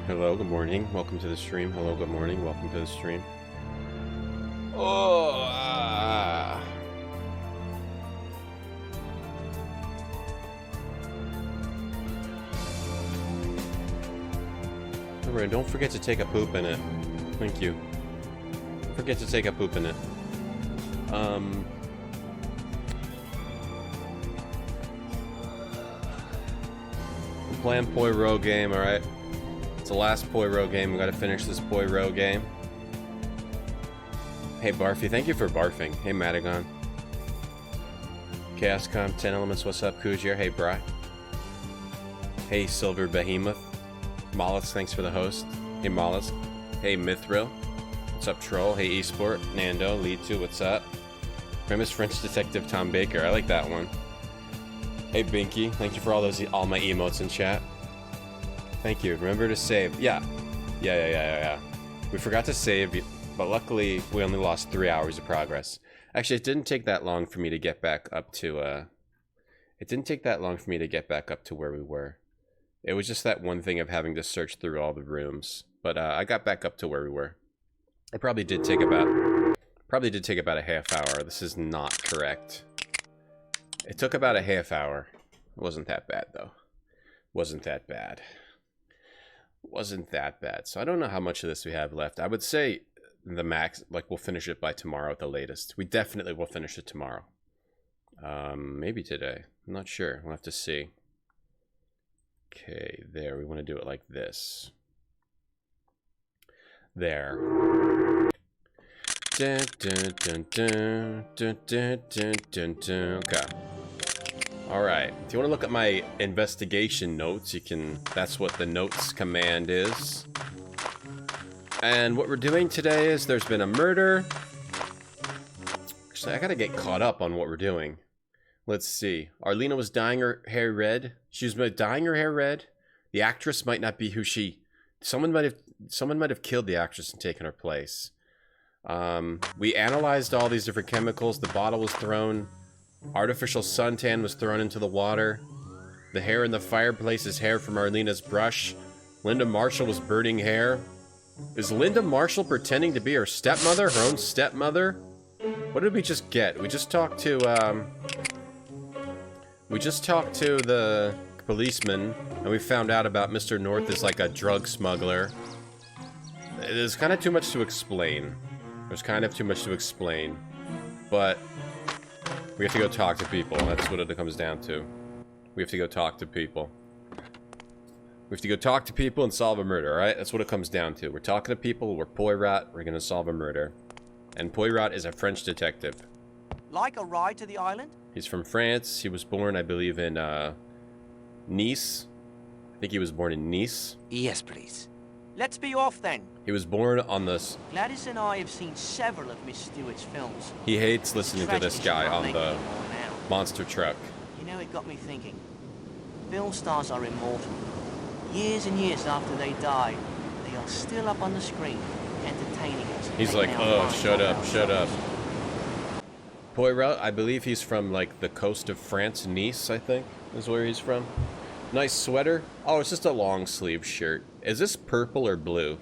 Hello, good morning. Welcome to the stream. Hello, good morning. Welcome to the stream. Oh, Remember, don't forget to take a poop in it. Thank you. Don't forget to take a poop in it. Playing Poirot game, alright? It's the last Poirot game. We gotta finish this Poirot game. Hey Barfy, thank you for barfing. Hey Madagon. Chaos Comp, 10 Elements, what's up? Kujir, hey Bry. Hey Silver Behemoth. Mollusk, thanks for the host. Hey Mollusk. Hey Mithril. What's up Troll? Hey Esport. Nando, Lead2, what's up? Famous French Detective Tom Baker, I like that one. Hey Binky, thank you for all my emotes in chat. Thank you. Remember to save. Yeah. We forgot to save, but luckily we only lost 3 hours of progress. Actually, it didn't take that long for me to get back up to where we were. It was just that one thing of having to search through all the rooms. But I got back up to where we were. It probably did take about a half hour. This is not correct. It took about a half hour. It wasn't that bad though. Wasn't that bad. So I don't know how much of this we have left. I would say the max, like we'll finish it by tomorrow at the latest. We definitely will finish it tomorrow. Maybe today. I'm not sure. We'll have to see. Okay, there. We want to do it like this. There. Dun, dun, dun, dun, dun, dun, dun, dun, dun. Okay. Alright. If you want to look at my investigation notes, you can... That's what the notes command is. And what we're doing today is there's been a murder. Actually, I gotta get caught up on what we're doing. Let's see. Arlena was dyeing her hair red. She was dyeing her hair red. The actress might not be who she... Someone might have killed the actress and taken her place. We analyzed all these different chemicals. The bottle was thrown. Artificial suntan was thrown into the water. The hair in the fireplace is hair from Arlena's brush. Linda Marshall was burning hair. Is Linda Marshall pretending to be her stepmother? Her own stepmother? What did we just get? We just talked to the policeman, and we found out about Mr. North is like a drug smuggler. There's kind of too much to explain. But we have to go talk to people. That's what it comes down to. We have to go talk to people. We have to go talk to people and solve a murder, alright? That's what it comes down to. We're talking to people, we're Poirot, we're gonna solve a murder. And Poirot is a French detective. Like a ride to the island? He's from France. He was born, I believe, in Nice. I think he was born in Nice. Yes, please. Let's be off then. He was born on this... Gladys and I have seen several of Miss Stewart's films. He hates listening to this guy on the monster truck. You know, it got me thinking. Film stars are immortal. Years and years after they die, they are still up on the screen, entertaining us. He's like, oh, shut up. Poirot, I believe he's from, like, the coast of France, Nice, I think, is where he's from. Nice sweater. Oh, it's just a long sleeve shirt. Is this purple or blue?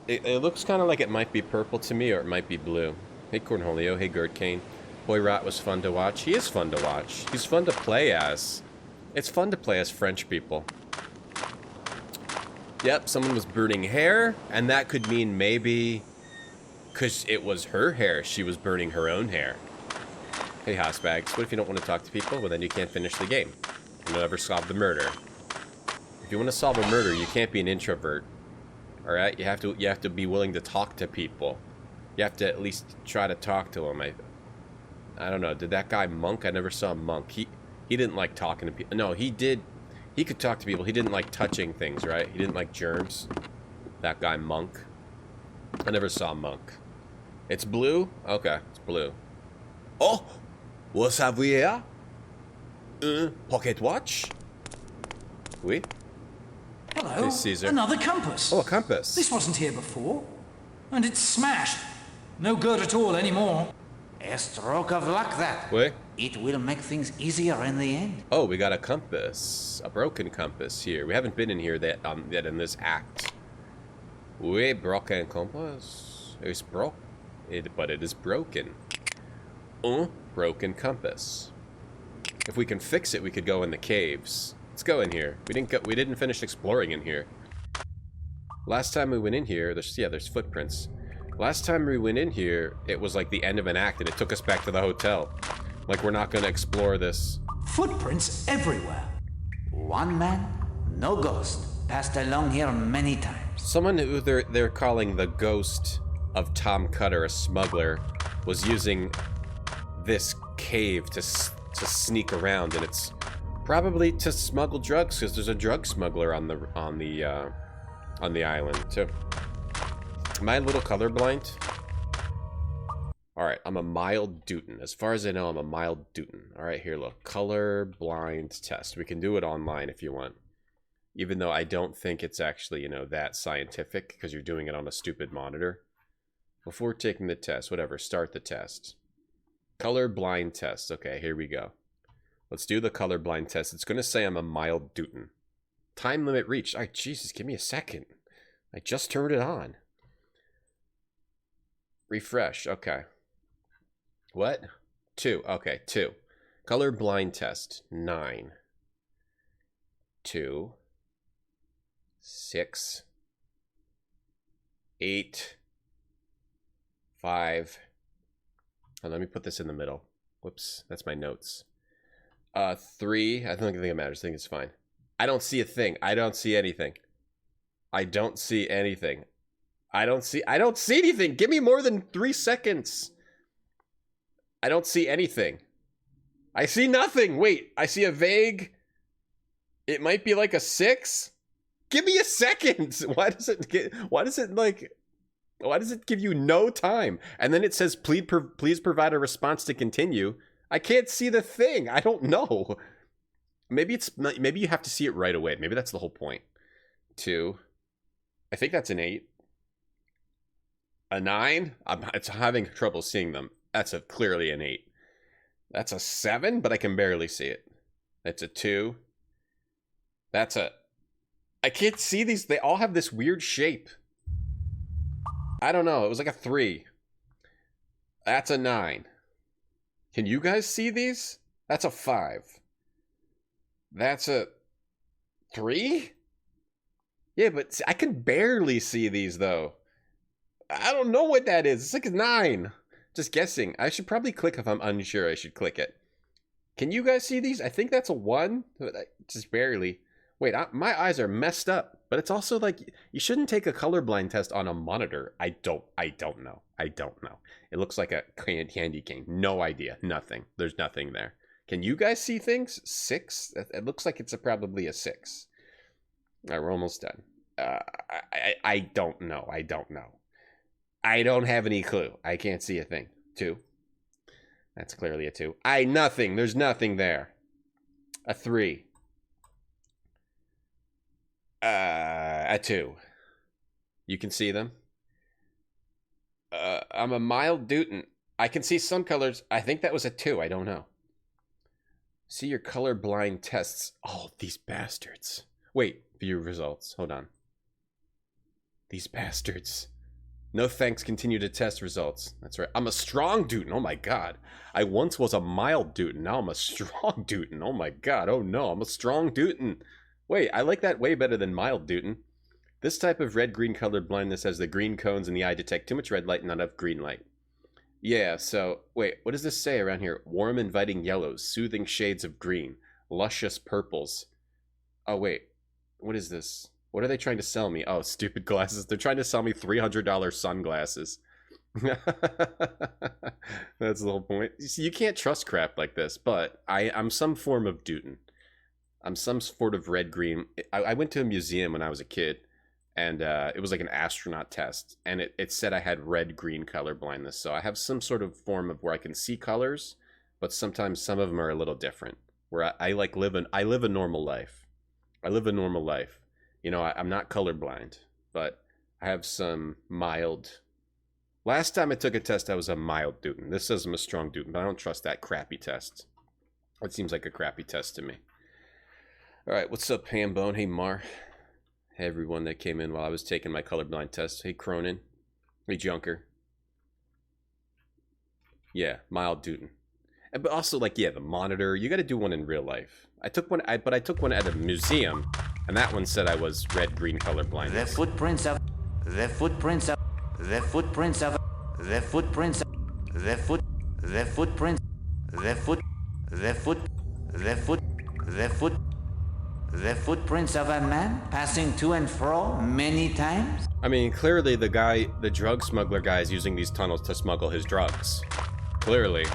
It looks kind of like it might be purple to me, or it might be blue. Hey, Cornholio. Hey, Gert Kane. Poirot was fun to watch. He is fun to watch. He's fun to play as. It's fun to play as French people. Yep, someone was burning hair, and that could mean maybe... Because it was her hair, she was burning her own hair. Hey, Housbags. What if you don't want to talk to people? Well, then you can't finish the game. You'll never solve the murder. If you want to solve a murder, you can't be an introvert. Alright? You have to be willing to talk to people. You have to at least try to talk to them. I don't know. Did that guy Monk? I never saw Monk. He didn't like talking to people. No, he did. He could talk to people. He didn't like touching things, right? He didn't like germs. That guy Monk. I never saw Monk. It's blue? Okay, it's blue. Oh! What's have we here? Pocket watch? Oui? Hello, Hey, Caesar. another compass. Oh, a compass. This wasn't here before. And it's smashed. No good at all anymore. A stroke of luck, that. Oui? It will make things easier in the end. Oh, we got a compass. A broken compass here. We haven't been in here yet in this act. We broken compass. It's broke. But it is broken. Broken compass. If we can fix it, we could go in the caves. Let's go in here. We didn't finish exploring in here. Last time we went in here, there's footprints. Last time we went in here, it was like the end of an act and it took us back to the hotel. Like we're not gonna explore this. Footprints everywhere. One man, no ghost, passed along here many times. Someone who they're calling the ghost of Tom Cutter, a smuggler, was using this cave to sneak around, and it's probably to smuggle drugs because there's a drug smuggler on the island too. Am I a little colorblind? Alright, I'm a mild Dutton. As far as I know, I'm a mild Dutton. Alright, here, look. Color blind test. We can do it online if you want. Even though I don't think it's actually, you know, that scientific because you're doing it on a stupid monitor. Before taking the test, whatever, start the test. Color blind test. Okay, here we go. Let's do the color blind test. It's going to say I'm a mild Dutton. Time limit reached. Alright, Jesus, give me a second. I just turned it on. Refresh. Okay. What? 2. Okay, 2. Color blind test. 9. 2. 6. 8. 5. Oh, let me put this in the middle. Whoops, that's my notes. 3. I don't think it matters. I think it's fine. I don't see a thing. I don't see anything. I don't see anything. I don't see anything. Give me more than 3 seconds. I don't see anything. I see nothing. Wait, I see a vague. It might be like a 6. Give me a second. Why does it give you no time? And then it says, please provide a response to continue. I can't see the thing. I don't know. Maybe you have to see it right away. Maybe that's the whole point. 2. I think that's an 8. A 9? I'm having trouble seeing them. That's clearly an 8. That's a 7, but I can barely see it. That's a 2. I can't see these. They all have this weird shape. I don't know. It was like a 3. That's a 9. Can you guys see these? That's a 5. That's a 3? Yeah, but I can barely see these, though. I don't know what that is. It's like a 9. Just guessing. I should probably click if I'm unsure. I should click it. Can you guys see these? I think that's a 1. Just barely. Wait, my eyes are messed up. But it's also like, you shouldn't take a colorblind test on a monitor. I don't know. I don't know. It looks like a candy cane. No idea. Nothing. There's nothing there. Can you guys see things? 6? It looks like it's probably a 6. All right, we're almost done. I don't know. I don't know. I don't have any clue. I can't see a thing. 2. That's clearly a 2. Nothing. There's nothing there. A 3. A 2. You can see them. I'm a mild Dutton. I can see some colors. I think that was a 2. I don't know. See your colorblind tests. Oh, these bastards. Wait, view results. Hold on. These bastards. No thanks, continue to test results. That's right. I'm a strong Dutton. Oh my god. I once was a mild Dutton. Now I'm a strong Dutton. Oh my god. Oh no, I'm a strong Dutton. Wait, I like that way better than mild Dutton. This type of red-green colored blindness has the green cones in the eye detect too much red light and not enough green light. Yeah, so, wait, what does this say around here? Warm, inviting yellows, soothing shades of green, luscious purples. Oh, wait, what is this? What are they trying to sell me? Oh, stupid glasses. They're trying to sell me $300 sunglasses. That's the whole point. You see, you can't trust crap like this, but I'm some form of Dutton. I'm some sort of red-green. I went to a museum when I was a kid, and it was like an astronaut test, and it said I had red-green color blindness, so I have some sort of form of where I can see colors, but sometimes some of them are a little different, where I live a normal life. I live a normal life. You know, I'm not colorblind, but I have some mild... Last time I took a test, I was a mild Dutton. This says I'm a strong Dutton, but I don't trust that crappy test. That seems like a crappy test to me. Alright, what's up, Hambone? Hey, Mar. Hey, everyone that came in while I was taking my colorblind test. Hey, Cronin. Hey, Junker. Yeah, mild Dootin. But also, like, yeah, the monitor. You gotta do one in real life. I took one, but I took one at a museum, and that one said I was red-green colorblind. The footprints of the footprints of the footprints of the footprints of the foot the footprints the foot the foot the foot the foot the footprints of a man passing to and fro many times. I mean, clearly the drug smuggler guy is using these tunnels to smuggle his drugs. Clearly,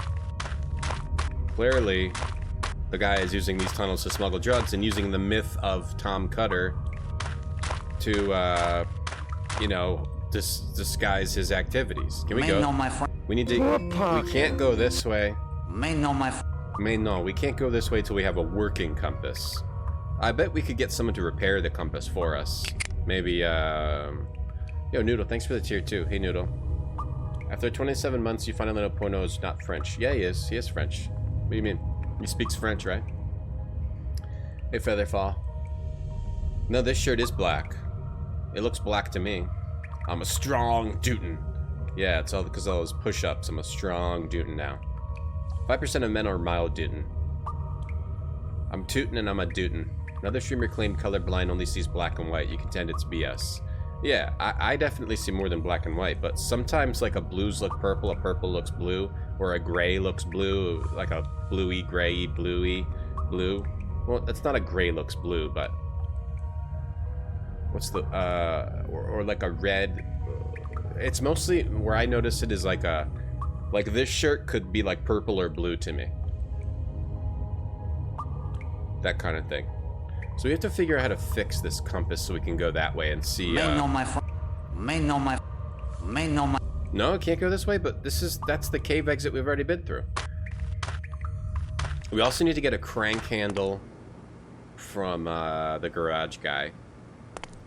the guy is using these tunnels to smuggle drugs and using the myth of Tom Cutter to, you know, disguise his activities. Can we go? No, my friend. We need to. We can't go this way. No, my friend. We can't go this way till we have a working compass. I bet we could get someone to repair the compass for us. Maybe, Yo, Noodle, thanks for the tier 2. Hey, Noodle. After 27 months, you finally know Pono is not French. Yeah, he is. He is French. What do you mean? He speaks French, right? Hey, Featherfall. No, this shirt is black. It looks black to me. I'm a strong Dootin. Yeah, it's all because of those push-ups. I'm a strong Dootin now. 5% of men are mild Dootin. I'm Tootin' and I'm a Dootin. Another streamer claimed colorblind only sees black and white. You contend it's BS. Yeah, I definitely see more than black and white, but sometimes like a blues look purple, a purple looks blue, or a gray looks blue, like a bluey, grayy, bluey, blue. Well, it's not a gray looks blue, but what's the or like a red. It's mostly where I notice it is like a this shirt could be like purple or blue to me. That kind of thing. So we have to figure out how to fix this compass so we can go that way and see. No, it can't go this way, but that's the cave exit we've already been through. We also need to get a crank handle from the garage guy.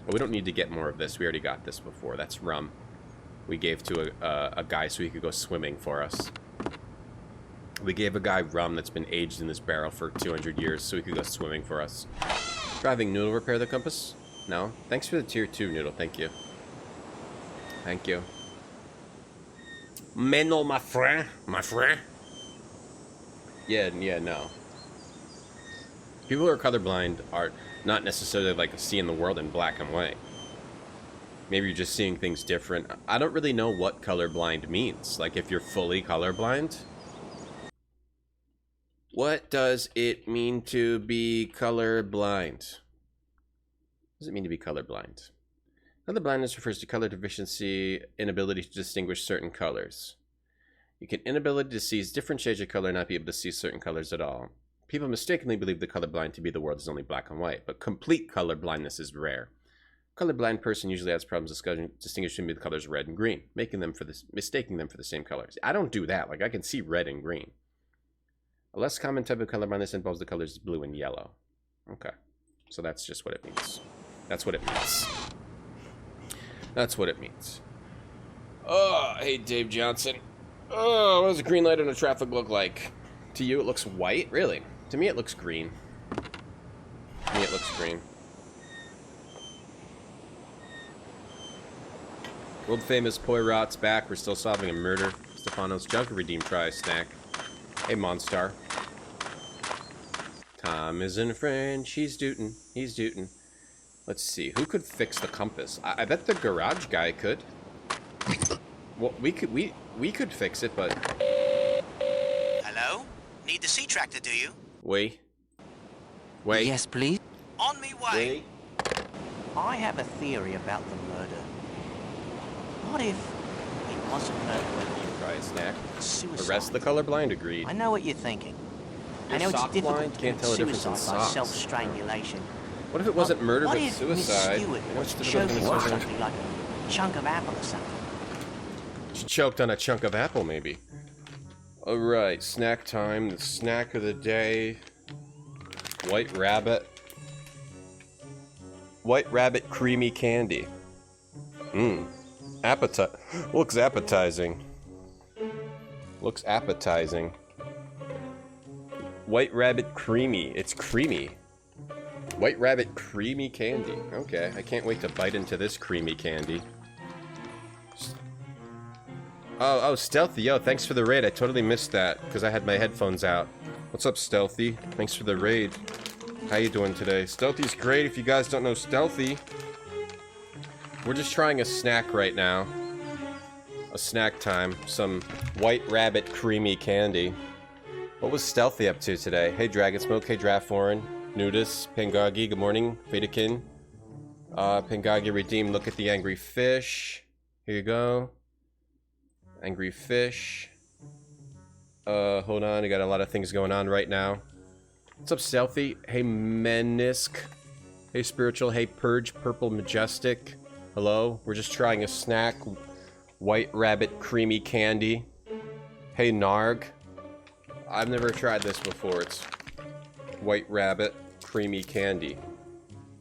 But we don't need to get more of this. We already got this before. That's rum. We gave to a guy so he could go swimming for us. We gave a guy rum that's been aged in this barrel for 200 years so he could go swimming for us. Driving Noodle repair the compass? No? Thanks for the tier 2, Noodle. Thank you. Thank you. Mais non, my friend. My friend. Yeah, no. People who are colorblind are not necessarily like seeing the world in black and white. Maybe you're just seeing things different. I don't really know what colorblind means. Like, if you're fully colorblind. What does it mean to be colorblind? What does it mean to be colorblind? Colorblindness refers to color deficiency, inability to distinguish certain colors. You can inability to see different shades of color and not be able to see certain colors at all. People mistakenly believe the colorblind to be the world is only black and white, but complete colorblindness is rare. A colorblind person usually has problems distinguishing the colors red and green, mistaking them for the same colors. I don't do that. Like, I can see red and green. A less common type of colorblindness involves the colors blue and yellow. Okay. So that's just what it means. That's what it means. That's what it means. Oh, hey, Dave Johnson. Oh, what does a green light on a traffic look like? To you, it looks white? Really? To me, it looks green. To me, it looks green. World famous Poirot's back. We're still solving a murder. Stefano's Junker Redeem Prize snack. Hey, Monstar. Tom isn't French. He's Dootin. He's Dootin. Let's see. Who could fix the compass? I bet the garage guy could. Well, we could fix it, but... Hello? Need the sea tractor, do you? Wait. Yes, please. On me way. I have a theory about the murder. What if it wasn't murder? Try a snack. Suicide. Arrest the colorblind. Agreed. I know what you're thinking. I know You're it's sock difficult blind? to Can't commit tell the difference in suicide by socks. self-strangulation. What if it wasn't murder What but if suicide? Miss Stewart What's the choked difference on in something like a chunk of apple or something? She choked on a chunk of apple, maybe. Alright, snack time. The snack of the day. White rabbit. White rabbit creamy candy. Mmm. Looks appetizing. Looks appetizing. White Rabbit Creamy. It's creamy. White Rabbit Creamy Candy. Okay, I can't wait to bite into this creamy candy. Oh, Stealthy. Yo, thanks for the raid. I totally missed that because I had my headphones out. What's up, Stealthy? Thanks for the raid. How you doing today? Stealthy's great. If you guys don't know Stealthy, we're just trying a snack right now. A snack time. Some White Rabbit Creamy Candy. What was Stealthy up to today? Hey, Dragon Smoke. Hey, Draftforeign. Nudis. Pangagi. Good morning. Fadakin. Pangagi redeemed. Look at the angry fish. Here you go. Angry fish. Hold on. I got a lot of things going on right now. What's up, Stealthy? Hey, Menisk. Hey, Spiritual. Hey, Purge. Purple Majestic. Hello. We're just trying a snack. White Rabbit Creamy Candy. Hey, Narg. I've never tried this before. It's White Rabbit Creamy Candy.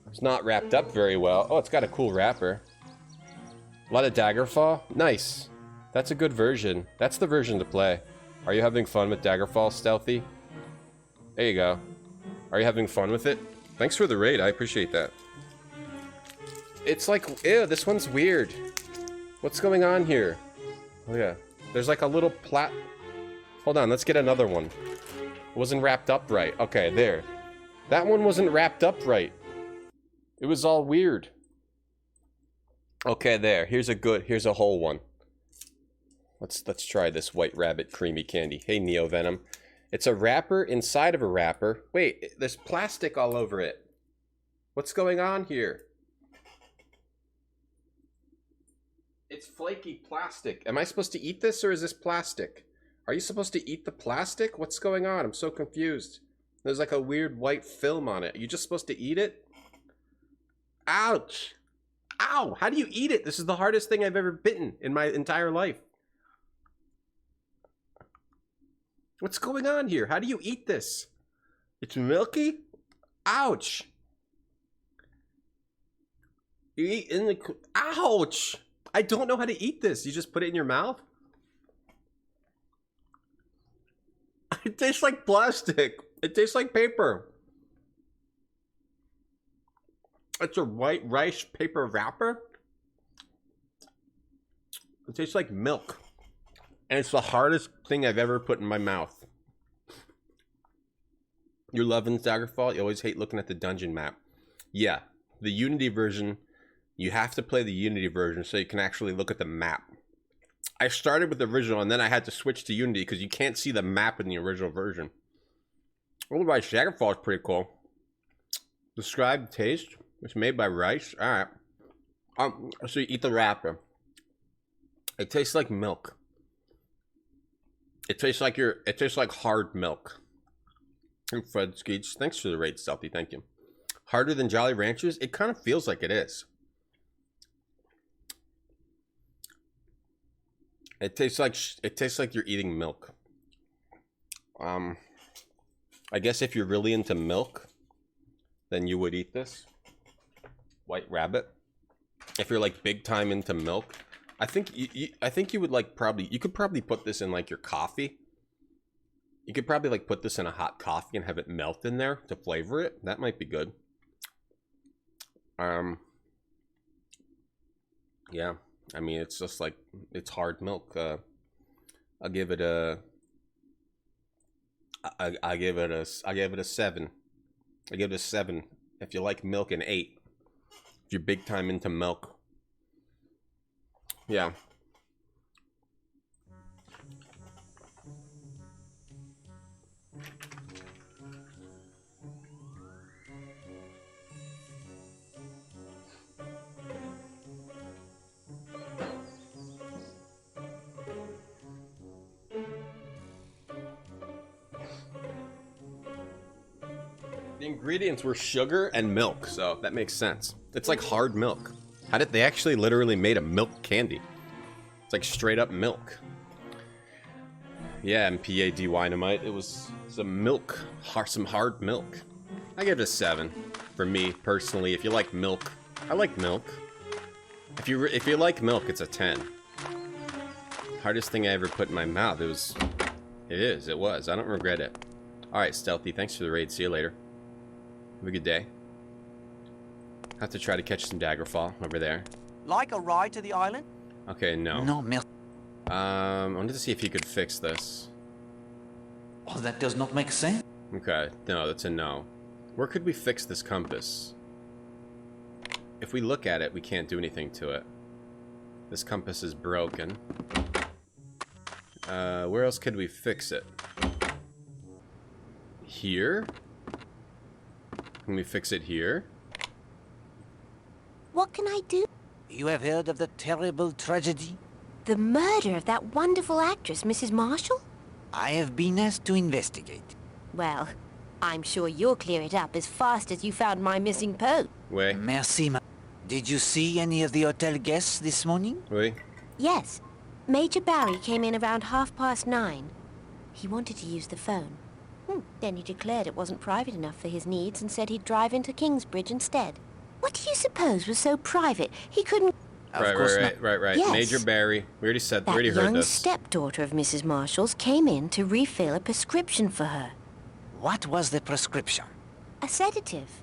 It's not wrapped up very well. Oh, it's got a cool wrapper. A lot of Daggerfall. Nice. That's a good version. That's the version to play. Are you having fun with Daggerfall, Stealthy? There you go. Are you having fun with it? Thanks for the raid. I appreciate that. It's like, ew, this one's weird. What's going on here? Oh yeah. There's like a little Hold on, let's get another one. It wasn't wrapped up right. Okay, there. That one wasn't wrapped up right. It was all weird. Okay, there. Here's a whole one. Let's try this White Rabbit Creamy Candy. Hey, Neo Venom. It's a wrapper inside of a wrapper. Wait, there's plastic all over it. What's going on here? It's flaky plastic. Am I supposed to eat this or is this plastic? Are you supposed to eat the plastic? What's going on? I'm so confused. There's like a weird white film on it. Are you just supposed to eat it? Ouch! Ow! How do you eat it? This is the hardest thing I've ever bitten in my entire life. What's going on here? How do you eat this? It's milky? Ouch! You eat in the... Ouch! I don't know how to eat this. You just put it in your mouth? It tastes like plastic. It tastes like paper. It's a white rice paper wrapper. It tastes like milk. And it's the hardest thing I've ever put in my mouth. You're loving Daggerfall? You always hate looking at the dungeon map. Yeah, the Unity version, you have to play the Unity version so you can actually look at the map. I started with the original and then I had to switch to Unity because you can't see the map in the original version. Otherwise, Daggerfall is pretty cool. Describe the taste. It's made by rice. Alright. So you eat the wrapper. It tastes like milk. It tastes like hard milk. Hey, Fred Skeets. Thanks for the raid, Stealthy. Thank you. Harder than Jolly Ranchers? It kind of feels like it is. It tastes like you're eating milk. I guess if you're really into milk, then you would eat this. White Rabbit. If you're like big time into milk, I think you would like you could probably put this in like your coffee. You could probably like put this in a hot coffee and have it melt in there to flavor it. That might be good. Yeah, I mean it's just like it's hard milk. I'll give it a. I give it a 7. I give it a 7. If you like milk, an 8. If you're big time into milk. Yeah. The ingredients were sugar and milk, so that makes sense. It's like hard milk. How did they actually literally made a milk candy? It's like straight up milk. Yeah, MPAD Dynamite. It was some milk, some hard milk. I give it a 7 for me personally. If you like milk, I like milk. If you like milk, it's a 10. Hardest thing I ever put in my mouth. It was. I don't regret it. Alright, Stealthy, thanks for the raid. See you later. Have a good day. Have to try to catch some Daggerfall over there. Like a ride to the island? Okay, no. No, merci. I wanted to see if he could fix this. Oh, that does not make sense. Okay, no, that's a no. Where could we fix this compass? If we look at it, we can't do anything to it. This compass is broken. Where else could we fix it? Here? Can we fix it here? What can I do? You have heard of the terrible tragedy? The murder of that wonderful actress, Mrs. Marshall? I have been asked to investigate. Well, I'm sure you'll clear it up as fast as you found my missing Poe. Wait, Merci, ma. Did you see any of the hotel guests this morning? wait. Yes. Major Barry came in around 9:30. He wanted to use the phone. Then he declared it wasn't private enough for his needs and said he'd drive into Kingsbridge instead. What do you suppose was so private he couldn't... Right. Yes. Major Barry. We already said, we That already heard young this. stepdaughter of Mrs. Marshall's came in to refill a prescription for her. What was the prescription? A sedative.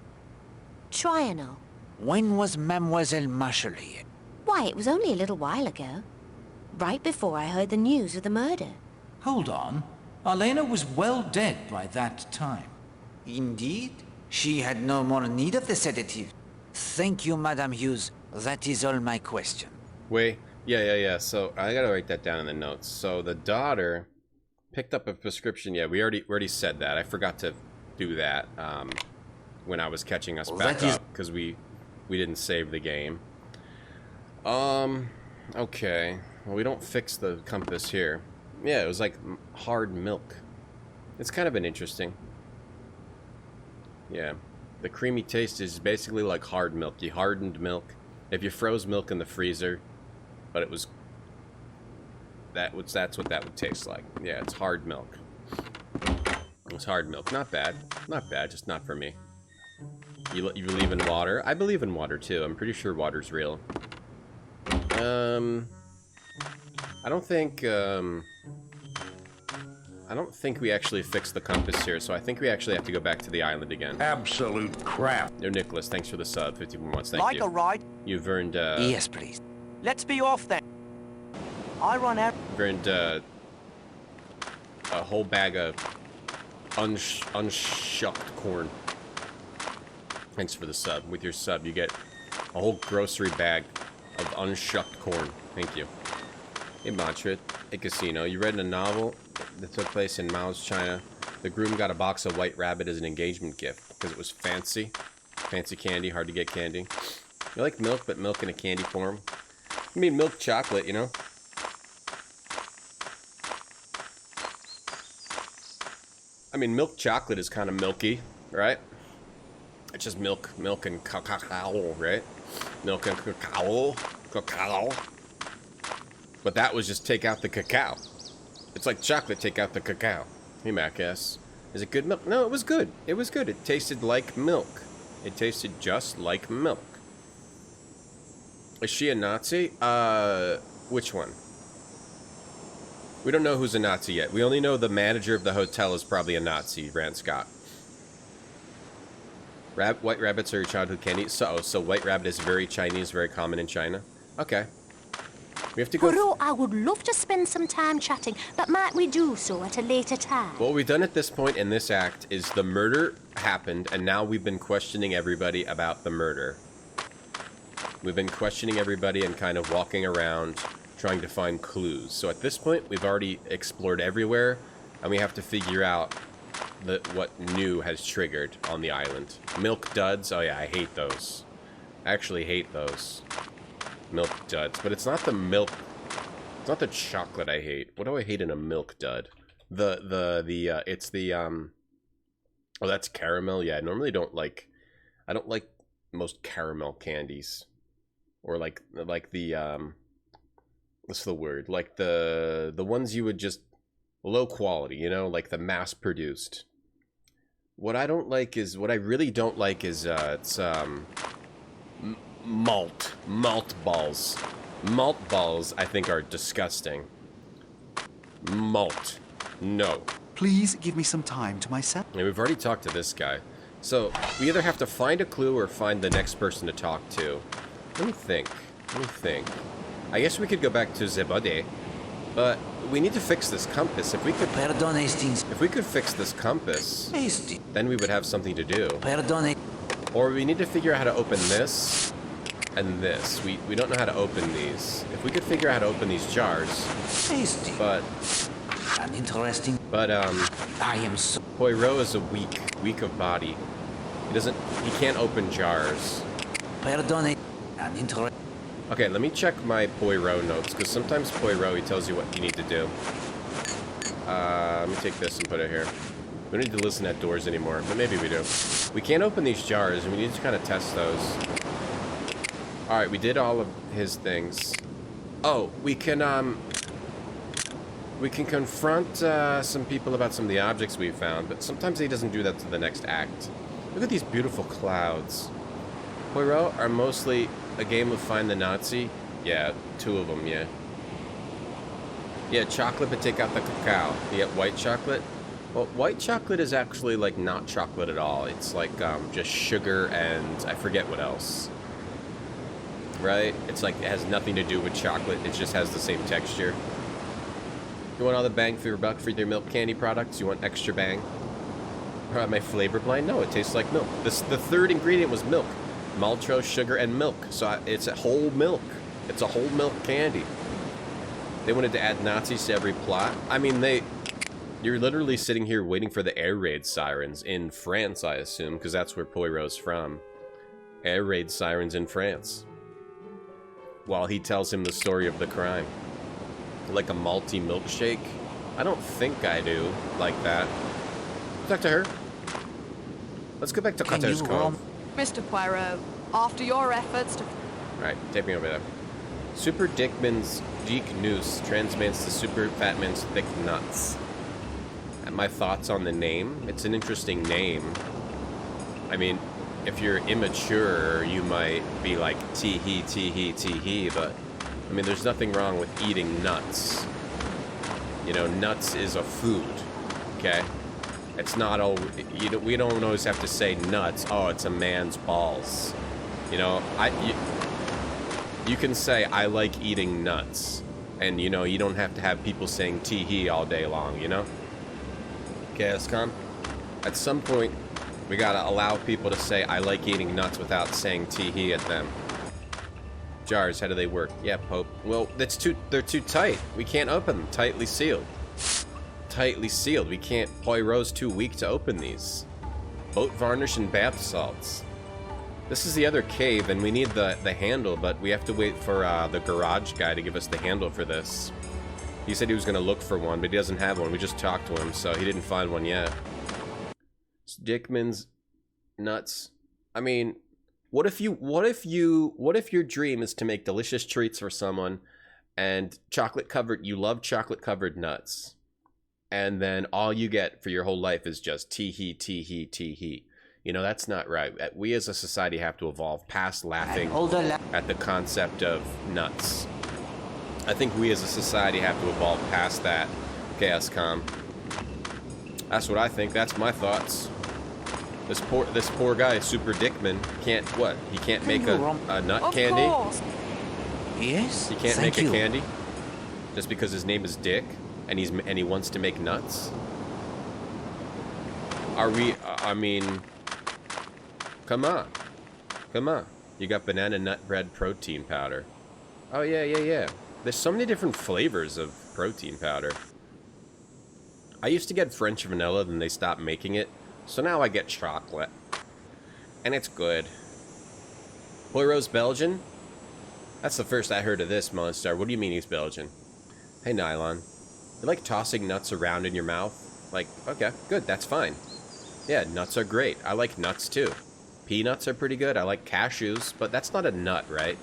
Trianol. When was Mademoiselle Marshall here? Why, it was only a little while ago. Right before I heard the news of the murder. Hold on. Elena was well dead by that time. Indeed. She had no more need of the sedative. Thank you, Madame Hughes. That is all my question. Wait, yeah. So I gotta write that down in the notes. So the daughter picked up a prescription. Yeah, we already said that. I forgot to do that when I was catching us back up because we didn't save the game. Okay. Well, we don't fix the compass here. Yeah, it was like hard milk. It's kind of been interesting. Yeah. The creamy taste is basically like hard milk. You hardened milk. If you froze milk in the freezer, but it was... That's what that would taste like. Yeah, it's hard milk. It's hard milk. Not bad. Not bad, just not for me. You believe in water? I believe in water, too. I'm pretty sure water's real. I don't think we actually fixed the compass here, so I think we actually have to go back to the island again. Absolute crap. No, Nicholas, thanks for the sub. 51 months, thank Like you. a ride? You've earned, Yes, please. Let's be off then. I run out. earned, a whole bag of unshucked corn. Thanks for the sub. With your sub, you get a whole grocery bag of unshucked corn. Thank you. Hey, Montret, a casino. You read in a novel that took place in Mao's China. The groom got a box of White Rabbit as an engagement gift because it was fancy. Fancy candy, hard to get candy. You like milk, but milk in a candy form. I mean, milk chocolate, you know? I mean, milk chocolate is kind of milky, right? It's just milk and cacao, right? Milk and cacao. But that was just take out the cacao. It's like chocolate, take out the cacao. Hey, Mac-ass. Is it good milk? No, it was good. It was good. It tasted like milk. It tasted just like milk. Is she a Nazi? Which one? We don't know who's a Nazi yet. We only know the manager of the hotel is probably a Nazi, Rand Scott. White rabbits are your childhood candy. So White Rabbit is very Chinese, very common in China. Okay. We have to go... Poirot, I would love to spend some time chatting, but might we do so at a later time? What we've done at this point in this act is the murder happened, and now we've been questioning everybody about the murder. We've been questioning everybody and kind of walking around trying to find clues. So at this point, we've already explored everywhere, and we have to figure out what new has triggered on the island. Milk duds. Oh yeah, I hate those. I actually hate those. Milk duds. But it's not the milk. It's not the chocolate I hate. What do I hate in a milk dud? It's the, oh, that's caramel. Yeah, I normally don't like, I don't like most caramel candies. Or like the, what's the word? Like the ones you would just, low quality, you know, like the mass produced. What I don't like is, what I really don't like is, it's, malt balls. Malt balls, I think, are disgusting. Malt. No. Please give me some time to myself. Yeah, we've already talked to this guy. So, we either have to find a clue or find the next person to talk to. Let me think. I guess we could go back to Zebade, but we need to fix this compass. If we could fix this compass, then we would have something to do. Or we need to figure out how to open this and this. We don't know how to open these. If we could figure out how to open these jars, but I am so Poirot is a weak of body. He can't open jars. Okay, let me check my Poirot notes, because sometimes Poirot, he tells you what you need to do. Let me take this and put it here. We don't need to listen at doors anymore, but maybe we do. We can't open these jars, and we need to kind of test those. Alright, we did all of his things. Oh, we can confront some people about some of the objects we found, but sometimes he doesn't do that to the next act. Look at these beautiful clouds. Poirot are mostly a game of Find the Nazi. Yeah, 2 of them, yeah. Yeah, chocolate, but take out the cacao. You get white chocolate? Well, white chocolate is actually, like, not chocolate at all. It's, like, just sugar and I forget what else. Right? It's like, it has nothing to do with chocolate. It just has the same texture. You want all the bang for your buck for your milk candy products? You want extra bang? My flavor blind? No, it tastes like milk. The third ingredient was milk. Maltose, sugar, and milk. So it's a whole milk. It's a whole milk candy. They wanted to add Nazis to every plot. I mean, you're literally sitting here waiting for the air raid sirens in France, I assume, because that's where Poirot's from. Air raid sirens in France. While he tells him the story of the crime. Like a malty milkshake? I don't think I do like that. Talk to her. Let's go back to Cotter's Cove. Mr. Poirot, after your efforts to... Alright, take me over there. Super Dickman's Geek Noose transmits to Super Fatman's Thick Nuts. And my thoughts on the name? It's an interesting name. I mean, if you're immature, you might be like, tee-hee, tee-hee, tee-hee, but... I mean, there's nothing wrong with eating nuts. You know, nuts is a food, okay? It's not all... we don't always have to say nuts. Oh, it's a man's balls. You know, you can say, I like eating nuts. And, you know, you don't have to have people saying tee-hee all day long, you know? Chaoscom? At some point, we gotta allow people to say, I like eating nuts without saying tee-hee at them. Jars, how do they work? Yeah, Pope. Well, they're too tight. We can't open them. Tightly sealed. Tightly sealed. We can't... Poirot's too weak to open these. Boat varnish and bath salts. This is the other cave, and we need the handle, but we have to wait for the garage guy to give us the handle for this. He said he was going to look for one, but he doesn't have one. We just talked to him, so he didn't find one yet. Dickman's nuts. I mean... What if your dream is to make delicious treats for someone and you love chocolate covered nuts, and then all you get for your whole life is just tee-hee, tee-hee, tee-hee. You know, that's not right. We as a society have to evolve past laughing at the concept of nuts. I think we as a society have to evolve past that, Chaoscom. That's what I think. That's my thoughts. This poor guy, Super Dickman, can't what? He can't make a nut candy? Course. Yes. He can't make a candy just because his name is Dick and he wants to make nuts. Are we? I mean, come on. You got banana nut bread protein powder. Oh yeah. There's so many different flavors of protein powder. I used to get French vanilla, then they stopped making it. So now I get chocolate. And it's good. Poirot's Belgian? That's the first I heard of this, Monstar. What do you mean he's Belgian? Hey, Nylon. You like tossing nuts around in your mouth? Like, okay, good, that's fine. Yeah, nuts are great. I like nuts, too. Peanuts are pretty good. I like cashews, but that's not a nut, right?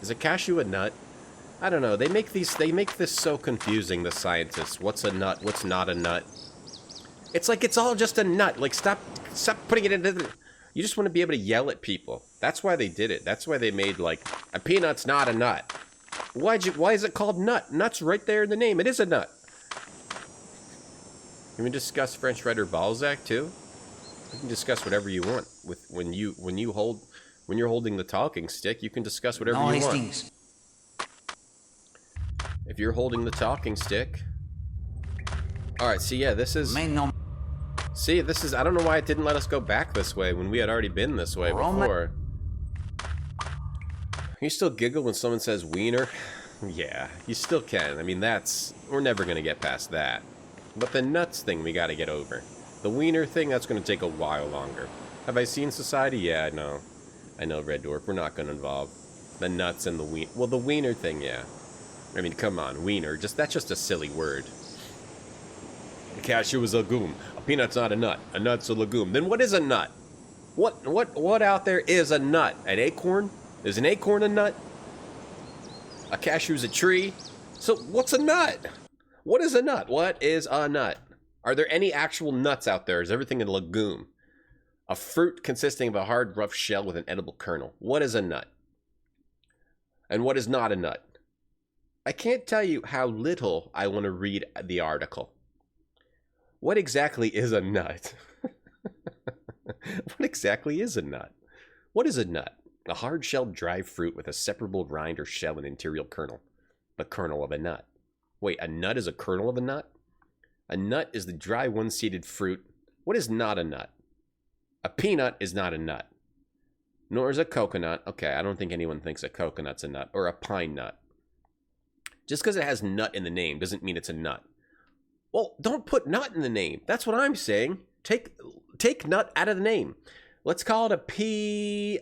Is a cashew a nut? I don't know. They make this so confusing, the scientists. What's a nut? What's not a nut? It's like it's all just a nut. Like, stop putting it into the... You just want to be able to yell at people. That's why they did it. That's why they made, like, a peanut's not a nut. Why is it called nut? Nut's right there in the name. It is a nut. Can we discuss French writer Balzac too? You can discuss whatever you want with when you're holding the talking stick. You can discuss whatever you want. If you're holding the talking stick. All right. See, yeah, this is. See, this is. I don't know why it didn't let us go back this way when we had already been this way before. Can you still giggle when someone says wiener? Yeah, you still can. I mean, we're never gonna get past that. But the nuts thing we gotta get over. The wiener thing, that's going to take a while longer. Have I seen Society? Yeah, I know. I know, Red Dwarf. We're not going to involve the nuts and the wiener. Well, the wiener thing, yeah. I mean, come on, wiener. That's just a silly word. A cashew is a legume. A peanut's not a nut. A nut's a legume. Then what is a nut? What out there is a nut? An acorn? Is an acorn a nut? A cashew's a tree? So what's a nut? What is a nut? What is a nut? Are there any actual nuts out there? Is everything a legume? A fruit consisting of a hard, rough shell with an edible kernel. What is a nut? And what is not a nut? I can't tell you how little I want to read the article. What exactly is a nut? What exactly is a nut? What is a nut? A hard-shelled dry fruit with a separable rind or shell and interior kernel. The kernel of a nut. Wait, a nut is a kernel of a nut? A nut is the dry one-seeded fruit. What is not a nut? A peanut is not a nut. Nor is a coconut. Okay, I don't think anyone thinks a coconut's a nut. Or a pine nut. Just because it has nut in the name doesn't mean it's a nut. Well, don't put nut in the name. That's what I'm saying. Take nut out of the name. Let's call it a peen.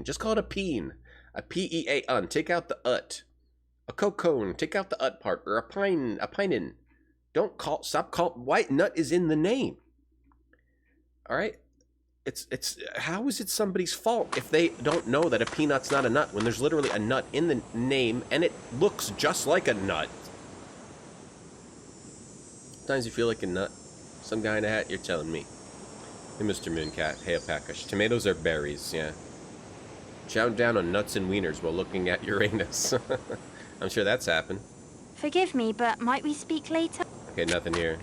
Just call it a peen. A pean. Take out the ut. A cocone. Take out the ut part. Or a pinin. Stop calling. White nut is in the name. All right. How is it somebody's fault if they don't know that a peanut's not a nut when there's literally a nut in the name and it looks just like a nut? Sometimes you feel like a nut. Some guy in a hat, you're telling me. Hey, Mr. Mooncat. Hey, Apakash. Tomatoes are berries, yeah. Chow down on nuts and wieners while looking at Uranus. I'm sure that's happened. Forgive me, but might we speak later? Okay, nothing here.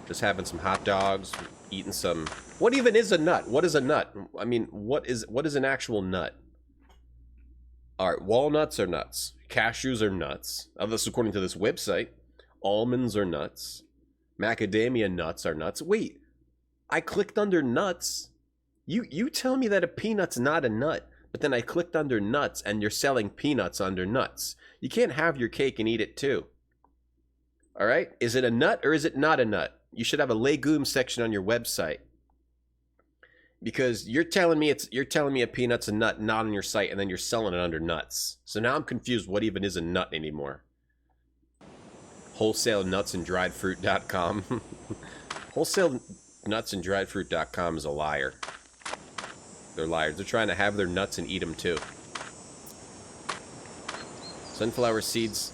Just having some hot dogs, eating some... What even is a nut? What is a nut? I mean, what is an actual nut? Alright, walnuts are nuts. Cashews are nuts. This according to this website. Almonds are nuts. Macadamia nuts are nuts. Wait, I clicked under nuts. You tell me that a peanut's not a nut, but then I clicked under nuts and you're selling peanuts under nuts. You can't have your cake and eat it too. Alright? Is it a nut or is it not a nut? You should have a legume section on your website. Because you're telling me a peanut's a nut not on your site and then you're selling it under nuts. So now I'm confused what even is a nut anymore. WholesaleNutsAndDriedFruit.com. WholesaleNutsAndDriedFruit.com is a liar. They're liars. They're trying to have their nuts and eat them too. Sunflower seeds.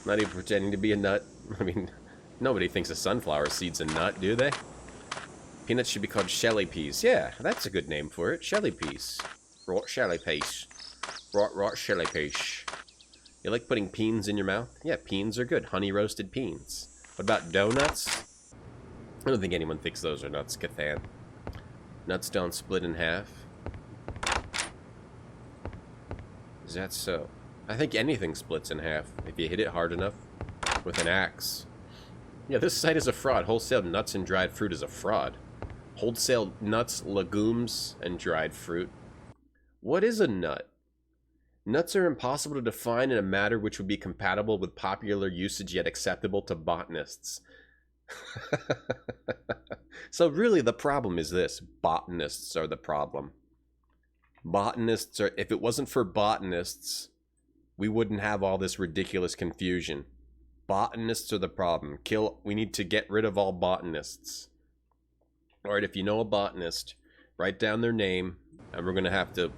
Not even pretending to be a nut. I mean, nobody thinks a sunflower seed's a nut, do they? Peanuts should be called shelly peas. Yeah, that's a good name for it. Shelly peas. Rot shelly peas. Rot shelly peas. You like putting peens in your mouth? Yeah, peens are good. Honey roasted peens. What about donuts? I don't think anyone thinks those are nuts, Cathan. Nuts don't split in half. Is that so? I think anything splits in half if you hit it hard enough with an axe. Yeah, this site is a fraud. Wholesale nuts and dried fruit is a fraud. Wholesale nuts, legumes, and dried fruit. What is a nut? Nuts are impossible to define in a matter which would be compatible with popular usage yet acceptable to botanists. So really the problem is this. Botanists are the problem. Botanists are... If it wasn't for botanists, we wouldn't have all this ridiculous confusion. Botanists are the problem. We need to get rid of all botanists. Alright, if you know a botanist, write down their name, and we're going to have to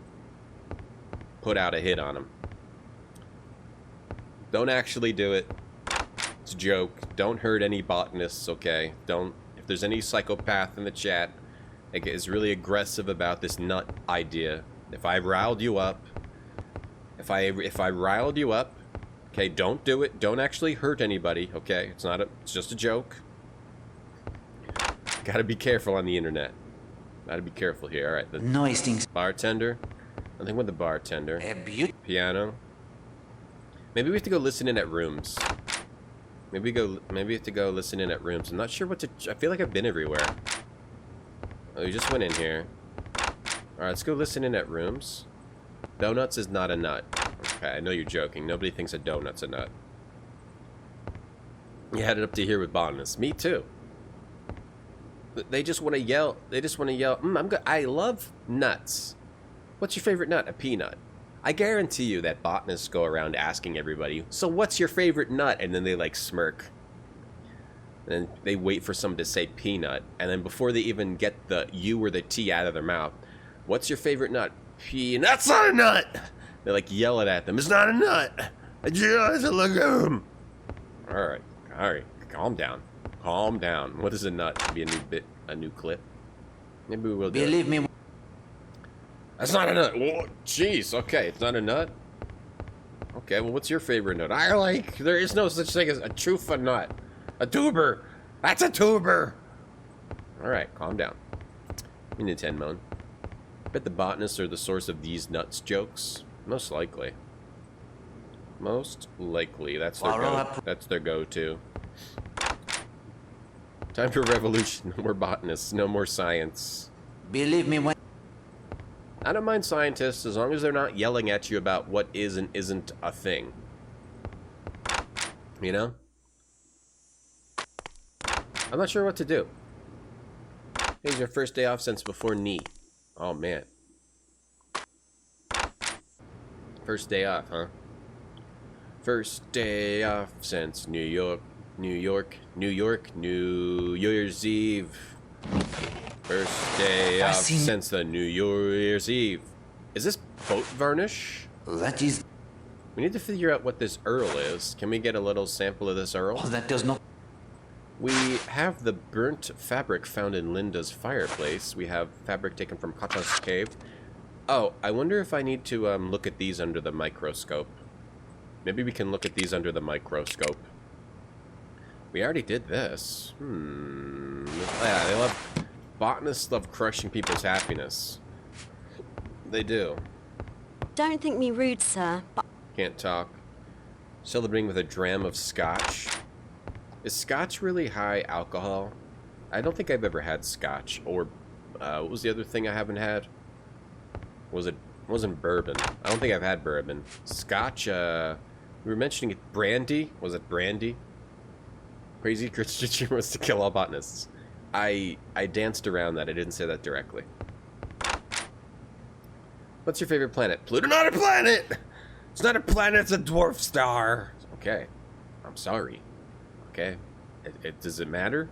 put out a hit on them. Don't actually do it. It's a joke. Don't hurt any botanists, okay? Don't. If there's any psychopath in the chat that is really aggressive about this nut idea, if I riled you up, If I riled you up, okay, don't do it. Don't actually hurt anybody, okay? It's just a joke. Gotta be careful on the internet. Gotta be careful here. All right, the Noisings. bartender. Nothing with the bartender. A beauty. Piano. Maybe we have to go listen in at rooms. Maybe we have to go listen in at rooms. I'm not sure what to. I feel like I've been everywhere. Oh, you just went in here. All right, let's go listen in at rooms. Donuts is not a nut. Okay, I know you're joking. Nobody thinks a donut's a nut. You had it up to here with botanist. Me too. They just want to yell. They just want to yell. I'm good. I love nuts. What's your favorite nut? A peanut. I guarantee you that botanists go around asking everybody, so what's your favorite nut? And then they like smirk. And they wait for someone to say peanut. And then before they even get the U or the T out of their mouth, what's your favorite nut? Peanut's not a nut! They like yell it at them. It's not a nut! It's a legume! Alright, calm down. Calm down. What is a nut? Be a new clip. Maybe we will do Believe me. That's not a nut. Whoa, jeez, okay, it's not a nut. Okay, well, what's your favorite nut? There is no such thing as a chufa nut. A tuber. That's a tuber. Alright, calm down. In the 10 mode. Bet the botanists are the source of these nuts jokes. Most likely. Most likely. That's their go-to. Time for revolution. No more botanists. No more science. Believe me when. I don't mind scientists as long as they're not yelling at you about what is and isn't a thing. You know? I'm not sure what to do. Here's your first day off since before knee. Oh, man. First day off, huh? First day off since New Year's Eve. First day off since the New Year's Eve. Is this boat varnish? That is. We need to figure out what this Earl is. Can we get a little sample of this Earl? Oh, that does not. We have the burnt fabric found in Linda's fireplace. We have fabric taken from Kata's cave. Oh, I wonder if I need to look at these under the microscope. Maybe we can look at these under the microscope. We already did this. Yeah, they love... Botanists love crushing people's happiness. They do. Don't think me rude, sir, but... Can't talk. Celebrating with a dram of scotch. Is scotch really high alcohol? I don't think I've ever had scotch. Or, what was the other thing I haven't had? Wasn't bourbon. I don't think I've had bourbon. Scotch, we were mentioning it. Brandy? Was it brandy? Crazy Christian wants to kill all botanists. I danced around that. I didn't say that directly. What's your favorite planet? Pluto, not a planet! It's not a planet, it's a dwarf star. Okay. I'm sorry. Okay. Does it matter?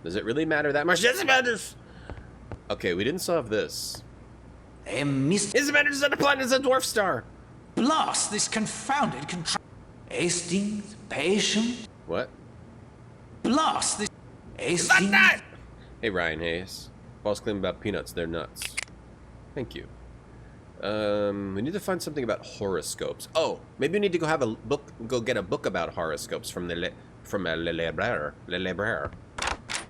Does it really matter that much? Yes, it matters! Okay, we didn't solve this. Miss. Yes, it matters, it's not a planet, it's a dwarf star. Blast this confounded Hastings, patient. What? Blast this. Hastings. Hey, Ryan Hayes. False claim about peanuts, they're nuts. Thank you. We need to find something about horoscopes. Oh, maybe we need to go have a book. Go get a book about horoscopes from Le Libraire.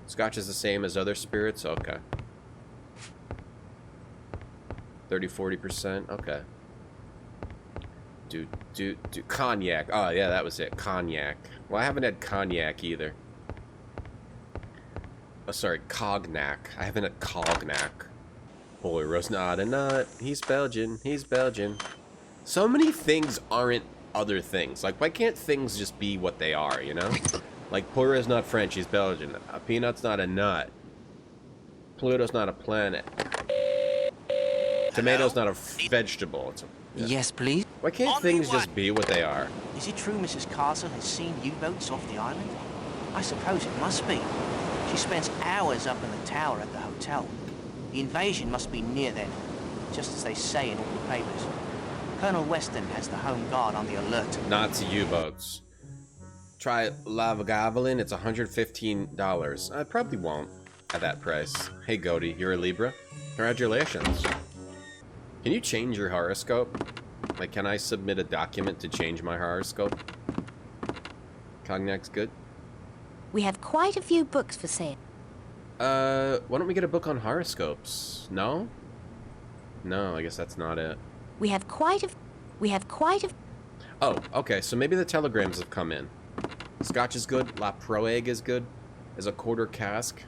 Scotch is the same as other spirits. Okay. 30-40%. Okay. Cognac. Oh yeah, that was it. Cognac. Well, I haven't had cognac either. Oh, sorry, cognac. I haven't had cognac. Holy Rose, not a nut. He's Belgian. He's Belgian. So many things aren't other things. Like, why can't things just be what they are, you know? Like, Poirot's not French, he's Belgian. A peanut's not a nut. Pluto's not a planet. Tomato's not a vegetable. It's a, yeah. Yes, please. Why can't things just be what they are? Is it true Mrs. Castle has seen U-boats off the island? I suppose it must be. She spends hours up in the tower at the hotel. The invasion must be near then, just as they say in all the papers. Colonel Weston has the Home Guard on the alert. Nazi U-boats. Try Lava Goblin, it's $115. I probably won't at that price. Hey Goaty, you're a Libra? Congratulations. Can you change your horoscope? Like, can I submit a document to change my horoscope? Cognac's good. We have quite a few books for sale. Why don't we get a book on horoscopes? No? No, I guess that's not it. We have quite a... Oh, okay, so maybe the telegrams have come in. Scotch is good. La Proeg is good. Is a quarter cask.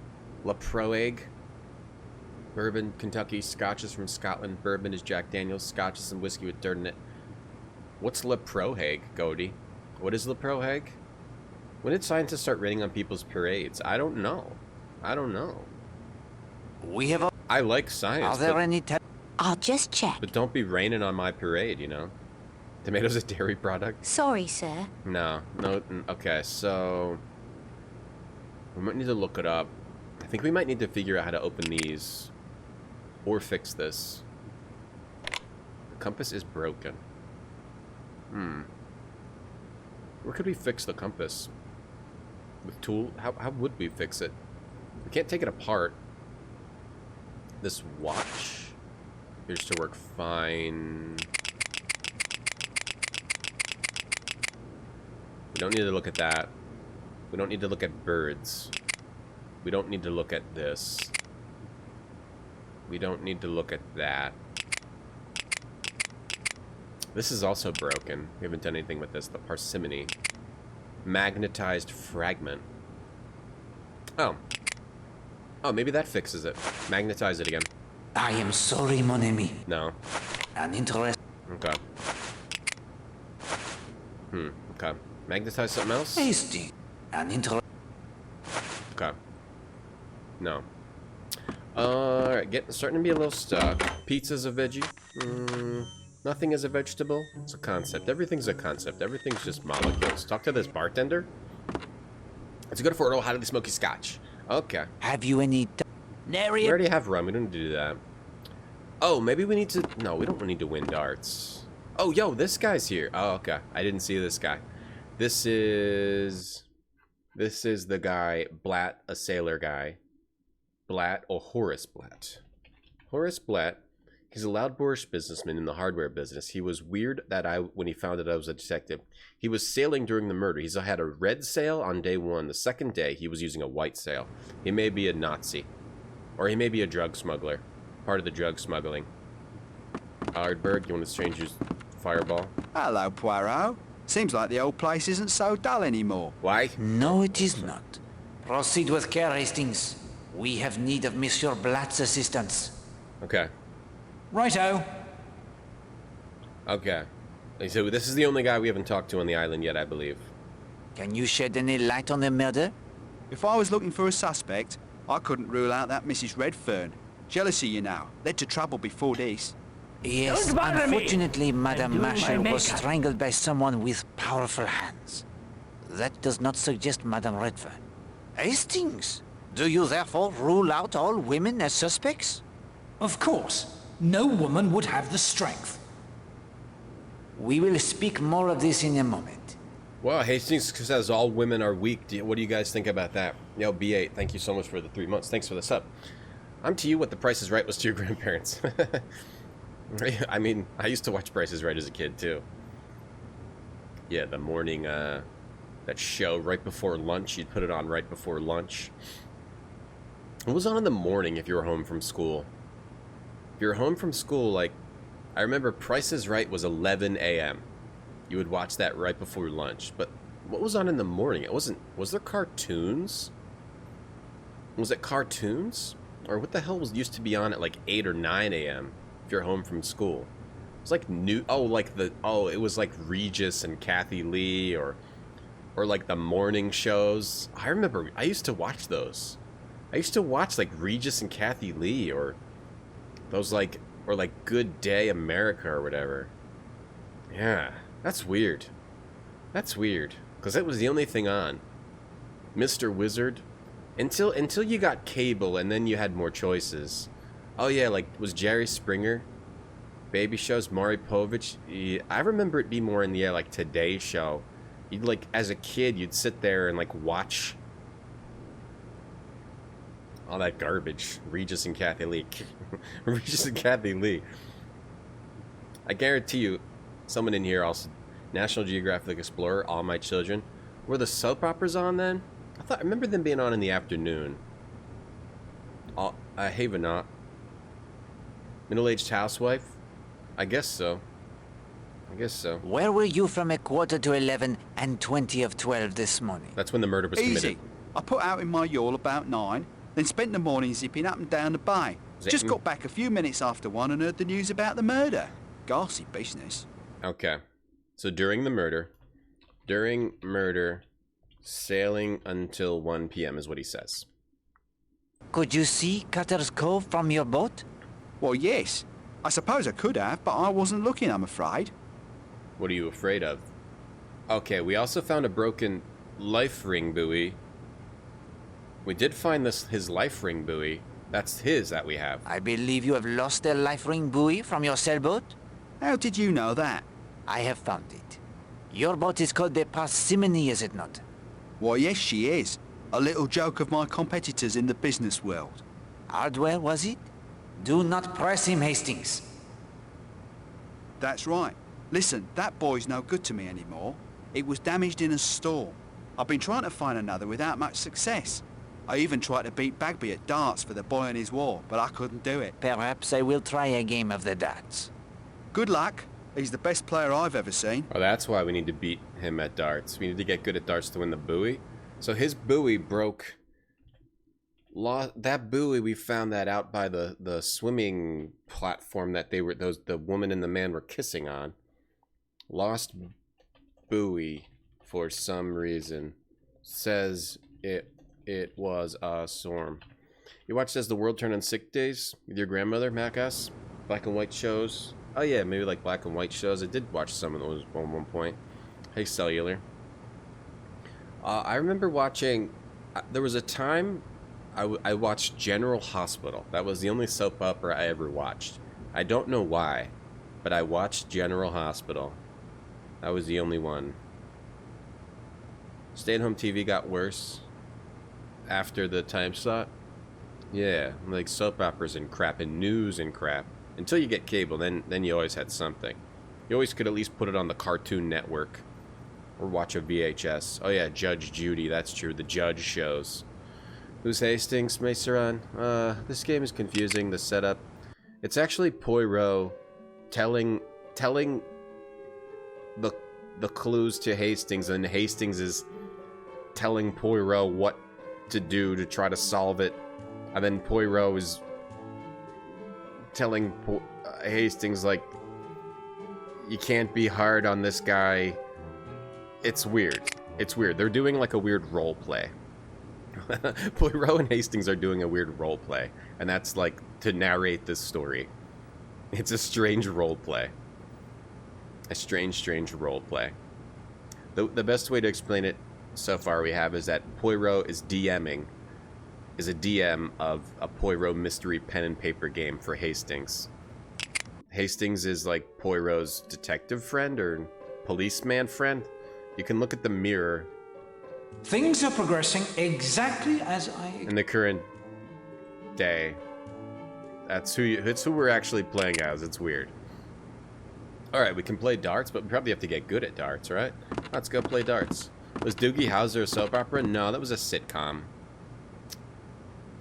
La Proeg. Bourbon, Kentucky. Scotch is from Scotland. Bourbon is Jack Daniels. Scotch is some whiskey with dirt in it. What's La Proeg, Cody? What is La Proeg? When did scientists start raining on people's parades? I don't know. I don't know. We have a... I like science. Are there any... I'll just check. But don't be raining on my parade, you know? Tomatoes a dairy product? Sorry, sir. No. Okay, so... we might need to look it up. I think we might need to figure out how to open these. Or fix this. The compass is broken. Where could we fix the compass? With tool? How would we fix it? We can't take it apart. This watch appears to work fine. We don't need to look at that. We don't need to look at birds. We don't need to look at this. We don't need to look at that. This is also broken. We haven't done anything with this. The parsimony. Magnetized fragment. Oh. Oh, maybe that fixes it. Magnetize it again. I am sorry, mon ami. No. An interest... Okay. Okay. Magnetize something else? Hasty. An interest... Okay. No. Alright, starting to be a little stuck. Pizza's a veggie. Nothing is a vegetable. It's a concept. Everything's a concept. Everything's just molecules. Talk to this bartender. It's good for a little highly smoky scotch. Okay. Have you any... We already have rum. We don't need to do that. Oh, maybe we need to... No, we don't need to win darts. Oh, yo, this guy's here. Oh, okay. I didn't see this guy. This is the guy, Blatt, a sailor guy. Blatt, or Horace Blatt. Horace Blatt, he's a loud boorish businessman in the hardware business. He was weird when he found out I was a detective. He was sailing during the murder. He's had a red sail on day 1. The second day, he was using a white sail. He may be a Nazi. Or he may be a drug smuggler. Part of the drug smuggling. Ardberg, you want to change your fireball? Hello, Poirot. Seems like the old place isn't so dull anymore. Why? No, it is not. Proceed with care, Hastings. We have need of Monsieur Blatt's assistance. Okay. Righto. Okay. So this is the only guy we haven't talked to on the island yet, I believe. Can you shed any light on the murder? If I was looking for a suspect, I couldn't rule out that Mrs. Redfearn. Jealousy, you know, led to trouble before this. Yes, unfortunately, Madame Marshall was strangled by someone with powerful hands. That does not suggest Madame Redfearn. Hastings, do you therefore rule out all women as suspects? Of course. No woman would have the strength. We will speak more of this in a moment. Well, Hastings says all women are weak. What do you guys think about that? Yo, B8, thank you so much for the 3 months. Thanks for the sub. I'm to you what The Price is Right was to your grandparents. I mean, I used to watch Price is Right as a kid, too. Yeah, the morning, that show right before lunch. You'd put it on right before lunch. It was on in the morning if you were home from school. If you were home from school, like, I remember Price is Right was 11 a.m. You would watch that right before lunch. But what was on in the morning? It wasn't... Was there cartoons? Was it cartoons? Or what the hell used to be on at like 8 or 9 a.m. if you're home from school? It was like new... Oh, like the... Oh, it was like Regis and Kathy Lee or like the morning shows. I remember... I used to watch those. I used to watch like Regis and Kathy Lee or those like... Or like Good Day America or whatever. Yeah, that's weird. That's weird. Because that was the only thing on. Mr. Wizard. Until you got cable and then you had more choices. Oh yeah, like, was Jerry Springer? Baby shows, Maury Povich. Yeah, I remember it be more in the like Today Show. You'd like, as a kid, you'd sit there and like watch all that garbage. Regis and Kathy Lee. Regis and Kathy Lee. I guarantee you, Someone in here also, National Geographic Explorer, All My Children. Were the soap operas on then? I remember them being on in the afternoon. Havenot. Middle-aged housewife? I guess so. Where were you from 11:15 and 12 this morning? That's when the murder was committed. Easy. I put out in my yawl about 9, then spent the morning zipping up and down the bay. Just got back a few minutes after 1 and heard the news about the murder. Ghastly business. Okay. So during the murder, sailing until 1 p.m. is what he says. Could you see Cutter's Cove from your boat? Well, yes. I suppose I could have, but I wasn't looking, I'm afraid. What are you afraid of? Okay, we also found a broken life ring buoy. We did find his life ring buoy. That's his that we have. I believe you have lost a life ring buoy from your sailboat? How did you know that? I have found it. Your boat is called the Parsimony, is it not? Why, yes, she is. A little joke of my competitors in the business world. Hardware, was it? Do not press him, Hastings. That's right. Listen, that boy's no good to me anymore. It was damaged in a storm. I've been trying to find another without much success. I even tried to beat Bagby at darts for the boy and his war, but I couldn't do it. Perhaps I will try a game of the darts. Good luck. He's the best player I've ever seen. Oh, that's why we need to beat him at darts. We need to get good at darts to win the buoy. So his buoy broke. That buoy, we found that out by the swimming platform that the woman and the man were kissing on. Lost buoy for some reason. Says it was a storm. You watched As the World Turned on Sick Days with your grandmother, Macas? Black and white shows. Oh yeah, maybe like black and white shows. I did watch some of those at one point. Hey, Cellular. I remember watching... there was a time I watched General Hospital. That was the only soap opera I ever watched. I don't know why, but I watched General Hospital. That was the only one. Stay-at-home TV got worse after the time slot. Yeah, like soap operas and crap and news and crap. Until you get cable, then you always had something. You always could at least put it on the Cartoon Network. Or watch a VHS. Oh yeah, Judge Judy, that's true. The Judge shows. Who's Hastings, Maceron? This game is confusing, the setup. It's actually Poirot telling the clues to Hastings, and Hastings is telling Poirot what to do to try to solve it. And then Poirot is telling Hastings, like, you can't be hard on this guy. It's weird. It's weird. They're doing like a weird role play. Poirot and Hastings are doing a weird role play, and that's like to narrate this story. It's a strange role play. A strange role play. The best way to explain it so far we have is that Poirot is a DM of a Poirot mystery pen and paper game for Hastings. Hastings is like Poirot's detective friend or policeman friend. You can look at the mirror. Things are progressing exactly as in the current day. It's who we're actually playing as. It's weird. Alright, we can play darts, but we probably have to get good at darts, right? Let's go play darts. Was Doogie Howser a soap opera? No, that was a sitcom.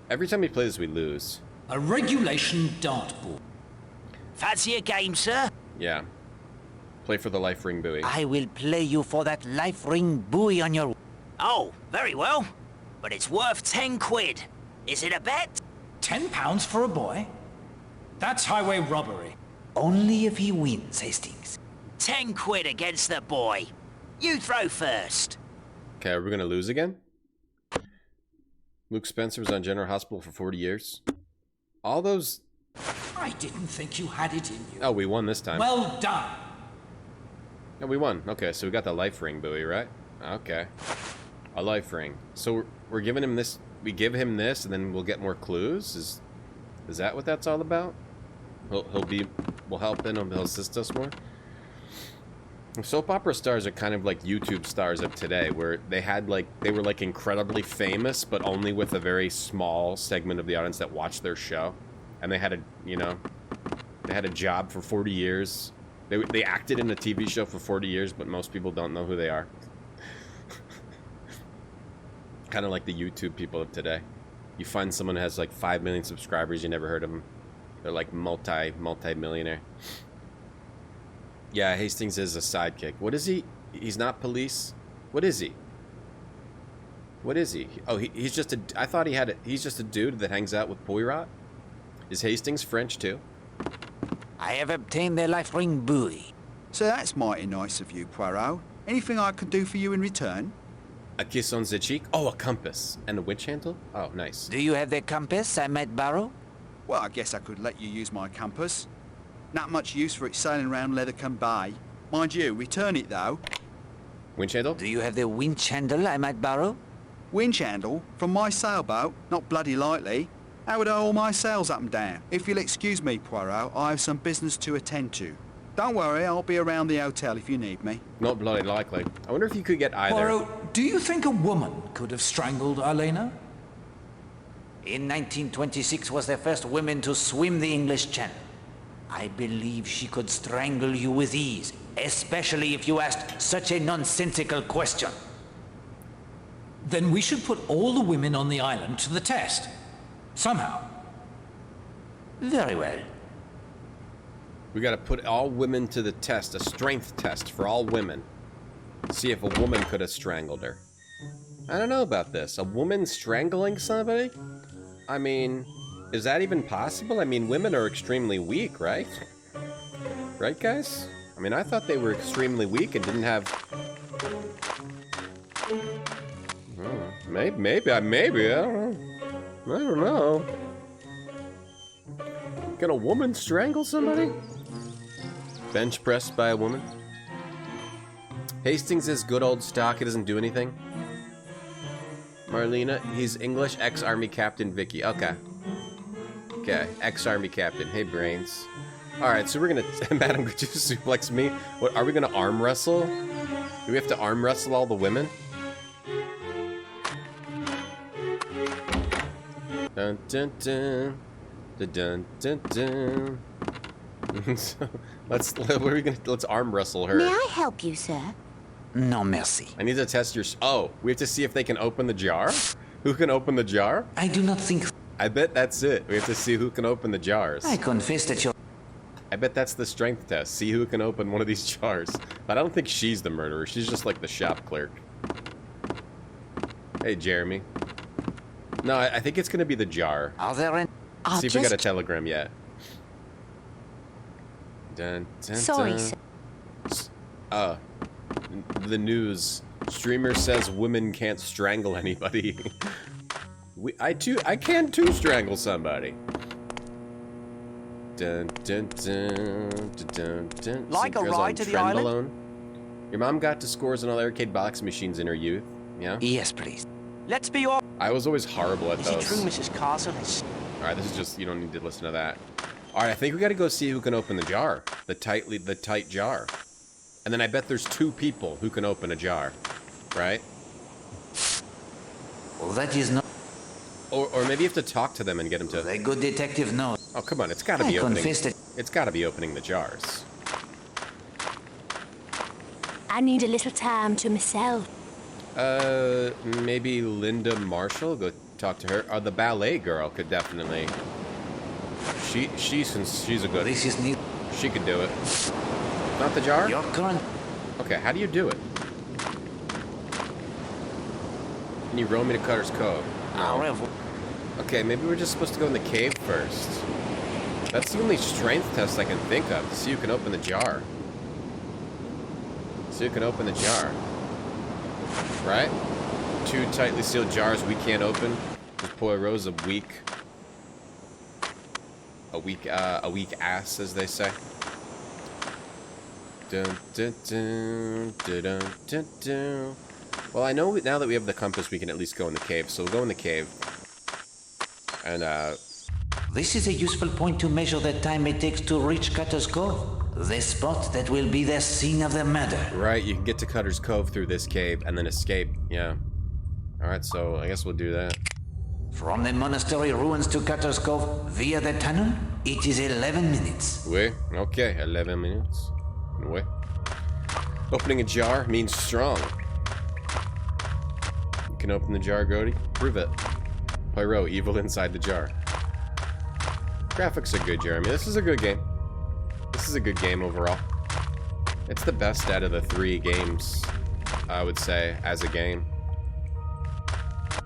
Every time we play this, we lose. A regulation dartboard. Fancy a game, sir? Yeah. Play for the life ring buoy. I will play you for that life ring buoy on your... Oh, very well. But it's worth 10 quid. Is it a bet? £10 for a boy? That's highway robbery. Only if he wins, Hastings. 10 quid against the boy. You throw first. Okay, are we gonna lose again? Luke Spencer was on General Hospital for 40 years. All those... I didn't think you had it in you. Oh, we won this time. Well done. Yeah, we won. Okay, so we got the life ring buoy, right? Okay. A life ring. So we're giving him this... We give him this, and then we'll get more clues? Is that what that's all about? We'll help him, he'll assist us more? Soap opera stars are kind of like YouTube stars of today, where they were like incredibly famous, but only with a very small segment of the audience that watched their show. And they had a job for 40 years, They acted in a TV show for 40 years, but most people don't know who they are. Kind of like the YouTube people of today. You find someone who has like 5 million subscribers, you never heard of them. They're like multi-millionaire. Yeah, Hastings is a sidekick. What is he? He's not police. What is he? What is he? Oh, he's just a... I thought he had a... He's just a dude that hangs out with Poirot? Is Hastings French too? I have obtained the life ring buoy. So that's mighty nice of you, Poirot. Anything I can do for you in return? A kiss on the cheek? Oh, a compass. And a witch handle? Oh, nice. Do you have the compass I might borrow? Well, I guess I could let you use my compass. Not much use for it sailing around Leathercombe Bay. Mind you, return it though. Winch handle? Do you have the winch handle I might borrow? Winch handle? From my sailboat? Not bloody likely. How would I haul my sails up and down? If you'll excuse me, Poirot, I have some business to attend to. Don't worry, I'll be around the hotel if you need me. Not bloody likely. I wonder if you could get either. Poirot, do you think a woman could have strangled Elena? In 1926 was the first woman to swim the English Channel. I believe she could strangle you with ease, especially if you asked such a nonsensical question. Then we should put all the women on the island to the test. Somehow. Very well. We gotta put all women to the test. A strength test for all women. See if a woman could have strangled her. I don't know about this. A woman strangling somebody? I mean, is that even possible? I mean, women are extremely weak, right? Right, guys? I mean, I thought they were extremely weak and didn't have... Maybe, I don't know. Can a woman strangle somebody? Bench pressed by a woman? Hastings is good old stock, he doesn't do anything. Marlena, he's English, ex-army captain Vicky. Okay. Okay, ex-army captain. Hey, brains. Alright, so we're gonna... Madam, could you suplex me? What, are we gonna arm wrestle? Do we have to arm wrestle all the women? Dun dun dun. Dun dun dun. So, let's arm wrestle her. May I help you, sir? No mercy. I need to test your... Oh, we have to see if they can open the jar? Who can open the jar? I do not think... I bet that's it. We have to see who can open the jars. I confess that you're... I bet that's the strength test. See who can open one of these jars. But I don't think she's the murderer. She's just like the shop clerk. Hey, Jeremy. No, I think it's going to be the jar. Are there any... See if we got a telegram yet. Dun, dun, Sorry, dun. sir. The news. Streamer says women can't strangle anybody. I can too strangle somebody. Dun, dun, dun, dun, dun, dun. Like Some a girls ride on to the island? Trenbolone. Your mom got to scores on all the arcade box machines in her youth. Yeah? Yes, please. Let's be off. I was always horrible at Is it those. true Mrs. Carson has... Alright, this is just, you don't need to listen to that. Alright, I think we gotta go see who can open the jar. The tight jar. And then I bet there's 2 people who can open a jar. Right? Well, that is not... Or maybe you have to talk to them and get them to... The good detective knows. Oh, come on, it's gotta be opening... confess that... It's gotta be opening the jars. I need a little time to myself. Maybe Linda Marshall? Go talk to her. Or the ballet girl could definitely... Since she's a good... This is new. She could do it. Not the jar? Your current... Okay, how do you do it? Can you row me to Cutter's Cove? However... Okay, maybe we're just supposed to go in the cave first. That's the only strength test I can think of, to see who can open the jar. See who can open the jar. Right? 2 tightly sealed jars we can't open. Because Poirot's a weak ass, as they say. Dun, dun, dun, dun, dun, dun, dun. Well, I know now that we have the compass, we can at least go in the cave. So we'll go in the cave. And, This is a useful point to measure the time it takes to reach Cutter's Cove. The spot that will be the scene of the murder. Right, you can get to Cutter's Cove through this cave and then escape. Yeah. Alright, so I guess we'll do that. From the monastery ruins to Cutter's Cove via the tunnel, it is 11 minutes. Oui? Okay, 11 minutes. Anyway. Opening a jar means strong. You can open the jar, Grody. Prove it. Poirot, evil inside the jar. Graphics are good, Jeremy. This is a good game. This is a good game overall. It's the best out of the 3 games, I would say, as a game.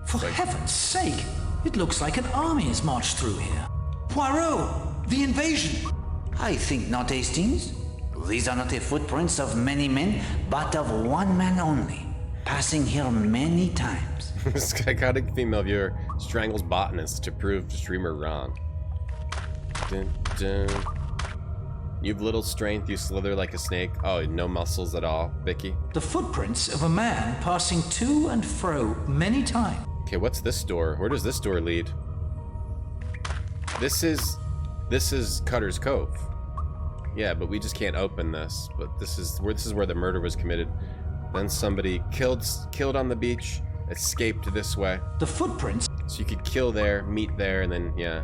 For heaven's sake, it looks like an army has marched through here. Poirot, the invasion. I think not, Hastings. These are not the footprints of many men, but of one man only, passing here many times. Psychotic female viewer strangles botanist to prove streamer wrong. Dun, dun. You've little strength, you slither like a snake. Oh, no muscles at all, Vicky. The footprints of a man passing to and fro many times. Okay, what's this door? Where does this door lead? This is Cutter's Cove. Yeah, but we just can't open this. But this is where the murder was committed. Then somebody killed on the beach, escaped this way. The footprints. So you could kill there, meet there, and then yeah.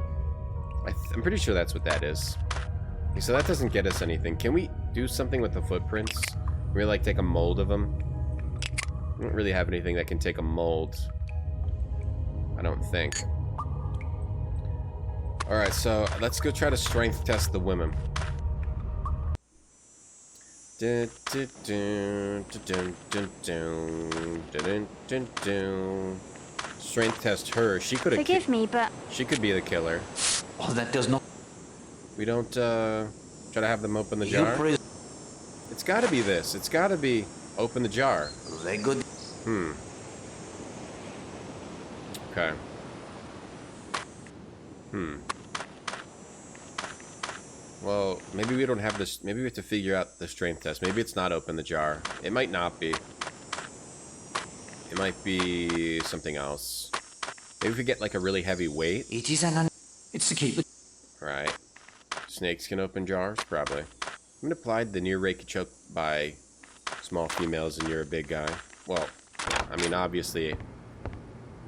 I'm pretty sure that's what that is. Okay, so that doesn't get us anything. Can we do something with the footprints? Can we like take a mold of them? We don't really have anything that can take a mold. I don't think. Alright, so let's go try to strength test the women. Strength test her. She could have. Forgive me, but she could be the killer. Oh, that does not. We don't try to have them open the jar. It's got to be this. It's got to be open the jar. Very good. Okay. Well, maybe we don't have this. Maybe we have to figure out the strength test. Maybe it's not open the jar. It might not be. It might be something else. Maybe if we get like a really heavy weight. It is an. It's to keep it. Right. Snakes can open jars, probably. I'm gonna apply the near rake choke by small females and you're a big guy. Well, I mean, obviously,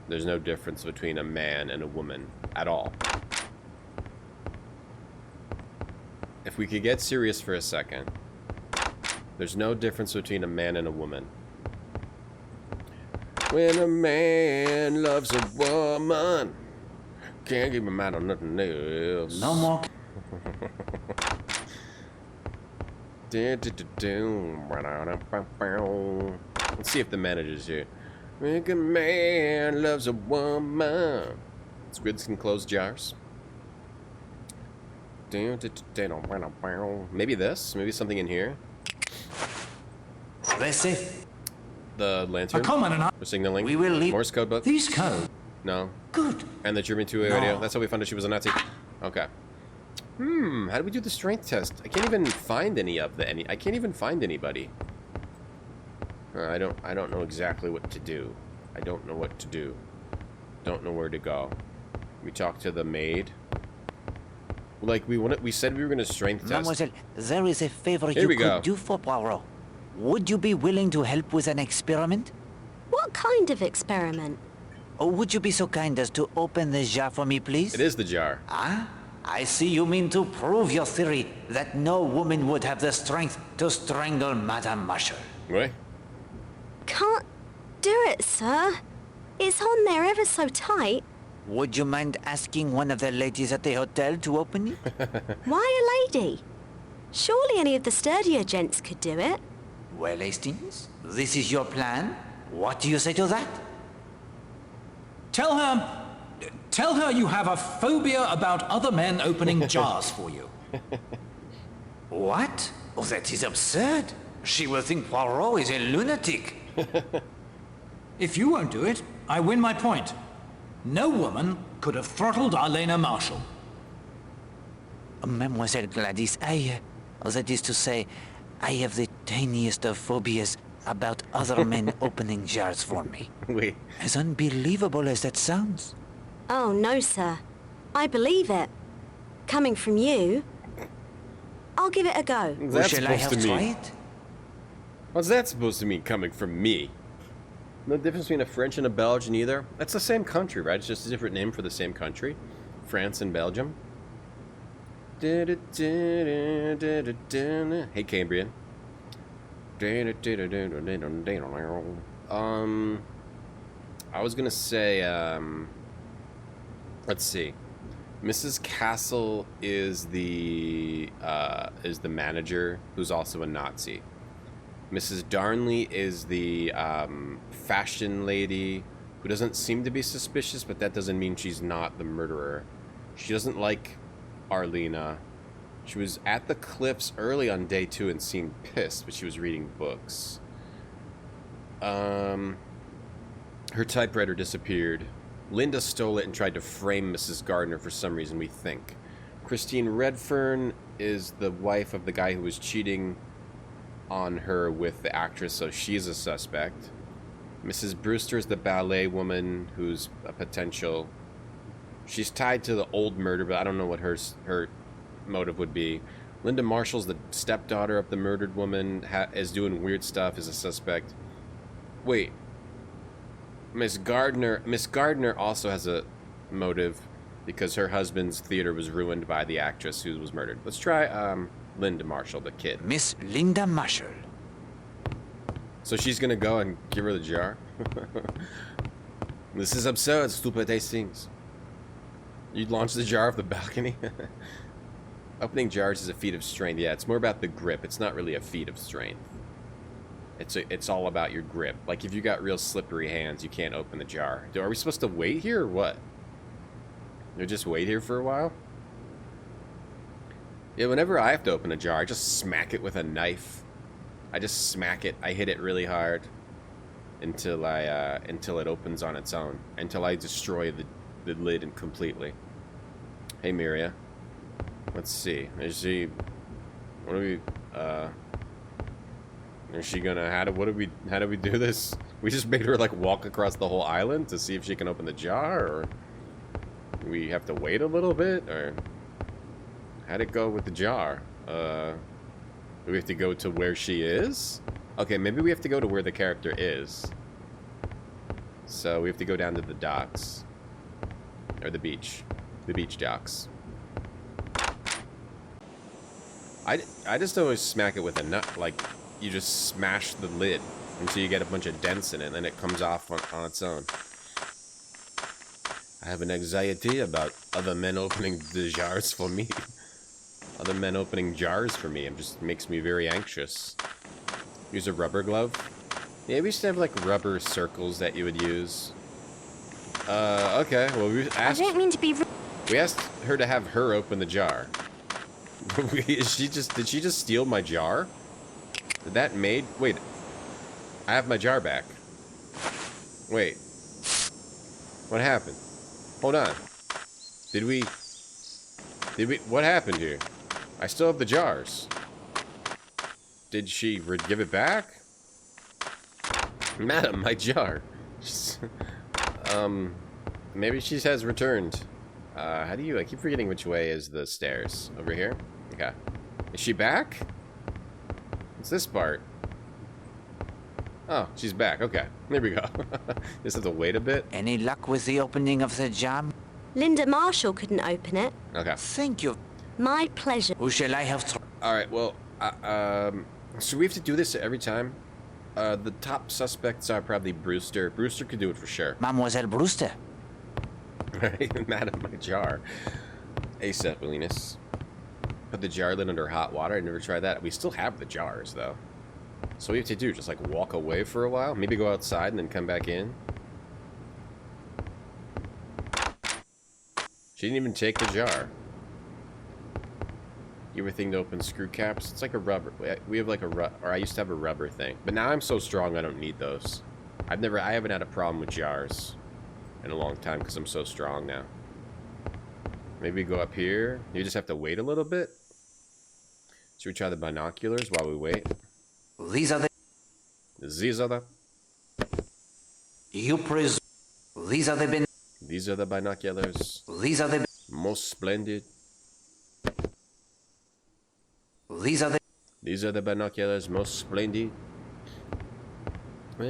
there's no difference between a man and a woman at all. If we could get serious for a second, there's no difference between a man and a woman. When a man loves a woman, can't keep him out on nothing else. No more. Let's see if the manager's here. When a man loves a woman. Squids can close jars. Maybe this? Maybe something in here? They're safe. The lantern? A common and For signaling? We will leave. Morse code book? These codes. No. Good. And the German 2 radio? That's how we found out she was a Nazi? Okay. How do we do the strength test? I can't even find I can't even find anybody. I don't know exactly what to do. I don't know what to do. Don't know where to go. We talked to the maid. Like we said we were gonna strength test. Mademoiselle, there is a favor Here you we could go. do for Poirot. Would you be willing to help with an experiment? What kind of experiment? Or would you be so kind as to open the jar for me, please? It is the jar. Ah, I see you mean to prove your theory that no woman would have the strength to strangle Madame Marshall. What? Can't do it, sir. It's on there ever so tight. Would you mind asking one of the ladies at the hotel to open it? Why a lady? Surely any of the sturdier gents could do it. Well, Hastings, this is your plan. What do you say to that? Tell her you have a phobia about other men opening jars for you. What? Oh, that is absurd. She will think Poirot is a lunatic. If you won't do it, I win my point. No woman could have throttled Arlena Marshall. Mademoiselle Gladys, that is to say, I have the tiniest of phobias about other men opening jars for me. Wait. As unbelievable as that sounds. Oh, no, sir. I believe it. Coming from you, I'll give it a go. What's that Shall I supposed have to try mean? it? What's that supposed to mean coming from me? No difference between a French and a Belgian either. That's the same country, right? It's just a different name for the same country. France and Belgium. Hey, Cambrian. I was gonna say, let's see. Mrs. Castle is the manager, who's also a Nazi. Mrs. Darnley is the fashion lady, who doesn't seem to be suspicious, but that doesn't mean she's not the murderer. She doesn't like Arlena. She was at the cliffs early on day 2 and seemed pissed, but she was reading books. Her typewriter disappeared. Linda stole it and tried to frame Mrs. Gardner for some reason, we think. Christine Redfearn is the wife of the guy who was cheating on her with the actress, so she's a suspect. Mrs. Brewster is the ballet woman who's a potential. She's tied to the old murder, but I don't know what her motive would be. Linda Marshall's the stepdaughter of the murdered woman, is doing weird stuff, is a suspect. Wait. Miss Gardner also has a motive because her husband's theater was ruined by the actress who was murdered. Let's try Linda Marshall, the kid. Miss Linda Marshall. So she's gonna go and give her the jar? This is absurd, stupid things. You'd launch the jar off the balcony? Opening jars is a feat of strength. Yeah, it's more about the grip. It's not really a feat of strength. It's all about your grip. Like, if you got real slippery hands, you can't open the jar. Are we supposed to wait here or what? You just wait here for a while? Yeah, whenever I have to open a jar, I just smack it with a knife. I just smack it. I hit it really hard until it opens on its own. Until I destroy the lid completely. Hey, Miria. Let's see. Is she... What do we... Is she gonna... How do we do this? We just made her, like, walk across the whole island to see if she can open the jar, or... Do we have to wait a little bit, or... How'd it go with the jar? Do we have to go to where she is? Okay, maybe we have to go to where the character is. So, we have to go down to the docks. Or the beach. The beach docks. I just always smack it with a nut. Like, you just smash the lid until you get a bunch of dents in it, and then it comes off on its own. I have an anxiety about other men opening the jars for me. Other men opening jars for me. It just makes me very anxious. Use a rubber glove. Yeah, we used to have, like, rubber circles that you would use. Okay. Well, we asked... I don't mean to be... We asked her to have her open the jar. Did she just steal my jar? Did that maid... Wait. I have my jar back. Wait. What happened? Hold on. Did we... What happened here? I still have the jars. Did she give it back? Madam, my jar. Maybe she has returned. How do you... I keep forgetting which way is the stairs. Over here? Okay. Is she back? What's this part? Oh, she's back. Okay. There we go. Just have to wait a bit. Any luck with the opening of the jar? Linda Marshall couldn't open it. Okay. Thank you. My pleasure. Who shall I have? Alright, well, so we have to do this every time? The top suspects are probably Brewster. Brewster could do it for sure. Mademoiselle Brewster. Right? Madam, my jar. ASAP, Williness. Put the jar lid under hot water. I never tried that. We still have the jars, though. So what we have to do, just like walk away for a while? Maybe go outside and then come back in? She didn't even take the jar. You ever think to open screw caps? It's like a rubber. We have like a or I used to have a rubber thing. But now I'm so strong I don't need those. I haven't had a problem with jars in a long time because I'm so strong now. Maybe go up here. You just have to wait a little bit. Should we try the binoculars while we wait? These are the... You presume... These are the... These are the binoculars. These are the... Most splendid. These are the... These are the binoculars, most splendid. All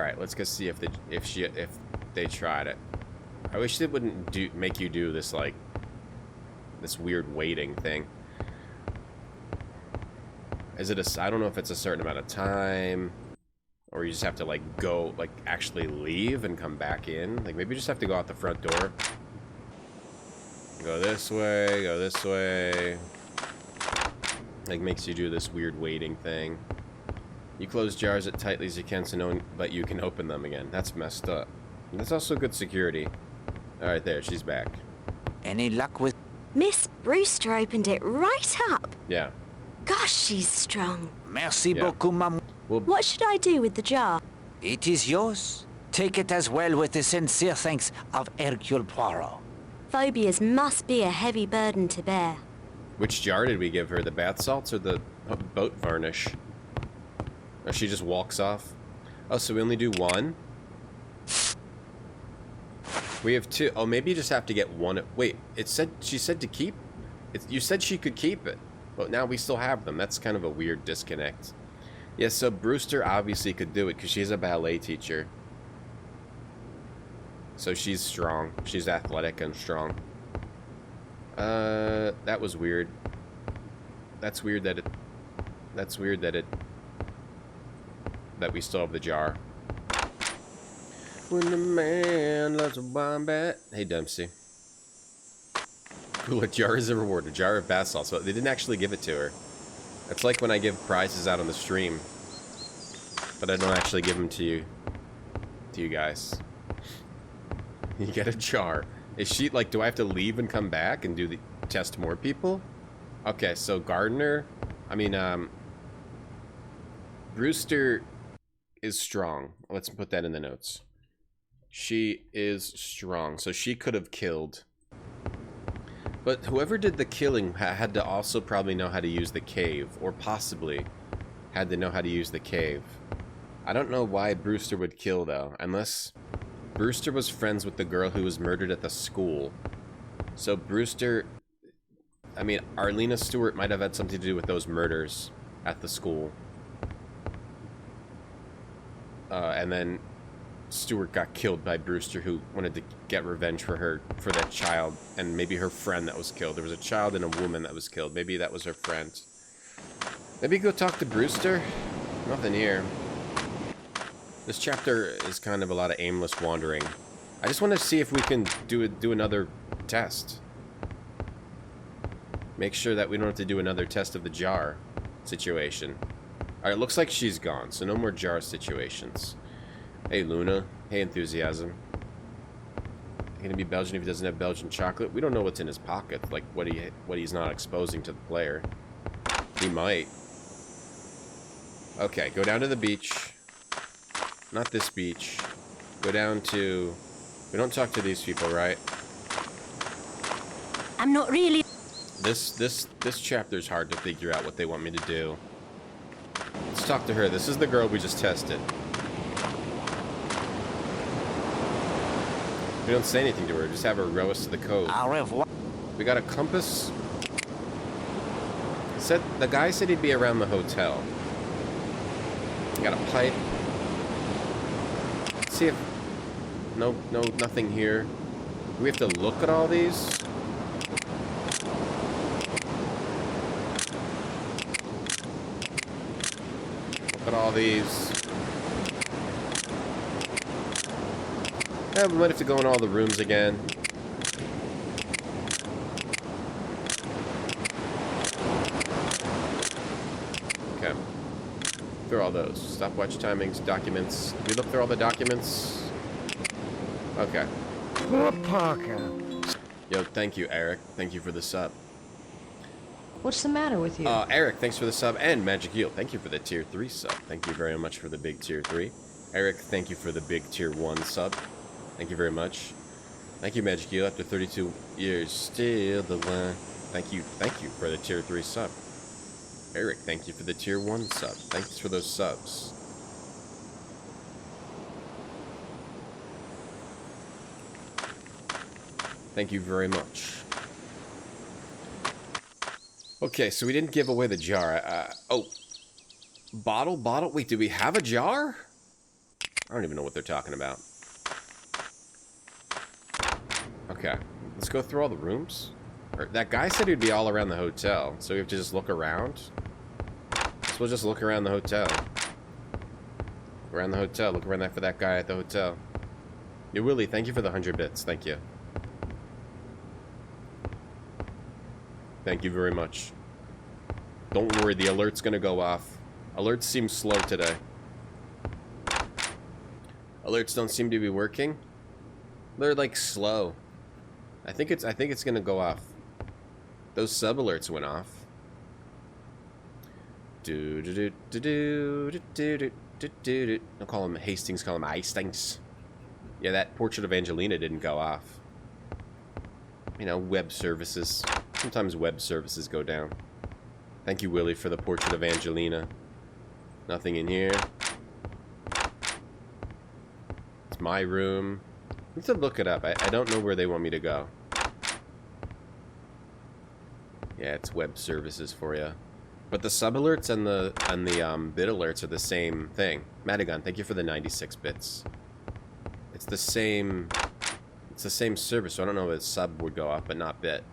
right, let's go see if they tried it. I wish they wouldn't make you do this, like, this weird waiting thing. Is it I don't know if it's a certain amount of time, or you just have to, like, go, like, actually leave and come back in. Like, maybe you just have to go out the front door. Go this way, go this way. Like, makes you do this weird waiting thing. You close jars as tightly as you can so no one but you can open them again. That's messed up. And that's also good security. Alright, there, she's back. Any luck with... Miss Brewster opened it right up. Yeah. Gosh, she's strong. Merci beaucoup, maman. Well, What should I do with the jar? It is yours. Take it as well with the sincere thanks of Hercule Poirot. Phobias must be a heavy burden to bear. which jar did we give her? The bath salts or the boat varnish? Or she just walks off? Oh, so we only do one? We have two. Oh, maybe you just have to get one. Wait, it said, she said to keep? You said she could keep it. But now we still have them. That's kind of a weird disconnect. Yeah, so Brewster obviously could do it because she's a ballet teacher. So she's strong. She's athletic and strong. That was weird. That's weird that that we still have the jar. When the man loves a wombat. Hey, Dempsey. Cool, a jar is a reward. A jar of bath salts. So they didn't actually give it to her. It's like when I give prizes out on the stream, but I don't actually give them to you guys. You get a jar. Is she, like, do I have to leave and come back and do the test more people? Okay, so Gardner, Brewster is strong. Let's put that in the notes. She is strong, so she could have killed. But whoever did the killing had to also probably know how to use the cave, or possibly had to know how to use the cave. I don't know why Brewster would kill, though, unless Brewster was friends with the girl who was murdered at the school. So Brewster, Arlena Stewart might have had something to do with those murders at the school. And then Stewart got killed by Brewster, who wanted to get revenge for that child, and maybe her friend that was killed. There was a child and a woman that was killed. Maybe that was her friend. Maybe go talk to Brewster? Nothing here. This chapter is kind of a lot of aimless wandering. I just want to see if we can do another test. Make sure that we don't have to do another test of the jar situation. Alright, it looks like she's gone, so no more jar situations. Hey, Luna. Hey, Enthusiasm. Gonna be Belgian if he doesn't have Belgian chocolate? We don't know what's in his pocket, like what he's not exposing to the player. He might. Okay, go down to the beach. Not this beach. Go down to... We don't talk to these people, right? I'm not really... This chapter's hard to figure out what they want me to do. Let's talk to her. This is the girl we just tested. We don't say anything to her. Just have her row us to the cove. Au revoir. We got a compass. The guy said he'd be around the hotel. We got a pipe. Let's see if... No, nothing here. Do we have to look at all these? Look at all these. Yeah, we might have to go in all the rooms again. Okay. Through all those. Stopwatch timings, documents. Did we look through all the documents? Okay. Parker. Yo, thank you, Eric. Thank you for the sub. What's the matter with you? Eric, thanks for the sub. And Magic Eel, thank you for the tier 3 sub. Thank you very much for the big tier 3. Eric, thank you for the big tier 1 sub. Thank you very much. Thank you, Magic Eel. After 32 years, still the one. Thank you for the tier 3 sub. Eric, thank you for the tier 1 sub. Thanks for those subs. Thank you very much. Okay, so we didn't give away the jar. Oh. Bottle? Wait, do we have a jar? I don't even know what they're talking about. Okay, let's go through all the rooms. That guy said he'd be all around the hotel, so we have to just look around. So we'll just look around the hotel. Around the hotel. Look around for that guy at the hotel. Yo, Willie, thank you for the 100 bits. Thank you. Thank you very much. Don't worry, the alert's gonna go off. Alerts seem slow today. Alerts don't seem to be working. They're like slow. I think it's gonna go off. Those sub alerts went off. I'll call him Hastings, call him Hastings. Yeah, that Portrait of Angelina didn't go off. You know, web services. Sometimes web services go down. Thank you, Willie, for the Portrait of Angelina. Nothing in here. It's my room. I need to look it up. I don't know where they want me to go. Yeah, it's web services for you. But the sub alerts and the bit alerts are the same thing. Madigan, thank you for the 96 bits. It's the same service, so I don't know if sub would go off, but not bit.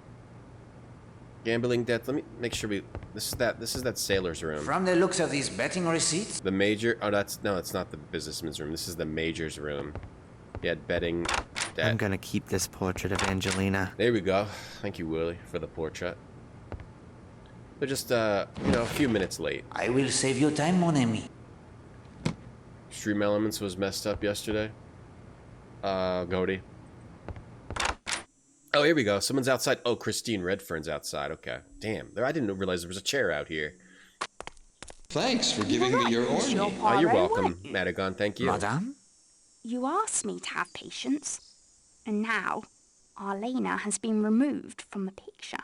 Gambling debt. Let me make sure we. This is that sailor's room. From the looks of these betting receipts. The major. Oh, that's not the businessman's room. This is the major's room. He had betting debt. I'm gonna keep this portrait of Angelina. There we go. Thank you, Willie, for the portrait. They're just you know, a few minutes late. I will save you time, mon ami. Stream Elements was messed up yesterday. Goaty. Oh, here we go. Someone's outside. Oh, Christine Redfern's outside. Okay. Damn. I didn't realize there was a chair out here. Thanks for giving me your order. Oh, you're welcome, Madigan. Thank you. Madame? You asked me to have patience, and now Arlena has been removed from the picture.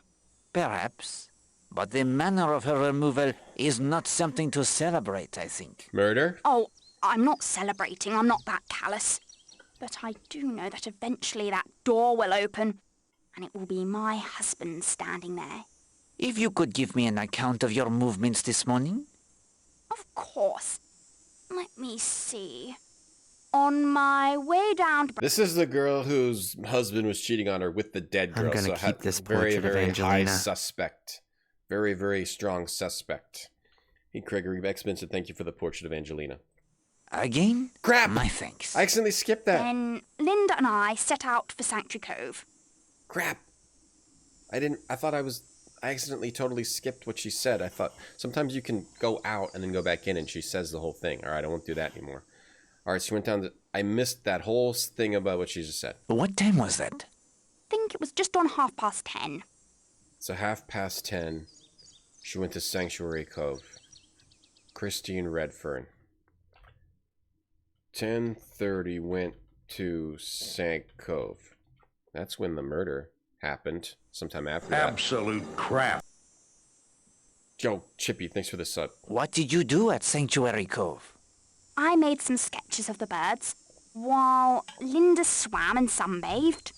Perhaps. But the manner of her removal is not something to celebrate, I think. Murder? Oh, I'm not celebrating. I'm not that callous. But I do know that eventually that door will open, and it will be my husband standing there. If you could give me an account of your movements this morning? Of course. Let me see. On my way down to... This is the girl whose husband was cheating on her with the dead girl. I'm gonna keep this portrait of Angelina. High suspect. Very, very strong suspect. Hey, Gregory X-Men, thank you for the portrait of Angelina. Again? Crap! My thanks. I accidentally skipped that. Then Linda and I set out for Sanctuary Cove. Crap. I accidentally totally skipped what she said. I thought sometimes you can go out and then go back in and she says the whole thing. All right, I won't do that anymore. All right, she went down to... I missed that whole thing about what she just said. What time was that? I think it was just on 10:30. So 10:30, she went to Sanctuary Cove. Christine Redfearn. 10:30 went to Sank Cove. That's when the murder happened. Sometime after that. Absolute crap. Yo, Chippy, thanks for the sub. What did you do at Sanctuary Cove? I made some sketches of the birds, while Linda swam and sunbathed.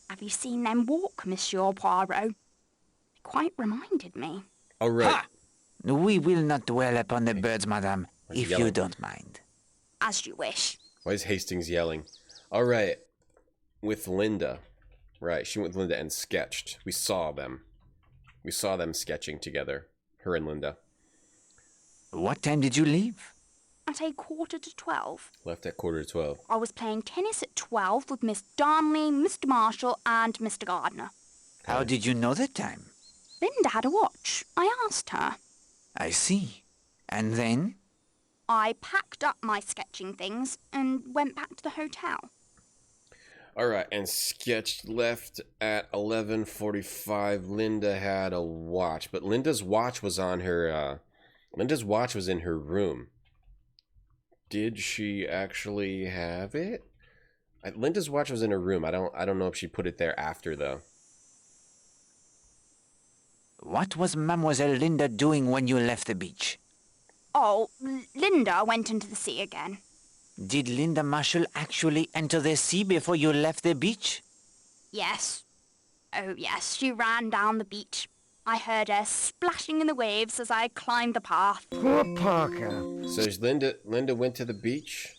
Have you seen them walk, Monsieur Poirot? It quite reminded me. Oh, right. Ha! We will not dwell upon the birds, madame, if you don't mind. As you wish. Why is Hastings yelling? All right. With Linda. Right, she went with Linda and sketched. We saw them. We saw them sketching together. Her and Linda. What time did you leave? At 11:45. Left at 11:45. I was playing tennis at 12 with Miss Darnley, Mr. Marshall, and Mr. Gardner. How did you know the time? Linda had a watch. I asked her. I see. And then? I packed up my sketching things and went back to the hotel. All right, and sketched left at 11:45. Linda had a watch, but Linda's watch was on her. Linda's watch was in her room. Did she actually have it? Linda's watch was in her room. I don't know if she put it there after though. What was Mademoiselle Linda doing when you left the beach? Oh, Linda went into the sea again. Did Linda Marshall actually enter the sea before you left the beach? Yes. Oh, yes, she ran down the beach. I heard her splashing in the waves as I climbed the path. Poor Parker. So Linda went to the beach.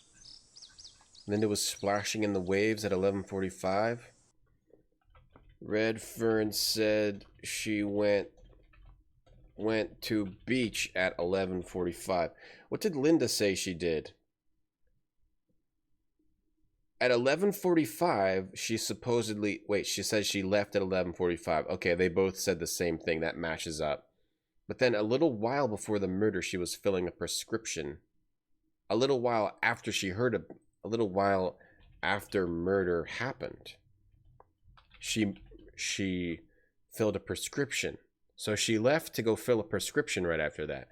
Linda was splashing in the waves at 11:45. Redfearn said she went to beach at 11:45. What did Linda say she did? At 11:45, she supposedly... Wait, she says she left at 11:45. Okay, they both said the same thing. That matches up. But then a little while before the murder, she was filling a prescription. A little while after she heard a little while after murder happened, she filled a prescription. So she left to go fill a prescription right after that.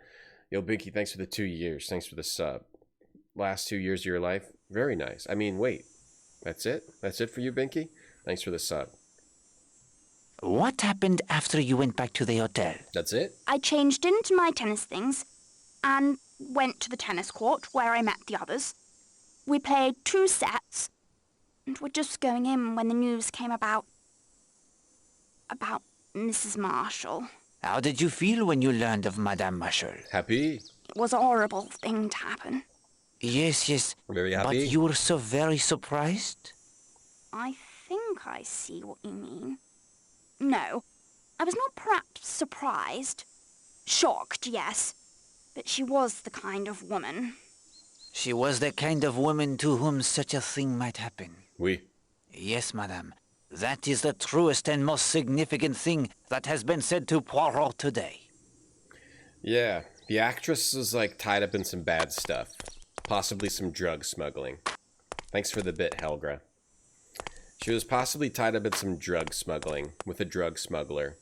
Yo, Binky, thanks for the 2 years. Thanks for the sub. Last 2 years of your life. Very nice. I mean, wait. That's it? That's it for you, Binky? Thanks for the sub. What happened after you went back to the hotel? That's it? I changed into my tennis things and went to the tennis court where I met the others. We played 2 sets and were just going in when the news came about Mrs. Marshall. How did you feel when you learned of Madame Marshall? Happy? It was a horrible thing to happen. Yes. Very happy. But you were so very surprised? I think I see what you mean. No, I was not perhaps surprised. Shocked, yes. But she was the kind of woman. She was the kind of woman to whom such a thing might happen. Oui. Yes, madame. That is the truest and most significant thing that has been said to Poirot today. Yeah, the actress was like tied up in some bad stuff. Possibly some drug smuggling. Thanks for the bit, Helgra. She was possibly tied up in some drug smuggling with a drug smuggler.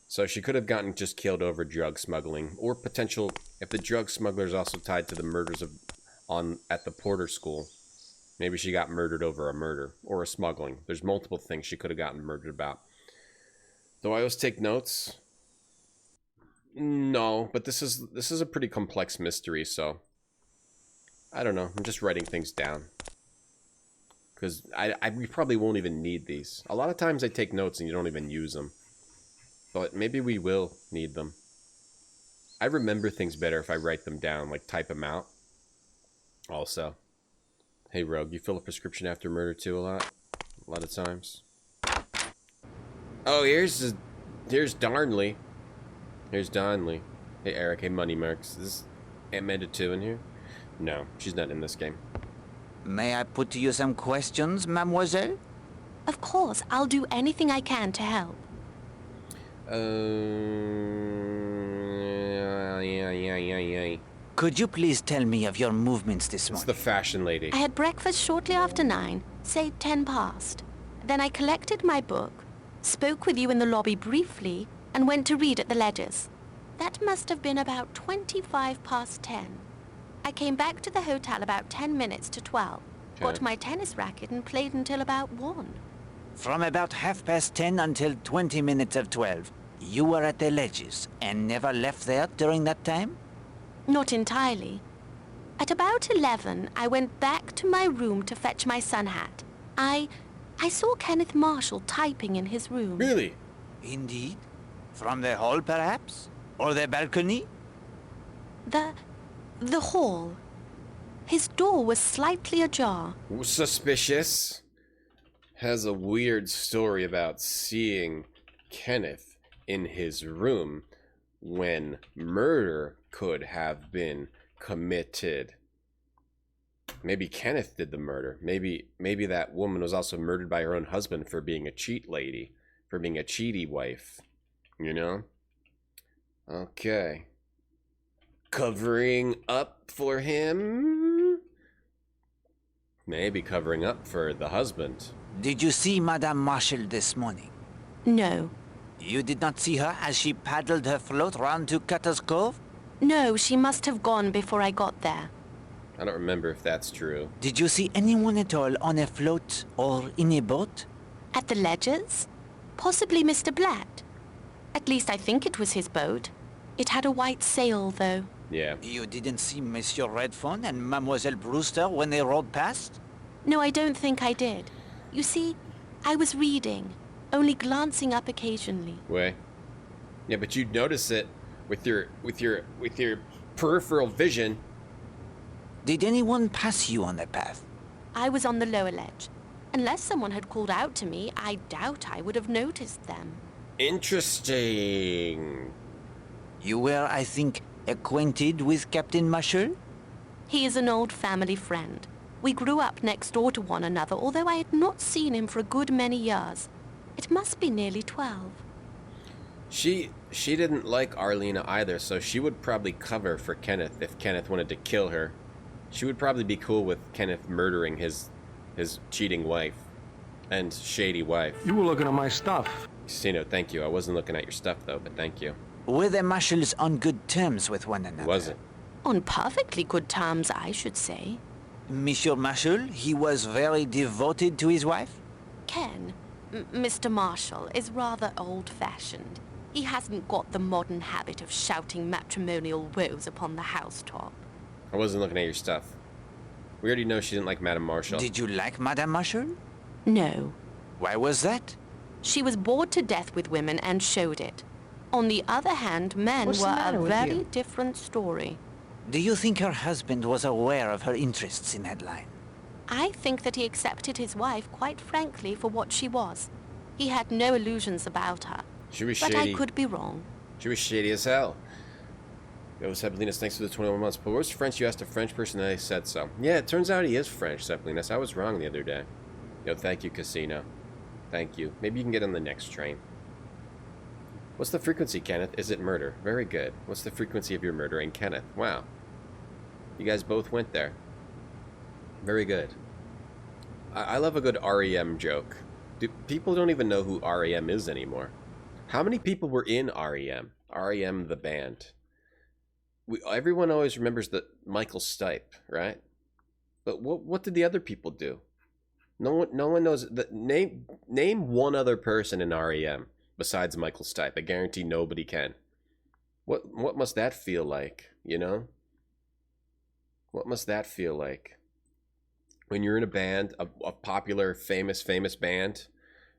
So she could have gotten just killed over drug smuggling, or potential if the drug smuggler is also tied to the murders at the Porter School. Maybe she got murdered over a murder or a smuggling. There's multiple things she could have gotten murdered about. Do I always take notes? No, but this is a pretty complex mystery, so I don't know. I'm just writing things down. Because we probably won't even need these. A lot of times I take notes and you don't even use them. But maybe we will need them. I remember things better if I write them down, like type them out. Also. Hey, Rogue, you fill a prescription after murder too a lot? A lot of times. Oh, here's Darnley. Here's Darnley. Hey, Eric. Hey, Money Marks. Is Aunt Amanda 2 in here? No, she's not in this game. May I put to you some questions, mademoiselle? Of course, I'll do anything I can to help. Yeah. Could you please tell me of your movements this morning? It's the fashion lady. I had breakfast shortly after 9, say 10 past. Then I collected my book, spoke with you in the lobby briefly, and went to read at the Ledgers. That must have been about 25 past 10. I came back to the hotel about 10 minutes to 12, got my tennis racket and played until about 1. From about 10:30 until 20 minutes of 12, you were at the Ledges and never left there during that time? Not entirely. At about 11, I went back to my room to fetch my sun hat. I saw Kenneth Marshall typing in his room. Really? Indeed. From the hall, perhaps? Or the balcony? The hall. His door was slightly ajar. Suspicious. Has a weird story about seeing Kenneth in his room when murder could have been committed. Maybe Kenneth did the murder. Maybe that woman was also murdered by her own husband for being a cheat lady, for being a cheaty wife. You know? Okay. Covering up for him? Maybe covering up for the husband. Did you see Madame Marshall this morning? No. You did not see her as she paddled her float round to Cutter's Cove? No, she must have gone before I got there. I don't remember if that's true. Did you see anyone at all on a float or in a boat? At the Ledgers? Possibly Mr. Blatt. At least I think it was his boat. It had a white sail, though. Yeah. You didn't see Monsieur Redfearn and Mademoiselle Brewster when they rode past? No, I don't think I did. You see, I was reading, only glancing up occasionally. Way. Yeah, but you'd notice it with your peripheral vision. Did anyone pass you on the path? I was on the lower ledge. Unless someone had called out to me, I doubt I would have noticed them. Interesting. You were, I think, acquainted with Captain Marshall? He is an old family friend. We grew up next door to one another, although I had not seen him for a good many years. It must be nearly 12. She didn't like Arlena either, so she would probably cover for Kenneth if Kenneth wanted to kill her. She would probably be cool with Kenneth murdering his cheating wife and shady wife. You were looking at my stuff. Casino, thank you. I wasn't looking at your stuff though, but thank you. Were the Marshalls on good terms with one another? Wasn't. On perfectly good terms, I should say. Monsieur Marshall, he was very devoted to his wife? Ken, Mr. Marshall is rather old-fashioned. He hasn't got the modern habit of shouting matrimonial woes upon the housetop. I wasn't looking at your stuff. We already know she didn't like Madame Marshall. Did you like Madame Marshall? No. Why was that? She was bored to death with women and showed it. On the other hand, men What's the were matter a with very you? different story. Do you think her husband was aware of her interests in that line? I think that he accepted his wife, quite frankly, for what she was. He had no illusions about her. She was but shady. I could be wrong. She was shady as hell. Yo, Sepolinas, thanks for the 21 months. But where's French? You asked a French person and they said so. Yeah, it turns out he is French, Sepolinas. I was wrong the other day. Yo, thank you, Casino. Thank you. Maybe you can get on the next train. What's the frequency, Kenneth? Is it murder? Very good. What's the frequency of your murdering Kenneth? Wow. You guys both went there. Very good. I love a good REM joke. People don't even know who REM is anymore. How many people were in REM? REM the band. Everyone always remembers the Michael Stipe, right? But what did the other people do? No one knows. Name one other person in REM besides Michael Stipe. I guarantee nobody can. What must that feel like, you know? What must that feel like? When you're in a band, a popular, famous band,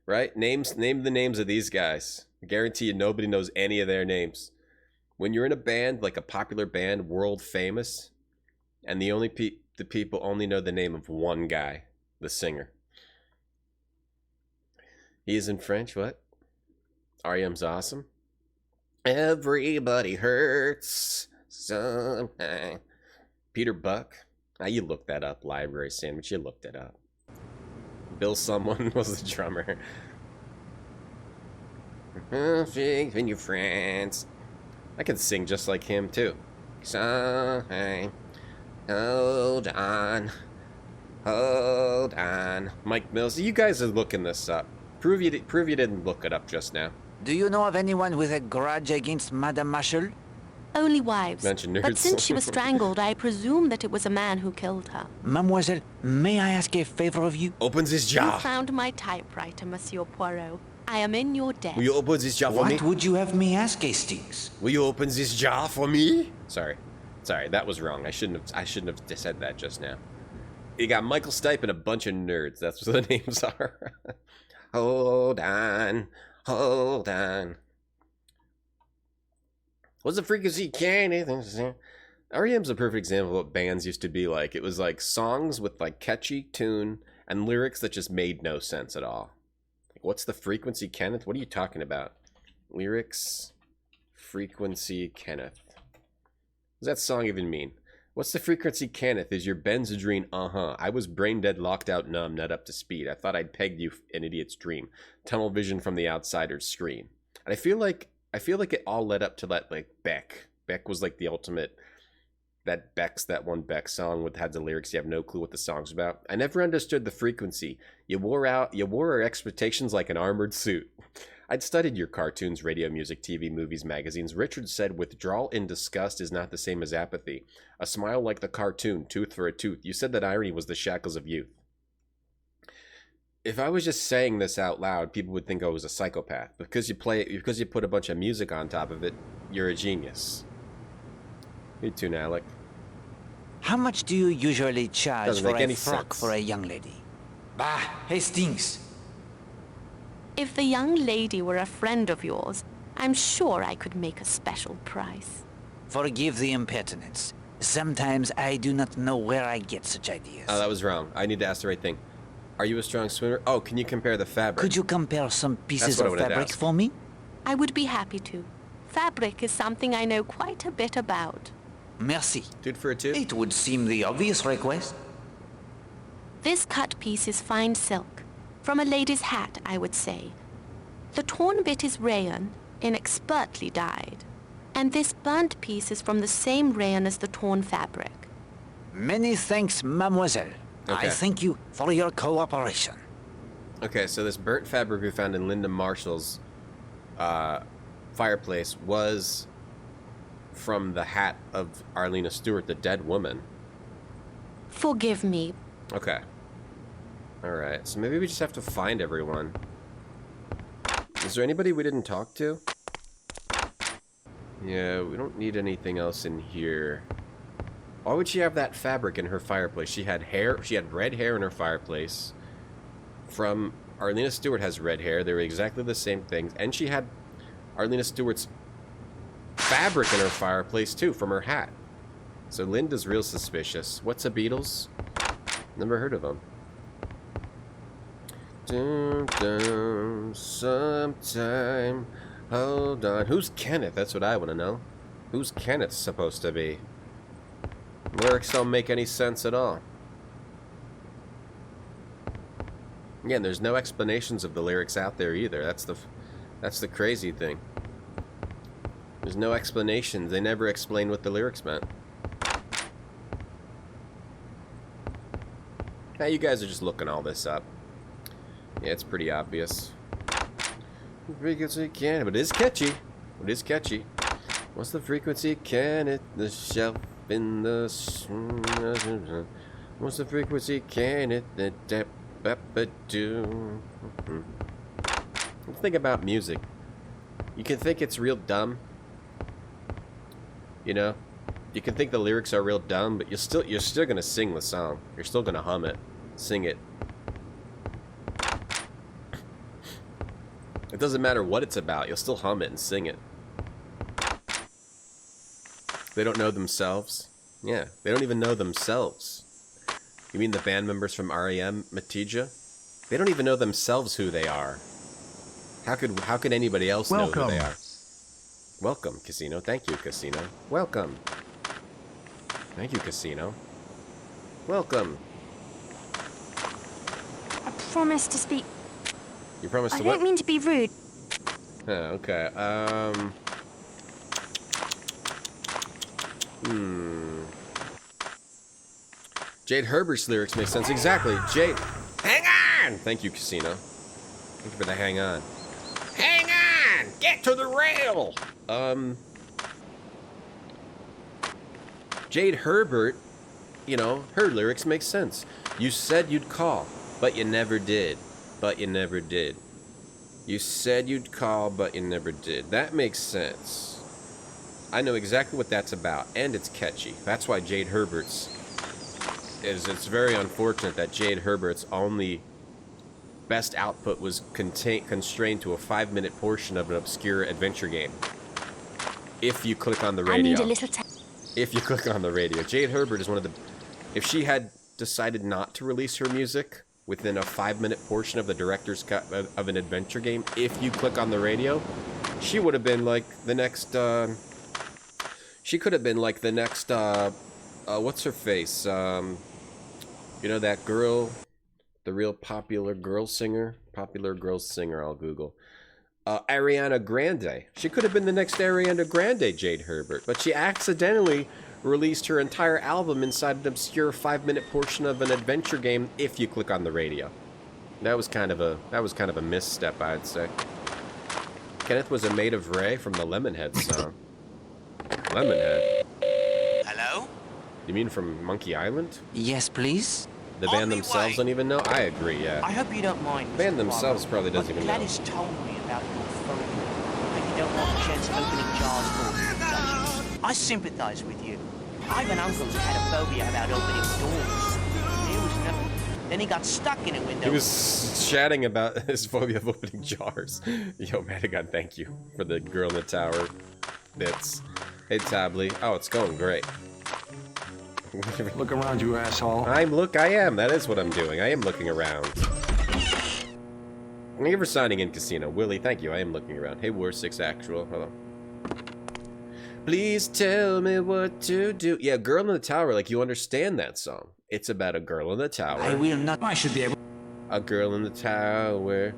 right? Name the names of these guys. I guarantee you nobody knows any of their names. When you're in a band, like a popular band, world famous, and the people only know the name of one guy, the singer. He is in French, what? REM's awesome. Everybody hurts sometime. Peter Buck. Now you looked that up, Library Sandwich. You looked it up. Bill Someone was the drummer. When your friends. I can sing just like him too. So, hold on. Mike Mills, you guys are looking this up. Prove you didn't look it up just now. Do you know of anyone with a grudge against Madame Marshall? Only wives. Mention nerds. But since she was strangled, I presume that it was a man who killed her. Mademoiselle, may I ask a favor of you? Opens his You jaw. found my typewriter, Monsieur Poirot. I am in your debt. Will you open this jar for me? What would you have me ask, Hastings? Will you open this jar for me? Sorry, that was wrong. I shouldn't have said that just now. You got Michael Stipe and a bunch of nerds. That's what the names are. Hold on. What's the frequency? REM's a perfect example of what bands used to be like. It was like songs with like catchy tune and lyrics that just made no sense at all. Like, what's the frequency, Kenneth? What are you talking about? Lyrics, frequency, Kenneth. What does that song even mean? What's the frequency, Kenneth? Is your Benzedrine? I was brain dead, locked out, numb, not up to speed. I thought I'd pegged you, an idiot's dream. Tunnel vision from the outsider's screen. And I feel like it all led up to that, like, Beck. Beck was like the ultimate. That one Beck song had the lyrics. You have no clue what the song's about. I never understood the frequency. You wore our expectations like an armored suit. I'd studied your cartoons, radio, music, TV, movies, magazines. Richard said withdrawal in disgust is not the same as apathy. A smile like the cartoon, tooth for a tooth. You said that irony was the shackles of youth. If I was just saying this out loud, people would think I was a psychopath. Because you put a bunch of music on top of it, you're a genius. You too, Alec. How much do you usually charge Doesn't for make a any frock sense. for a young lady? Bah, Hastings. If the young lady were a friend of yours, I'm sure I could make a special price. Forgive the impertinence. Sometimes I do not know where I get such ideas. Oh, that was wrong. I need to ask the right thing. Are you a strong swimmer? Oh, can you compare the fabric? Could you compare some pieces of fabric for me? I would be happy to. Fabric is something I know quite a bit about. Merci. Dude for a two? It would seem the obvious request. This cut piece is fine silk. From a lady's hat, I would say. The torn bit is rayon, inexpertly dyed. And this burnt piece is from the same rayon as the torn fabric. Many thanks, mademoiselle. Okay. I thank you for your cooperation. Okay, so this burnt fabric we found in Linda Marshall's fireplace was from the hat of Arlena Stewart, the dead woman. Forgive me. Okay. Alright, so maybe we just have to find everyone. Is there anybody we didn't talk to? Yeah, we don't need anything else in here. Why would she have that fabric in her fireplace? She had hair. She had red hair in her fireplace. From Arlena Stewart has red hair. They were exactly the same things. And she had Arlena Stewart's fabric in her fireplace too, from her hat. So Linda's real suspicious. What's a Beatles? Never heard of them. Dun, dun, sometime. Hold on. Who's Kenneth? That's what I want to know. Who's Kenneth supposed to be? Lyrics don't make any sense at all. Yeah, and there's no explanations of the lyrics out there either. That's the crazy thing. There's no explanations. They never explain what the lyrics meant. Now you guys are just looking all this up. Yeah, it's pretty obvious. Frequency can, but it is catchy. It is catchy. What's the frequency? Can it? The shelf in the. What's the frequency? Can it? The do. Think about music. You can think it's real dumb. You know, you can think the lyrics are real dumb, but you're still gonna sing the song. You're still gonna hum it, sing it. It doesn't matter what it's about. You'll still hum it and sing it. They don't know themselves. Yeah, they don't even know themselves. You mean the band members from R.E.M., Matija? They don't even know themselves who they are. How could anybody else know who they are? Welcome, Casino. Thank you, Casino. Welcome. Thank you, Casino. Welcome. I promise to speak. You promised to I what? don't mean to be rude. Oh, okay. Jade Herbert's lyrics make sense. Exactly. Jade. Hang on! Thank you, Casino. Thank you for the hang on. Hang on! Get to the rail! Jade Herbert, you know, her lyrics make sense. You said you'd call, but you never did. But you never did. You said you'd call, but you never did. That makes sense. I know exactly what that's about, and it's catchy. That's why Jade Herbert's it's very unfortunate that Jade Herbert's only best output was constrained to a 5-minute portion of an obscure adventure game. If you click on the radio. I need a little if you click on the radio. Jade Herbert is one of the... If she had decided not to release her music within a 5-minute portion of the director's cut of an adventure game, if you click on the radio, she would have been like the next... she could have been like the next... what's her face? You know that girl... The real popular girl singer? Popular girl singer, I'll Google. Ariana Grande. She could have been the next Ariana Grande, Jade Herbert, but she accidentally released her entire album inside an obscure 5-minute portion of an adventure game if you click on the radio. That was kind of a misstep, I'd say. Kenneth was a Maid of Ray from the Lemonhead song. Lemonhead? Hello? You mean from Monkey Island? Yes, please? The band themselves don't even know? I agree, yeah. I hope you don't mind. The band themselves probably doesn't even know. Gladys told me about your phobia. And you don't want the chance of opening jars for I sympathize with you. I have an uncle who had a phobia about opening doors. There was nothing. Then he got stuck in a window. He was chatting about his phobia of opening jars. Yo, Matagon, thank you for the girl in the tower bits. Hey, Tably. Oh, it's going great. Look around, you asshole. I am. That is what I'm doing. I am looking around. Thank you for signing in, Casino. Willie, thank you. I am looking around. Hey, War 6 Actual. Hello. Please tell me what to do. Yeah, Girl in the Tower, like, you understand that song. It's about a girl in the tower. I will not. I should be able. A girl in the tower.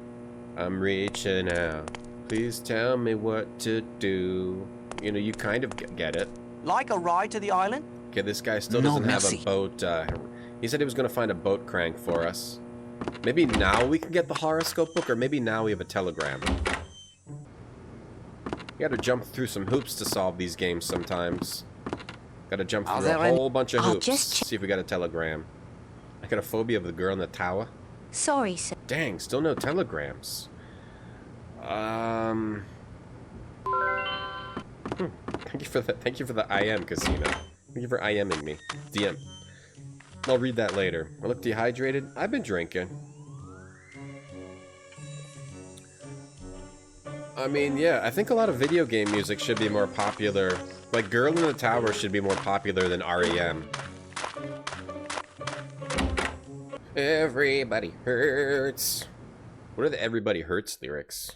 I'm reaching out. Please tell me what to do. You know, you kind of get it. Like a ride to the island? Okay, this guy still doesn't have a boat. He said he was going to find a boat crank for us. Maybe now we can get the horoscope book, or maybe now we have a telegram. You gotta jump through some hoops to solve these games sometimes. Gotta jump through a whole bunch of hoops. See if we got a telegram. I got a phobia of the girl in the tower. Sorry, sir. Dang, still no telegrams. Thank you for that. Thank you for the IM, Casino. Thank you for IMing me. DM. I'll read that later. I look dehydrated. I've been drinking. I mean, yeah, I think a lot of video game music should be more popular. Like, Girl in the Tower should be more popular than REM. Everybody hurts. What are the Everybody Hurts lyrics?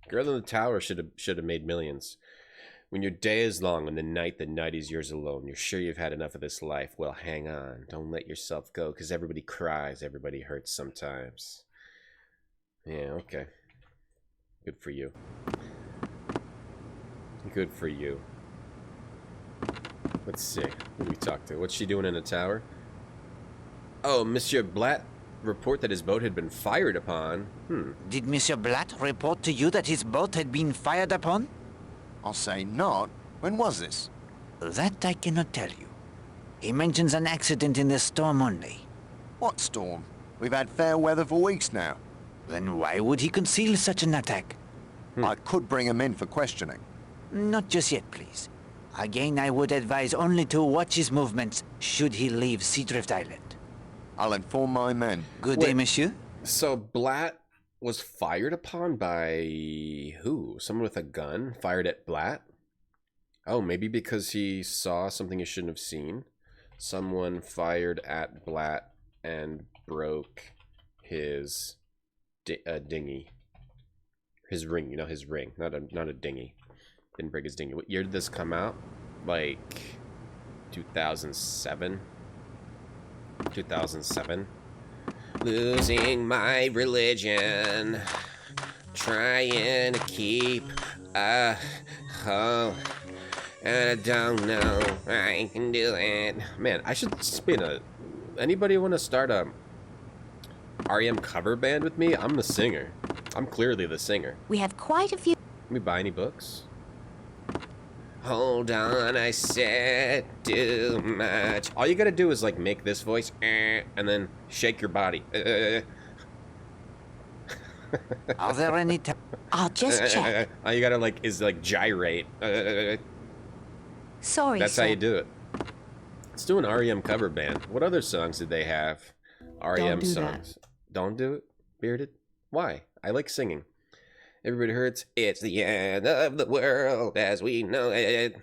Girl in the Tower should have made millions. When your day is long and the night is yours alone, you're sure you've had enough of this life. Well, hang on. Don't let yourself go, because everybody cries. Everybody hurts sometimes. Yeah, okay. Good for you. Good for you. Let's see. Who do we talk to? What's she doing in the tower? Oh, Monsieur Blatt report that his boat had been fired upon. Did Monsieur Blatt report to you that his boat had been fired upon? I'll say not. When was this? That I cannot tell you. He mentions an accident in the storm only. What storm? We've had fair weather for weeks now. Then why would he conceal such an attack? I could bring him in for questioning. Not just yet, please. Again, I would advise only to watch his movements should he leave Seadrift Island. I'll inform my men. Good day, monsieur. So Blatt was fired upon by who? Someone with a gun fired at Blatt? Oh, maybe because he saw something he shouldn't have seen. Someone fired at Blatt and broke his dinghy. His ring, you know, his ring, not a dinghy. Didn't break his dinghy. What year did this come out? Like 2007. 2007. Losing my religion, trying to keep and I don't know I can do it. Man, I should spin anybody want to start a REM cover band with me? I'm the singer. I'm clearly the singer. We have quite a few. Let me buy any books. Hold on, I said too much. All you gotta do is like make this voice and then shake your body. Are there any I'll just check. All you gotta like is like gyrate. Sorry, That's sir. how you do it. Let's do an REM cover band. What other songs did they have? REM songs. Don't do it, Bearded. Why? I like singing. Everybody hurts. It's the end of the world as we know it.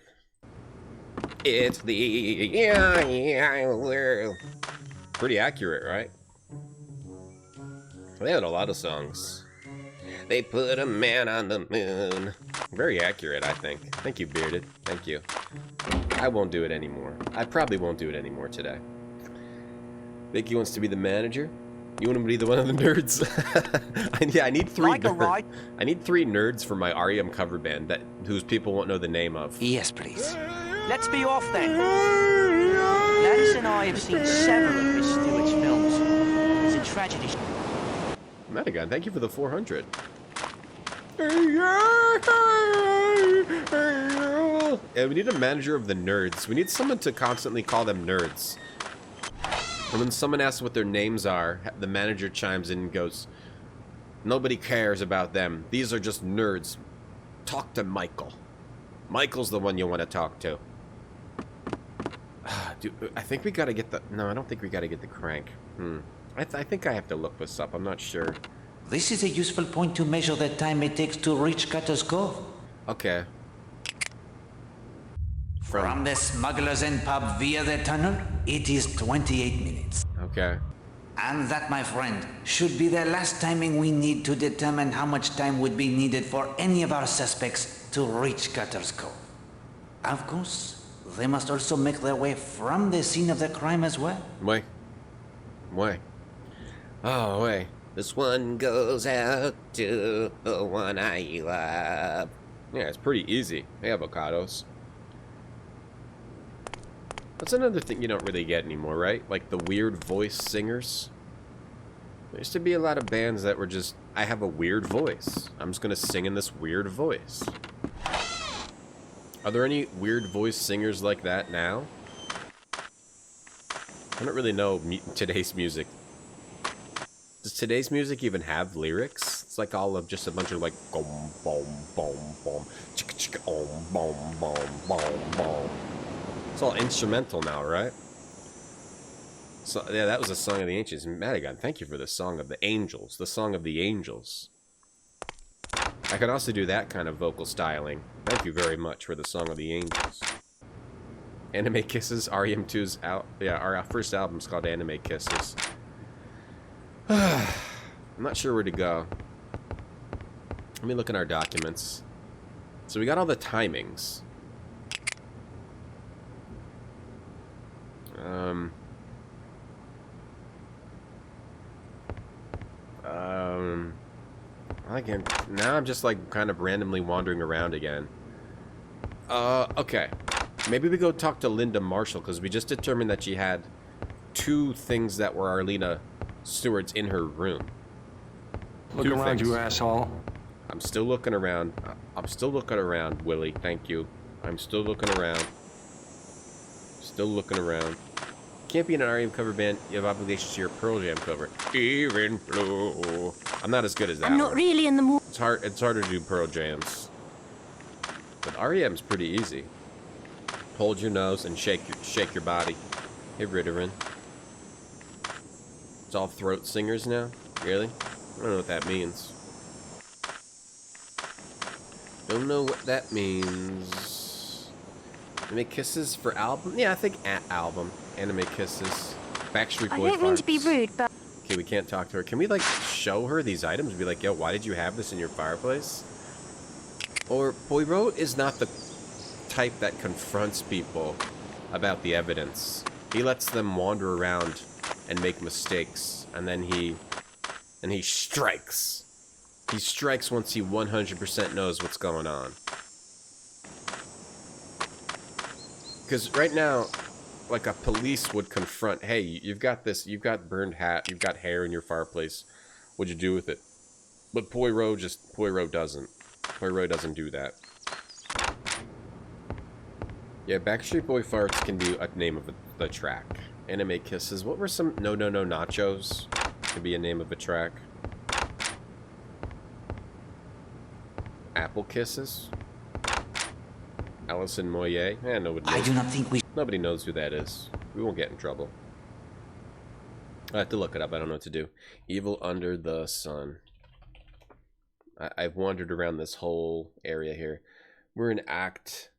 It's the world. Pretty accurate, right? They had a lot of songs. They put a man on the moon. Very accurate, I think. Thank you, Bearded. Thank you. I won't do it anymore. I probably won't do it anymore today. Vicky wants to be the manager. You want to be the one of the nerds? Yeah, I need three. I need 3 nerds for my REM cover band whose people won't know the name of. Yes, please. Let's be off then. Gladys and I have seen several of Miss Stewart's films. It's a tragedy. Metagon, thank you for the 400. Yeah, we need a manager of the nerds. We need someone to constantly call them nerds. And when someone asks what their names are, the manager chimes in and goes, "Nobody cares about them. These are just nerds. Talk to Michael. Michael's the one you want to talk to." Dude, I think we gotta get the... No, I don't think we gotta get the crank. I think I have to look this up. I'm not sure. This is a useful point to measure the time it takes to reach Cutter's Cove. Okay. From the Smugglers Inn pub via the tunnel, it is 28 minutes. Okay. And that, my friend, should be the last timing we need to determine how much time would be needed for any of our suspects to reach Cutter's Cove. Of course, they must also make their way from the scene of the crime as well. Way. Oh, way. This one goes out to the one I love. Yeah, it's pretty easy. Hey, avocados. That's another thing you don't really get anymore, right? Like the weird voice singers. There used to be a lot of bands that were just, I have a weird voice. I'm just going to sing in this weird voice. Are there any weird voice singers like that now? I don't really know today's music. Does today's music even have lyrics? It's like all of just a bunch of like boom, boom, boom, boom, chicka chicka, boom, boom, boom, boom. It's all instrumental now, right? So yeah, that was a song of the ancients. Madigan, thank you for the song of the angels. The song of the angels. I can also do that kind of vocal styling. Thank you very much for the song of the angels. Anime Kisses, REM2's out. Yeah, our first album's called Anime Kisses. I'm not sure where to go. Let me look in our documents. So we got all the timings. Again, now I'm just like kind of randomly wandering around again. Okay. Maybe we go talk to Linda Marshall, because we just determined that she had 2 things that were Arlena Stewart's in her room. Look around, you asshole. I'm still looking around. I'm still looking around, Willie. Thank you. I'm still looking around. Still looking around. Can't be in an REM cover band. You have obligations to your Pearl Jam cover. Even Blue. I'm not as good as that. I'm not really in the mood. It's hard. It's harder to do Pearl Jams. But REM's pretty easy. Hold your nose and shake your body. Hey, Redfearn. It's all throat singers now? Really? I don't know what that means. Don't know what that means. Anime Kisses for album? Yeah, I think album. Anime Kisses. Backstreet Boy. I don't mean to be rude, but... Okay, we can't talk to her. Can we, like, show her these items? Be like, yo, why did you have this in your fireplace? Or, Poirot is not the type that confronts people about the evidence. He lets them wander around and make mistakes, and then he strikes. He strikes once he 100% knows what's going on. Because right now, like a police would confront, hey, you've got burned hat, you've got hair in your fireplace. What'd you do with it? But Poirot doesn't. Poirot doesn't do that. Yeah, Backstreet Boy Farts can be a name of the track. Anime Kisses. What were some... No Nachos? Could be a name of a track. Apple Kisses? Alison Moyet? Nobody knows. I do not think we... Nobody knows who that is. We won't get in trouble. I have to look it up. I don't know what to do. Evil Under the Sun. I've wandered around this whole area here. We're in Act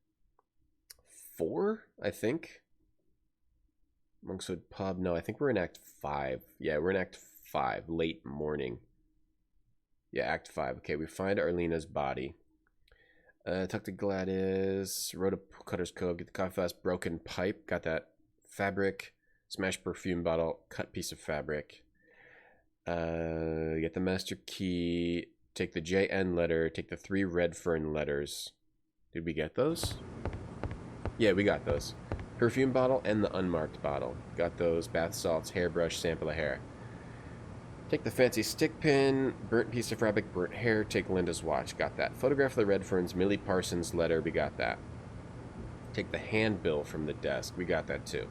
4, I think. Monkswood Pub. No, I think we're in Act 5. Yeah, we're in Act 5. Late morning. Yeah, Act 5. Okay, we find Arlena's body. Talk to Gladys. Rode up Cutter's Cove. Get the coffee flask. Broken pipe. Got that. Fabric. Smashed perfume bottle. Cut piece of fabric. Get the master key. Take the JN letter. Take the 3 Redfearn letters. Did we get those? Yeah, we got those. Perfume bottle and the unmarked bottle. Got those. Bath salts, hairbrush, sample of hair. Take the fancy stick pin, burnt piece of fabric, burnt hair. Take Linda's watch. Got that. Photograph of the Redfearns, Millie Parsons letter. We got that. Take the handbill from the desk. We got that too.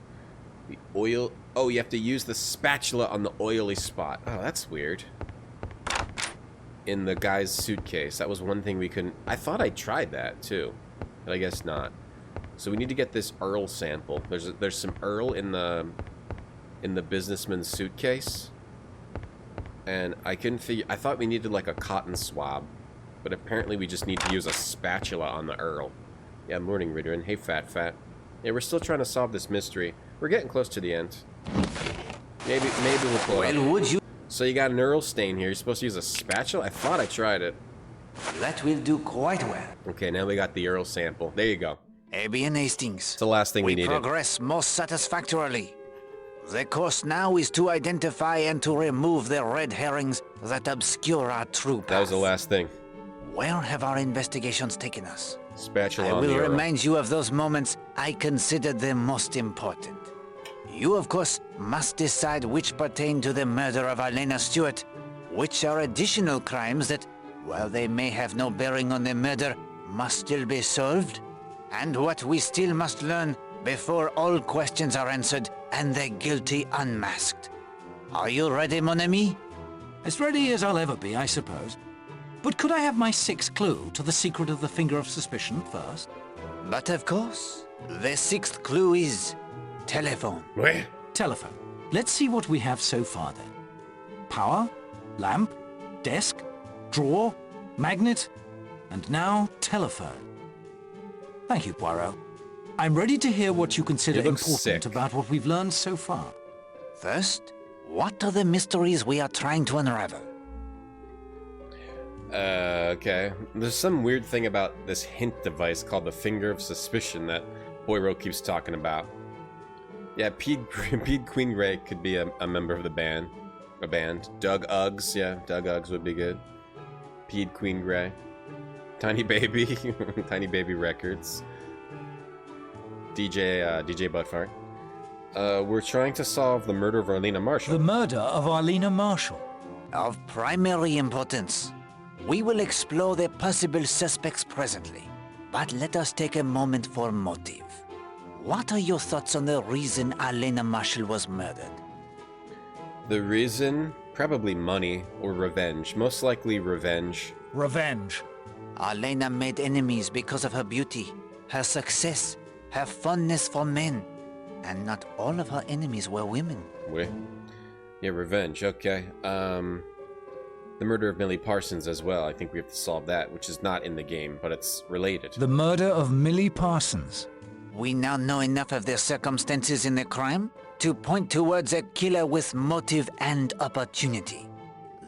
The oil. Oh, you have to use the spatula on the oily spot. Oh, that's weird. In the guy's suitcase. That was one thing we couldn't... I thought I tried that too, but I guess not. So we need to get this Earl sample. There's some Earl in the businessman's suitcase. And I couldn't figure... I thought we needed like a cotton swab. But apparently we just need to use a spatula on the Earl. Yeah, morning, Redfearn. Hey, Fat. Yeah, we're still trying to solve this mystery. We're getting close to the end. Maybe we'll pull it. Well, would you? So you got an Earl stain here. You're supposed to use a spatula? I thought I tried it. That will do quite well. Okay, now we got the Earl sample. There you go. Bien, Hastings. It's the last thing we needed. Progress most satisfactorily. The course now is to identify and to remove the red herrings that obscure our true path. That was the last thing. Where have our investigations taken us? Spatula I on the will Earl. remind you of those moments I considered the most important. You, of course, must decide which pertain to the murder of Elena Stewart, which are additional crimes that, while they may have no bearing on the murder, must still be solved, and what we still must learn before all questions are answered and the guilty unmasked. Are you ready, mon ami? As ready as I'll ever be, I suppose. But could I have my sixth clue to the secret of the finger of suspicion first? But of course, the sixth clue is telephone. Where? Telephone. Let's see what we have so far then. Power, lamp, desk, drawer, magnet, and now telephone. Thank you, Poirot. I'm ready to hear what you consider important about what we've learned so far. First, what are the mysteries we are trying to unravel? Okay. There's some weird thing about this hint device called the Finger of Suspicion that Poirot keeps talking about. Yeah, Pete Queen-Gray could be a member of the band. A band. Doug Uggs, yeah, Doug Uggs would be good. Pete Queen-Gray. Tiny Baby. Tiny Baby Records. DJ Buttfart. We're trying to solve the murder of Arlena Marshall. The murder of Arlena Marshall. Of primary importance. We will explore the possible suspects presently, but let us take a moment for motive. What are your thoughts on the reason Arlena Marshall was murdered? The reason? Probably money or revenge. Most likely revenge. Revenge. Arlena made enemies because of her beauty, her success, her fondness for men. And not all of her enemies were women. Yeah, revenge, okay. The murder of Millie Parsons as well. I think we have to solve that, which is not in the game, but it's related. The murder of Millie Parsons. We now know enough of the circumstances in the crime to point towards a killer with motive and opportunity.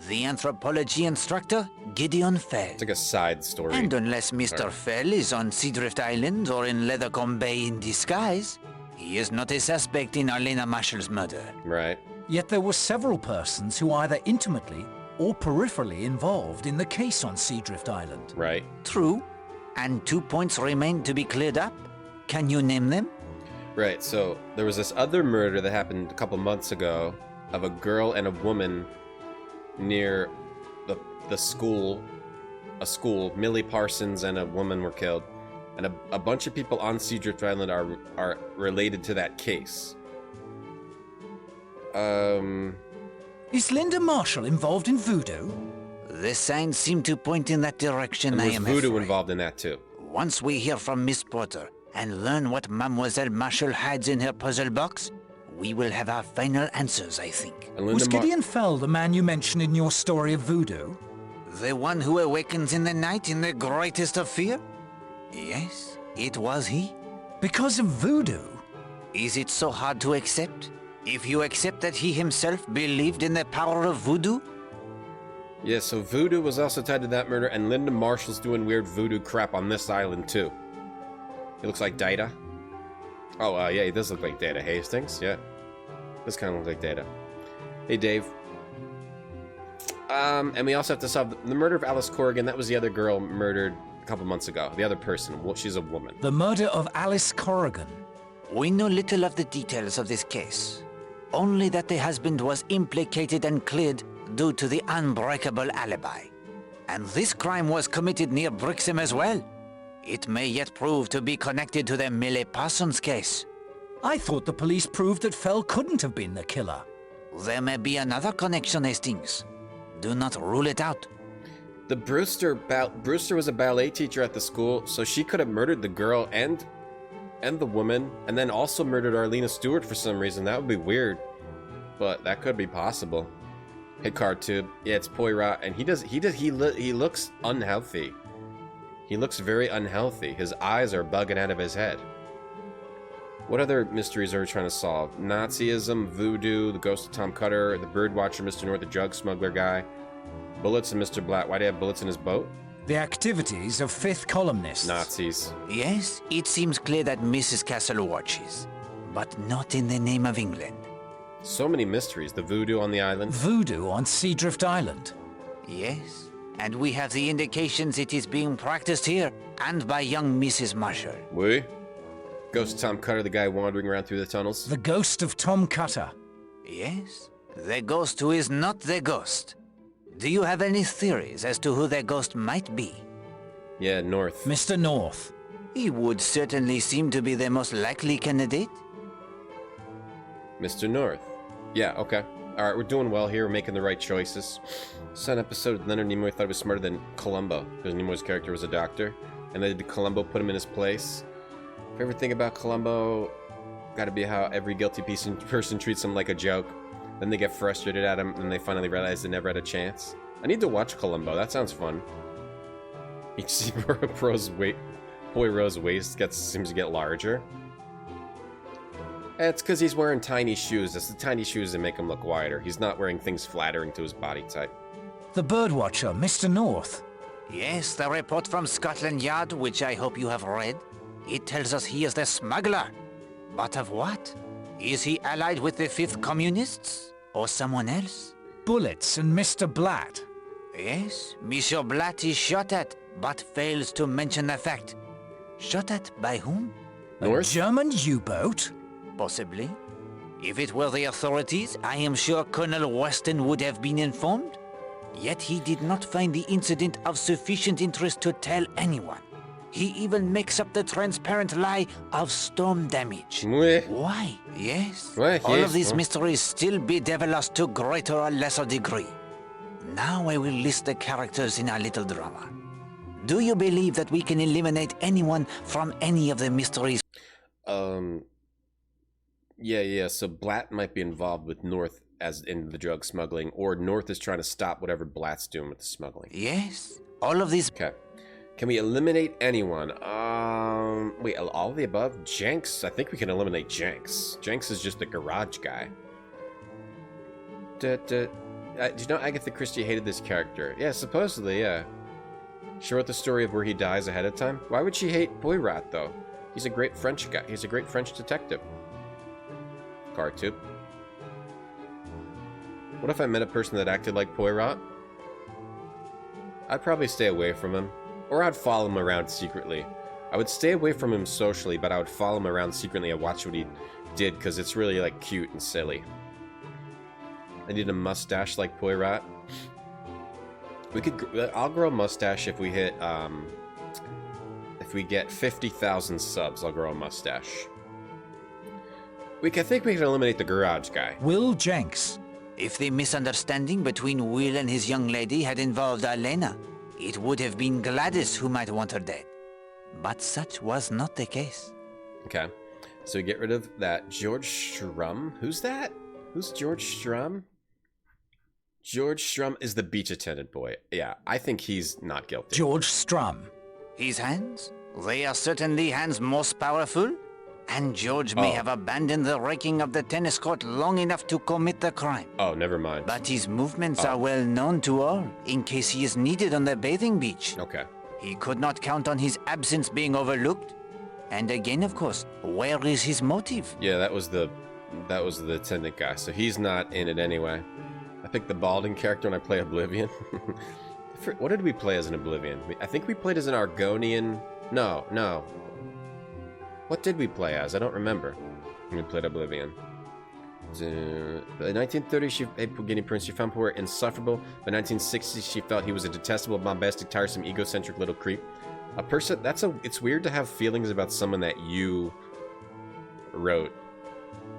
The anthropology instructor, Gideon Fell. It's like a side story. And unless Mr. Fell is on Seadrift Island or in Leathercombe Bay in disguise, he is not a suspect in Arlena Marshall's murder. Right. Yet there were several persons who either intimately or peripherally involved in the case on Seadrift Island. Right. True. And 2 points remain to be cleared up. Can you name them? Right, so there was this other murder that happened a couple months ago of a girl and a woman near the school. A school. Millie Parsons and a woman were killed. And a bunch of people on Seadrift Island are related to that case. Is Linda Marshall involved in voodoo? The signs seem to point in that direction, And I was am voodoo afraid. involved in that too? Once we hear from Miss Porter and learn what Mademoiselle Marshall hides in her puzzle box, we will have our final answers, I think. Was Gideon Fell the man you mentioned in your story of voodoo? The one who awakens in the night in the greatest of fear? Yes, it was he. Because of voodoo? Is it so hard to accept? If you accept that he himself believed in the power of voodoo? Yeah, so voodoo was also tied to that murder, and Linda Marshall's doing weird voodoo crap on this island too. He looks like Data. Oh, yeah, he does look like Data. Hastings, yeah. This kind of looks like Data. Hey, Dave. And we also have to solve the murder of Alice Corrigan. That was the other girl murdered a couple months ago. The other person. Well, she's a woman. The murder of Alice Corrigan. We know little of the details of this case. Only that the husband was implicated and cleared due to the unbreakable alibi. And this crime was committed near Brixham as well. It may yet prove to be connected to the Millie Parsons case. I thought the police proved that Fell couldn't have been the killer. There may be another connection, Hastings. Do not rule it out. The Brewster was a ballet teacher at the school, so she could have murdered the girl and the woman, and then also murdered Arlena Stewart for some reason. That would be weird, but that could be possible. Hey, Cartube. Yeah, it's Poirot, and he looks unhealthy. He looks very unhealthy. His eyes are bugging out of his head. What other mysteries are we trying to solve? Nazism, Voodoo, the ghost of Tom Cutter, the Birdwatcher, Mr. North, the drug smuggler guy, bullets, and Mr. Blatt. Why do you have bullets in his boat? The activities of fifth columnists. Nazis. Yes, it seems clear that Mrs. Castle watches, but not in the name of England. So many mysteries. The voodoo on the island. Voodoo on Seadrift Island. Yes, and we have the indications it is being practiced here, and by young Mrs. Marshall. Oui. Ghost of Tom Cutter, the guy wandering around through the tunnels. The ghost of Tom Cutter. Yes, the ghost who is not the ghost. Do you have any theories as to who the ghost might be? Yeah, North. Mr. North. He would certainly seem to be the most likely candidate. Mr. North. Yeah, okay. Alright, we're doing well here. We're making the right choices. Son episode, Leonard Nimoy thought he was smarter than Columbo, because Nimoy's character was a doctor. And then did Columbo put him in his place? Favorite thing about Columbo, gotta be how every guilty person treats him like a joke. Then they get frustrated at him, and they finally realize they never had a chance. I need to watch Columbo. That sounds fun. Each scene where Poirot's waist seems to get larger. It's because he's wearing tiny shoes. It's the tiny shoes that make him look wider. He's not wearing things flattering to his body type. The Birdwatcher, Mr. North. Yes, the report from Scotland Yard, which I hope you have read. It tells us he is the smuggler. But of what? Is he allied with the Fifth Communists? Or someone else? Bullets and Mr. Blatt. Yes, Monsieur Blatt is shot at, but fails to mention the fact. Shot at by whom? A German U-boat? Possibly. If it were the authorities, I am sure Colonel Weston would have been informed. Yet he did not find the incident of sufficient interest to tell anyone. He even makes up the transparent lie of storm damage. Oui. Why? Yes. Oui, All yes. of these mysteries still bedevil us to greater or lesser degree. Now I will list the characters in our little drama. Do you believe that we can eliminate anyone from any of the mysteries? Yeah, so Blatt might be involved with North as in the drug smuggling, or North is trying to stop whatever Blatt's doing with the smuggling. Yes. All of these... Okay. Can we eliminate anyone? Wait, all of the above? Jenks? I think we can eliminate Jenks. Jenks is just a garage guy. Do you know Agatha Christie hated this character? Yeah, supposedly, yeah. She wrote the story of where he dies ahead of time. Why would she hate Poirot, though? He's a great French guy. He's a great French detective. Car tube. What if I met a person that acted like Poirot? I'd probably stay away from him. Or I'd follow him around secretly. I would stay away from him socially, but I would follow him around secretly and watch what he did, because it's really, like, cute and silly. I need a mustache like Poirot. We could... I'll grow a mustache if we hit, if we get 50,000 subs, I'll grow a mustache. I think we can eliminate the garage guy. Will Jenks. If the misunderstanding between Will and his young lady had involved Elena, it would have been Gladys who might want her dead. But such was not the case. Okay. So we get rid of that. George Strum? Who's that? Who's George Strum? George Strum is the beach attendant boy. Yeah, I think he's not guilty. George Strum. His hands? They are certainly hands most powerful. And George may have abandoned the raking of the tennis court long enough to commit the crime. Oh, never mind. But his movements are well known to all, in case he is needed on the bathing beach. Okay. He could not count on his absence being overlooked. And again, of course, where is his motive? Yeah, that was the attendant guy, so he's not in it anyway. I picked the balding character when I play Oblivion. What did we play as an Oblivion? I think we played as an Argonian... No. What did we play as? I don't remember. We played Oblivion. In the 1930s, she hated Guinea Prince. She found Poirot insufferable. By 1960s, she felt he was a detestable, bombastic, tiresome, egocentric little creep. A person... It's weird to have feelings about someone that you wrote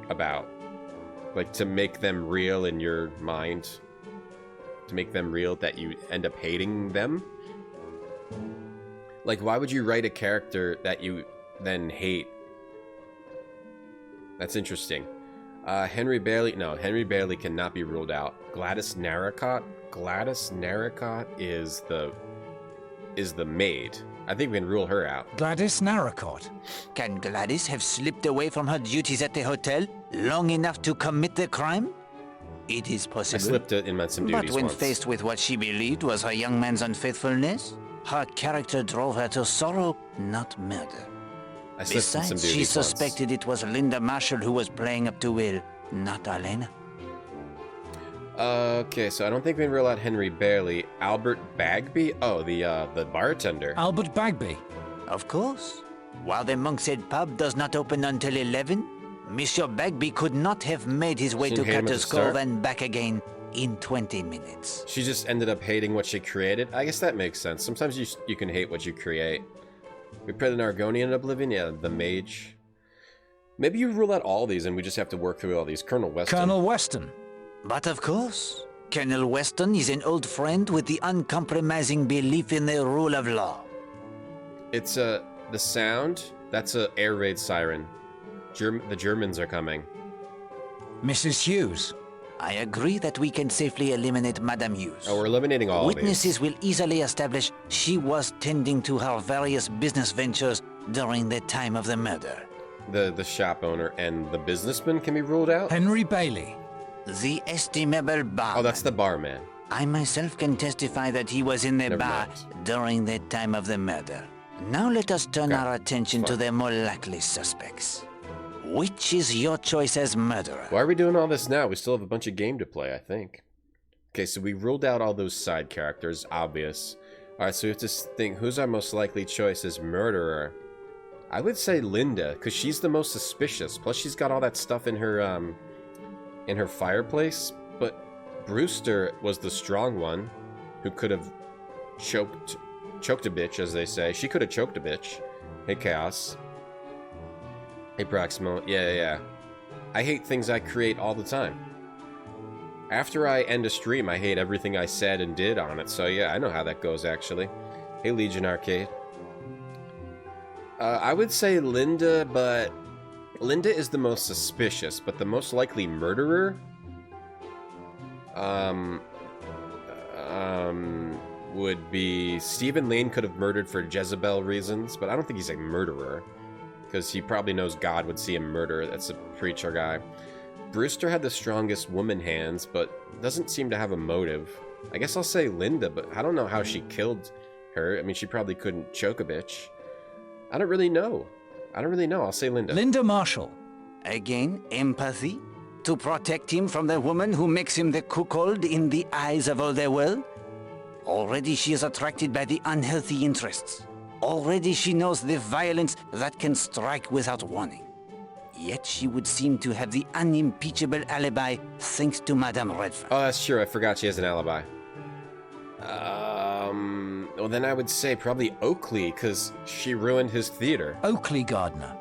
about. Like, to make them real in your mind. To make them real that you end up hating them. Like, why would you write a character that you... then hate? That's interesting. Henry Bailey cannot be ruled out. Gladys Narracott is the maid. I think we can rule her out. Gladys Narracott. Can Gladys have slipped away from her duties at the hotel long enough to commit the crime? It is possible. I slipped in on some duties But when once. faced with what she believed was her young man's unfaithfulness, her character drove her to sorrow, not murder. I slipped in some Besides, duties she once. suspected it was Linda Marshall who was playing up to Will, not Elena. Okay, so I don't think we can rule out Henry Bailey. Albert Bagby? Oh, the bartender. Albert Bagby. Of course. While the Monkshead pub does not open until 11, Monsieur Bagby could not have made his way She to didn't hate him at the Cutter's Cove start? and back again in 20 minutes. She just ended up hating what she created. I guess that makes sense. Sometimes you can hate what you create. We played an Argonian in Oblivion, yeah, the mage. Maybe you rule out all these and we just have to work through all these. Colonel Weston. Colonel Weston. But of course, Colonel Weston is an old friend with the uncompromising belief in the rule of law. It's the sound. That's a air raid siren. The Germans are coming. Mrs. Hughes. I agree that we can safely eliminate Madame Hughes. Oh, we're eliminating all of Witnesses these. will easily establish she was tending to her various business ventures during the time of the murder. The shop owner and the businessman can be ruled out? Henry Bailey. The estimable barman. Oh, that's the barman. I myself can testify that he was in the Never bar mind. during the time of the murder. Now let us turn Okay, our attention to fine. the more likely suspects. Which is your choice as murderer? Why are we doing all this now? We still have a bunch of game to play, I think. Okay, so we ruled out all those side characters, obvious. Alright, so we have to think, who's our most likely choice as murderer? I would say Linda, because she's the most suspicious. Plus she's got all that stuff in her fireplace. But Brewster was the strong one, who could have choked a bitch, as they say. She could have choked a bitch. Hey, Chaos. Hey, Proximo. Yeah. I hate things I create all the time. After I end a stream, I hate everything I said and did on it. So yeah, I know how that goes, actually. Hey, Legion Arcade. I would say Linda, but Linda is the most suspicious, but the most likely murderer would be Stephen Lane. Could have murdered for Jezebel reasons, but I don't think he's a murderer because he probably knows God would see him murder. That's a preacher guy. Brewster had the strongest woman hands, but doesn't seem to have a motive. I guess I'll say Linda, but I don't know how she killed her. I mean, she probably couldn't choke a bitch. I don't really know. I'll say Linda. Linda Marshall. Again, empathy? To protect him from the woman who makes him the cuckold in the eyes of all the world? Already she is attracted by the unhealthy interests. Already she knows the violence that can strike without warning. Yet she would seem to have the unimpeachable alibi thanks to Madame Redfearn. Oh, that's true. I forgot she has an alibi. Well, then I would say probably Oakley, because she ruined his theater. Oakley Gardner.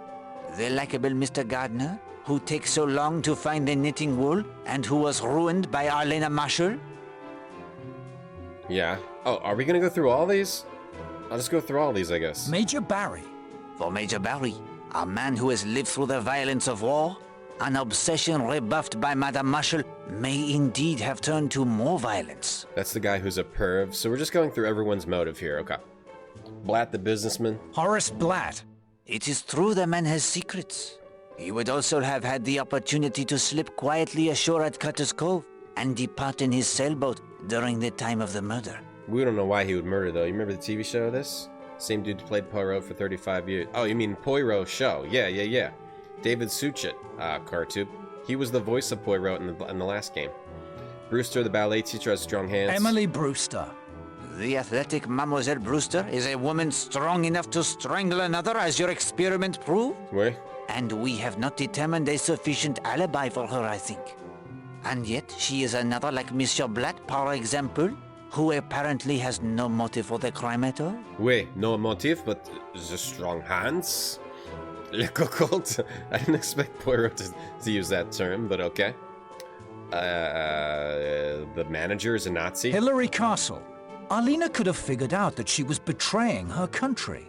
The likable Mr. Gardner, who takes so long to find the knitting wool, and who was ruined by Arlena Marshall? Yeah. Oh, are we going to go through all these? I'll just go through all these, I guess. Major Barry. For Major Barry, a man who has lived through the violence of war, an obsession rebuffed by Madame Marshall may indeed have turned to more violence. That's the guy who's a perv, so we're just going through everyone's motive here, okay. Blatt the businessman. Horace Blatt. It is true the man has secrets. He would also have had the opportunity to slip quietly ashore at Cutter's Cove and depart in his sailboat during the time of the murder. We don't know why he would murder, though. You remember the TV show of this? Same dude who played Poirot for 35 years. Oh, you mean Poirot show. Yeah. David Suchet, cartoon. He was the voice of Poirot in the last game. Brewster, the ballet teacher, has strong hands. Emily Brewster. The athletic Mademoiselle Brewster is a woman strong enough to strangle another, as your experiment proved? Oui. And we have not determined a sufficient alibi for her, I think. And yet, she is another like Monsieur Blatt, par exemple, who apparently has no motive for the crime at all? Oui, no motive, but the strong hands. Le cocotte. I didn't expect Poirot to use that term, but okay. The manager is a Nazi. Hilary Castle. Arlena could have figured out that she was betraying her country.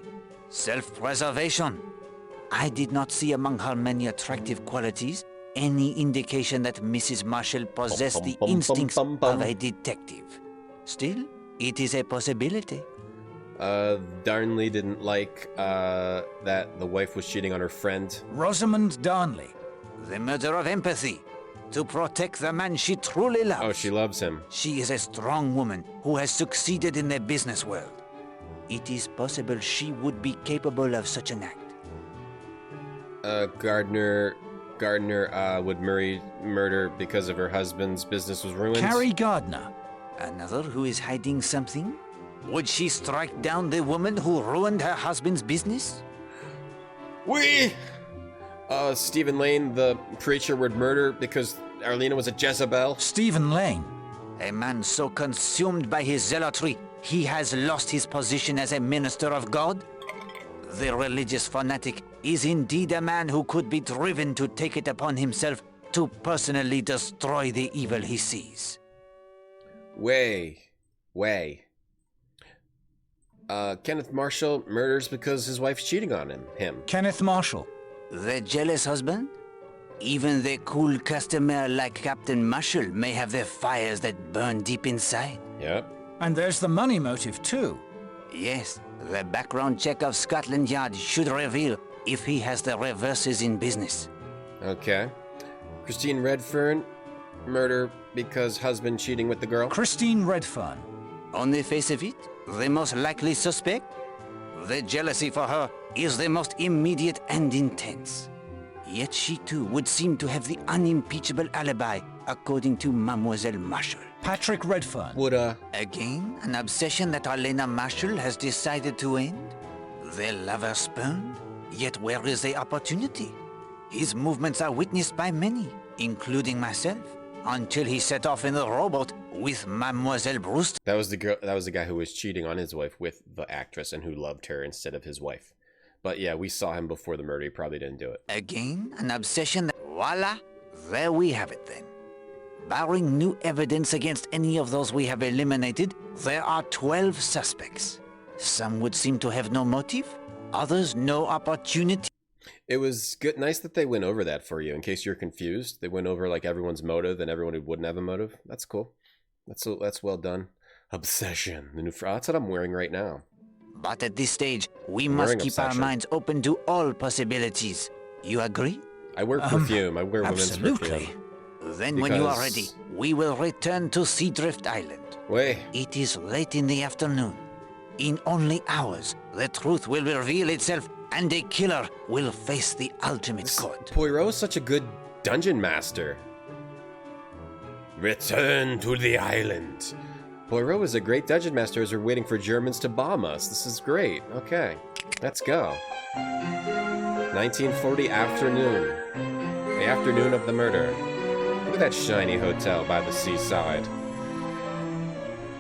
Self-preservation. I did not see among her many attractive qualities any indication that Mrs. Marshall possessed the instincts of a detective. Still, it is a possibility. Darnley didn't like that the wife was cheating on her friend. Rosamund Darnley. The murder of empathy. To protect the man she truly loves. Oh, she loves him. She is a strong woman who has succeeded in the business world. It is possible she would be capable of such an act. Gardner would murder because of her husband's business was ruined. Carrie Gardner. Another who is hiding something? Would she strike down the woman who ruined her husband's business? Stephen Lane, the preacher, would murder because Arlena was a Jezebel. Stephen Lane. A man so consumed by his zealotry, he has lost his position as a minister of God? The religious fanatic is indeed a man who could be driven to take it upon himself to personally destroy the evil he sees. Kenneth Marshall murders because his wife's cheating on him. Kenneth Marshall. The jealous husband? Even the cool customer like Captain Marshall may have the fires that burn deep inside. Yep. And there's the money motive too. Yes, the background check of Scotland Yard should reveal if he has the reverses in business. Okay. Christine Redfearn, murder because husband cheating with the girl. Christine Redfearn. On the face of it, the most likely suspect? The jealousy for her is the most immediate and intense. Yet she too would seem to have the unimpeachable alibi, according to Mademoiselle Marshall. Patrick Redfearn. Would Again, an obsession that Arlena Marshall has decided to end? The lover spurned? Yet where is the opportunity? His movements are witnessed by many, including myself, until he set off in the rowboat with Mademoiselle Brewster. That was the girl. That was the guy who was cheating on his wife with the actress and who loved her instead of his wife. But yeah, we saw him before the murder. He probably didn't do it. Again, an obsession that... Voila! There we have it then. Barring new evidence against any of those we have eliminated, there are 12 suspects. Some would seem to have no motive, others no opportunity. It was good, nice that they went over that for you. In case you're confused, they went over like everyone's motive and everyone who wouldn't have a motive. That's cool. That's well done. Obsession. The new that's what I'm wearing right now. But at this stage, we must keep our minds open to all possibilities. You agree? I wear perfume. I wear women's perfume. Then when you are ready, we will return to Seadrift Island. Wait. It is late in the afternoon. In only hours, the truth will reveal itself and a killer will face the ultimate court. Poirot is such a good dungeon master. Return to the island. Poirot is a great dungeon master as we're waiting for Germans to bomb us. This is great. Okay, let's go. 1940 afternoon. The afternoon of the murder. Look at that shiny hotel by the seaside.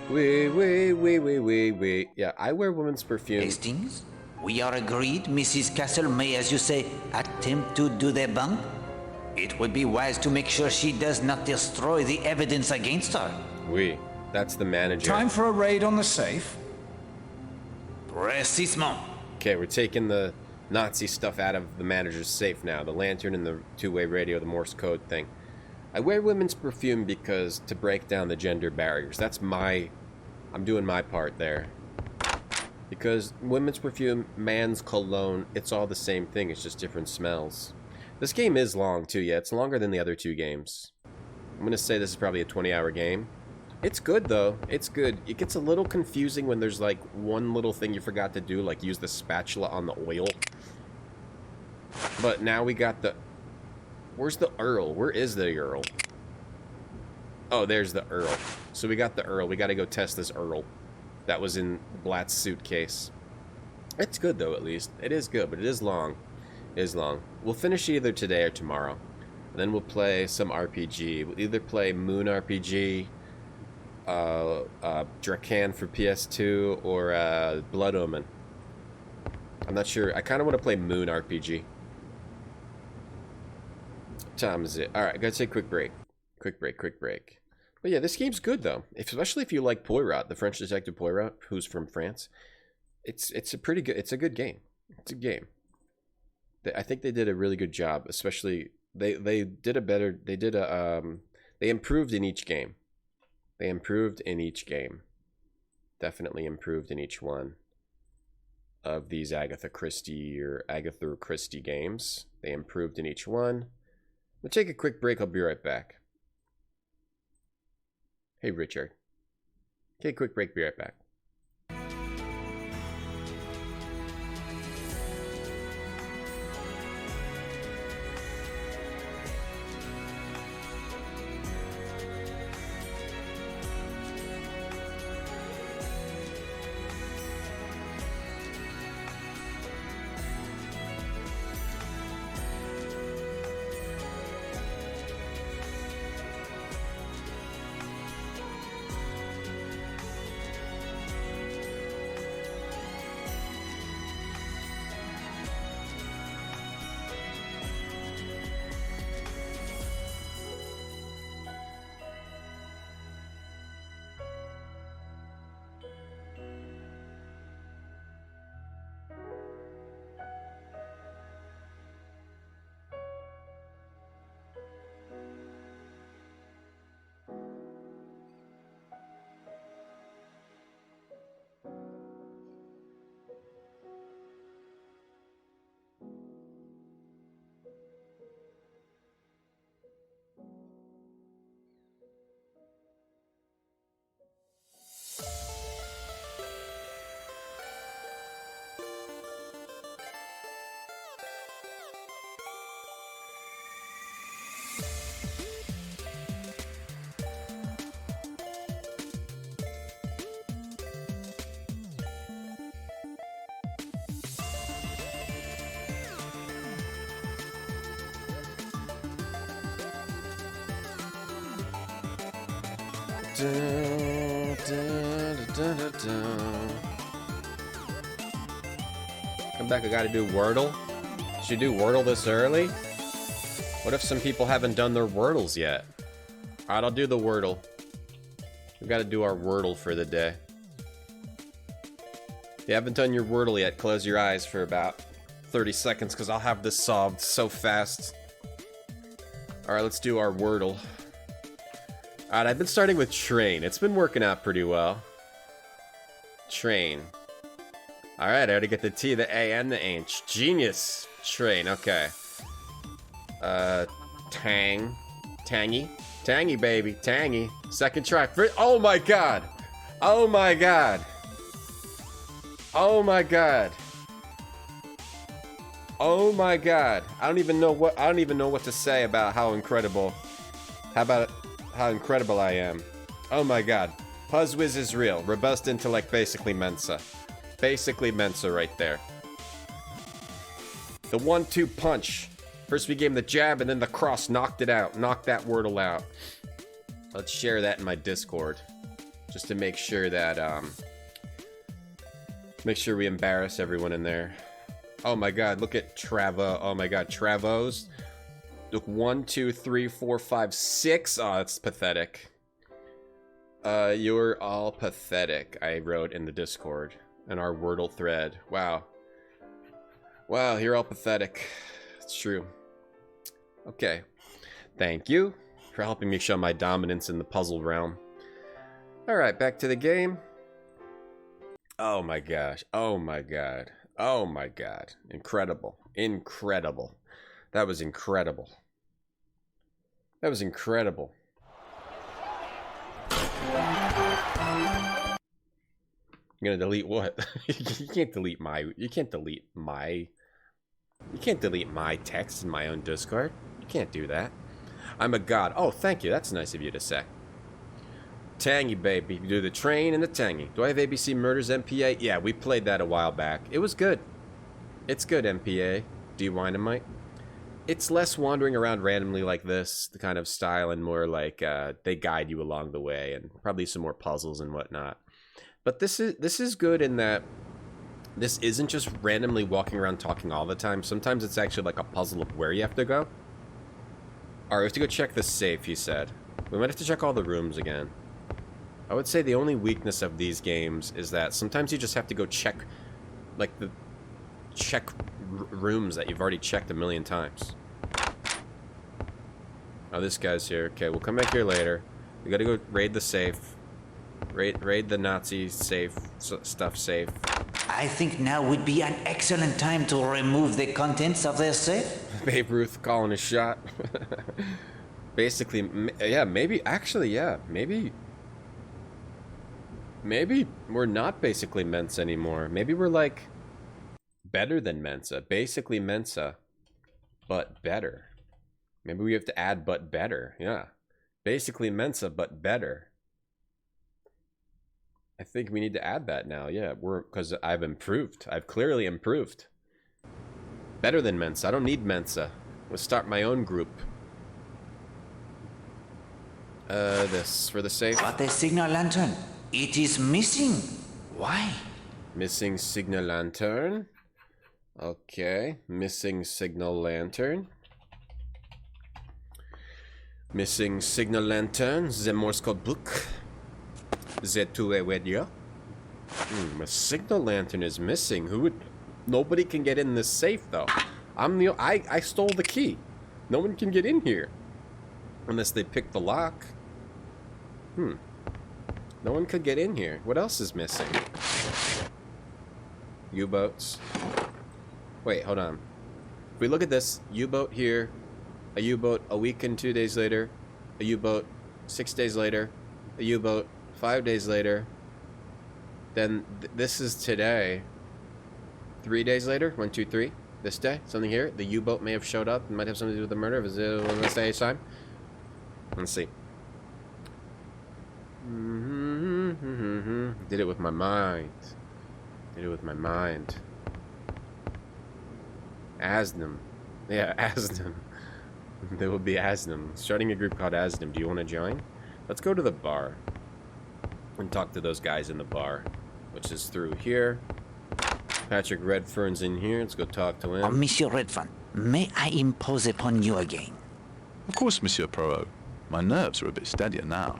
Wee. Yeah, I wear women's perfume. Hastings, we are agreed Mrs. Castle may, as you say, attempt to do the bunk? It would be wise to make sure she does not destroy the evidence against her. That's the manager. Time for a raid on the safe. Précisément. Okay, we're taking the Nazi stuff out of the manager's safe now. The lantern and the two-way radio, the Morse code thing. I wear women's perfume because to break down the gender barriers. I'm doing my part there. Because women's perfume, man's cologne, it's all the same thing. It's just different smells. This game is long too. Yeah, it's longer than the other two games. I'm gonna say this is probably a 20-hour game. It's good though. It's good. It gets a little confusing when there's like one little thing you forgot to do, like use the spatula on the oil. But now we got the... Where's the Earl? Where is the Earl? Oh, there's the Earl. So we got the Earl. We gotta go test this Earl. That was in Blatt's suitcase. It's good though, at least. It is good, but it is long. It is long. We'll finish either today or tomorrow. And then we'll play some RPG. We'll either play Moon RPG, Drakan for PS2, or Blood Omen. I'm not sure. I kind of want to play Moon RPG. What time is it? Alright, gotta take a quick break. Quick break. But yeah, this game's good though. Especially if you like Poirot, the French detective Poirot, who's from France. It's a pretty good, it's a good game. It's a game. I think they did a really good job, especially they improved in each game. They improved in each game. Definitely improved in each one. of these Agatha Christie or Agatha Christie games. They improved in each one. We'll take a quick break. I'll be right back. Hey, Richard. Okay, quick break. Be right back. Come back, I gotta do Wordle. Should do Wordle this early? What if some people haven't done their Wordles yet? Alright, I'll do the Wordle. We gotta do our Wordle for the day. If you haven't done your Wordle yet, close your eyes for about 30 seconds because I'll have this solved so fast. Alright, let's do our Wordle. Alright, I've been starting with train. It's been working out pretty well. Train. Alright, I already get the T, the A, and the H. Genius. Train, okay. Tang. Tangy. Tangy, baby. Tangy. Second try. Oh my god! Oh my god! Oh my god! Oh my god! I don't even know what to say about how incredible. How incredible I am. Oh my god. Puzzwiz is real. Robust intellect, basically Mensa. Basically Mensa right there. The 1-2 punch. First we gave him the jab and then the cross knocked it out. Knocked that Wordle out. Let's share that in my Discord. Just to make sure that, make sure we embarrass everyone in there. Oh my god, look at Travo. Oh my god, Travos. Look, 1, 2, 3, 4, 5, 6. Oh, that's pathetic. You're all pathetic, I wrote in the Discord. In our Wordle thread. Wow. Wow, you're all pathetic. It's true. Okay. Thank you for helping me show my dominance in the puzzle realm. Alright, back to the game. Oh my gosh. Oh my god. Oh my god. Incredible. Incredible. That was incredible. That was incredible. You're gonna delete what? You can't delete my text in my own Discord. You can't do that. I'm a god. Oh, thank you. That's nice of you to say. Tangy, baby. You do the train and the tangy. Do I have ABC Murders MPA? Yeah, we played that a while back. It was good. It's good, MPA. Do you Dynamite? It's less wandering around randomly like this, the kind of style, and more like they guide you along the way, and probably some more puzzles and whatnot. But this is good in that this isn't just randomly walking around talking all the time. Sometimes it's actually like a puzzle of where you have to go. Alright, we have to go check the safe, he said. We might have to check all the rooms again. I would say the only weakness of these games is that sometimes you just have to go check, like, rooms that you've already checked a million times. Oh, this guy's here. Okay, we'll come back here later. We gotta go raid the safe. Raid the Nazi safe, stuff safe. I think now would be an excellent time to remove the contents of their safe. Babe Ruth calling a shot. Basically, yeah, maybe, actually, yeah, maybe we're not basically Mensa anymore. Maybe we're like better than Mensa. Basically Mensa, but better. Maybe we have to add but better. Yeah. Basically Mensa, but better. I think we need to add that now. Yeah, because I've improved. I've clearly improved. Better than Mensa. I don't need Mensa. Let's start my own group. This for the safe. But the signal lantern, it is missing. Why? Missing signal lantern. Okay, missing signal lantern. Missing signal lantern. The Morse code book. The two-way radio. A signal lantern is missing. Who would? Nobody can get in this safe though. I stole the key. No one can get in here unless they pick the lock. No one could get in here. What else is missing? U-boats. Wait, hold on. If we look at this, U-boat here, a U-boat a week and 2 days later, a U-boat 6 days later, a U-boat 5 days later, then this is today. 3 days later, 1, 2, 3, this day, something here. The U-boat may have showed up. It might have something to do with the murder. Is it this day's time? Let's see. Did it with my mind. Did it with my mind. Asnam. Yeah, Asnam. There will be Asnam. Starting a group called Asnam. Do you want to join? Let's go to the bar and talk to those guys in the bar, which is through here. Patrick Redfearn's in here. Let's go talk to him. Monsieur Redfearn, may I impose upon you again? Of course, Monsieur Poirot. My nerves are a bit steadier now.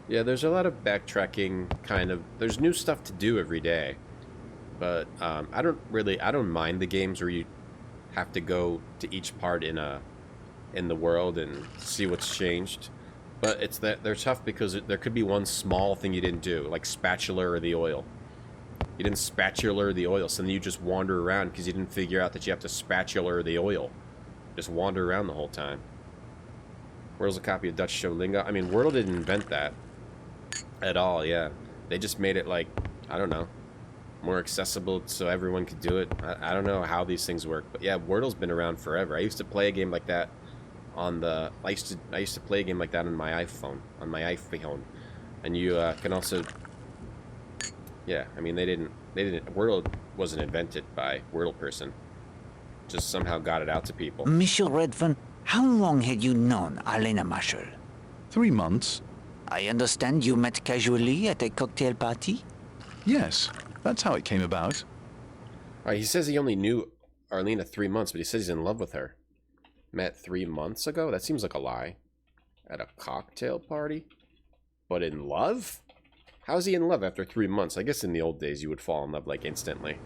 Yeah, there's a lot of backtracking, kind of. There's new stuff to do every day. But I don't mind the games where you have to go to each part in the world and see what's changed. But it's that they're tough because there could be one small thing you didn't do, like spatula or the oil. You didn't spatula the oil, so then you just wander around because you didn't figure out that you have to spatula the oil. Just wander around the whole time. Wordle's a copy of Dutch show lingo. I mean, Wordle didn't invent that at all, yeah. They just made it, like, I don't know, more accessible so everyone could do it. I don't know how these things work, but yeah, Wordle's been around forever. I used to play a game like that on the... I used to play a game like that on my iPhone. And you can also... Yeah, I mean, they didn't... Wordle wasn't invented by Wordle person. Just somehow got it out to people. Monsieur Redfearn, how long had you known Elena Marshall? 3 months. I understand you met casually at a cocktail party? Yes, that's how it came about. He says he only knew Arlena 3 months, but he says he's in love with her. Met 3 months ago? That seems like a lie. At a cocktail party? But in love? How's he in love after 3 months? I guess in the old days you would fall in love like instantly.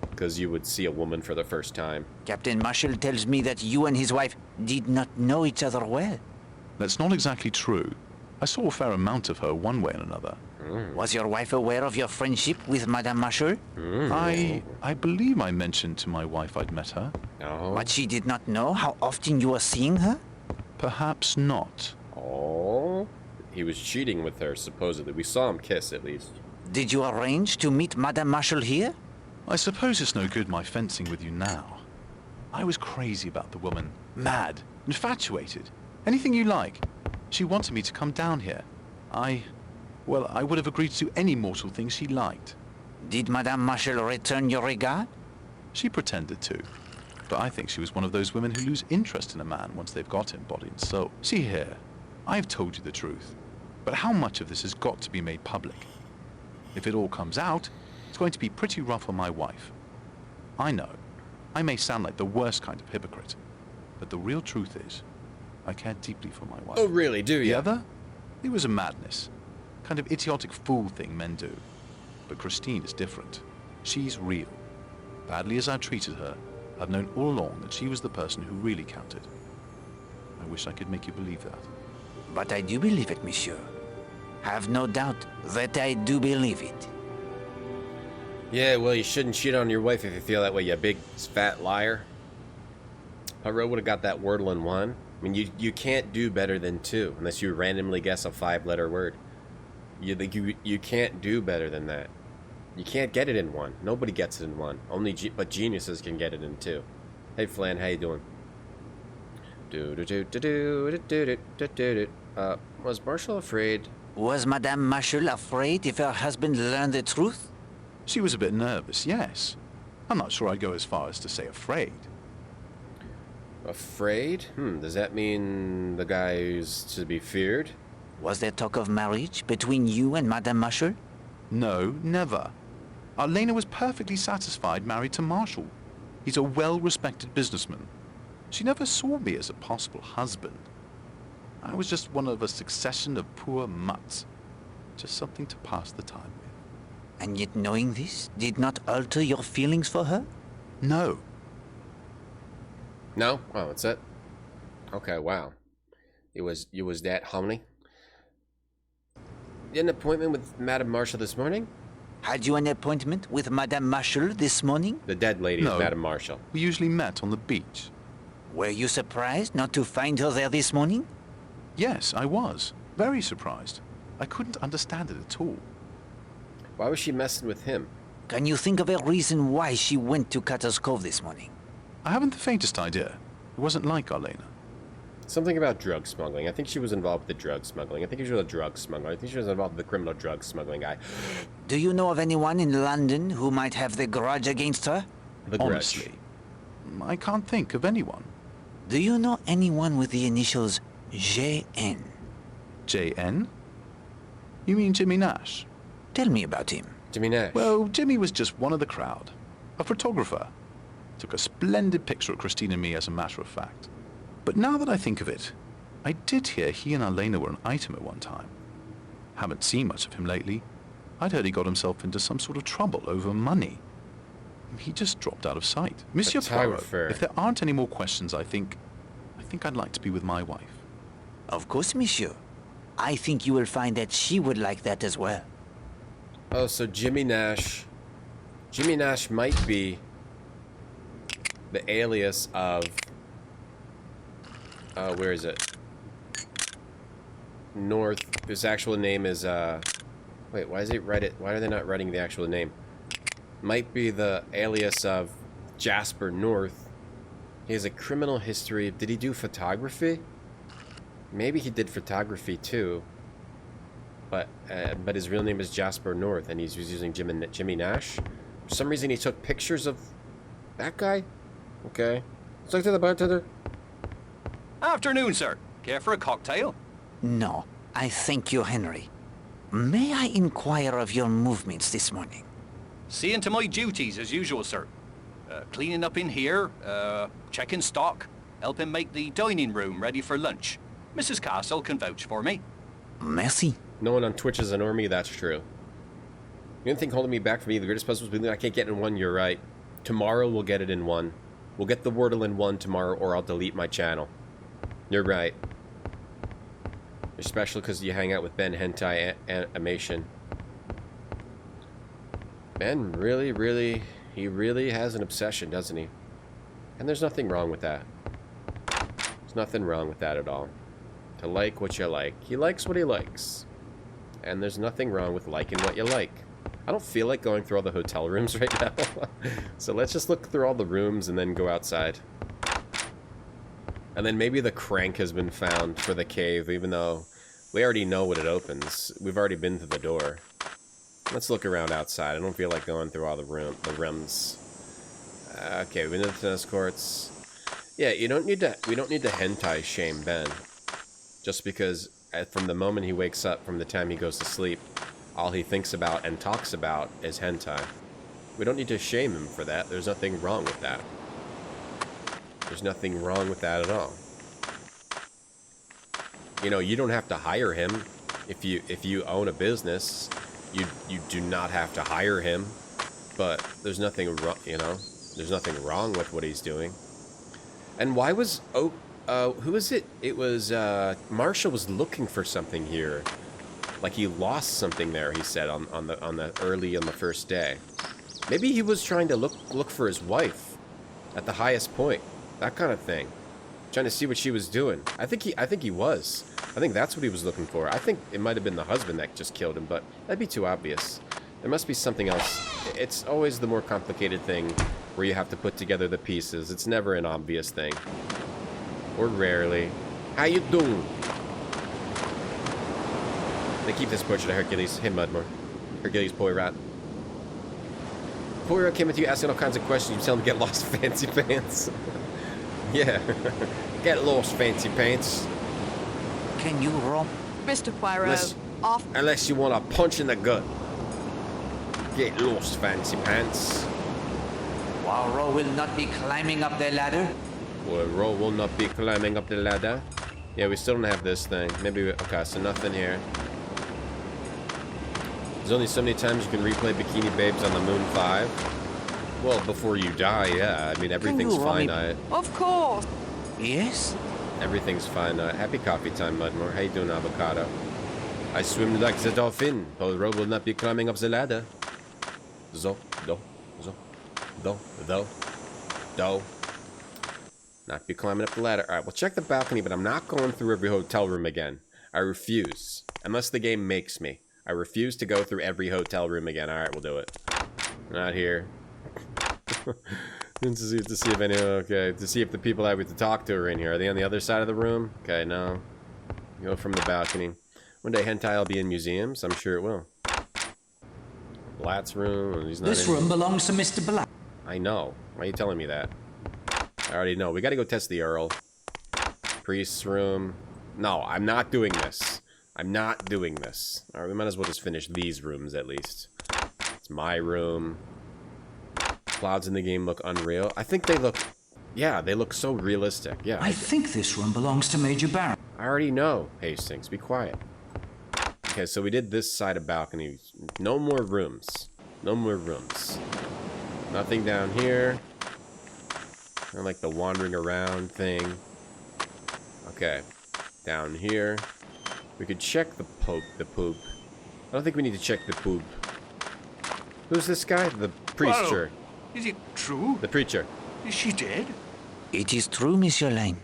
Because you would see a woman for the first time. Captain Marshall tells me that you and his wife did not know each other well. That's not exactly true. I saw a fair amount of her one way and another. Was your wife aware of your friendship with Madame Marshall? I believe I mentioned to my wife I'd met her. Oh. But she did not know how often you were seeing her? Perhaps not. Oh. He was cheating with her, supposedly. We saw him kiss, at least. Did you arrange to meet Madame Marshall here? I suppose it's no good my fencing with you now. I was crazy about the woman. Mad. Infatuated. Anything you like. She wanted me to come down here. I would have agreed to do any mortal thing she liked. Did Madame Marshall return your regard? She pretended to. But I think she was one of those women who lose interest in a man once they've got him body and soul. See here, I've told you the truth. But how much of this has got to be made public? If it all comes out, it's going to be pretty rough on my wife. I know. I may sound like the worst kind of hypocrite. But the real truth is, I care deeply for my wife. Oh, really? Do you? The other? It was a madness. Kind of idiotic fool thing men do. But Christine is different. She's real. Badly as I treated her, I've known all along that she was the person who really counted. I wish I could make you believe that. But I do believe it, monsieur. Have no doubt that I do believe it. Yeah, well, you shouldn't cheat on your wife if you feel that way, you big fat liar. Poirot would have got that wordle in 1. I mean, you can't do better than 2 unless you randomly guess a 5-letter word. You can't do better than that. You can't get it in 1. Nobody gets it in 1. But geniuses can get it in 2. Hey, Flan, how you doing? Was Marshall afraid? Was Madame Marshall afraid if her husband learned the truth? She was a bit nervous, yes. I'm not sure I'd go as far as to say afraid. Afraid? Does that mean the guy's to be feared? Was there talk of marriage between you and Madame Marshall? No, never. Elena was perfectly satisfied married to Marshall. He's a well-respected businessman. She never saw me as a possible husband. I was just one of a succession of poor mutts. Just something to pass the time with. And yet knowing this did not alter your feelings for her? No. No? Oh, that's it? Okay, wow. You was that homely? You had an appointment with Madame Marshall this morning? Had you an appointment with Madame Marshall this morning? The dead lady is Madame Marshall. We usually met on the beach. Were you surprised not to find her there this morning? Yes, I was. Very surprised. I couldn't understand it at all. Why was she messing with him? Can you think of a reason why she went to Cutter's Cove this morning? I haven't the faintest idea. It wasn't like Elena. Something about drug smuggling. I think she was involved with the drug smuggling. I think she was a drug smuggler. I think she was involved with the criminal drug smuggling guy. Do you know of anyone in London who might have the grudge against her? The grudge. Honestly, I can't think of anyone. Do you know anyone with the initials JN? JN? You mean Jimmy Nash? Tell me about him. Jimmy Nash. Well, Jimmy was just one of the crowd. A photographer. Took a splendid picture of Christine and me, as a matter of fact. But now that I think of it, I did hear he and Elena were an item at one time. Haven't seen much of him lately. I'd heard he got himself into some sort of trouble over money. He just dropped out of sight. Monsieur Poirot, if there aren't any more questions, I think I'd like to be with my wife. Of course, monsieur. I think you will find that she would like that as well. Oh, so Jimmy Nash might be the alias of... where is it? North. His actual name is, wait, why does he write it? Why are they not writing the actual name? Might be the alias of Jasper North. He has a criminal history. Did he do photography? Maybe he did photography too. But his real name is Jasper North, and he's using Jimmy Nash. For some reason, he took pictures of that guy. Okay. Let's talk to the bartender. Afternoon, sir. Care for a cocktail? No, I thank you, Henry. May I inquire of your movements this morning? Seeing to my duties as usual, sir. Cleaning up in here, checking stock, helping make the dining room ready for lunch. Mrs. Castle can vouch for me. Merci. No one on Twitch is a normie, that's true. The only thing holding me back from being the greatest puzzles, I can't get in 1, you're right. Tomorrow we'll get it in 1. We'll get the Wordle in 1 tomorrow, or I'll delete my channel. You're right. You're special because you hang out with Ben Hentai Animation. Ben really, he really has an obsession, doesn't he? And there's nothing wrong with that. There's nothing wrong with that at all. To like what you like. He likes what he likes. And there's nothing wrong with liking what you like. I don't feel like going through all the hotel rooms right now. So let's just look through all the rooms and then go outside. And then maybe the crank has been found for the cave, even though we already know what it opens. We've already been to the door. Let's look around outside. I don't feel like going through all the rooms. Okay, we've been to the tennis courts. Yeah, we don't need to hentai shame Ben. Just because from the moment he wakes up, from the time he goes to sleep, all he thinks about and talks about is hentai. We don't need to shame him for that. There's nothing wrong with that. There's nothing wrong with that at all. You know, you don't have to hire him. If you own a business, you do not have to hire him. But there's nothing wrong, you know. There's nothing wrong with what he's doing. And why was who was it? It was Marshall was looking for something here. Like he lost something there, he said on the first day. Maybe he was trying to look for his wife at the highest point. That kind of thing. Trying to see what she was doing. I think he was. I think that's what he was looking for. I think it might have been the husband that just killed him, but that'd be too obvious. There must be something else. It's always the more complicated thing where you have to put together the pieces. It's never an obvious thing. Or rarely. How you doing? They keep this portrait of Hercules. Hey, Mudmore. Hercules, boy rat. Poirot came with you asking all kinds of questions. You tell him to get lost, fancy pants. Yeah. Get lost, fancy pants. Can you roll? Mr. Poirot, Unless you want a punch in the gut. Get lost, fancy pants. Poirot will not be climbing up the ladder. Poirot will not be climbing up the ladder. Yeah, we still don't have this thing. Maybe okay, so nothing here. There's only so many times you can replay Bikini Babes on the Moon 5. Well, before you die, yeah. I mean, everything's finite. Of course. Yes? Everything's finite. Happy coffee time, Mudmore. How you doing, avocado? I swim like the dolphin. Poirot will not be climbing up the ladder. Do. Not be climbing up the ladder. Alright, we'll check the balcony, but I'm not going through every hotel room again. I refuse. Unless the game makes me. I refuse to go through every hotel room again. Alright, we'll do it. Not here. to see if anyone, okay, to see if the people I have to talk to are in here. Are they on the other side of the room? Okay, no. Go from the balcony. One day hentai will be in museums. I'm sure it will. Blatt's room. He's not This in. room belongs to Mr. Blatt. I know. Why are you telling me that? I already know. We gotta go test the Earl. Priest's room. No, I'm not doing this. I'm not doing this. Alright, we might as well just finish these rooms at least. It's my room. Clouds in the game look unreal. I think they look... Yeah, they look so realistic. Yeah. I think this room belongs to Major Barron. I already know, Hastings. Be quiet. Okay, so we did this side of balcony. No more rooms. No more rooms. Nothing down here. I like the wandering around thing. Okay. Down here. We could check the poop. I don't think we need to check the poop. Who's this guy? The preacher. Well, is it true? The preacher. Is she dead? It is true, Monsieur Lane.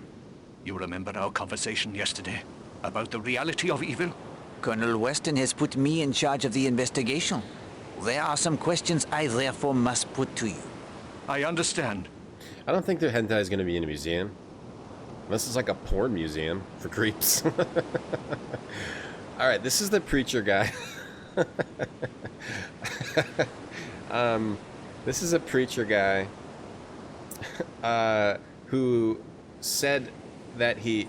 You remember our conversation yesterday about the reality of evil? Colonel Weston has put me in charge of the investigation. There are some questions I therefore must put to you. I understand. I don't think the hentai is going to be in a museum. Unless it's like a porn museum for creeps. Alright, this is the preacher guy. This is a preacher guy who said that he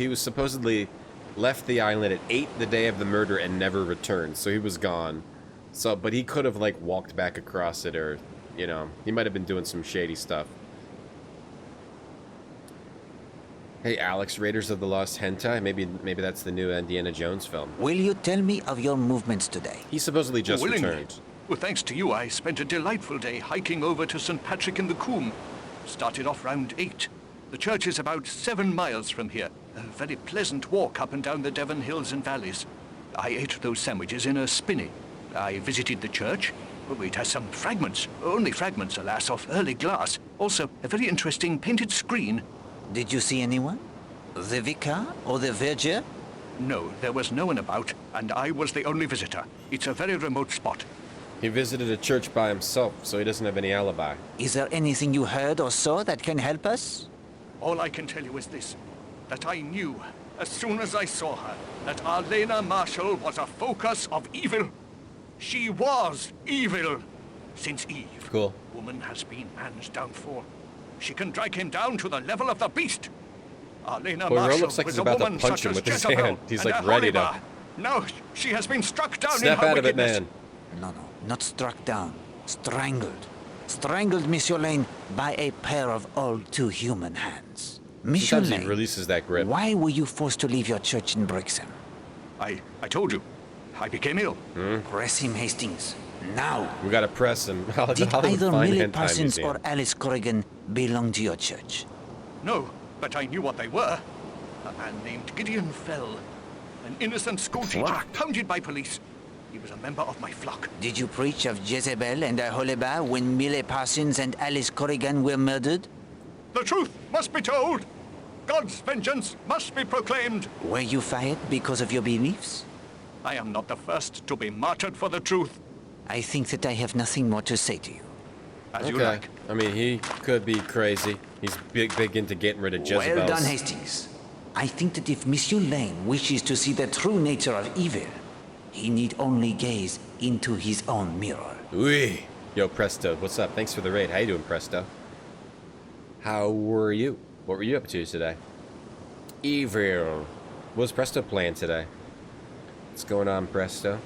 was supposedly left the island at 8 the day of the murder and never returned, so he was gone. So, but he could have like walked back across it, or you know, he might have been doing some shady stuff. Hey Alex, Raiders of the Lost Hentai, maybe that's the new Indiana Jones film. Will you tell me of your movements today? He supposedly just returned. Well, thanks to you, I spent a delightful day hiking over to St. Patrick in the Coombe. Started off round 8. The church is about 7 miles from here. A very pleasant walk up and down the Devon hills and valleys. I ate those sandwiches in a spinney. I visited the church. Oh, it has some fragments. Only fragments, alas, of early glass. Also, a very interesting painted screen. Did you see anyone? The vicar or the verger? No, there was no one about, and I was the only visitor. It's a very remote spot. He visited a church by himself, so he doesn't have any alibi. Is there anything you heard or saw that can help us? All I can tell you is this, that I knew, as soon as I saw her, that Arlena Marshall was a focus of evil. She was evil since Eve. Cool. Woman has been man's downfall. She can drag him down to the level of the beast. Arlena Marshall looks like was he's a about to woman punch such him as with his Jezebel hand. He's and like a ready to. Holiba. Now she has been struck down Snap in her out of it, wickedness. man. No, not struck down. Strangled. Strangled, Monsieur Lane, by a pair of all too human hands. Monsieur Sometimes Lane, he releases that grip. why were you forced to leave your church in Brixham? I told you. I became ill. Press him, Hastings. Now. We gotta press him. Did either Millie Parsons or Alice Corrigan belong to your church? No, but I knew what they were. A man named Gideon Fell. An innocent schoolteacher pounded by police. He was a member of my flock. Did you preach of Jezebel and Aholeba when Millie Parsons and Alice Corrigan were murdered? The truth must be told. God's vengeance must be proclaimed. Were you fired because of your beliefs? I am not the first to be martyred for the truth. I think that I have nothing more to say to you. As you like. I mean, he could be crazy. He's big into getting rid of Jezebels. Well done, Hastings. I think that if Monsieur Lane wishes to see the true nature of evil, he need only gaze into his own mirror. Wee. Yo, Presto, what's up? Thanks for the raid. How you doing, Presto? How were you? What were you up to today? Evil. What was Presto playing today? What's going on, Presto?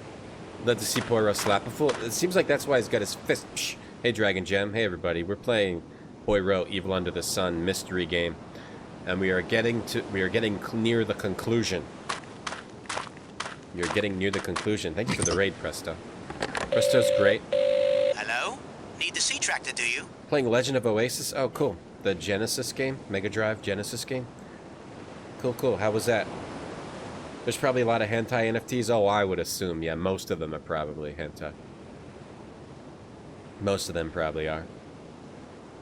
Love to see Poirot slap a fool. It seems like that's why he's got his fist. Psh. Hey, Dragon Gem. Hey, everybody. We're playing Poirot Evil Under the Sun mystery game, and we are getting near the conclusion. You're getting near the conclusion. Thank you for the raid, Presto. Presto's great. Hello? Need the sea tractor, do you? Playing Legend of Oasis? Oh, cool. The Genesis game? Mega Drive Genesis game? Cool. How was that? There's probably a lot of hentai NFTs. Oh, I would assume. Yeah, most of them are probably hentai. Most of them probably are.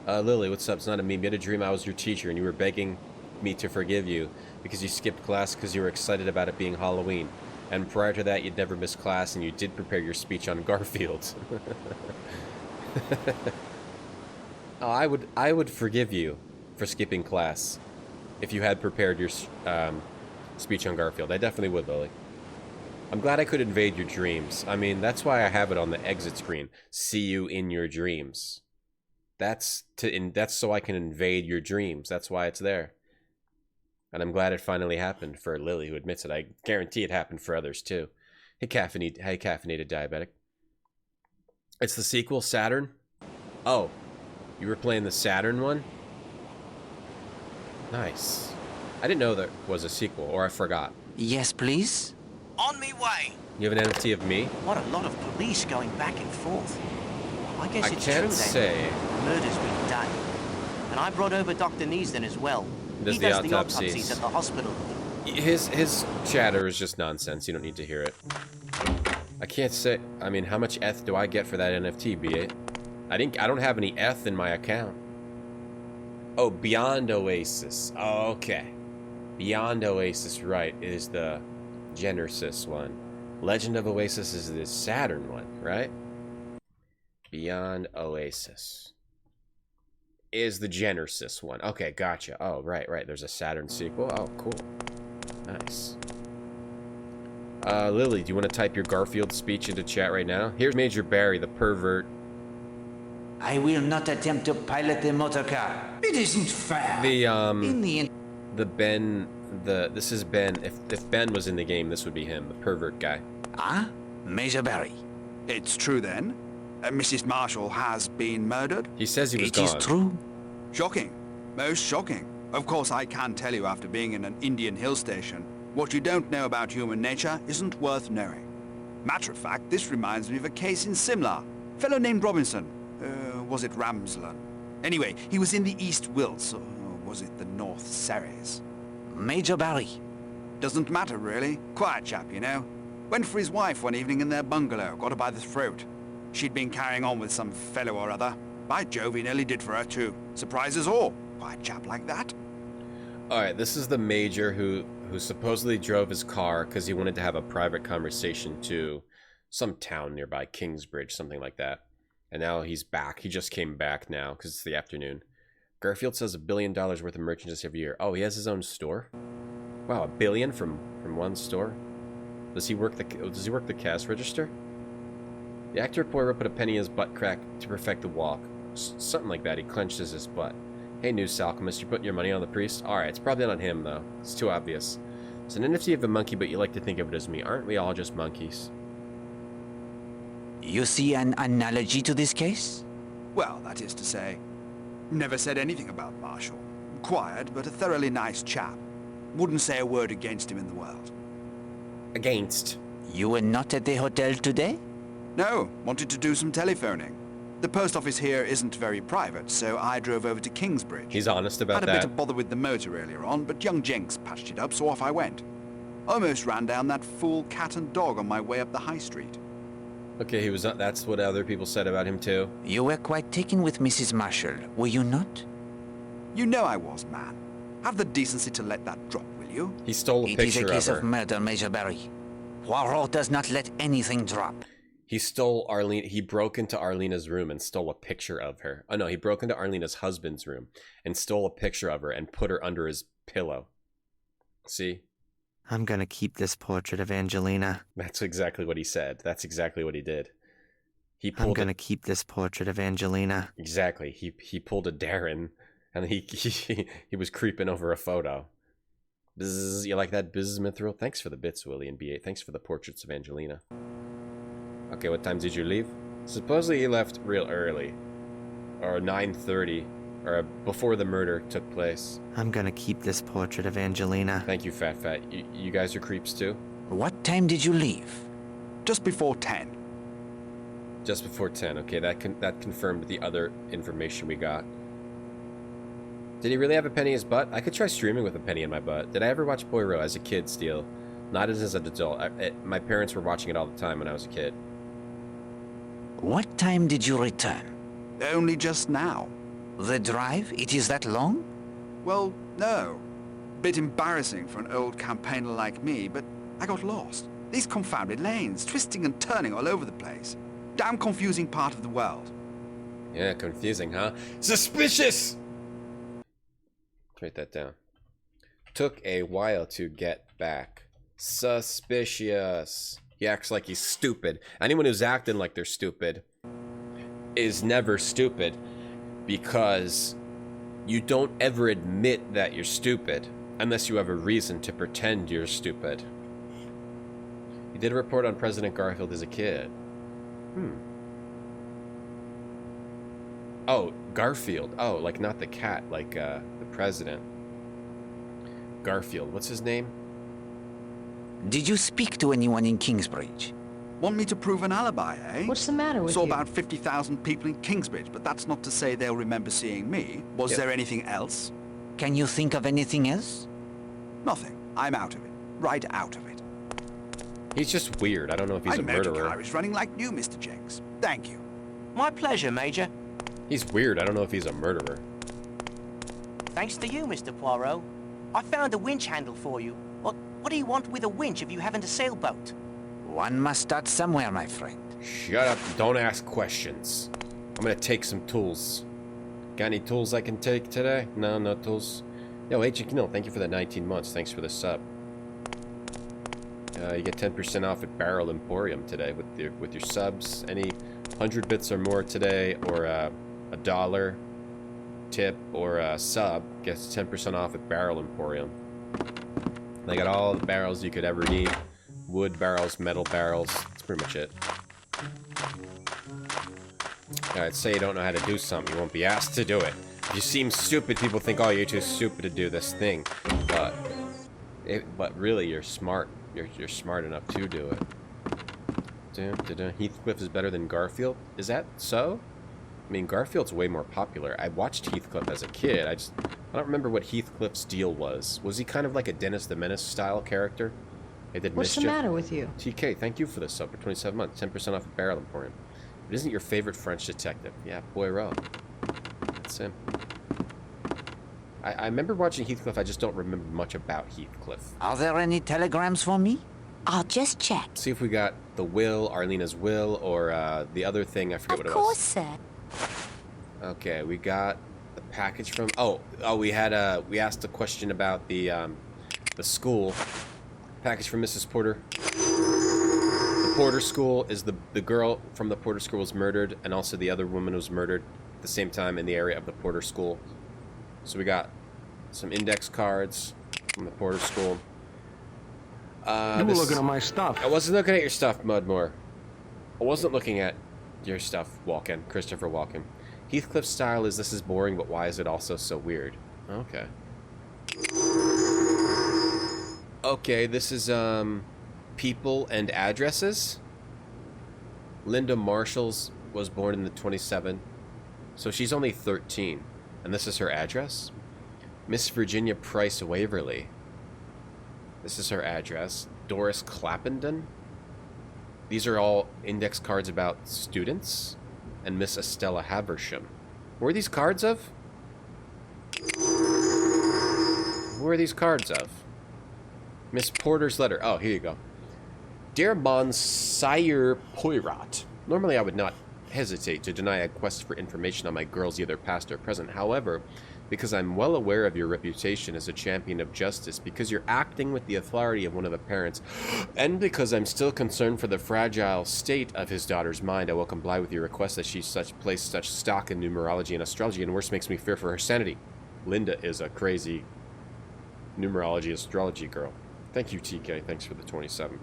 Lily, what's up? It's not a meme. You had a dream I was your teacher and you were begging me to forgive you because you skipped class because you were excited about it being Halloween. And prior to that, you'd never missed class and you did prepare your speech on Garfield. Oh, I would forgive you for skipping class if you had prepared your speech on Garfield. I definitely would, Lily. I'm glad I could invade your dreams. I mean, that's why I have it on the exit screen. See you in your dreams. That's so I can invade your dreams. That's why it's there. And I'm glad it finally happened for Lily, who admits it. I guarantee it happened for others, too. Hey, caffeinated diabetic. It's the sequel, Saturn? Oh, you were playing the Saturn one? Nice. I didn't know there was a sequel, or I forgot. Yes, please? On me way. You have an NFT of me? What a lot of police going back and forth. I guess it's true can't then. say. Murder's been done. And I brought over Dr. Neasden as well. Does He the does the autopsies. autopsies at the hospital. His chatter is just nonsense. You don't need to hear it. I can't say. I mean, how much ETH do I get for that NFT, B8? I don't have any ETH in my account. Oh, Beyond Oasis. Oh, okay. Beyond Oasis, right, is the Genesis one. Legend of Oasis is the Saturn one, right? Beyond Oasis is the Genesis one. Okay, gotcha. Oh, right. There's a Saturn sequel. Oh, cool. Nice. Lily, do you want to type your Garfield speech into chat right now? Here's Major Barry, the pervert. I will not attempt to pilot the motor car. It isn't fair. This is Ben. If Ben was in the game, this would be him, the pervert guy. Ah? Major Barry. It's true then? Mrs. Marshall has been murdered? He says he was gone. It is true. Shocking. Most shocking. Of course, I can tell you after being in an Indian hill station, what you don't know about human nature isn't worth knowing. Matter of fact, this reminds me of a case in Simla. Fellow named Robinson. Was it Ramslan? Anyway, he was in the East Wilts, or was it the North Surreys? Major Barry. Doesn't matter, really. Quiet chap, you know. Went for his wife one evening in their bungalow, got her by the throat. She'd been carrying on with some fellow or other. By Jove, he nearly did for her, too. Surprise us all. Quiet chap like that. Alright, this is the Major who supposedly drove his car because he wanted to have a private conversation to some town nearby, Kingsbridge, something like that. And now he's back. He just came back now because it's the afternoon. Garfield sells $1 billion worth of merchandise every year. Oh, he has his own store? Wow, $1 billion from one store? Does he work the cash register? The actor Poirot put a penny in his butt crack to perfect the walk. Something like that. He clenched his butt. Hey, Noose Alchemist, you're putting your money on the priest? Alright, it's probably not him, though. It's too obvious. It's an NFT of a monkey, but you like to think of it as me. Aren't we all just monkeys? You see an analogy to this case? Well, that is to say, never said anything about Marshall. Quiet, but a thoroughly nice chap. Wouldn't say a word against him in the world. Against? You were not at the hotel today? No, wanted to do some telephoning. The post office here isn't very private, so I drove over to Kingsbridge. He's honest about that. Had a bit of bother with the motor earlier on, but young Jenks patched it up, so off I went. Almost ran down that fool cat and dog on my way up the high street. Okay, he was not. That's what other people said about him too. You were quite taken with Mrs. Marshall, were you not? You know I was, man. Have the decency to let that drop, will you? He stole a picture of her. It is a case of murder, Major Barry. Poirot does not let anything drop. He stole Arlene. He broke into Arlena's room and stole a picture of her. Oh no, he broke into Arlena's husband's room and stole a picture of her and put her under his pillow. See? I'm gonna keep this portrait of Angelina. That's exactly what he said. That's exactly what he did. I'm gonna keep this portrait of Angelina. Exactly. He pulled a Darren, and he was creeping over a photo. Bzz, you like that, Bzz Mithril? Thanks for the bits, Willie and B8. Thanks for the portraits of Angelina. Okay, what time did you leave? Supposedly you left real early, or 9:30, or before the murder took place. I'm gonna keep this portrait of Angelina. Thank you, Fat. You guys are creeps too? What time did you leave? Just before 10. Just before 10. Okay, that confirmed the other information we got. Did he really have a penny in his butt? I could try streaming with a penny in my butt. Did I ever watch Poirot as a kid, Steele? Not as an adult. My parents were watching it all the time when I was a kid. What time did you return? Only just now. The drive? It is that long? Well, no. Bit embarrassing for an old campaigner like me, but I got lost. These confounded lanes, twisting and turning all over the place. Damn confusing part of the world. Yeah, confusing, huh? Suspicious! Write that down. Took a while to get back. Suspicious. He acts like he's stupid. Anyone who's acting like they're stupid is never stupid, because you don't ever admit that you're stupid unless you have a reason to pretend you're stupid. You did a report on President Garfield as a kid. Oh, Garfield. Oh, like not the cat, like the president. Garfield. What's his name? Did you speak to anyone in Kingsbridge? Want me to prove an alibi, eh? What's the matter with Saw you? about 50,000 people in Kingsbridge, but that's not to say they'll remember seeing me. Was there anything else? Can you think of anything else? Nothing. I'm out of it. Right out of it. He's just weird. I don't know if he's a murderer. Irish running like you, Mr. Jenks. Thank you. My pleasure, Major. He's weird. I don't know if he's a murderer. Thanks to you, Mr. Poirot. I found a winch handle for you. What do you want with a winch if you haven't a sailboat? One must start somewhere, my friend. Shut up. Don't ask questions. I'm gonna take some tools. Got any tools I can take today? No, no tools. Yo, Agent Knil, thank you for the 19 months. Thanks for the sub. You get 10% off at Barrel Emporium today with your subs. Any 100 bits or more today, or a $1 tip or a sub gets 10% off at Barrel Emporium. They got all the barrels you could ever need. Wood barrels, metal barrels. That's pretty much it. Alright, say you don't know how to do something. You won't be asked to do it. If you seem stupid, people think, oh, you're too stupid to do this thing. But really, you're smart. You're smart enough to do it. Heathcliff is better than Garfield? Is that so? I mean, Garfield's way more popular. I watched Heathcliff as a kid. I don't remember what Heathcliff's deal was. Was he kind of like a Dennis the Menace style character? He did What's mischief? the matter with you? TK, thank you for the sub for 27 months. 10% off at Barrel Emporium. It isn't your favorite French detective. Yeah, Poirot. That's him. I remember watching Heathcliff. I just don't remember much about Heathcliff. Are there any telegrams for me? I'll just check. See if we got the will, Arlena's will, or the other thing. I forget what it was. Of course, sir. Okay, we got the package from. Oh, we we asked a question about the school. Package from Mrs. Porter. The Porter School is the girl from the Porter School was murdered, and also the other woman was murdered at the same time in the area of the Porter School. So we got some index cards from the Porter School. You were looking at my stuff. I wasn't looking at your stuff, Mudmore. I wasn't looking at your stuff, Walken. Christopher Walken. Heathcliff's style is this is boring, but why is it also so weird? Okay. Okay, this is, people and addresses. Linda Marshalls was born in the 27th, so she's only 13. And this is her address. Miss Virginia Price Waverly. This is her address. Doris Clappenden. These are all index cards about students and Miss Estella Haversham. Who are these cards of? Who are these cards of? Miss Porter's letter. Oh, here you go. Dear Monsieur Poirot, normally I would not hesitate to deny a quest for information on my girls, either past or present. However, because I'm well aware of your reputation as a champion of justice, because you're acting with the authority of one of the parents, and because I'm still concerned for the fragile state of his daughter's mind, I will comply with your request that she place such stock in numerology and astrology, and worse, makes me fear for her sanity. Linda is a crazy numerology astrology girl. Thank you, TK. Thanks for the 27.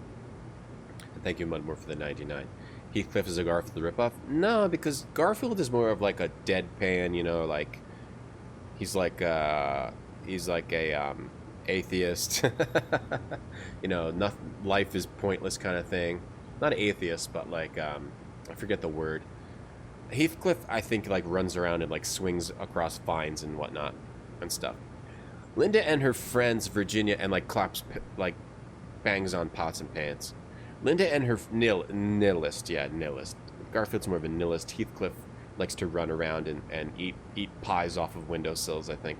And thank you, Mudmore, for the 99. Heathcliff is a Garfield ripoff? No, because Garfield is more of like a deadpan, you know, like he's like a atheist. You know, nothing, life is pointless kind of thing. Not atheist, but like I forget the word. Heathcliff, I think, like runs around and like swings across vines and whatnot and stuff. Linda and her friends Virginia and like claps, like bangs on pots and pans. Linda and her nihilist. Garfield's more of a nihilist. Heathcliff likes to run around and eat pies off of windowsills, I think.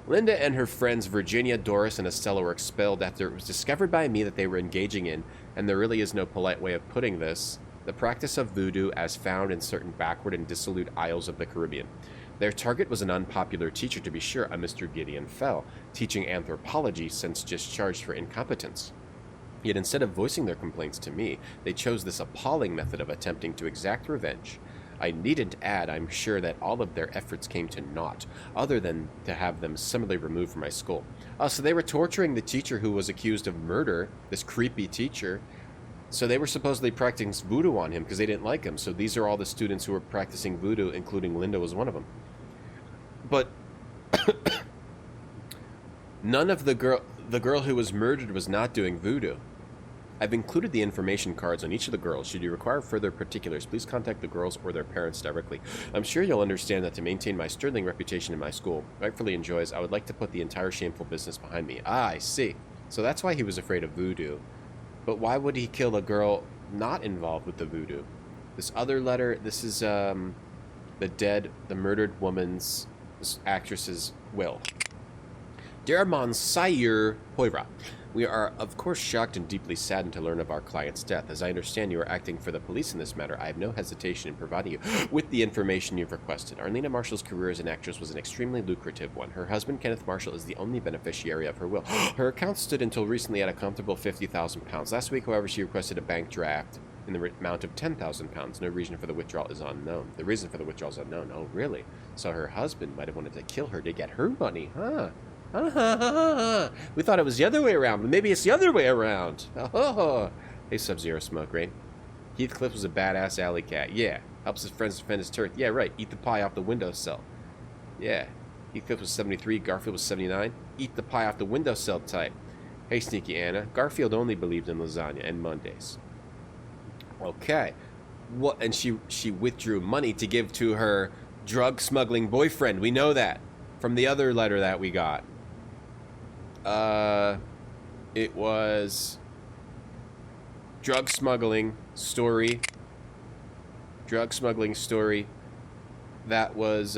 Linda and her friends Virginia, Doris, and Estella were expelled after it was discovered by me that they were engaging in, and there really is no polite way of putting this, the practice of voodoo as found in certain backward and dissolute isles of the Caribbean. Their target was an unpopular teacher, to be sure, a Mr. Gideon Fell, teaching anthropology since discharged for incompetence. Yet instead of voicing their complaints to me, they chose this appalling method of attempting to exact revenge. I needn't add, I'm sure, that all of their efforts came to naught, other than to have them summarily removed from my school. So they were torturing the teacher who was accused of murder, this creepy teacher. So they were supposedly practicing voodoo on him because they didn't like him. So these are all the students who were practicing voodoo, including Linda was one of them. But none of the girl who was murdered was not doing voodoo. I've included the information cards on each of the girls. Should you require further particulars, please contact the girls or their parents directly. I'm sure you'll understand that to maintain my sterling reputation in my school, rightfully enjoys, I would like to put the entire shameful business behind me. Ah, I see. So that's why he was afraid of voodoo. But why would he kill a girl not involved with the voodoo? This other letter, this is the murdered woman's actress's will. Dear Monsieur Poirot, we are, of course, shocked and deeply saddened to learn of our client's death. As I understand you are acting for the police in this matter, I have no hesitation in providing you with the information you've requested. Arlena Marshall's career as an actress was an extremely lucrative one. Her husband, Kenneth Marshall, is the only beneficiary of her will. Her account stood until recently at a comfortable £50,000. Last week, however, she requested a bank draft in the amount of £10,000. No reason for the withdrawal is unknown. The reason for the withdrawal is unknown. Oh, really? So her husband might have wanted to kill her to get her money, huh? We thought it was the other way around, but maybe it's the other way around. Oh. Hey, Sub-Zero Smoke Rain. Heathcliff was a badass alley cat. Yeah. Helps his friends defend his turf. Yeah, right. Eat the pie off the windowsill. Yeah. Heathcliff was 73. Garfield was 79. Eat the pie off the windowsill type. Hey, Sneaky Anna. Garfield only believed in lasagna and Mondays. Okay. What? And she withdrew money to give to her drug smuggling boyfriend. We know that from the other letter that we got. It was drug smuggling story. That was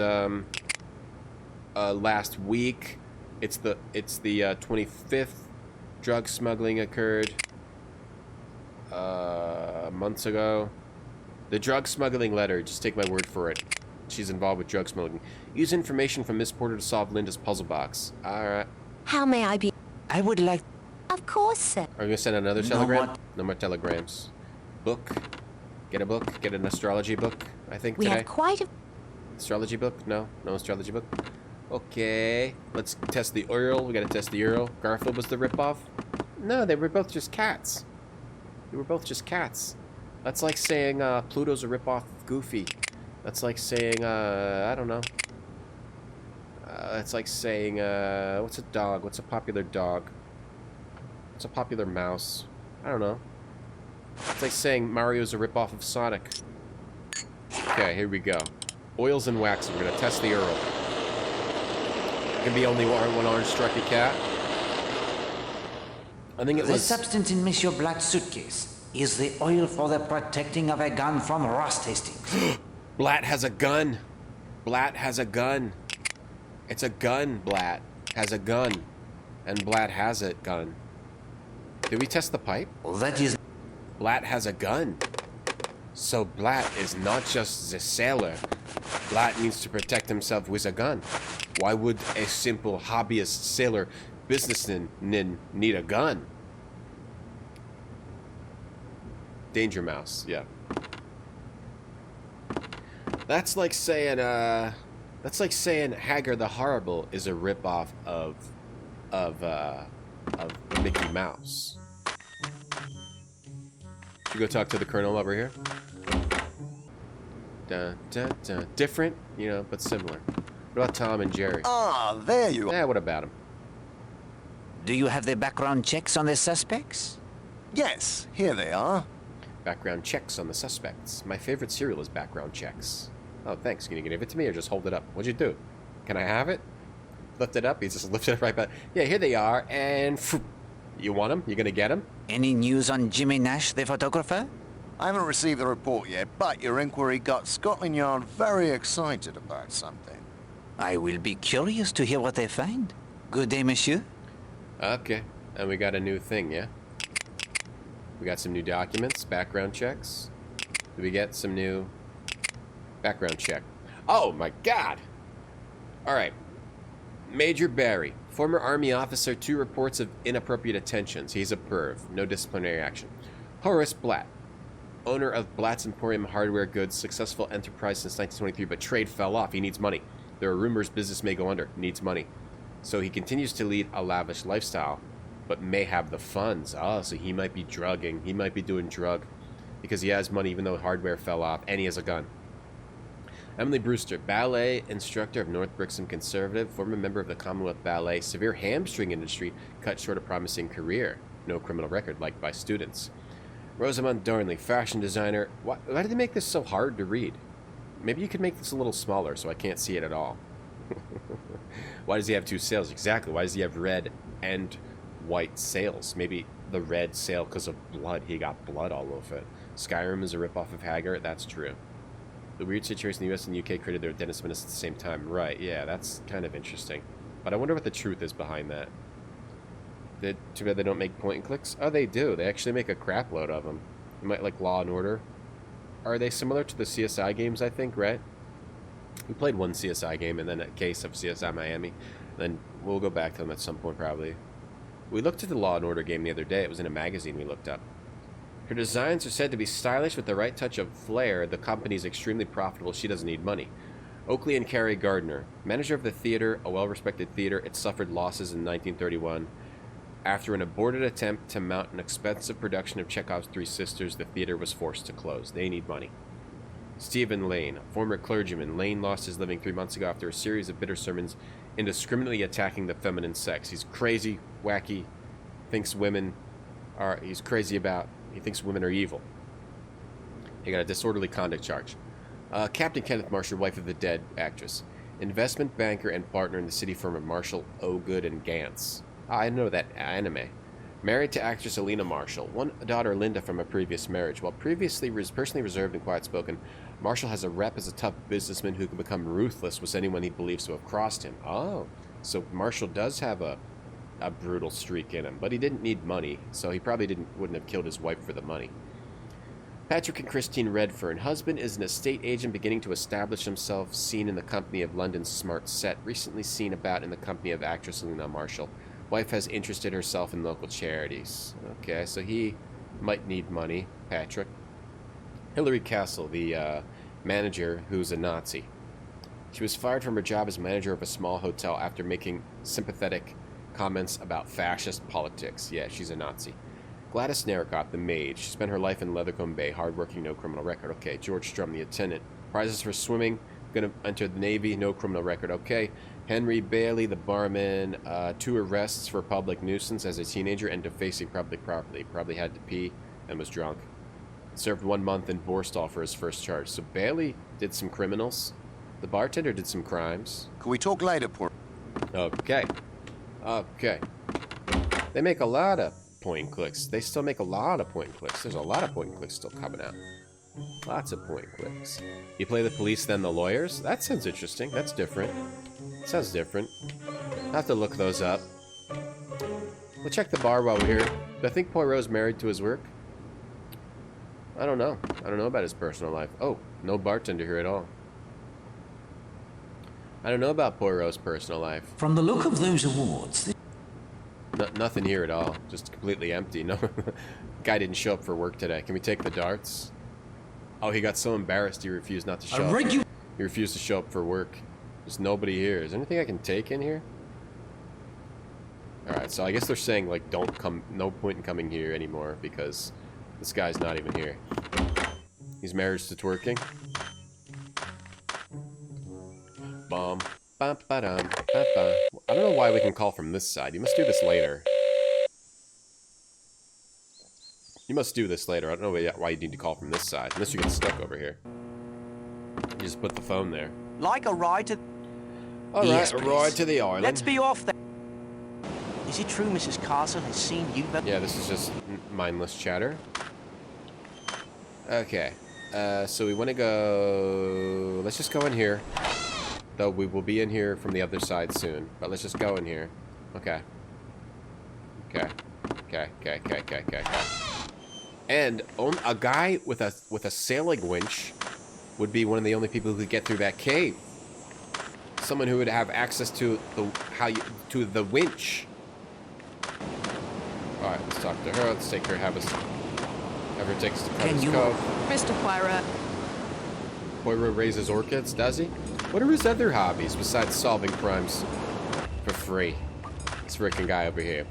last week. It's the 25th. Drug smuggling occurred months ago. The drug smuggling letter, just take my word for it. She's involved with drug smuggling. Use information from Miss Porter to solve Linda's puzzle box. Alright. How may I be? I would like... Of course, sir. Are we going to send another telegram? No more telegrams. Book. Get a book. Get an astrology book, I think, we today. have quite a... Astrology book? No? No astrology book? Okay. Let's test the Earl. We got to test the Earl. Garfield was the ripoff? No, they were both just cats. That's like saying Pluto's a ripoff of Goofy. That's like saying, I don't know. It's like saying, what's a dog? What's a popular dog? What's a popular mouse? I don't know. It's like saying Mario's a ripoff of Sonic. Okay, here we go. Oils and wax. We're gonna test the Earl. Can be only one orange stripy cat. I think it was... The substance in Monsieur Black's suitcase. is the oil for the protecting of a gun from rust, Hastings. Blatt has a gun. Blatt has a gun. It's a gun, Blatt has a gun. And Blatt has a gun. Did we test the pipe? Well, that is... Blatt has a gun. So Blatt is not just the sailor. Blatt needs to protect himself with a gun. Why would a simple hobbyist sailor businessman need a gun? Danger Mouse, yeah. That's like saying Hagar the Horrible is a ripoff of Mickey Mouse. Should we go talk to the Colonel over here? Dun, dun, dun. Different, you know, but similar. What about Tom and Jerry? Ah, there you are. Yeah, what about him? Do you have the background checks on the suspects? Yes, here they are. Background checks on the suspects. My favorite cereal is background checks. Oh, thanks. Can you give it to me or just hold it up? What'd you do? Can I have it? Lift it up? He just lifted it right back. Yeah, here they are, and... You want them? You gonna get them? Any news on Jimmy Nash, the photographer? I haven't received the report yet, but your inquiry got Scotland Yard very excited about something. I will be curious to hear what they find. Good day, monsieur. Okay. And we got a new thing, yeah? We got some new documents, background checks. Did we get some new background check? Oh my god! Alright. Major Barry. Former Army officer, 2 reports of inappropriate attentions. He's a perv. No disciplinary action. Horace Blatt. Owner of Blatt's Emporium Hardware Goods. Successful enterprise since 1923, but trade fell off. He needs money. There are rumors business may go under. Needs money. So he continues to lead a lavish lifestyle, but may have the funds. Oh, so he might be drugging. He might be doing drug because he has money even though hardware fell off, and he has a gun. Emily Brewster, ballet instructor of North Brixton Conservative, former member of the Commonwealth Ballet, severe hamstring industry, cut short a promising career. No criminal record, liked by students. Rosamund Darnley, fashion designer. Why did they make this so hard to read? Maybe you could make this a little smaller so I can't see it at all. Why does he have 2 sails? Exactly. Why does he have red and white sails? Maybe the red sail because of blood. He got blood all over it. Skyrim is a ripoff of Hagar. That's true. The weird situation the US and UK created their Dennis Menace at the same time. Right, yeah, that's kind of interesting. But I wonder what the truth is behind that. Too bad they don't make point and clicks. Oh, they do. They actually make a crap load of them. You might like Law and Order. Are they similar to the CSI games, I think, right? We played one CSI game and then a case of CSI Miami. Then we'll go back to them at some point, probably. We looked at the Law and Order game the other day. It was in a magazine we looked up. Her designs are said to be stylish with the right touch of flair. The company is extremely profitable. She doesn't need money. Oakley and Carrie Gardner, manager of the theater, a well-respected theater. It suffered losses in 1931. After an aborted attempt to mount an expensive production of Chekhov's Three Sisters, the theater was forced to close. They need money. Stephen Lane, a former clergyman. Lane lost his living 3 months ago after a series of bitter sermons indiscriminately attacking the feminine sex. He's crazy, wacky, thinks women are... He's crazy about... He thinks women are evil. He got a disorderly conduct charge. Captain Kenneth Marshall, wife of the dead actress. Investment banker and partner in the city firm of Marshall, Ogood and Gantz. I know that anime. Married to actress Alina Marshall. One daughter, Linda, from a previous marriage. While previously personally reserved and quiet-spoken, Marshall has a rep as a tough businessman who can become ruthless with anyone he believes to have crossed him. Oh, so Marshall does have a brutal streak in him, but he didn't need money, so he probably wouldn't have killed his wife for the money. Patrick and Christine Redfearn. Husband is an estate agent beginning to establish himself, seen in the company of London's Smart Set, recently seen about in the company of actress Alina Marshall. Wife has interested herself in local charities. Okay, so he might need money, Patrick. Hilary Castle, the manager who's a Nazi. She was fired from her job as manager of a small hotel after making sympathetic comments about fascist politics. Yeah, she's a Nazi. Gladys Narracott, the maid. She spent her life in Leathercombe Bay, hardworking, no criminal record. Okay, George Strum, the attendant. Prizes for swimming, gonna enter the Navy, no criminal record. Okay, Henry Bailey, the barman. 2 arrests for public nuisance as a teenager and defacing public property. Probably had to pee and was drunk. Served 1 month in Borstal for his first charge. So Bailey did some criminals. The bartender did some crimes. Can we talk later, poor? Okay. Okay. They make a lot of point and clicks. They still make a lot of point and clicks. There's a lot of point and clicks still coming out. Lots of point and clicks. You play the police, then the lawyers? That sounds interesting. That's different. Sounds different. I'll have to look those up. We'll check the bar while we're here. Do I think Poirot's married to his work? I don't know. I don't know about his personal life. Oh, no bartender here at all. I don't know about Poirot's personal life. From the look of those awards... Nothing here at all. Just completely empty. No, guy didn't show up for work today. Can we take the darts? Oh, he got so embarrassed he refused not to show up. He refused to show up for work. There's nobody here. Is there anything I can take in here? Alright, so I guess they're saying, like, don't come... No point in coming here anymore because this guy's not even here. He's married to twerking. Bum. Ba-ba-dum, ba-ba. I don't know why we can call from this side. You must do this later. You must do this later. I don't know why you need to call from this side. Unless you get stuck over here. You just put the phone there. Like a ride to... Alright, yes, a ride to the island. Let's be off then. Is it true Mrs. Carson has seen you... Yeah, this is just mindless chatter. Okay. So we want to go... Let's just go in here. Though we will be in here from the other side soon. But let's just go in here. Okay. Okay. Okay. And a guy with a sailing winch would be one of the only people who could get through that cave. Someone who would have access to the winch. All right, let's talk to her. Let's take her. Have her take us to Carter's Cove. Mr. Poirot. Poirot raises orchids, does he? What are his other hobbies besides solving crimes for free? This frickin' guy over here.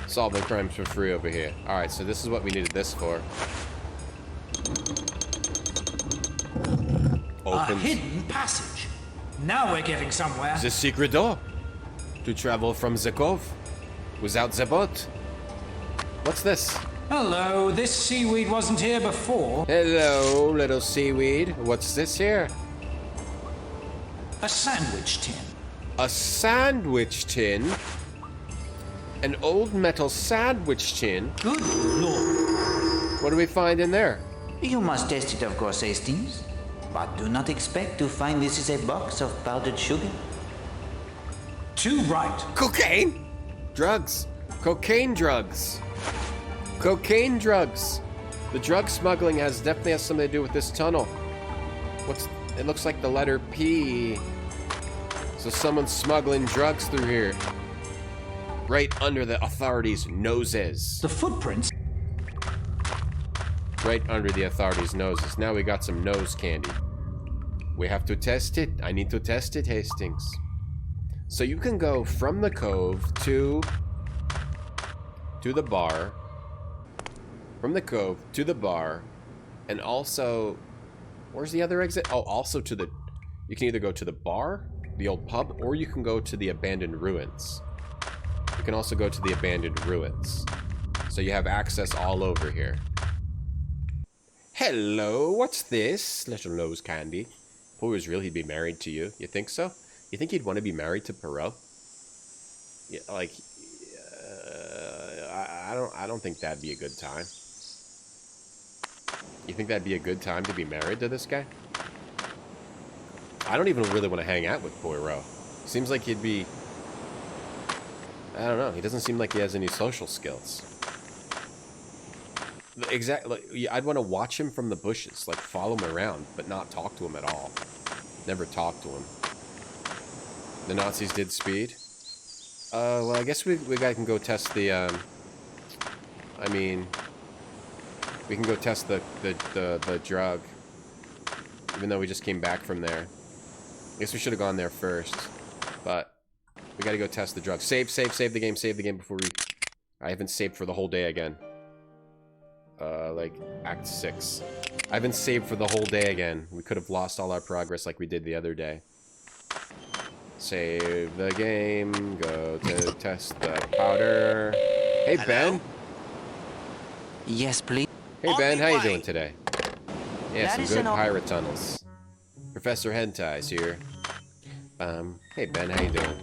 Solving crimes for free over here. Alright, so this is what we needed this for. A hidden passage. Now we're getting somewhere. The secret door. To travel from the cove. Without the boat. What's this? Hello, this seaweed wasn't here before. Hello, little seaweed. What's this here? A sandwich tin. A sandwich tin? An old metal sandwich tin? Good lord. What do we find in there? You must test it, of course, Hastings. But do not expect to find this is a box of powdered sugar. Too right. Cocaine? Drugs. Cocaine drugs. Cocaine drugs. The drug smuggling definitely has something to do with this tunnel. It looks like the letter P. So someone's smuggling drugs through here. Right under the authorities' noses. The footprints. Right under the authorities' noses. Now we got some nose candy. We have to test it. I need to test it, Hastings. So you can go from the cove to the bar. From the cove to the bar. And also... Where's the other exit? Oh, also to the... You can either go to the bar, the old pub, or you can go to the abandoned ruins. You can also go to the abandoned ruins. So you have access all over here. Hello, what's this? Little nose candy. Poirot's really be married to you. You think so? You think he'd want to be married to Poirot? Yeah, like... I don't think that'd be a good time. You think that'd be a good time to be married to this guy? I don't even really want to hang out with Poirot. Seems like he'd be... I don't know. He doesn't seem like he has any social skills. Exactly. I'd want to watch him from the bushes. Like, follow him around, but not talk to him at all. Never talk to him. The Nazis did speed. Well, I guess we can go test the, I mean... We can go test the drug. Even though we just came back from there. I guess we should have gone there first. But we gotta go test the drug. Save the game before we... I haven't saved for the whole day again. Like, Act 6. I haven't saved for the whole day again. We could have lost all our progress like we did the other day. Save the game. Go to test the powder. Hey, hello? Ben. Yes, please. Hey, Ben, how you doing today? Yeah, some good pirate tunnels. Professor Hentai's here. Hey, Ben, how you doing?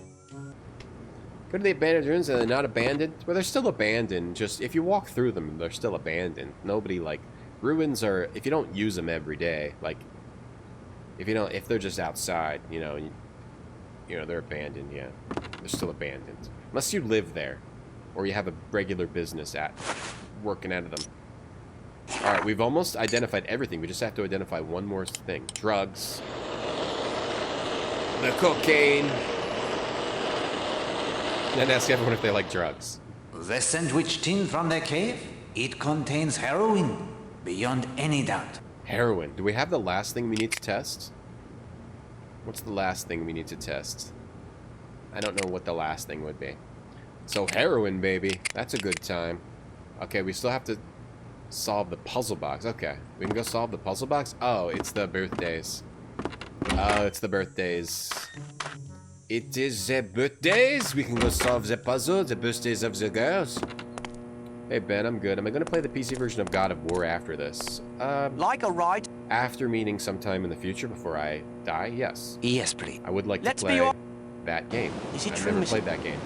Go to the abandoned ruins and they're not abandoned? Well, they're still abandoned. Just, if you walk through them, they're still abandoned. Nobody, like... Ruins are... If you don't use them every day, like... If they're just outside, you know, they're abandoned, yeah. They're still abandoned. Unless you live there. Or you have a regular business working out of them. Alright, we've almost identified everything. We just have to identify one more thing. Drugs. The cocaine. And then ask everyone if they like drugs. The sandwich tin from the cave? It contains heroin. Beyond any doubt. Heroin. Do we have the last thing we need to test? What's the last thing we need to test? I don't know what the last thing would be. So heroin, baby. That's a good time. Okay, we still have to solve the puzzle box. Okay, we can go solve the puzzle box. Oh, it's the birthdays. Oh, it's the birthdays. It is the birthdays. We can go solve the puzzle, the birthdays of the girls. Hey, Ben, I'm good. Am I going to play the PC version of God of War after this? Like a ride? After, meaning sometime in the future before I die? Yes. Yes, please. I would like to play that game. I've never played that game.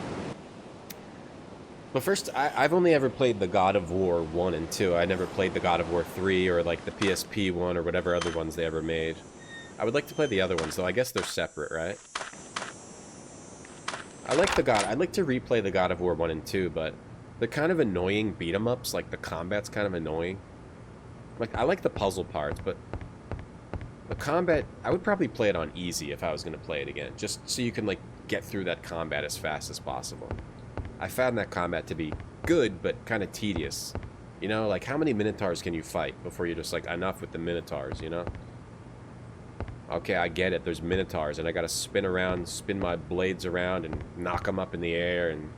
But first, I've only ever played the God of War 1 and 2. I never played the God of War 3 or like the PSP one or whatever other ones they ever made. I would like to play the other ones, though. I guess they're separate, right? I'd like to replay the God of War 1 and 2, but they're kind of annoying beat-em-ups. Like, the combat's kind of annoying. Like, I like the puzzle parts, but the combat, I would probably play it on easy if I was going to play it again, just so you can, like, get through that combat as fast as possible. I found that combat to be good, but kind of tedious. You know, like, how many Minotaurs can you fight before you're just like, enough with the Minotaurs, you know? Okay, I get it. There's Minotaurs, and I gotta spin around, spin my blades around, and knock them up in the air, and...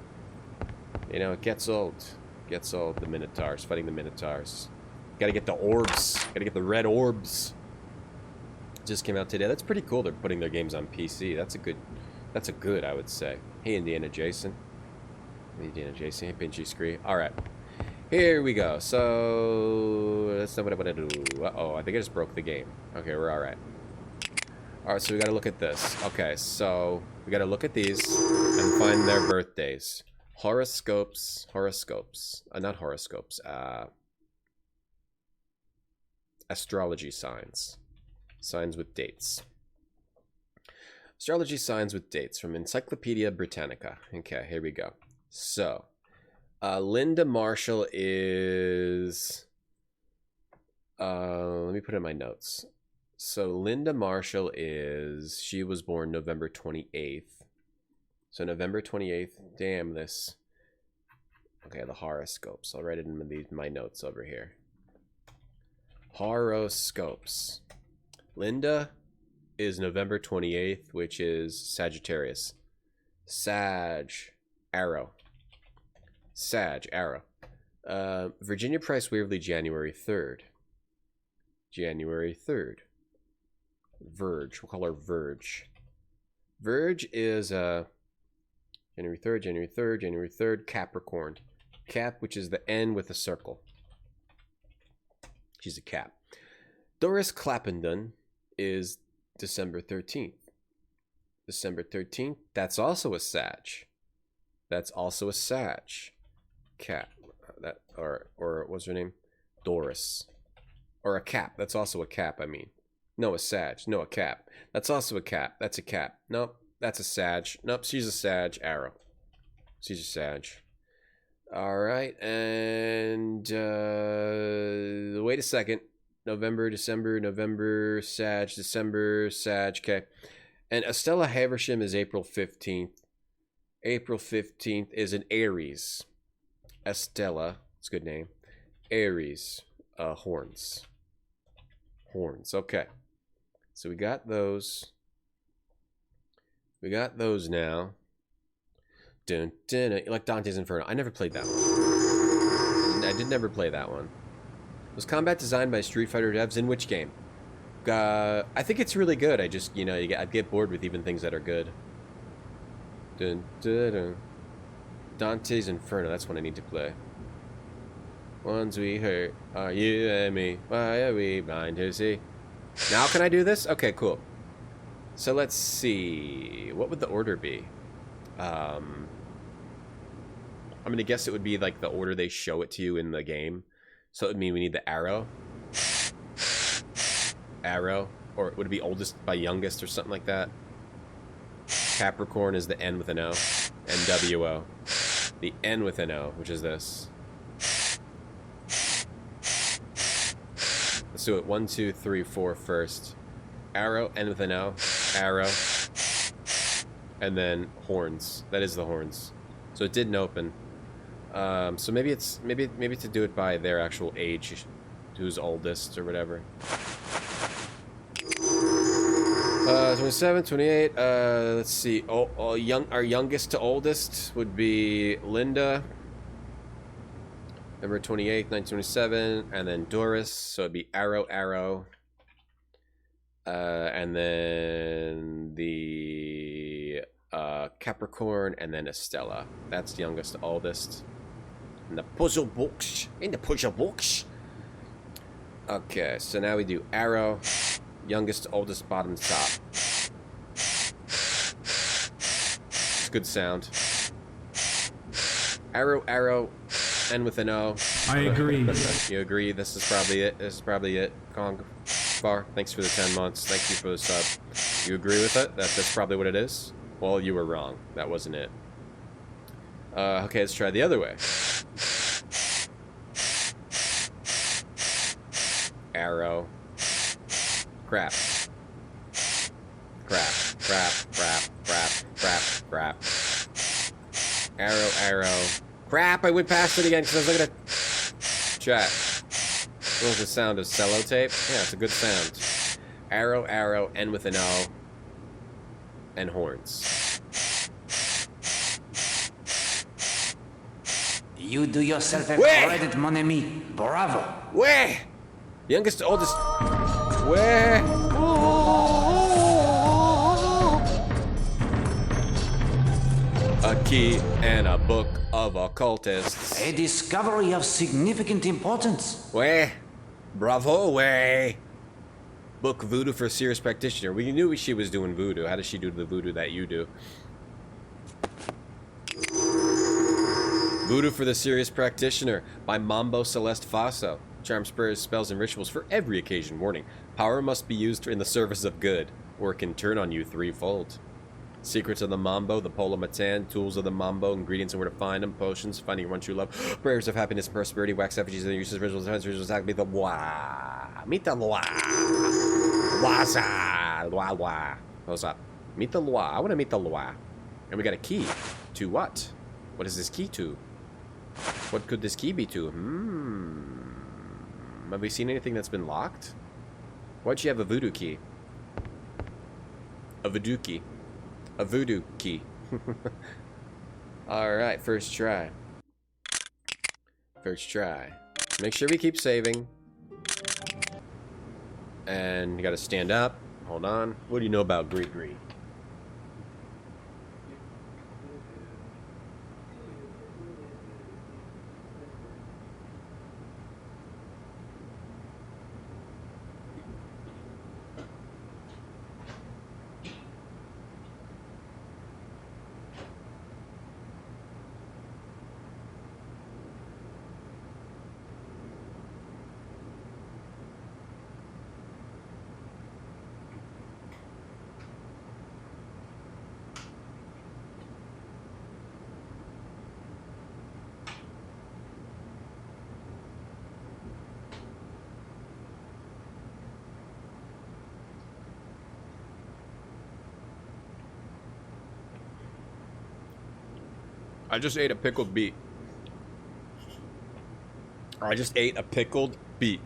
You know, it gets old. It gets old, the Minotaurs, fighting the Minotaurs. Gotta get the orbs. Gotta get the red orbs. Just came out today. That's pretty cool. They're putting their games on PC. That's a good, I would say. Hey, Indiana Jason. Hey, Indiana Jason. Hey, Pinchy Scree. Alright. Here we go. So, that's not what I want to do. Uh-oh, I think I just broke the game. Okay, we're alright. Alright, so we gotta look at this. Okay, so we gotta look at these and find their birthdays. Horoscopes. Not horoscopes. Astrology signs. Signs with dates. Astrology signs with dates from Encyclopedia Britannica. Okay, here we go. So, Linda Marshall is... let me put in my notes. So, Linda Marshall is... She was born November 28th. So, November 28th. Damn this. Okay, the horoscopes. I'll write it in my notes over here. Horoscopes. Linda is November 28th, which is Sagittarius. Arrow. Virginia Price Waverly, January 3rd. Verge. We'll call her Verge. Verge is January 3rd, Capricorn. Cap, which is the N with a circle. She's a Cap. Doris Clapendon is December 13th. That's also a Sag. Cap. Or what's her name? Doris. Or a Cap. That's also a Cap, I mean. No, a Sag. No, a Cap. That's also a Cap. That's a Cap. Nope. That's a Sag. Nope, she's a Sag. Arrow. She's a Sag. Alright, and wait a second. November, Sag, December, Sag, okay. And Estella Haversham is April 15th. April 15th is an Aries. Estella, it's a good name. Aries, horns. Okay. So we got those. We got those now. Dun, dun, dun. Like Dante's Inferno. I never played that one. I did never play that one. Was combat designed by Street Fighter devs? In which game? I think it's really good. I just, you know, I'd get bored with even things that are good. Dun, dun, dun. Dante's Inferno. That's what I need to play. Ones we hurt are you and me. Why are we blind to see? Now can I do this? Okay, cool. So let's see. What would the order be? I'm gonna guess it would be like the order they show it to you in the game. So it would mean we need the arrow. Arrow. Or would it be oldest by youngest or something like that? Capricorn is the N with an O. NWO. The N with an O, which is this. Let's do it 1, 2, 3, 4 first. Arrow, N with an O. Arrow. And then horns. That is the horns. So it didn't open. So maybe it's maybe to do it by their actual age, who's oldest or whatever. 27, 28. Let's see. Our youngest to oldest would be Linda. November 28th, 1927, and then Doris. So it'd be Arrow, Arrow. And then the Capricorn, and then Estella. That's youngest to oldest. In the puzzle books. Okay, so now we do Arrow, youngest to oldest, bottom to top. It's good sound. Arrow, Arrow, N with an O. I agree. You agree? This is probably it. Kong Far, thanks for the 10 months. Thank you for the sub. You agree with it? That's probably what it is? Well, you were wrong. That wasn't it. Okay, let's try the other way. Arrow. Crap. Crap. Arrow, Arrow. Crap, I went past it again because I was looking at chat. What was the sound of sellotape? Yeah, it's a good sound. Arrow, Arrow, N with an O. And horns. You do yourself a credit, mon ami. Bravo. Where? Youngest to oldest. Where? A key and a book of occultists. A discovery of significant importance. Where? Bravo, where? Book Voodoo for Serious Practitioner. We knew she was doing voodoo. How does she do the voodoo that you do? Voodoo for the Serious Practitioner by Mambo Celeste Faso. Charm, spurs, spells, and rituals for every occasion. Warning. Power must be used in the service of good, or it can turn on you threefold. Secrets of the Mambo, the Pola Matan, tools of the Mambo, ingredients and where to find them, potions, finding your one true love, prayers of happiness and prosperity, wax effigies, and uses, rituals, attack, meet the Wa. Meet the Lwa. Waza. Lwa. What's up? Meet the Lwa. I want to meet the Lwa. And we got a key. To what? What is this key to? What could this key be to? Have we seen anything that's been locked? Why'd she have a voodoo key? A voodoo key. A voodoo key. Alright, first try. First try. Make sure we keep saving. And you gotta stand up. Hold on. What do you know about Gree? I just ate a pickled beet. I just ate a pickled beet.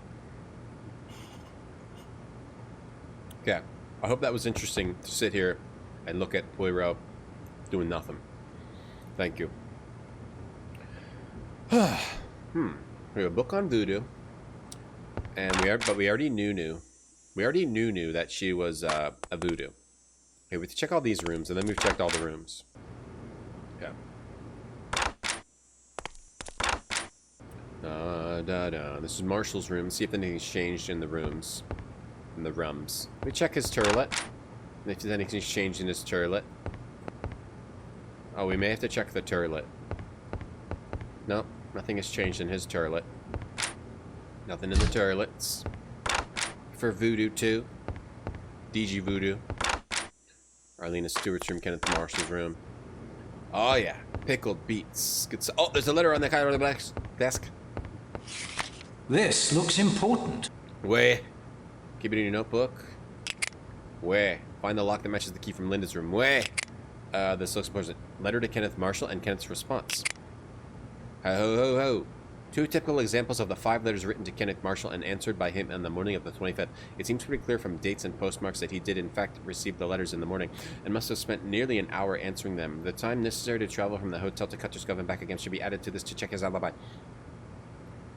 Okay. I hope that was interesting to sit here and look at Poirot doing nothing. Thank you. We have a book on voodoo. And we already knew. We already knew that she was a voodoo. Okay, we have to check all these rooms, and then we've checked all the rooms. Okay. This is Marshall's room. See if anything's changed in the rooms. In the rums. We check his turlet. If anything's changed in his turlet. Oh, we may have to check the turlet. Nope, nothing has changed in his toilet. Nothing in the toilets. For Voodoo, too. DG Voodoo. Arlena Stewart's room, Kenneth Marshall's room. Oh, yeah. Pickled beets. Good stuff. Oh, there's a letter on the counter of the desk. This looks important. Where? Keep it in your notebook. Where? Find the lock that matches the key from Linda's room. Where? This looks important. Letter to Kenneth Marshall and Kenneth's response. Ho ho ho ho. 2 typical examples of the 5 letters written to Kenneth Marshall and answered by him on the morning of the 25th. It seems pretty clear from dates and postmarks that he did in fact receive the letters in the morning and must have spent nearly an hour answering them. The time necessary to travel from the hotel to Cutter's Cove and back again should be added to this to check his alibi.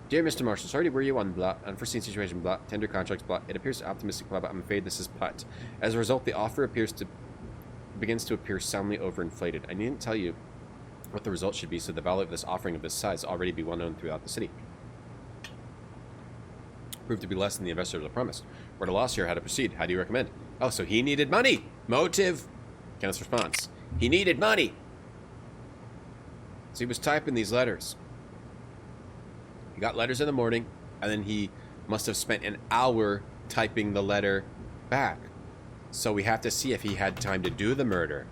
Dear Mr. Marshall, sorry to worry you on blah, unforeseen situation blah, tender contracts blah. It appears optimistic blah, but I'm afraid this is but. As a result, the offer begins to appear soundly overinflated. I needn't tell you what the result should be, so the value of this offering of this size already be well known throughout the city. Proved to be less than the investors had promised. We're at a loss here. How to proceed? How do you recommend? Oh, so he needed money. Motive. Kenneth's response. He needed money. So he was typing these letters. He got letters in the morning, and then he must have spent an hour typing the letter back. So we have to see if he had time to do the murder.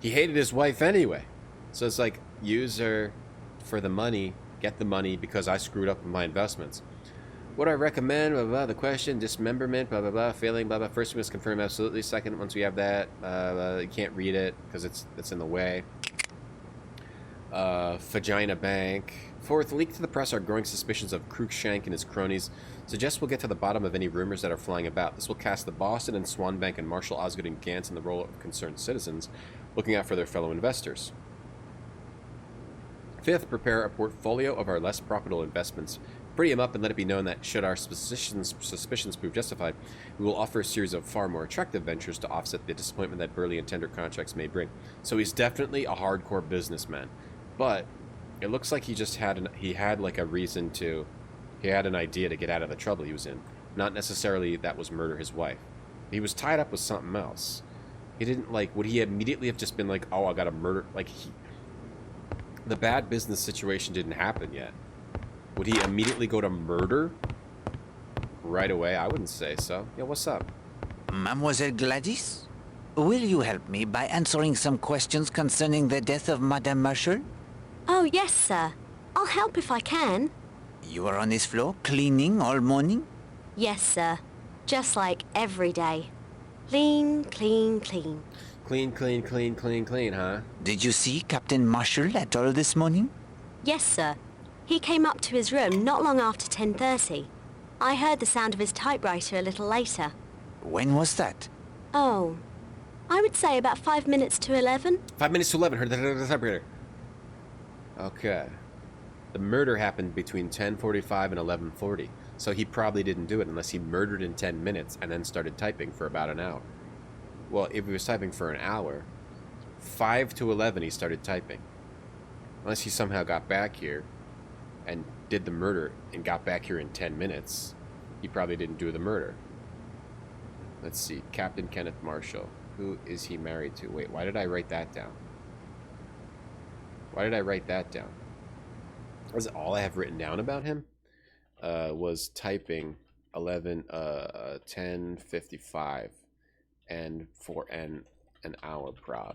He hated his wife anyway. So it's like, use her for the money, get the money because I screwed up with my investments. What I recommend, blah, blah, blah, the question, dismemberment, blah, blah, blah, failing, blah, blah. First, we must confirm absolutely. Second, once we have that, you can't read it because it's in the way. Vagina Bank. Fourth, leak to the press our growing suspicions of Cruikshank and his cronies. Suggest we'll get to the bottom of any rumors that are flying about. This will cast the Boston and Swan Bank and Marshall, Osgood, and Gantz in the role of concerned citizens, looking out for their fellow investors. Fifth, prepare a portfolio of our less profitable investments. Pretty them up and let it be known that, should our suspicions prove justified, we will offer a series of far more attractive ventures to offset the disappointment that burly and tender contracts may bring. So he's definitely a hardcore businessman. But it looks like he just had like a reason to, he had an idea to get out of the trouble he was in. Not necessarily that was murder his wife. He was tied up with something else. He didn't would he immediately have just been like, oh, I gotta murder, the bad business situation didn't happen yet. Would he immediately go to murder right away? I wouldn't say so. Yeah, what's up? Mademoiselle Gladys? Will you help me by answering some questions concerning the death of Madame Marshall? Oh, yes, sir. I'll help if I can. You were on this floor, cleaning all morning? Yes, sir. Just like every day. Clean, clean, clean. Clean, clean, clean, clean, clean, huh? Did you see Captain Marshall at all this morning? Yes, sir. He came up to his room not long after 10:30. I heard the sound of his typewriter a little later. When was that? Oh, I would say about 5 minutes to 11. 5 minutes to 11, heard the typewriter. Okay. The murder happened between 10:45 and 11:40, so he probably didn't do it unless he murdered in 10 minutes and then started typing for about an hour. Well, if he was typing for an hour, 5 to 11 he started typing. Unless he somehow got back here and did the murder and got back here in 10 minutes, he probably didn't do the murder. Let's see, Captain Kenneth Marshall. Who is he married to? Wait, why did I write that down? Why did I write that down? Was all I have written down about him? Was typing 10:55 and for an hour prob.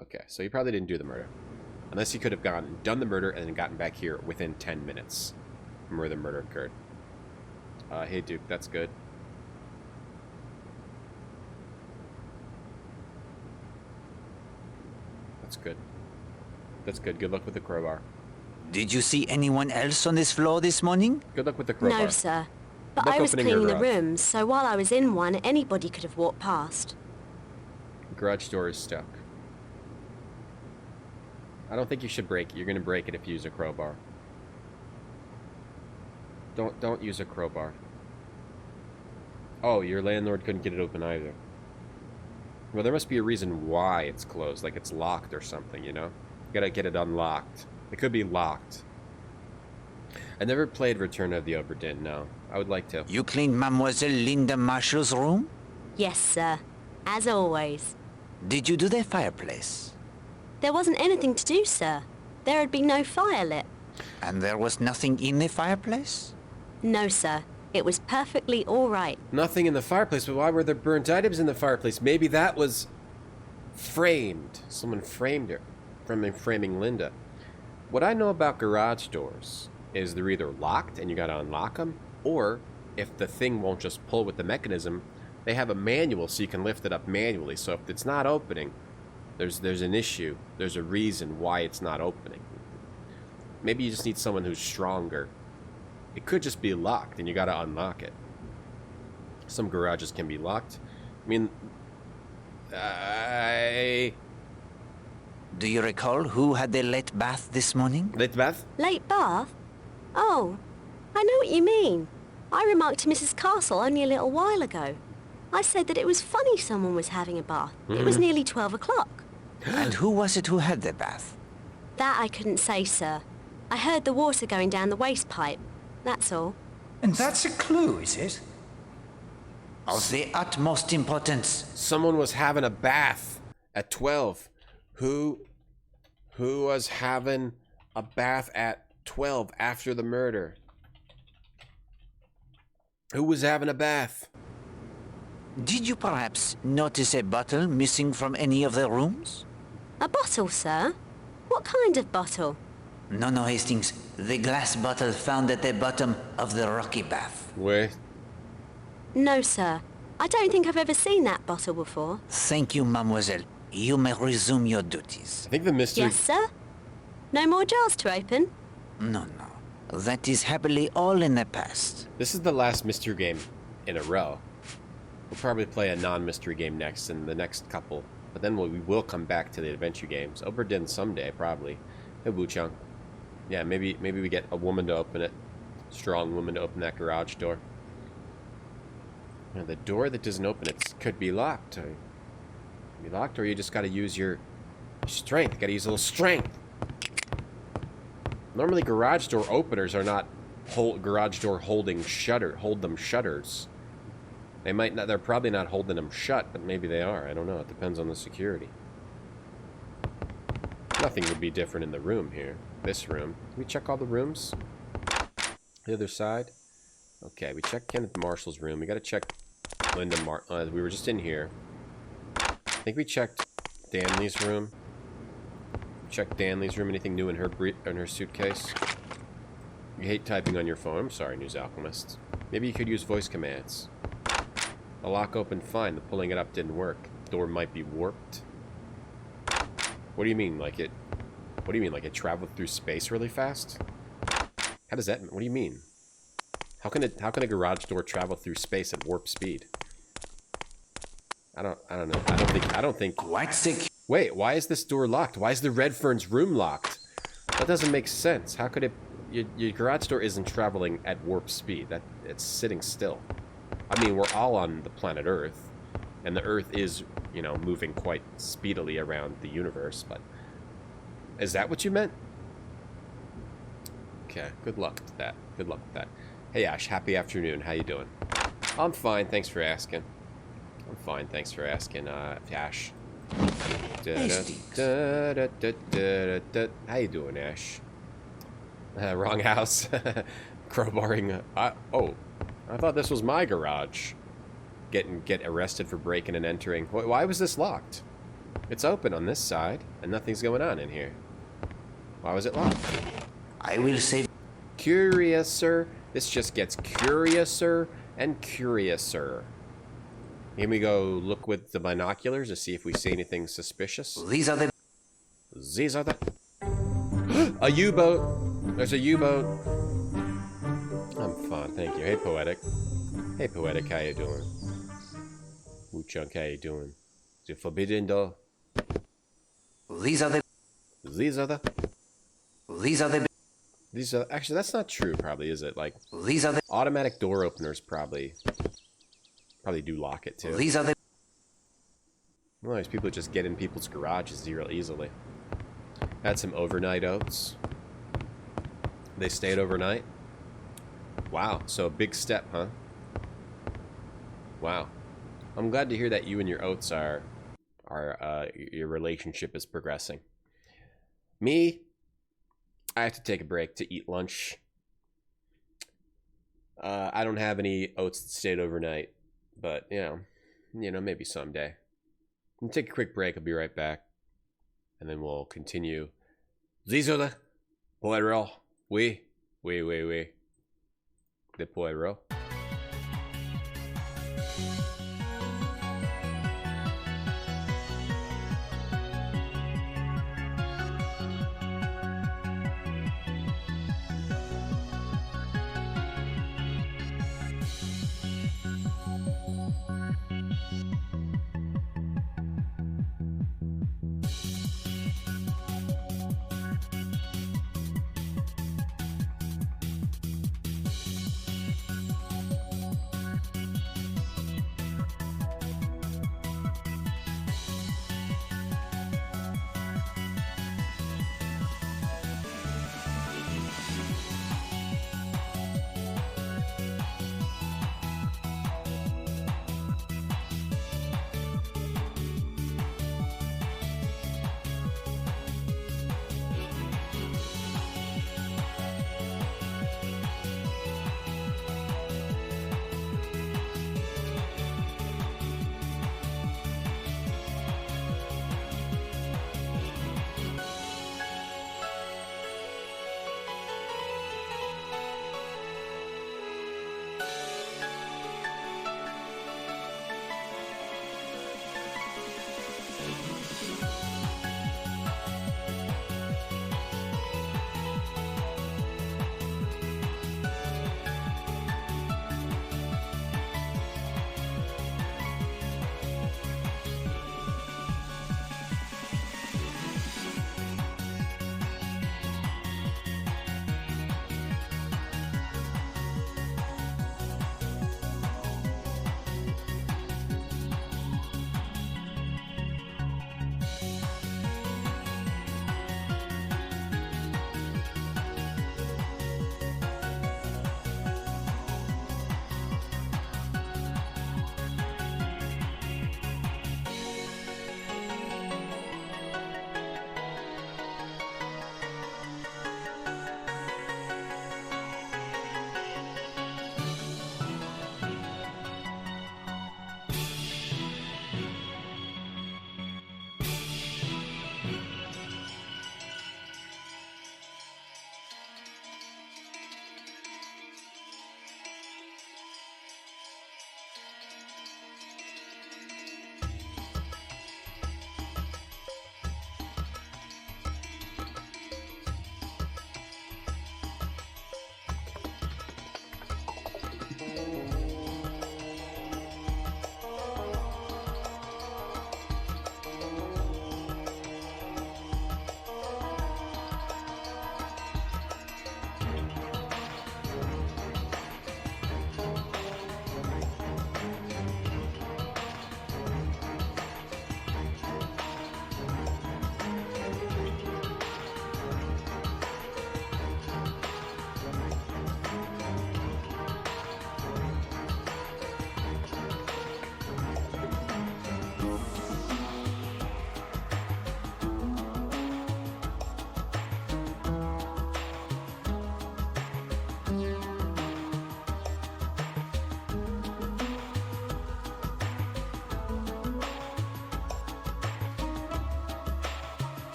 Okay, so he probably didn't do the murder. Unless he could have done the murder and then gotten back here within 10 minutes from where the murder occurred. Hey Duke, that's good. That's good. That's good. Good luck with the crowbar. Did you see anyone else on this floor this morning? Good luck with the crowbar. No, sir. But I was cleaning the rooms, so while I was in one, anybody could have walked past. Garage door is stuck. I don't think you should break it. You're going to break it if you use a crowbar. Don't use a crowbar. Oh, your landlord couldn't get it open either. Well, there must be a reason why it's closed, like it's locked or something, you know? You gotta get it unlocked. It could be locked. I never played Return of the Obra Dinn, no. I would like to. You cleaned Mademoiselle Linda Marshall's room? Yes, sir. As always. Did you do their fireplace? There wasn't anything to do, sir. There had been no fire lit. And there was nothing in the fireplace? No, sir. It was perfectly all right. Nothing in the fireplace, but why were there burnt items in the fireplace? Maybe that was framed. Someone framed her from framing Linda. What I know about garage doors is they're either locked and you gotta unlock them, or if the thing won't just pull with the mechanism, they have a manual so you can lift it up manually. So if it's not opening, there's an issue. There's a reason why it's not opening. Maybe you just need someone who's stronger. It could just be locked and you gotta unlock it. Some garages can be locked. I mean, Do you recall who had the late bath this morning? Late bath? Late bath? Oh, I know what you mean. I remarked to Mrs. Castle only a little while ago. I said that it was funny someone was having a bath. It was nearly 12 o'clock. And who was it who had the bath? That I couldn't say, sir. I heard the water going down the waste pipe. That's all. And that's a clue, is it? Of the utmost importance. Someone was having a bath at 12. Who was having a bath at 12 after the murder? Who was having a bath? Did you perhaps notice a bottle missing from any of the rooms? A bottle, sir? What kind of bottle? No, Hastings. The glass bottle found at the bottom of the rocky bath. Wait. No, sir. I don't think I've ever seen that bottle before. Thank you, mademoiselle. You may resume your duties. I think the mystery... Yes, sir? No more jars to open? No. That is happily all in the past. This is the last mystery game in a row. We'll probably play a non-mystery game next in the next couple. But then we will come back to the adventure games. Oberdin someday, probably. Hey, Wuchang. Yeah, maybe we get a woman to open it. Strong woman to open that garage door. You know, the door that doesn't open it could be locked. Or you just got to use your strength. Got to use a little strength. Normally, garage door openers are not garage door hold them shutters. They might not. They're probably not holding them shut, but maybe they are. I don't know. It depends on the security. Nothing would be different in the room here. This room. Can we check all the rooms? The other side. Okay, we checked Kenneth Marshall's room. We got to check Linda we were just in here. I think we checked Danley's room. Check Danley's room. Anything new in her suitcase? You hate typing on your phone. I'm sorry, News Alchemist. Maybe you could use voice commands. The lock opened fine. The pulling it up didn't work. The door might be warped. What do you mean? Like it? What do you mean? Like it traveled through space really fast? How does that? What do you mean? How can a garage door travel through space at warp speed? I don't know. I don't think. Quite sick. Wait, why is this door locked? Why is the Redfearn's room locked? That doesn't make sense. How could it? Your garage door isn't traveling at warp speed. It's sitting still. I mean, we're all on the planet Earth, and the Earth is, you know, moving quite speedily around the universe. But is that what you meant? Okay. Good luck with that. Good luck with that. Hey Ash, happy afternoon. How you doing? I'm fine. Thanks for asking. I'm fine. Thanks for asking, Ash. How you doing, Ash? Wrong house. Crowbarring. Oh, I thought this was my garage. Get arrested for breaking and entering. Why was this locked? It's open on this side, and nothing's going on in here. Why was it locked? I will save. Curiouser. This just gets curiouser and curiouser. Here we go look with the binoculars to see if we see anything suspicious. These are the... A U-boat. There's a U-boat. I'm fine, thank you. Hey, Poetic. Hey, Poetic, how you doing? Wuchunk, how you doing? Is it forbidden, though? These are the... Actually, that's not true, probably, is it? Like, these are the... automatic door openers probably do lock it, too. These are the... Well, there's people who just get in people's garages real easily. Had some overnight oats. They stayed overnight. Wow, so a big step, huh? Wow. I'm glad to hear that you and your oats your relationship is progressing. Me, I have to take a break to eat lunch. I don't have any oats that stayed overnight, but you know, maybe someday. I'm gonna take a quick break. I'll be right back, and then we'll continue. Zizola, Poirot, oui, the Poirot.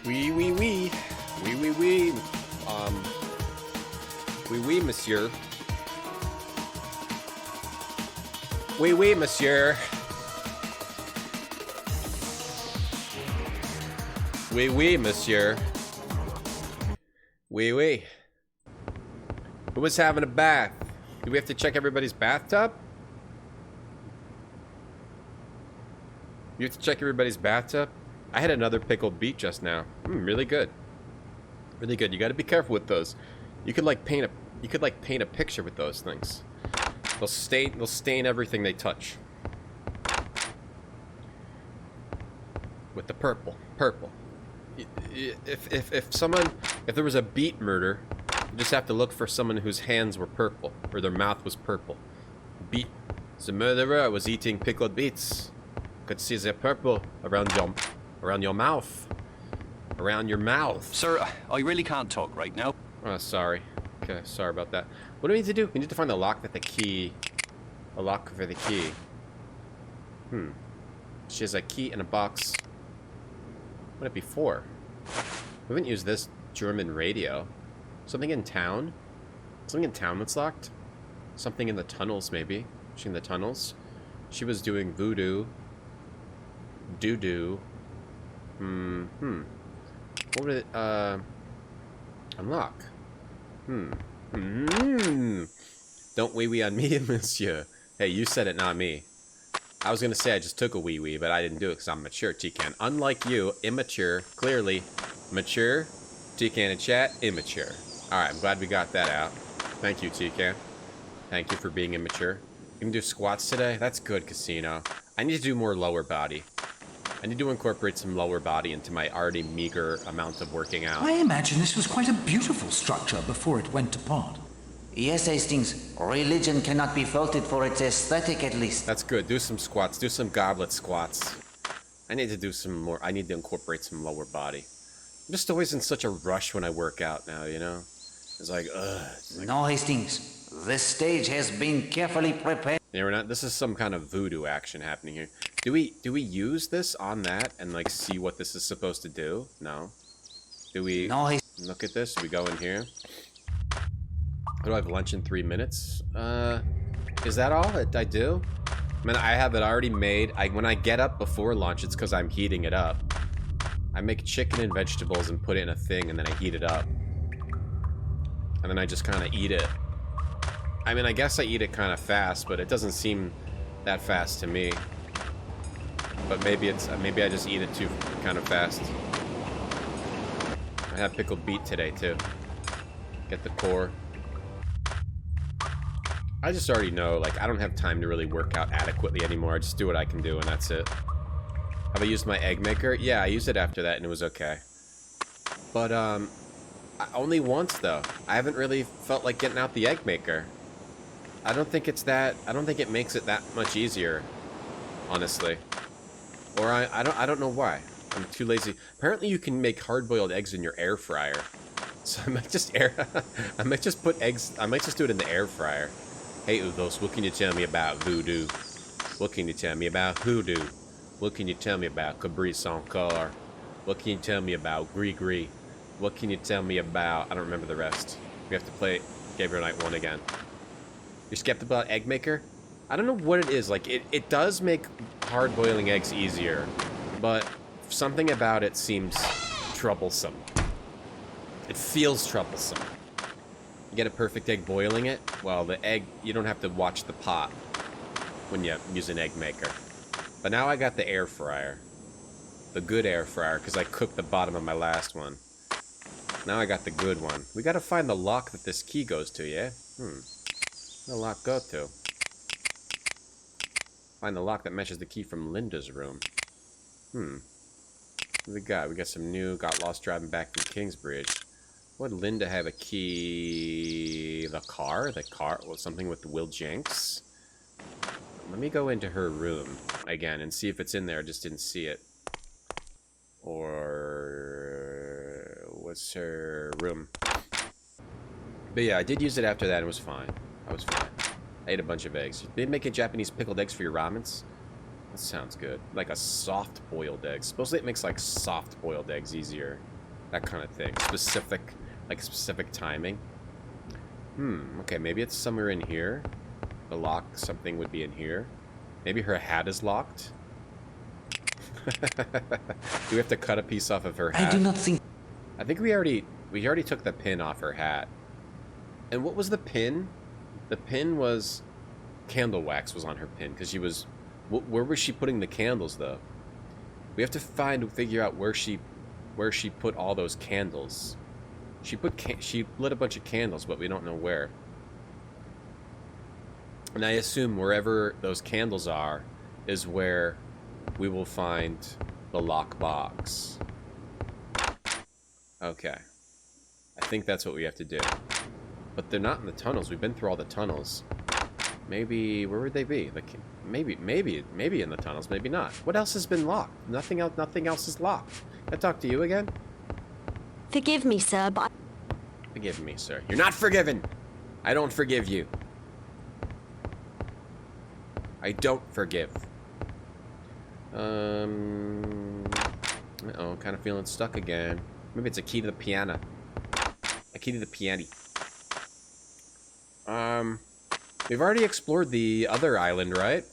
Oui. Oui, monsieur. Oui, monsieur. Oui, monsieur. Oui. Who was having a bath? Do we have to check everybody's bathtub? You have to check everybody's bathtub? I had another pickled beet just now. Really good. Really good. You got to be careful with those. You could like paint a picture with those things. They'll stain everything they touch. With the purple. If there was a beet murder, you just have to look for someone whose hands were purple or their mouth was purple. Beet. The murderer was eating pickled beets. Could see the purple around your mouth. Around your mouth. Sir, I really can't talk right now. Oh, sorry. Okay, sorry about that. What do we need to do? We need to find the lock that the key. A lock for the key. She has a key in a box. What would it be for? We haven't used this German radio. Something in town? Something in town that's locked? Something in the tunnels, maybe. She in the tunnels? She was doing voodoo. Doo-doo. What would it, unlock? Don't wee-wee on me, monsieur. Hey, you said it, not me. I was gonna say I just took a wee-wee, but I didn't do it because I'm mature, T-Can. Unlike you, immature, clearly. Mature, T-Can in chat, immature. Alright, I'm glad we got that out. Thank you, T-Can. Thank you for being immature. You can do squats today? That's good, Casino. I need to do more lower body. I need to incorporate some lower body into my already meager amount of working out. I imagine this was quite a beautiful structure before it went to pot. Yes, Hastings. Religion cannot be faulted for its aesthetic, at least. That's good. Do some squats. Do some goblet squats. I need to do some more. I need to incorporate some lower body. I'm just always in such a rush when I work out now, you know? It's like, ugh. It's like, no, Hastings. This stage has been carefully prepared. Yeah, we're not. This is some kind of voodoo action happening here. Do we use this on that and like see what this is supposed to do? No. Do we look at this? Do we go in here? Do I have lunch in 3 minutes? Is that all that I do? I mean, I have it already made. When I get up before lunch, it's because I'm heating it up. I make chicken and vegetables and put it in a thing, and then I heat it up. And then I just kind of eat it. I mean, I guess I eat it kind of fast, but it doesn't seem that fast to me. But maybe I just eat it too kind of fast. I had pickled beet today too. Get the core. I just already know, like, I don't have time to really work out adequately anymore. I just do what I can do and that's it. Have I used my egg maker? Yeah, I used it after that and it was okay. But only once though. I haven't really felt like getting out the egg maker. I don't think it makes it that much easier, honestly. Or I don't know why. I'm too lazy. Apparently you can make hard-boiled eggs in your air fryer. So I might just put eggs, I might just do it in the air fryer. Hey Ugos, what can you tell me about voodoo? What can you tell me about hoodoo? What can you tell me about Cabrice encore? What can you tell me about Gris? What can you tell me about, I don't remember the rest. We have to play Gabriel Knight 1 again. You're skeptical about egg maker? I don't know what it is. Like, it does make hard boiling eggs easier, but something about it seems troublesome. It feels troublesome. You get a perfect egg boiling it? Well, the egg, you don't have to watch the pot when you use an egg maker. But now I got the air fryer. The good air fryer, because I cooked the bottom of my last one. Now I got the good one. We gotta find the lock that this key goes to, yeah? Where'd the lock go to? Find the lock that matches the key from Linda's room. What do we got? We got some new, got lost driving back from Kingsbridge. Would Linda have a key? The car? The car? Well, something with Will Jenks? Let me go into her room again and see if it's in there. I just didn't see it. Or what's her room? But yeah, I did use it after that and it was fine. I was fine. I ate a bunch of eggs. Did make a Japanese pickled eggs for your ramens? That sounds good. Like a soft boiled egg. Supposedly it makes like soft boiled eggs easier. That kind of thing. Specific Like a specific timing. Okay, maybe it's somewhere in here. The lock, something would be in here. Maybe her hat is locked. Do we have to cut a piece off of her hat? I do not think... I think we already took the pin off her hat. And what was the pin? The pin was... Candle wax was on her pin, because she was... Where was she putting the candles, though? We have to figure out where she put all those candles. She lit a bunch of candles, but we don't know where. And I assume wherever those candles are is where we will find the lock box. Okay. I think that's what we have to do. But they're not in the tunnels. We've been through all the tunnels. Maybe, where would they be? Like, maybe in the tunnels, maybe not. What else has been locked? Nothing else is locked. Can I talk to you again? Forgive me, sir, but... Forgive me, sir. You're not forgiven! I don't forgive you. I don't forgive. Uh-oh, kind of feeling stuck again. Maybe it's a key to the piano. A key to the piano. We've already explored the other island, right?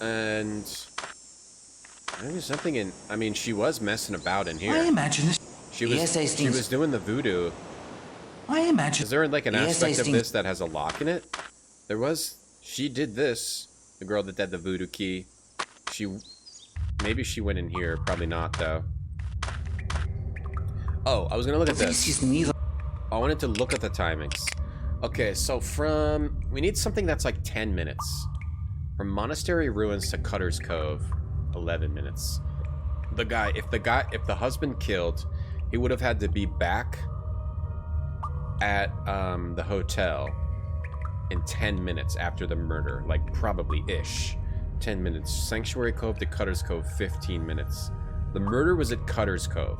And maybe something in... I mean, she was messing about in here. I imagine this... She was doing the voodoo. I imagine... Is there like an aspect of this that has a lock in it? There was... She did this. The girl that did the voodoo key. Maybe she went in here. Probably not, though. Oh, I was gonna look at this. I wanted to look at the timings. Okay, so we need something that's like 10 minutes. From Monastery Ruins to Cutter's Cove, 11 minutes. If the husband killed, he would have had to be back at the hotel in 10 minutes after the murder, like probably-ish. 10 minutes. Sanctuary Cove to Cutter's Cove, 15 minutes. The murder was at Cutter's Cove.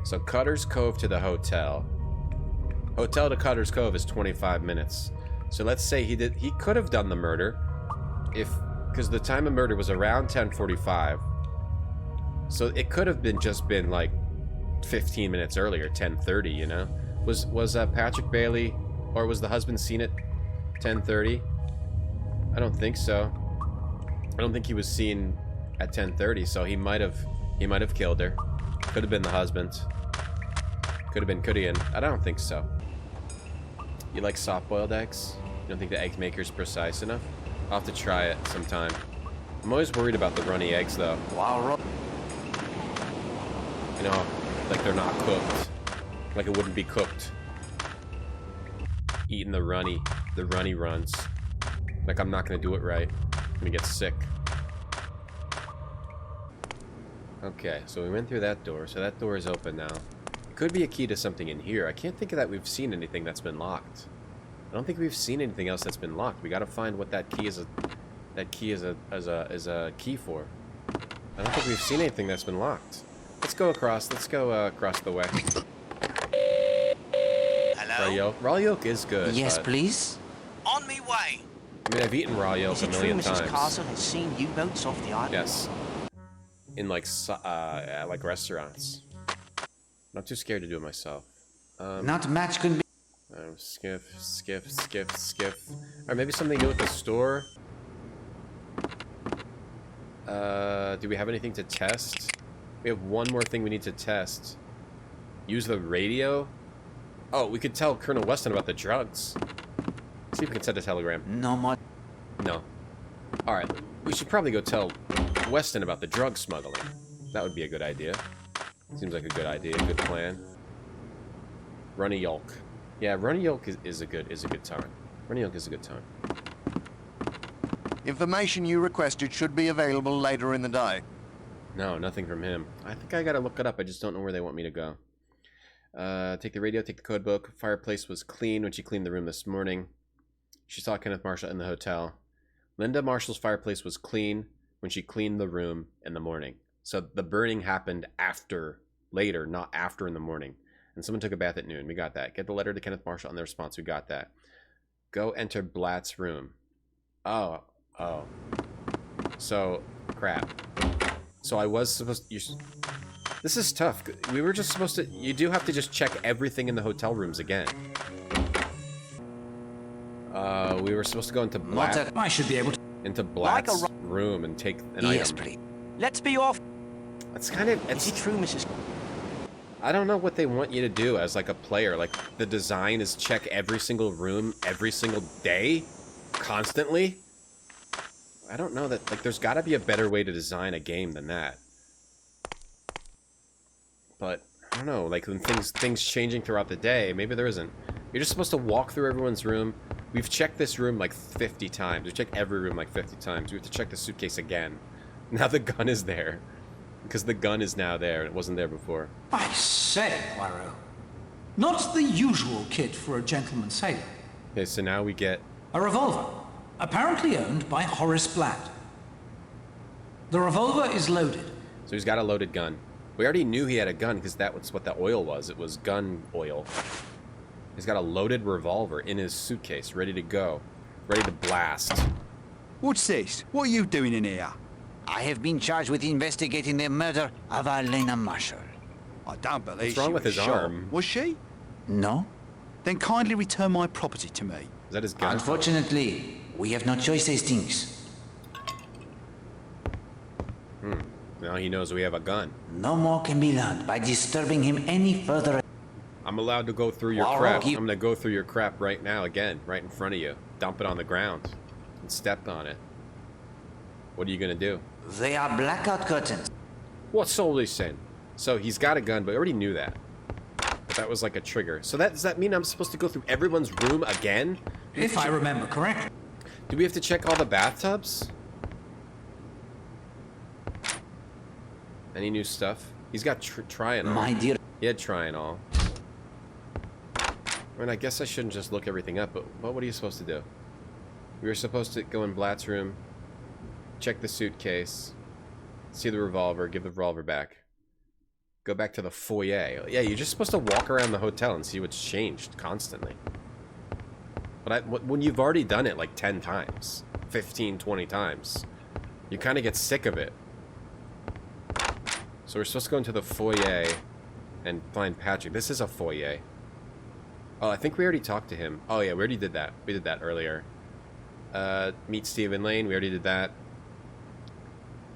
So Cutter's Cove to the hotel. Hotel to Cutter's Cove is 25 minutes. So let's say he could have done the murder because the time of murder was around 10:45. So it could have just been like 15 minutes earlier, 10:30, you know? Was Patrick Bailey, or was the husband seen at 10:30? I don't think so. I don't think he was seen at 10:30, so he might have killed her. Could have been the husband. Could have been Corrigan. I don't think so. You like soft-boiled eggs? You don't think the egg maker's precise enough? I'll have to try it sometime. I'm always worried about the runny eggs, though. Wow. You know, like they're not cooked. Like it wouldn't be cooked. Eating the runny runs. Like I'm not gonna do it right. I'm gonna get sick. Okay, so we went through that door, so that door is open now. It could be a key to something in here. I can't think that we've seen anything that's been locked. I don't think we've seen anything else that's been locked. We gotta find what that key is a key for. I don't think we've seen anything that's been locked. Let's go across. Let's go across the way. Hello? Raw yolk is good. Yes, please. On me way. I mean, I've eaten raw yolk a million times. Is it true Mrs. Carson has seen U-boats off the island? Yes. In like restaurants. I'm not too scared to do it myself. Not much could be. Skiff. Or maybe something new at the store. Do we have anything to test? We have one more thing we need to test. Use the radio? Oh, we could tell Colonel Weston about the drugs. See if we can send a telegram. No more. No. Alright, we should probably go tell Weston about the drug smuggling. That would be a good idea. Seems like a good idea, a good plan. Runny yolk. Yeah, runny yolk is a good time. Runny yolk is a good time. Information you requested should be available later in the day. No, nothing from him. I think I gotta look it up. I just don't know where they want me to go. Take the radio, take the code book. Fireplace was clean when she cleaned the room this morning. She saw Kenneth Marshall in the hotel. Linda Marshall's fireplace was clean when she cleaned the room in the morning. So the burning happened later, not after in the morning. And someone took a bath at noon. We got that. Get the letter to Kenneth Marshall and the response. We got that. Go enter Blatt's room. Oh. So, crap. So I was supposed to... This is tough. We were just supposed to... You do have to just check everything in the hotel rooms again. We were supposed to go into Black... I should be able to... Into Black's room and take an item. Please. Let's be off. It's kind of... Is it true, Mrs. I don't know what they want you to do as, like, a player. Like, the design is check every single room every single day? Constantly? I don't know that... Like, there's got to be a better way to design a game than that. But, I don't know. Like, when things changing throughout the day, maybe there isn't. You're just supposed to walk through everyone's room. We've checked this room, like, 50 times. We've checked every room, like, 50 times. We have to check the suitcase again. Now the gun is there. Because the gun is now there, and it wasn't there before. I say, Poirot. Not the usual kit for a gentleman sailor. Okay, so now we get... A revolver, apparently owned by Horace Blatt. The revolver is loaded. So he's got a loaded gun. We already knew he had a gun, because that was what the oil was. It was gun oil. He's got a loaded revolver in his suitcase, ready to go. Ready to blast. What's this? What are you doing in here? I have been charged with investigating the murder of Elena Marshall. I don't believe What's wrong she with was his shot. arm? Was she? No? Then kindly return my property to me. Is that his gun? Unfortunately, we have no choice, Hastings. Now he knows we have a gun. No more can be learned by disturbing him any further. I'm allowed to go through your crap. I'm gonna go through your crap right now again, right in front of you. Dump it on the ground. And step on it. What are you gonna do? They are blackout curtains. What's all this saying? So he's got a gun, but I already knew that. But that was like a trigger. So does that mean I'm supposed to go through everyone's room again? If I remember correctly. Do we have to check all the bathtubs? Any new stuff? He's got try and all. My dear. He had try and all. I mean, I guess I shouldn't just look everything up, but what are you supposed to do? We were supposed to go in Blatt's room, check the suitcase, see the revolver, give the revolver back. Go back to the foyer. Yeah, you're just supposed to walk around the hotel and see what's changed constantly. But when you've already done it like 10 times, 15, 20 times, you kind of get sick of it. So we're supposed to go into the foyer and find Patrick. This is a foyer. Oh, I think we already talked to him. Oh, yeah, we already did that. We did that earlier. Meet Stephen Lane. We already did that.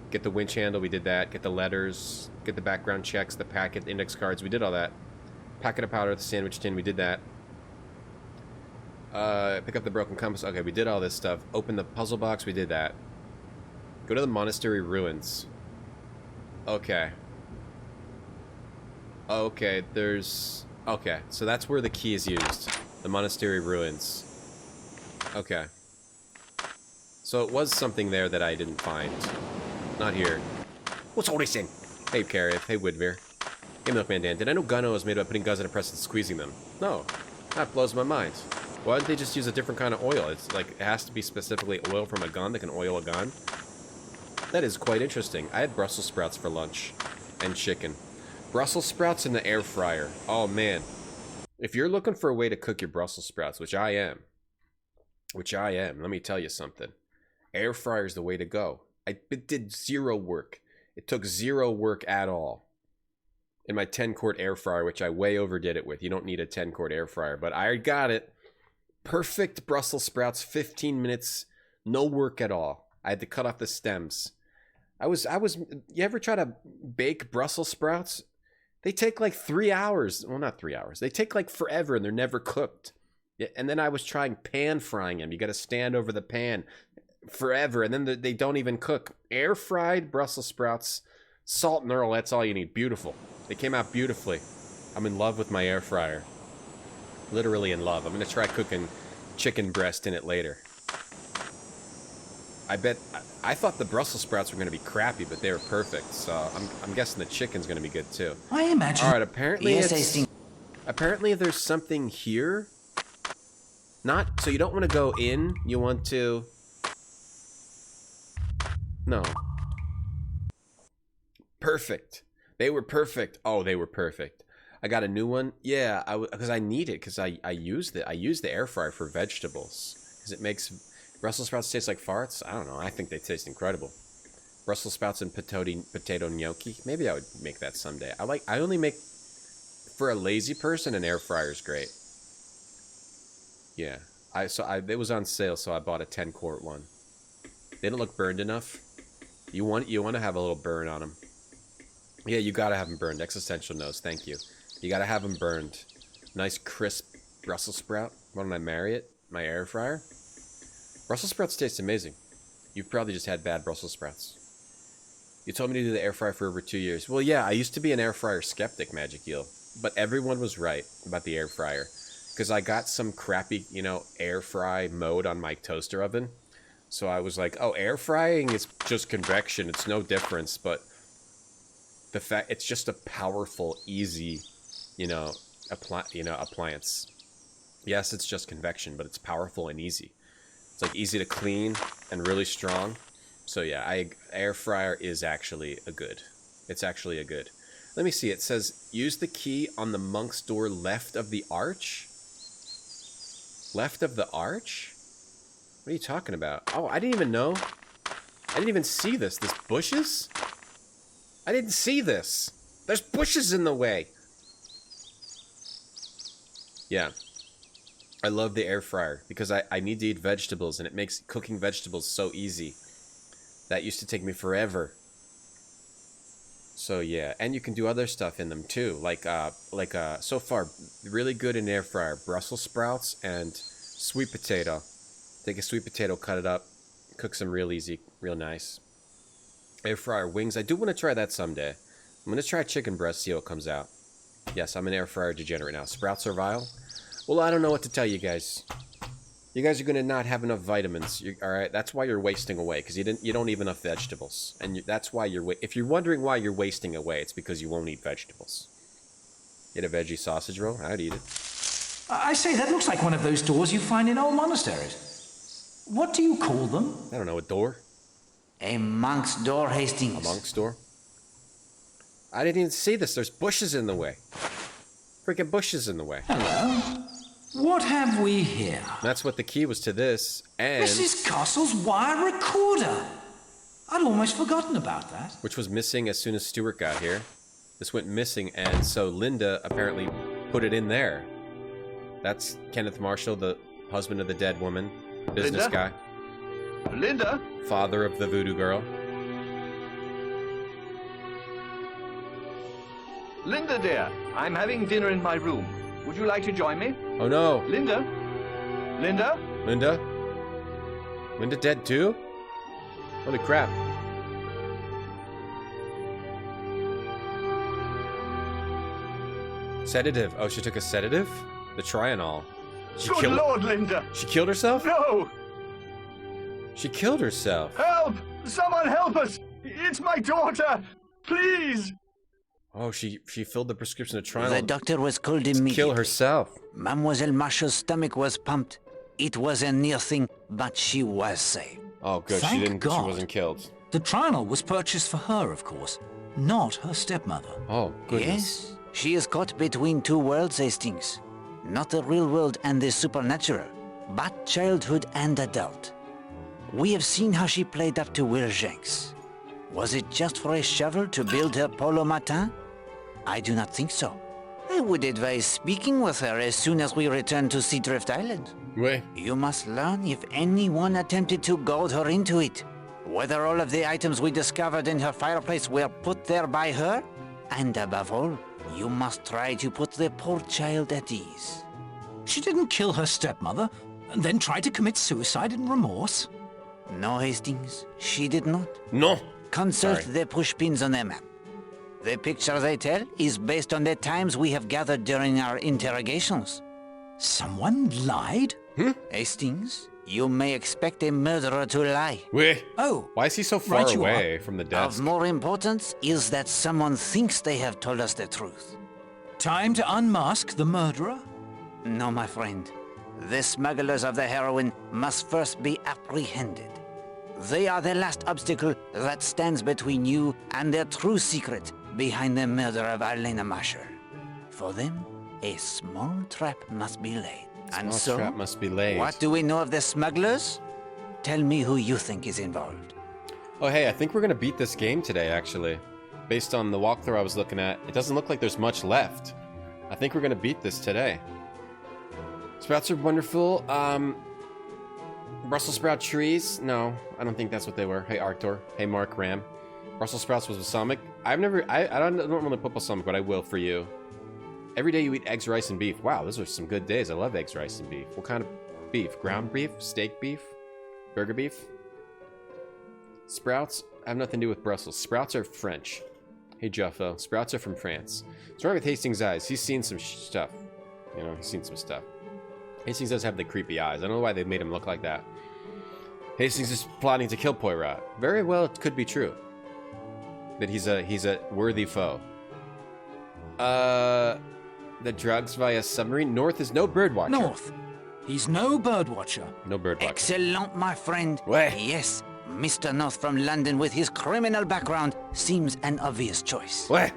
Get the winch handle. We did that. Get the letters. Get the background checks. The packet, the index cards. We did all that. Packet of powder at the sandwich tin. We did that. Pick up the broken compass. Okay, we did all this stuff. Open the puzzle box. We did that. Go to the monastery ruins. Okay. Okay, there's... Okay, so that's where the key is used. The monastery ruins. Okay. So it was something there that I didn't find. Not here. What's all this in? Hey, Carriff. Hey, Woodmere. Hey, Milkman Dan. Did I know gun oil was made by putting guns in a press and squeezing them? No. That blows my mind. Why didn't they just use a different kind of oil? It's like, it has to be specifically oil from a gun that can oil a gun? That is quite interesting. I had Brussels sprouts for lunch. And chicken. Brussels sprouts in the air fryer. Oh, man. If you're looking for a way to cook your Brussels sprouts, which I am, let me tell you something. Air fryer is the way to go. It did zero work. It took zero work at all. In my 10-quart air fryer, which I way overdid it with. You don't need a 10-quart air fryer, but I got it. Perfect Brussels sprouts, 15 minutes, no work at all. I had to cut off the stems. You ever try to bake Brussels sprouts? They take like 3 hours. Well, not 3 hours. They take like forever and they're never cooked. Yeah, and then I was trying pan frying them. You got to stand over the pan forever and then they don't even cook. Air fried Brussels sprouts, salt and earl, that's all you need. Beautiful. They came out beautifully. I'm in love with my air fryer. Literally in love. I'm going to try cooking chicken breast in it later. I thought the Brussels sprouts were going to be crappy, but they were perfect. So I'm guessing the chicken's going to be good too. I imagine. All right, apparently Yes, apparently there's something here. Not so you don't want to go in. You want to. No. Perfect. They were perfect. Oh, they were perfect. I got a new one. Yeah, because I need it because I use the air fryer for vegetables because it makes Brussels sprouts taste like farts. I don't know. I think they taste incredible. Brussels sprouts and potato gnocchi. Maybe I would make that someday. I only make, for a lazy person, an air fryer is great. Yeah. It was on sale, so I bought a 10-quart one. They don't look burned enough. You want to have a little burn on them. Yeah, you gotta have them burned. Existential knows. Thank you. You gotta have them burned. Nice crisp Brussels sprout. Why don't I marry it? My air fryer. Brussels sprouts taste amazing. You've probably just had bad Brussels sprouts. You told me to do the air fryer for over 2 years. Well, yeah, I used to be an air fryer skeptic, Magic Eel. But everyone was right about the air fryer. Because I got some crappy, air fry mode on my toaster oven. So I was like, oh, air frying is just convection. It's no difference. But the fact, it's just a powerful, easy, appliance. Yes, it's just convection, but it's powerful and easy. It's like easy to clean and really strong. So yeah, air fryer is actually a good. It's actually a good. Let me see. It says use the key on the monk's door left of the arch. Left of the arch? What are you talking about? Oh, I didn't even know. I didn't even see this. This bushes? I didn't see this. There's bushes in the way. Yeah. I love the air fryer because I need to eat vegetables and it makes cooking vegetables so easy. That used to take me forever. So yeah, and you can do other stuff in them too. Like so far, really good in air fryer. Brussels sprouts and sweet potato. Take a sweet potato, cut it up, cook some real easy, real nice. Air fryer wings. I do want to try that someday. I'm going to try chicken breast, see how it comes out. Yes, I'm an air fryer degenerate now. Sprouts are vile? Well, I don't know what to tell you guys. You guys are going to not have enough vitamins. All right? That's why you're wasting away, because you don't eat enough vegetables. And that's why if you're wondering why you're wasting away, it's because you won't eat vegetables. Get a veggie sausage roll? I'd eat it. I say, that looks like one of those doors you find in old monasteries. What do you call them? I don't know, a door? A monk's door, Hastings. A monk's door? I didn't even see this. There's bushes in the way. Freaking bushes in the way. Hello. What have we here? That's what the key was to this, and... Mrs. Castle's wire recorder! I'd almost forgotten about that. Which was missing as soon as Stuart got here. This went missing, and so Linda apparently put it in there. That's Kenneth Marshall, the husband of the dead woman. Business Linda? guy. Linda? Father of the voodoo girl. Linda, dear, I'm having dinner in my room. Would you like to join me? Oh no. Linda? Linda? Linda? Linda dead too? Holy crap. Sedative. Oh, she took a sedative? The Trianol. Good Lord, Linda! She killed herself? No! She killed herself. Help! Someone help us! It's my daughter! Please! Oh, she filled the prescription of Trianol. The doctor was called immediately. Kill herself. Mademoiselle Marshall's stomach was pumped. It was a near thing, but she was saved. Oh, good. Thank God. She wasn't killed. The Trianol was purchased for her, of course, not her stepmother. Oh, goodness. Yes, she is caught between two worlds, Hastings. Not the real world and the supernatural, but childhood and adult. We have seen how she played up to Will Jenks. Was it just for a shovel to build her polo matin? I do not think so. I would advise speaking with her as soon as we return to Seadrift Island. Oui. You must learn if anyone attempted to goad her into it. Whether all of the items we discovered in her fireplace were put there by her. And above all, you must try to put the poor child at ease. She didn't kill her stepmother, and then try to commit suicide in remorse? No, Hastings, she did not. No. Consult the pushpins on the map. The picture they tell is based on the times we have gathered during our interrogations. Someone lied? Hastings, you may expect a murderer to lie. Oui. Oh. Why is he so far away from the desk? Of more importance is that someone thinks they have told us the truth. Time to unmask the murderer? No, my friend. The smugglers of the heroin must first be apprehended. They are the last obstacle that stands between you and their true secret behind the murder of Arlena Marshall. For them, a small trap must be laid. Trap must be laid. What do we know of the smugglers? Tell me who you think is involved. Oh, hey, I think we're gonna beat this game today, actually. Based on the walkthrough I was looking at, it doesn't look like there's much left. I think we're gonna beat this today. Sprouts are wonderful. Brussels sprout trees? No, I don't think that's what they were. Hey, Arctor. Hey, Mark Ram. Brussels sprouts was balsamic. I don't normally put balsamic, but I will for you. Every day you eat eggs, rice, and beef. Wow, those are some good days. I love eggs, rice, and beef. What kind of beef? Ground beef? Steak beef? Burger beef? Sprouts have nothing to do with Brussels. Sprouts are French. Hey, Juffo. Sprouts are from France. What's wrong with Hastings' eyes? He's seen some stuff. You know, he's seen some stuff. Hastings does have the creepy eyes. I don't know why they made him look like that. Hastings is plotting to kill Poirot. Very well, it could be true. That he's a worthy foe. The drugs via submarine. North is no birdwatcher. North. He's no birdwatcher. No birdwatcher. Excellent, my friend. Ouais. Yes, Mr. North from London with his criminal background seems an obvious choice. Ouais.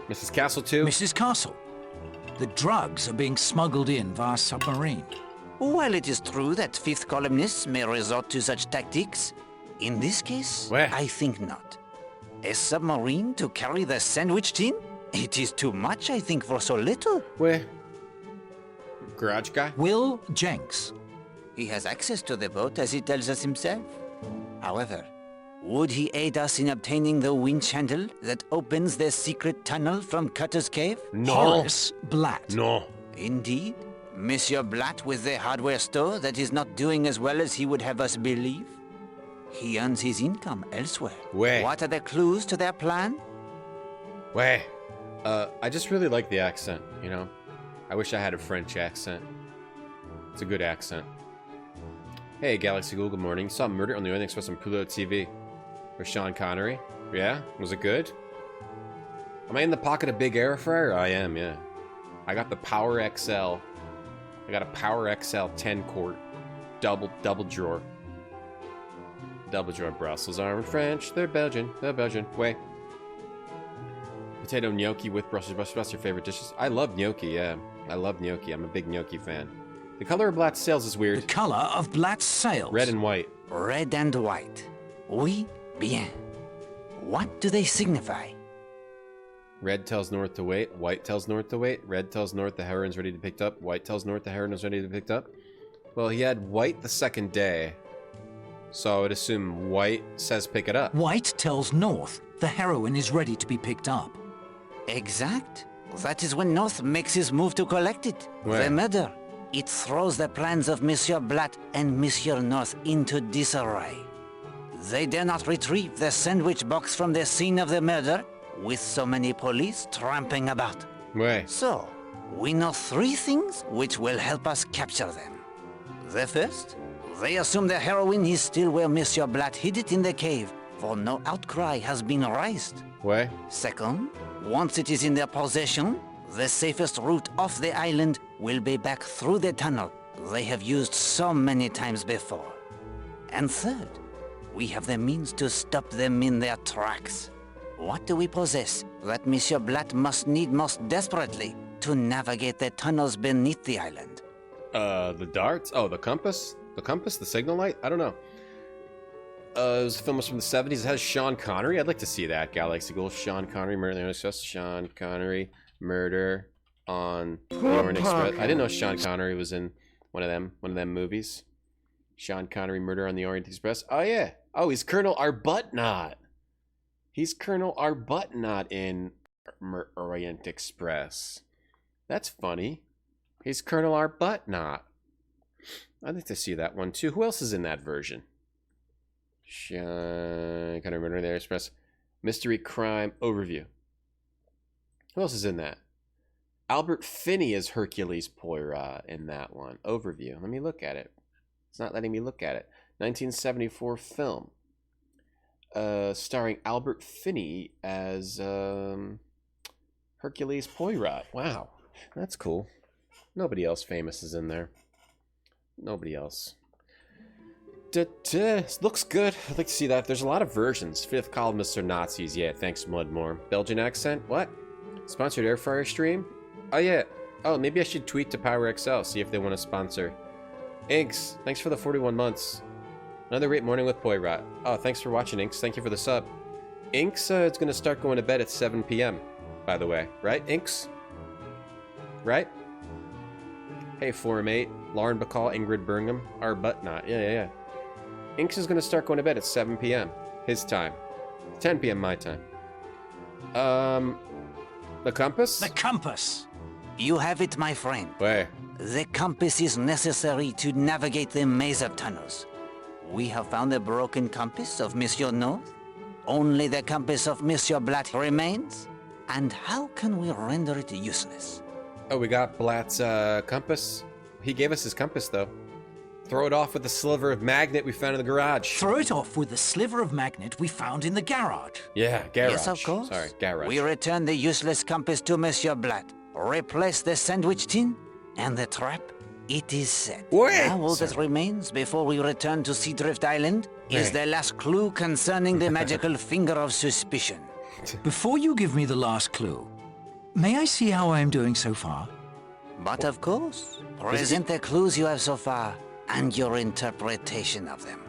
Mrs. Castle too? Mrs. Castle. The drugs are being smuggled in via submarine. While it is true that fifth columnists may resort to such tactics, in this case, I think not. A submarine to carry the sandwich tin? It is too much, I think, for so little. Where? Garage guy? Will Jenks. He has access to the boat, as he tells us himself. However, would he aid us in obtaining the winch handle that opens the secret tunnel from Cutter's Cave? No. Horace Blatt. No. Indeed? Monsieur Blatt with the hardware store that is not doing as well as he would have us believe? He earns his income elsewhere. Wait. What are the clues to their plan? Wait. I just really like the accent, you know? I wish I had a French accent. It's a good accent. Hey, Galaxy Google, good morning. Saw Murder on the Orient Express on Pluto TV. With Sean Connery. Yeah? Was it good? Am I in the pocket of Big Air Fryer? I am, yeah. I got the Power XL. I got a Power XL 10 quart. Double drawer. Double drawer. Brussels aren't French. They're Belgian. They're Belgian. Wait. Potato gnocchi with Brussels sprouts. What's your favorite dishes? I love gnocchi, yeah. I love gnocchi. I'm a big gnocchi fan. The color of Blatt's sails is weird. The color of Blatt's sails? Red and white. Red and white. Oui, bien. What do they signify? Red tells north to wait. White tells north to wait. Red tells north the heroine's ready to be picked up. White tells north the heroine is ready to be picked up. Well, he had white the second day. So I would assume white says pick it up. White tells north the heroine is ready to be picked up. Exact. That is when North makes his move to collect it. Ouais. The murder. It throws the plans of Monsieur Blatt and Monsieur North into disarray. They dare not retrieve the sandwich box from the scene of the murder with so many police tramping about. Ouais. So, we know three things which will help us capture them. The first, they assume the heroine is still where Monsieur Blatt hid it in the cave, for no outcry has been raised. Ouais. Second, once it is in their possession, the safest route off the island will be back through the tunnel they have used so many times before. And third, we have the means to stop them in their tracks. What do we possess that Monsieur Blatt must need most desperately to navigate the tunnels beneath the island? The darts? Oh, the compass? The compass? The signal light? I don't know. It was a film from the 70s. It has Sean Connery. I'd like to see that. Galaxy Gold. Sean Connery, Murder on the Orient Express. Sean Connery, Murder on the Orient Express. I didn't know Sean Connery was in one of them movies. Sean Connery, Murder on the Orient Express. Oh, yeah. Oh, he's Colonel Arbuthnot. He's Colonel Arbuthnot in Orient Express. That's funny. He's Colonel Arbuthnot. I'd like to see that one, too. Who else is in that version? Sean Connery, Murder on the Orient Express. Mystery Crime Overview. Who else is in that? Albert Finney is Hercules Poirot in that one. Overview. Let me look at it. It's not letting me look at it. 1974 film. Starring Albert Finney as Hercules Poirot. Wow. That's cool. Nobody else famous is in there. Nobody else. Looks good. I'd like to see that. There's a lot of versions. Fifth columnists are Nazis. Yeah, thanks, Mudmore. Belgian accent? What? Sponsored air fryer stream? Oh, yeah. Oh, maybe I should tweet to Power XL, see if they want to sponsor. Inks, thanks for the 41 months. Another great morning with Poirot. Oh, thanks for watching, Inks. Thank you for the sub. Inks is going to start going to bed at 7 p.m., by the way. Right, Inks? Right? Hey, Forum 8, Lauren Bacall, Ingrid Birmingham, Arbutnot. Yeah. Inks is going to start going to bed at 7 p.m. His time. 10 p.m. my time. The compass? The compass! You have it, my friend. Where? The compass is necessary to navigate the maze of tunnels. We have found the broken compass of Monsieur North. Only the compass of Monsieur Blatt remains. And how can we render it useless? Oh, we got Blatt's compass. He gave us his compass, though. Throw it off with the sliver of magnet we found in the garage. Throw it off with the sliver of magnet we found in the garage. Yeah, garage. Yes, of course. Sorry, garage. We return the useless compass to Monsieur Blatt. Replace the sandwich tin and the trap. It is set. Wait! Now all that remains before we return to Seadrift Island is the last clue concerning the magical finger of suspicion. Before you give me the last clue, may I see how I am doing so far? But of course, present the clues you have so far and your interpretation of them.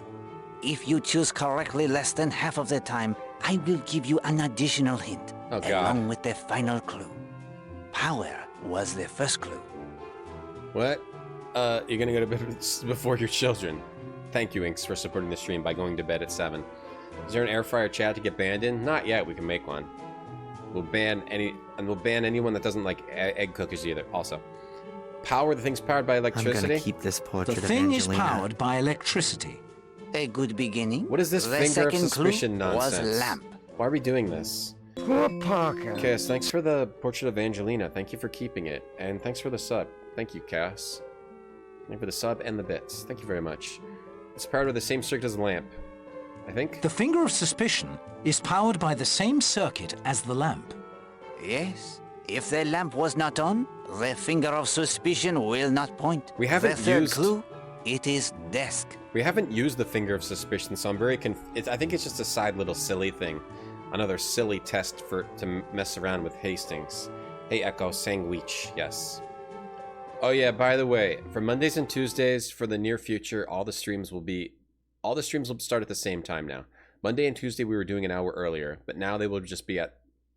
If you choose correctly less than half of the time, I will give you an additional hint, along with the final clue. Power was the first clue. What? You're gonna go to bed before your children. Thank you, Inks, for supporting the stream by going to bed at 7. Is there an air fryer chat to get banned in? Not yet. We can make one. We'll ban anyone that doesn't like egg cookies either. Also, power. The thing's powered by electricity. I'm gonna keep this portrait The of thing Angelina. is powered by electricity. A good beginning. What is this The finger of second suspicion clue nonsense? was lamp. Why are we doing this? Poor Parker. Cass, thanks for the portrait of Angelina. Thank you for keeping it, and thanks for the sub. Thank you, Cass. Thank you for the sub and the bits. Thank you very much. It's powered with the same circuit as the lamp, I think. The finger of suspicion is powered by the same circuit as the lamp. Yes. If the lamp was not on, the finger of suspicion will not point. We haven't the third used... clue, it is desk. We haven't used the finger of suspicion, so I'm very I think it's just a side little silly thing. Another silly test to mess around with Hastings. Hey, Echo, sandwich, yes. Oh yeah, by the way, for Mondays and Tuesdays for the near future, all the streams will start at the same time now. Monday and Tuesday we were doing an hour earlier, but now they will just be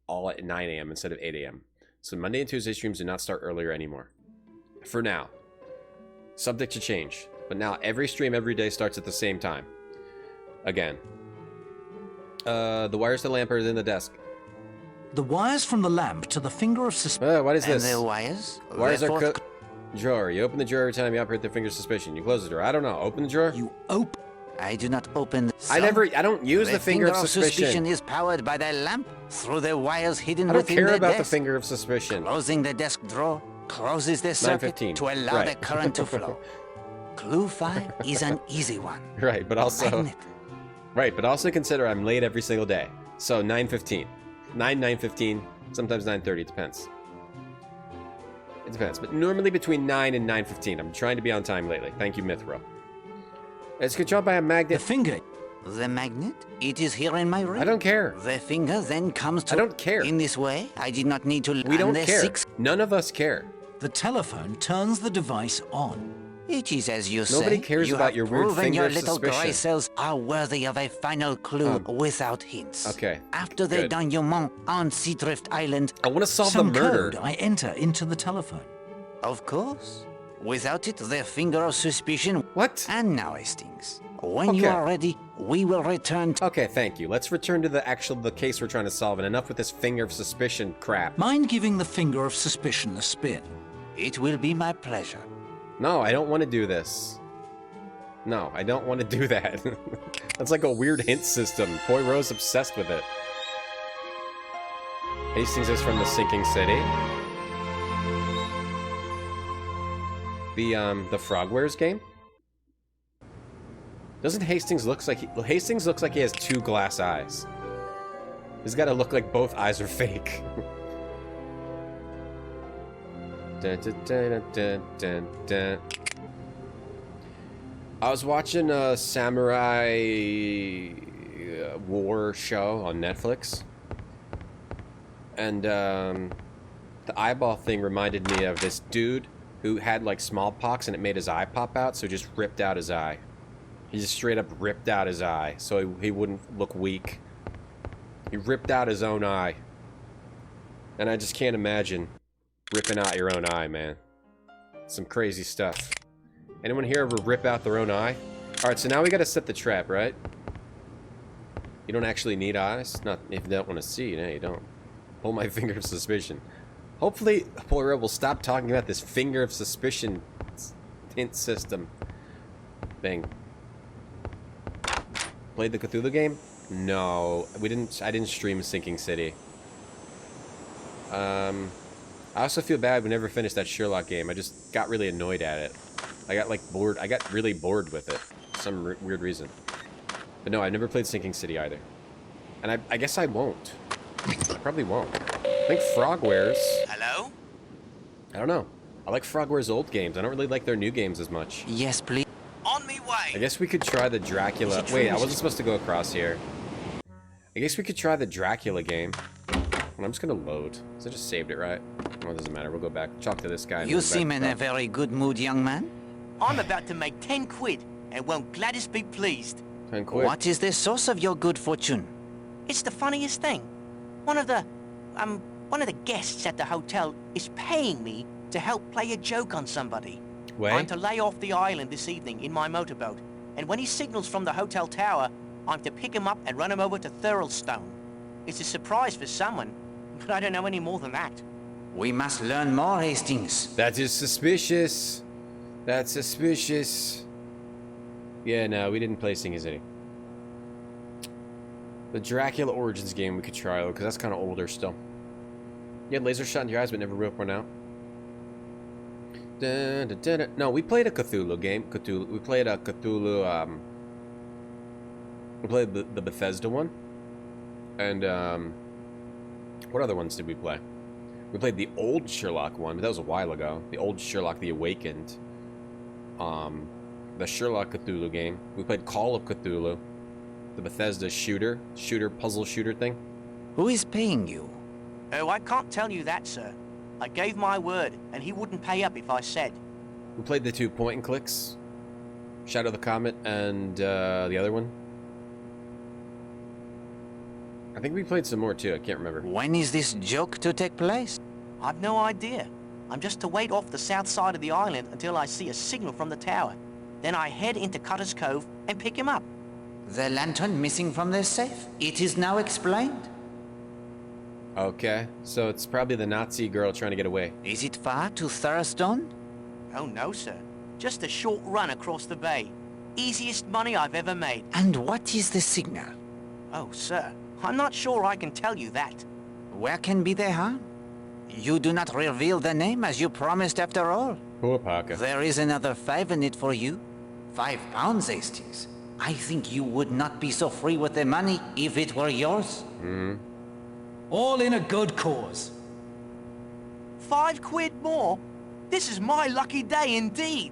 all at 9 a.m. instead of 8 a.m. So Monday and Tuesday streams do not start earlier anymore. For now. Subject to change. But now every stream every day starts at the same time. Again. The wires to the lamp are in the desk. The wires from the lamp to the finger of suspicion. What is this? And the wires? Wires are drawer. You open the drawer every time you operate the finger of suspicion. You close the drawer. I don't know. Open the drawer. You open. I do not open. I don't use the finger of suspicion. Is powered by the lamp through the wires hidden I don't within care the about desk. the finger of suspicion. Closing the desk drawer closes the circuit 9:15. to allow Right. the current to flow. Clue 5 is an easy one. Right, but also Magnet. right, but also consider I'm late every single day. So 9:15, 9:15, sometimes 9:30. It depends. It depends, but normally between 9 and 9:15. I'm trying to be on time lately. Thank you, Mithra. It's controlled by a magnet. The finger. The magnet? It is here in my room. I don't care. The finger then comes to... I don't care. In this way, I did not need to... We don't and the care. 6... None of us care. The telephone turns the device on. It is as you say. Nobody cares you about have your weird proven finger your of little suspicion. grey cells are worthy of a final clue without hints. Okay. After the good. denouement on Seadrift Island... I want to solve Some the murder. code I enter into the telephone. Of course. Without it, the finger of suspicion... What? And now, Hastings. When you are ready, we will return to... Okay, thank you. Let's return to the case we're trying to solve, and enough with this finger of suspicion crap. Mind giving the finger of suspicion a spin? It will be my pleasure. No, I don't want to do this. No, I don't want to do that. That's like a weird hint system. Poirot's obsessed with it. Hastings is from the sinking city. The Frogwares game? Doesn't Hastings looks like he has two glass eyes. He's got to look like both eyes are fake. Dun, dun, dun, dun, dun, dun. I was watching a samurai war show on Netflix, and the eyeball thing reminded me of this dude who had like smallpox and it made his eye pop out, so just ripped out his eye. He just straight up ripped out his eye so he wouldn't look weak. He ripped out his own eye. And I just can't imagine ripping out your own eye, man. Some crazy stuff. Anyone here ever rip out their own eye? Alright, so now we gotta set the trap, right? You don't actually need eyes? Not if you don't want to see, no, you don't. Hold my finger of suspicion. Hopefully, Poirot will stop talking about this finger of suspicion hint system thing. Played the Cthulhu game? No, we didn't. I didn't stream Sinking City. I also feel bad we never finished that Sherlock game. I just got really annoyed at it. I got like bored. I got really bored with it for some weird reason. But no, I never played Sinking City either. And I guess I won't. I probably won't. I think Frogwares. Hello? I don't know. I like Frogwares' old games. I don't really like their new games as much. Yes, please. On me way. I guess we could try the Dracula. Wait, I wasn't supposed to go across here. I guess we could try the Dracula game. I'm just gonna load. So I just saved it, right? Well, it doesn't matter. We'll go back. Talk to this guy. You seem in a very good mood, young man. I'm about to make 10 quid, and won't Gladys be pleased? 10 quid. What is the source of your good fortune? It's the funniest thing. One of the guests at the hotel is paying me to help play a joke on somebody. Wait. I'm to lay off the island this evening in my motorboat, and when he signals from the hotel tower, I'm to pick him up and run him over to Thurlestone. It's a surprise for someone, but I don't know any more than that. We must learn more, Hastings. That is suspicious. That's suspicious. Yeah, no, we didn't play Sinking City. The Dracula Origins game we could try, though, because that's kind of older still. You had laser shot in your eyes, but never ripped one out. No, we played a Cthulhu game. We played a Cthulhu, we played the Bethesda one. And, what other ones did we play? We played the old Sherlock one, but that was a while ago. The old Sherlock the Awakened. The Sherlock Cthulhu game. We played Call of Cthulhu. The Bethesda puzzle shooter thing. Who is paying you? Oh, I can't tell you that, sir. I gave my word, and he wouldn't pay up if I said. We played the 2 point and clicks. Shadow the Comet and the other one. I think we played some more too, I can't remember. When is this joke to take place? I've no idea. I'm just to wait off the south side of the island until I see a signal from the tower. Then I head into Cutter's Cove and pick him up. The lantern missing from the safe? It is now explained. Okay, so it's probably the Nazi girl trying to get away. Is it far to Thurstone? Oh no, sir. Just a short run across the bay. Easiest money I've ever made. And what is the signal? Oh, sir. I'm not sure I can tell you that. Where can be the harm? You do not reveal the name as you promised after all. Poor Parker. There is another 5 in it for you. 5 pounds, Hastings. I think you would not be so free with the money if it were yours. Hmm. All in a good cause. 5 quid more? This is my lucky day indeed.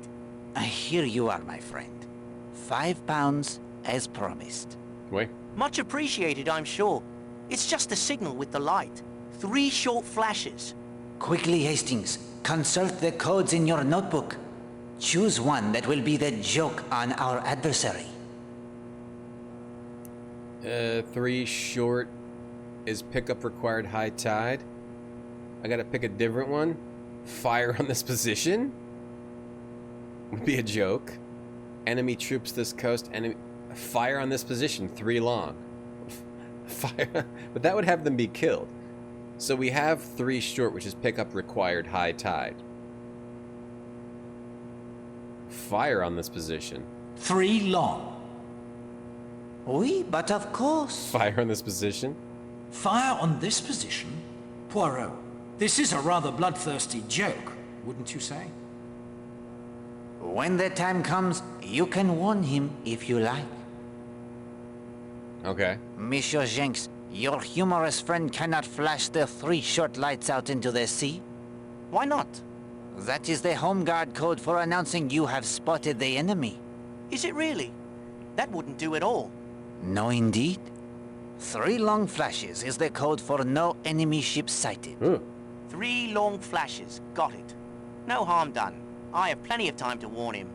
Here you are, my friend. 5 pounds as promised. Wait. Much appreciated, I'm sure. It's just a signal with the light. 3 short flashes. Quickly, Hastings. Consult the codes in your notebook. Choose one that will be the joke on our adversary. 3 short is pickup required high tide. I gotta pick a different one. Fire on this position? Would be a joke. Enemy troops this coast. Enemy... Fire on this position, 3 long. Fire, but that would have them be killed. So we have 3 short, which is pickup required high tide. Fire on this position. 3 long. Oui, but of course. Fire on this position. Fire on this position? Poirot, this is a rather bloodthirsty joke, wouldn't you say? When the time comes, you can warn him if you like. Okay. Monsieur Jenks, your humorous friend cannot flash the 3 short lights out into the sea. Why not? That is the home guard code for announcing you have spotted the enemy. Is it really? That wouldn't do at all. No, indeed. 3 long flashes is the code for no enemy ship sighted. 3 long flashes. Got it. No harm done. I have plenty of time to warn him.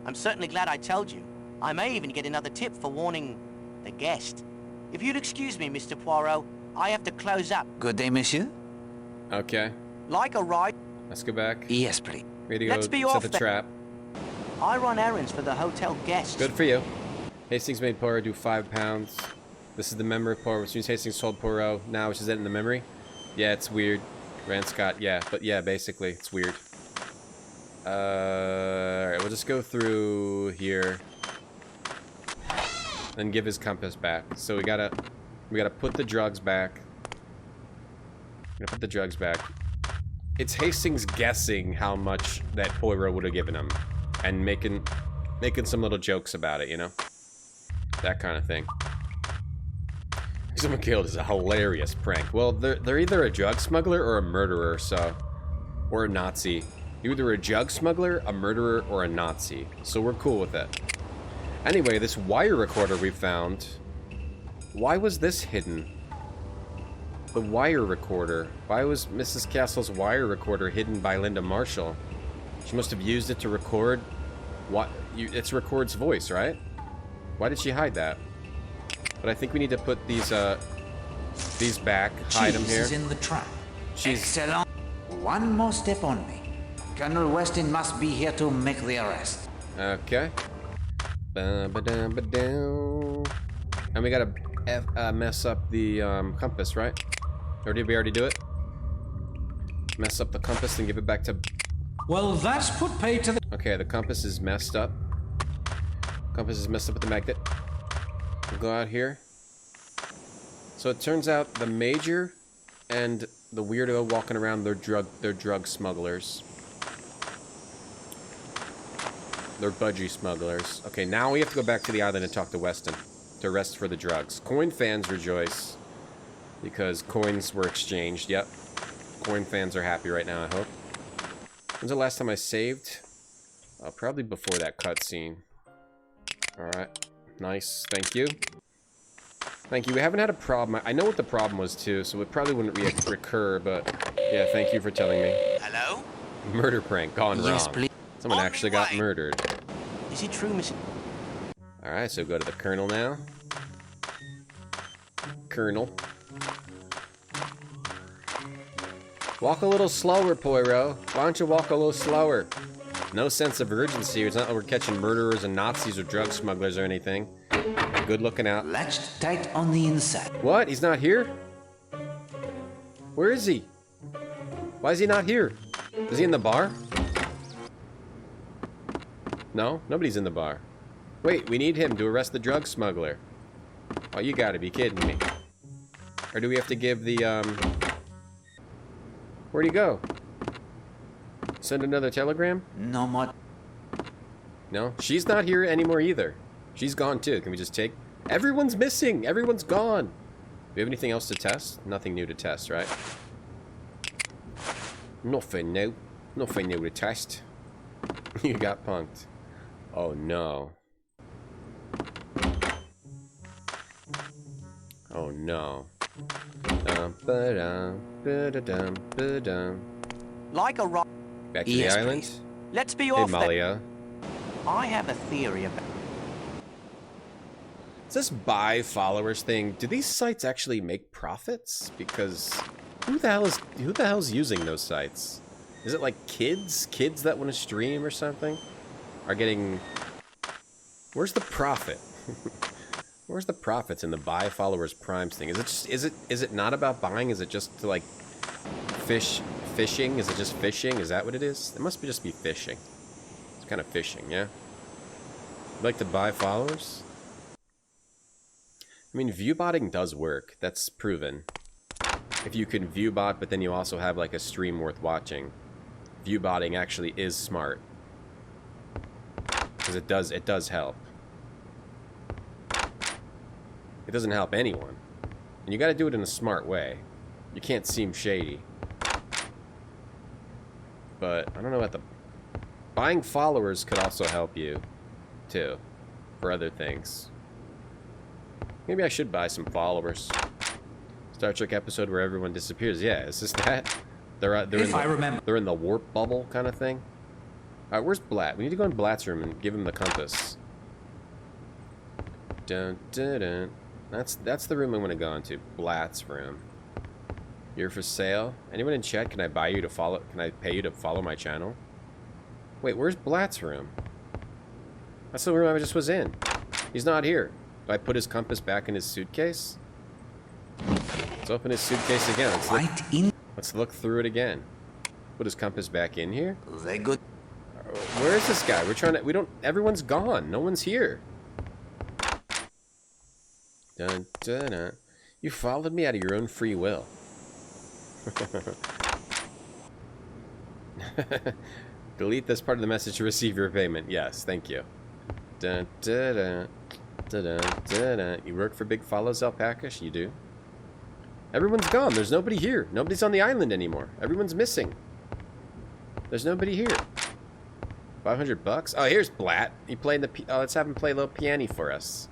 I'm certainly glad I told you. I may even get another tip for warning the guest. If you'd excuse me, Mr. Poirot, I have to close up. Good day, monsieur. Okay. Like a ride. Let's go back. Yes, please. Ready to Let's go be set off the then. trap. I run errands for the hotel guests. Good for you. Hastings made Poirot do 5 pounds. This is the memory of Poirot, which means Hastings told Poirot. Now, which is that in the memory? Yeah, it's weird. Rand Scott, yeah. But yeah, basically, it's weird. Alright, we'll just go through here. Then give his compass back. So we gotta put the drugs back. Put the drugs back. It's Hastings guessing how much that Poirot would have given him. And making some little jokes about it, you know? That kind of thing. Someone killed is a hilarious prank. Well, they're either a drug smuggler or a murderer, so... Or a Nazi. You're either a drug smuggler, a murderer, or a Nazi. So we're cool with it. Anyway, this wire recorder we found... Why was this hidden? The wire recorder. Why was Mrs. Castle's wire recorder hidden by Linda Marshall? She must have used it to record... What? It's records voice, right? Why did she hide that? But I think we need to put these back, hide them here. She's in the trap. She's... Excellent. One more step only. Colonel Weston must be here to make the arrest. Okay. And we gotta mess up the compass, right? Or did we already do it? Mess up the compass and give it back to... Well, that's put pay to the... Okay, the compass is messed up. Compass is messed up with the magnet. We'll go out here. So it turns out the Major and the weirdo walking around, they're drug smugglers. They're budgie smugglers. Okay, now we have to go back to the island and talk to Weston to arrest for the drugs. Coin fans rejoice because coins were exchanged. Yep. Coin fans are happy right now, I hope. When's the last time I saved? Probably before that cutscene. Alright. Nice. Thank you. Thank you. We haven't had a problem. I know what the problem was, too, so it probably wouldn't recur, but... Yeah, thank you for telling me. Hello? Murder prank gone Yes, wrong. please. Someone actually got murdered. Is it true, Miss... Alright, so go to the Colonel now. Colonel. Walk a little slower, Poirot. Why don't you walk a little slower? No sense of urgency. It's not like we're catching murderers and Nazis or drug smugglers or anything. Good looking out. Latched tight on the inside. What? He's not here? Where is he? Why is he not here? Is he in the bar? No? Nobody's in the bar. Wait, we need him to arrest the drug smuggler. Oh, you gotta be kidding me. Or do we have to give the, Where'd he go? Send another telegram? No more. No? She's not here anymore either. She's gone too. Can we just take... Everyone's missing! Everyone's gone! Do we have anything else to test? Nothing new to test, right? Nothing new. Nothing new to test. You got punked. Oh no. Oh no. Like a rock. Back to the island? Please. Let's be Hey, off Malia. I have a theory about... Is this buy followers thing? Do these sites actually make profits? Because who the hell is using those sites? Is it like kids? Kids that want to stream or something? Are getting... Where's the profit? Where's the profits in the buy followers primes thing? Is it just, is it not about buying? Is it just to like fishing? Is it just fishing? Is that what it is? It must just be fishing. It's kind of fishing, yeah? You like to buy followers? I mean, viewbotting does work. That's proven. If you can viewbot, but then you also have like a stream worth watching, viewbotting actually is smart. Because it does help. It doesn't help anyone. And you gotta do it in a smart way. You can't seem shady. But I don't know about the... Buying followers could also help you, too. For other things. Maybe I should buy some followers. Star Trek episode where everyone disappears. Yeah, is this that? They're in the warp bubble kind of thing. Alright, where's Blatt? We need to go in Blatt's room and give him the compass. Dun, dun, dun. That's the room I'm gonna go into. Blatt's room. You're for sale. Anyone in chat? Can I buy you to follow? Can I pay you to follow my channel? Wait, where's Blatt's room? That's the room I just was in. He's not here. Do I put his compass back in his suitcase? Let's open his suitcase again. Let's look through it again. Put his compass back in here. Very good. Where is this guy? We're trying to. We don't. Everyone's gone. No one's here. Dun, dun, dun. You followed me out of your own free will. Delete this part of the message to receive your payment. Yes, thank you. Dun, dun, dun, dun, dun, dun, dun. You work for Big Follows Alpacas? You do? Everyone's gone. There's nobody here. Nobody's on the island anymore. Everyone's missing. There's nobody here. $500? Oh, here's Blatt. He played the... Oh, let's have him play a little piano for us.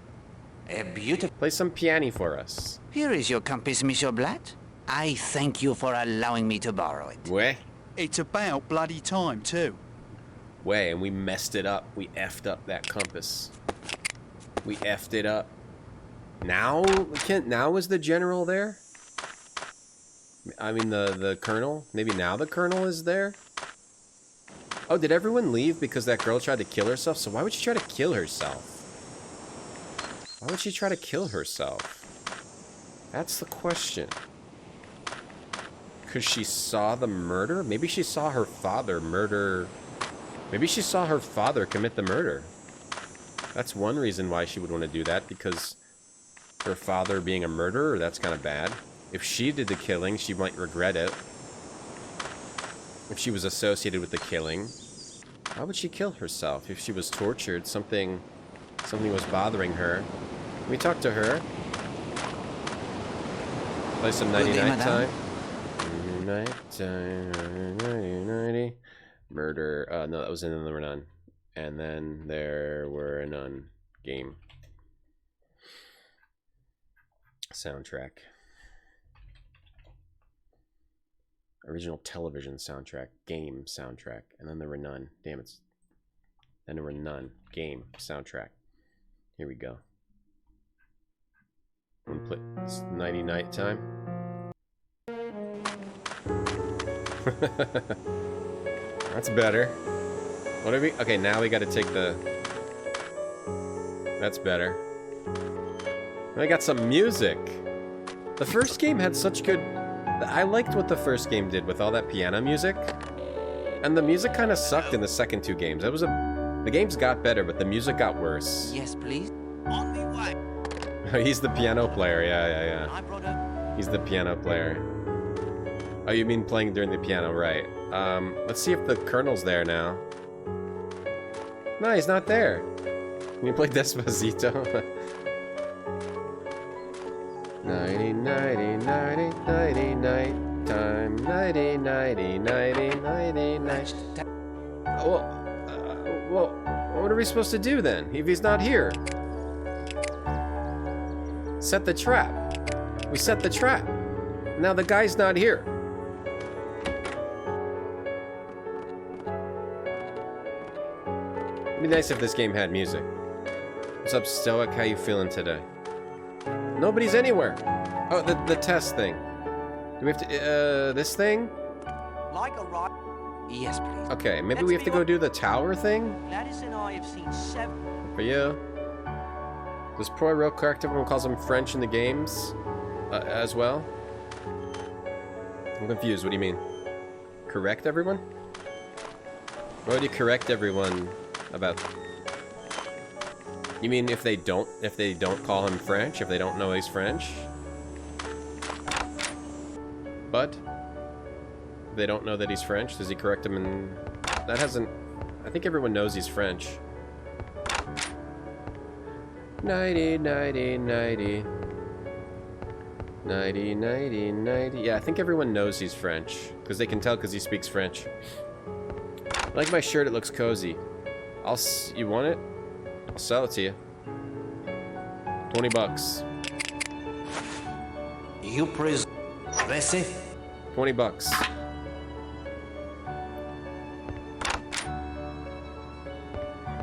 A beautiful... Play some piano for us. Here is your compass, Monsieur Blatt. I thank you for allowing me to borrow it. Weh? It's about bloody time, too. Way, and we messed it up. We effed up that compass. We effed it up. Now, now is the general there? I mean, the colonel? Maybe now the colonel is there? Oh, did everyone leave because that girl tried to kill herself? So why would she try to kill herself? Why would she try to kill herself? That's the question. Because she saw the murder? Maybe she saw her father murder... Maybe she saw her father commit the murder. That's one reason why she would want to do that, because her father being a murderer, that's kind of bad. If she did the killing, she might regret it. If she was associated with the killing. Why would she kill herself? If she was tortured, something was bothering her. Can we talk to her? Play some 99 time. 99 time. 90. Murder. No, that was in the None. And then there were none. Game. Soundtrack. Original television soundtrack. Game soundtrack. And then there were none. Damn it. Then there were none. Game soundtrack. Here we go. It's 90 night time. That's better. What are we? Okay, now we got to take the... That's better. I got some music. The first game had such good... I liked what the first game did with all that piano music. And the music kind of sucked in the second two games. It was a... The games got better, but the music got worse. Yes, please. On me way. He's the piano player. Yeah. He's the piano player. Oh, you mean playing during the piano, right. Let's see if the Colonel's there now. No, he's not there. Can you play Despacito? 90, 90, 90, 90, night time. 90, 90, 90, 90, night. Well, what are we supposed to do then, if he's not here? Set the trap. We set the trap. Now the guy's not here. It'd be nice if this game had music. What's up, Stoic? How you feeling today? Nobody's anywhere. Oh, the test thing. Do we have to, this thing? Like a rock. Yes, please. Okay, maybe we have to go do the tower thing? Gladys and I have seen 7... For you. Does Poirot correct everyone calls him French in the games? As well? I'm confused, what do you mean? Correct everyone? Why would you correct everyone about... You mean if they don't call him French, if they don't know he's French? But if they don't know that he's French, does he correct him in... That hasn't... I think everyone knows he's French. 90, 90, 90. 90, 90, 90. Yeah, I think everyone knows he's French. Because they can tell because he speaks French. I like my shirt, it looks cozy. You want it? I'll sell it to you. 20 bucks. You press 20 bucks.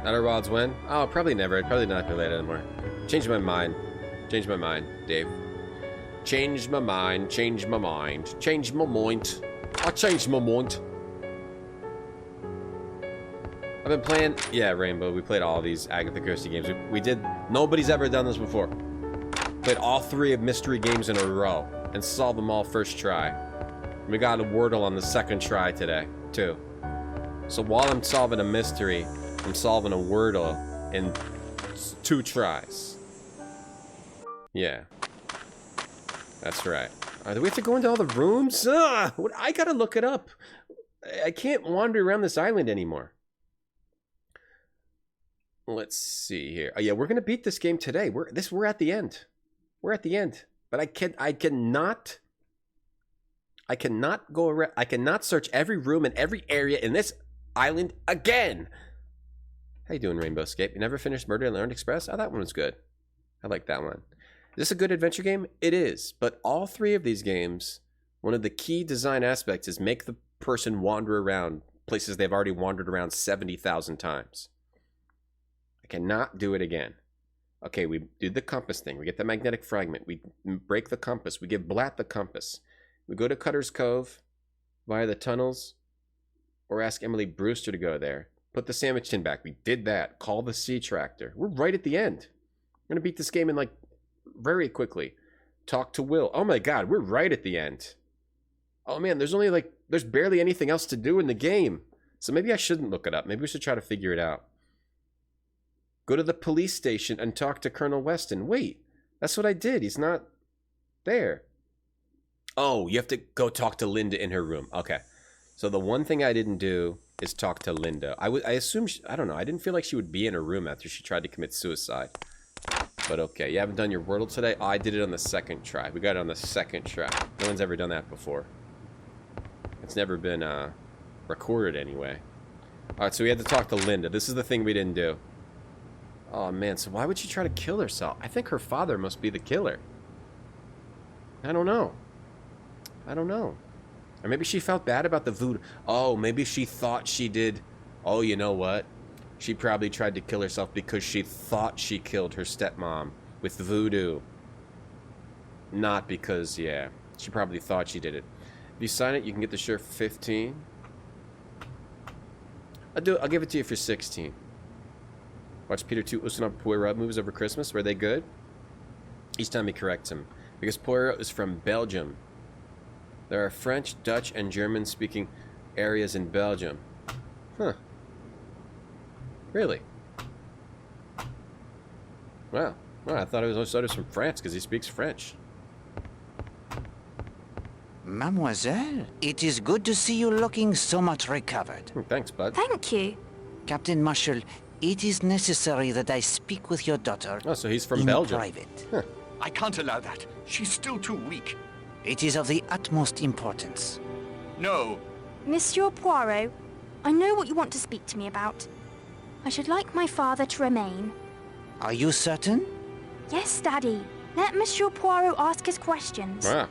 Outer Wilds when? Oh, probably never. I'd probably not play that anymore. Changed my mind. Changed my mind, Dave. Changed my mind. Changed my mind. Changed my mind. I changed my mind. I've been playing... Yeah, Rainbow. We played all these Agatha Christie games. We did... Nobody's ever done this before. Played all 3 of mystery games in a row. And solved them all first try. We got a Wordle on the second try today, too. So while I'm solving a mystery, I'm solving a Wordle in 2 tries. Yeah. That's right. Do we have to go into all the rooms? I gotta look it up. I can't wander around this island anymore. Let's see here. Oh yeah, we're gonna beat this game today. We're at the end. We're at the end. But I cannot go around. I cannot search every room and every area in this island again. How you doing, Rainbow Escape? You never finished Murder and Learned Express? Oh, that one was good. I like that one. Is this a good adventure game? It is. But all 3 of these games, one of the key design aspects is make the person wander around places they've already wandered around 70,000 times. I cannot do it again. Okay, we do the compass thing. We get the magnetic fragment. We break the compass. We give Blatt the compass. We go to Cutter's Cove via the tunnels, or ask Emily Brewster to go there. Put the sandwich tin back. We did that. Call the sea tractor. We're right at the end. We're going to beat this game in like very quickly. Talk to Will. Oh my god, we're right at the end. Oh man, there's barely anything else to do in the game. So maybe I shouldn't look it up. Maybe we should try to figure it out. Go to the police station and talk to Colonel Weston. Wait, that's what I did. He's not there. Oh, you have to go talk to Linda in her room. Okay. So the one thing I didn't do is talk to Linda. I assume, I don't know, I didn't feel like she would be in her room after she tried to commit suicide. But okay, you haven't done your Wordle today? Oh, I did it on the second try. We got it on the second try. No one's ever done that before. It's never been recorded anyway. Alright, so we had to talk to Linda. This is the thing we didn't do. Oh man, so why would she try to kill herself? I think her father must be the killer. I don't know. Or maybe she felt bad about the voodoo. Oh, maybe she thought she did. Oh, you know what? She probably tried to kill herself because she thought she killed her stepmom with voodoo. Not because, yeah, she probably thought she did it. If you sign it, you can get the shirt for 15. I'll give it to you for 16. Watch Peter 2 Usman Poirot movies over Christmas. Were they good? Each time he corrects him. Because Poirot is from Belgium. There are French, Dutch, and German-speaking areas in Belgium. Huh. Really? Wow. Well, I thought it was from France because he speaks French. Mademoiselle, it is good to see you looking so much recovered. Thanks, bud. Thank you. Captain Marshall, it is necessary that I speak with your daughter. Oh, so he's from Belgium. Private. Huh. I can't allow that. She's still too weak. It is of the utmost importance. No. Monsieur Poirot, I know what you want to speak to me about. I should like my father to remain. Are you certain? Yes, Daddy. Let Monsieur Poirot ask his questions. Ah.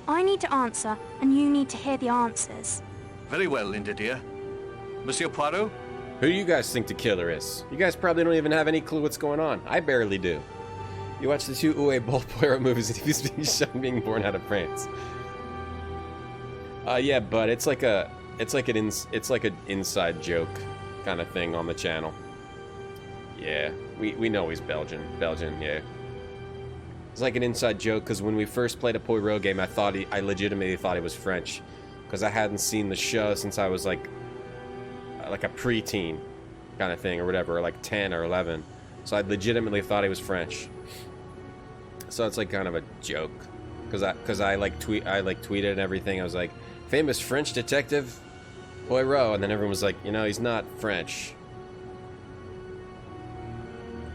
I need to answer, and you need to hear the answers. Very well, Linda dear. Monsieur Poirot? Who do you guys think the killer is? You guys probably don't even have any clue what's going on. I barely do. You watch the 2 Uwe Boll Poirot movies and he was being shown being born out of France. Yeah, but it's like an inside joke kind of thing on the channel. Yeah, we know he's Belgian, yeah. It's like an inside joke because when we first played a Poirot game, I legitimately thought he was French because I hadn't seen the show since I was like a preteen kind of thing or whatever, or like 10 or 11. So I legitimately thought he was French. So it's like kind of a joke because I tweeted and everything. I was like, famous French detective Poirot, and then everyone was like, you know, he's not French.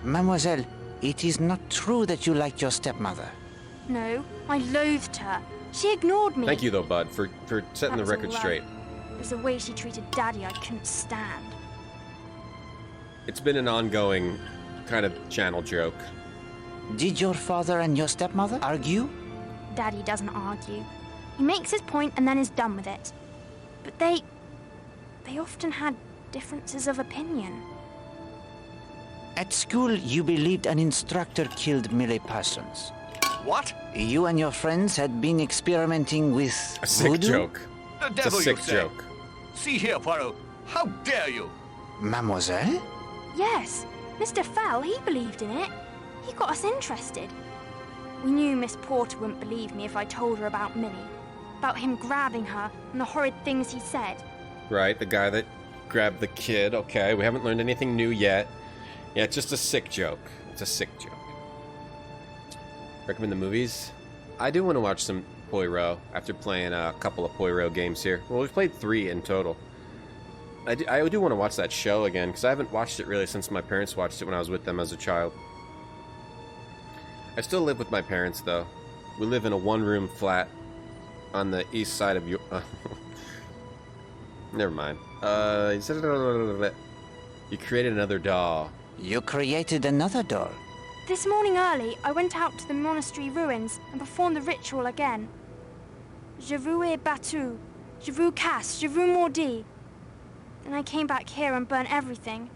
Mademoiselle, it is not true that you liked your stepmother. No, I loathed her. She ignored me. Thank you though, bud, for setting the record straight. It was the way she treated Daddy I couldn't stand. It's been an ongoing kind of channel joke. Did your father and your stepmother argue? Daddy doesn't argue. He makes his point and then is done with it. But they often had differences of opinion. At school, you believed an instructor killed Millie Parsons. What? You and your friends had been experimenting with a sick voodoo? joke. The devil, it's a sick you say. joke. See here, Poirot. How dare you? Mademoiselle? Yes, Mr. Fell, he believed in it. He got us interested. We knew Miss Porter wouldn't believe me if I told her about Millie, about him grabbing her and the horrid things he said. Right, the guy that grabbed the kid. Okay, we haven't learned anything new yet. Yeah, it's just a sick joke. It's a sick joke. Recommend the movies? I do want to watch some Poirot after playing a couple of Poirot games here. Well, we've played 3 in total. I do want to watch that show again, because I haven't watched it really since my parents watched it when I was with them as a child. I still live with my parents, though. We live in a one-room flat on the east side of Never mind. You created another doll. You created another doll? This morning early, I went out to the monastery ruins and performed the ritual again. Je vous ai battu, je vous casse, je vous maudis. Then I came back here and burnt everything.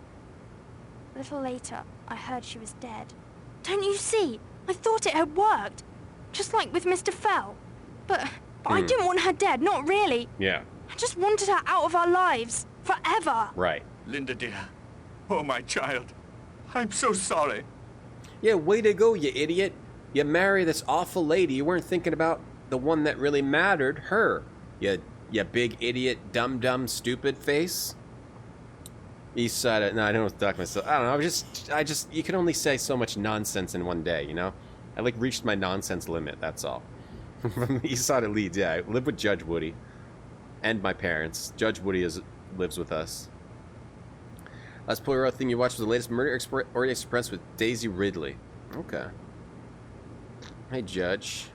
A little later, I heard she was dead. Don't you see? I thought it had worked. Just like with Mr. Fell. But I didn't want her dead, not really. Yeah. I just wanted her out of our lives. Forever. Right. Linda, dear. Oh, my child. I'm so sorry. Yeah, way to go, you idiot. You marry this awful lady. You weren't thinking about the one that really mattered, her. You big idiot, dumb, stupid face. East side. No, I don't talk myself. I don't know. I just. You can only say so much nonsense in one day, you know. I like reached my nonsense limit. That's all. From the east side of Leeds, yeah. I live with Judge Woody, and my parents. Judge Woody lives with us. Last Poirot thing you watched was the latest Murder Orient Express with Daisy Ridley. Okay. Hey, Judge.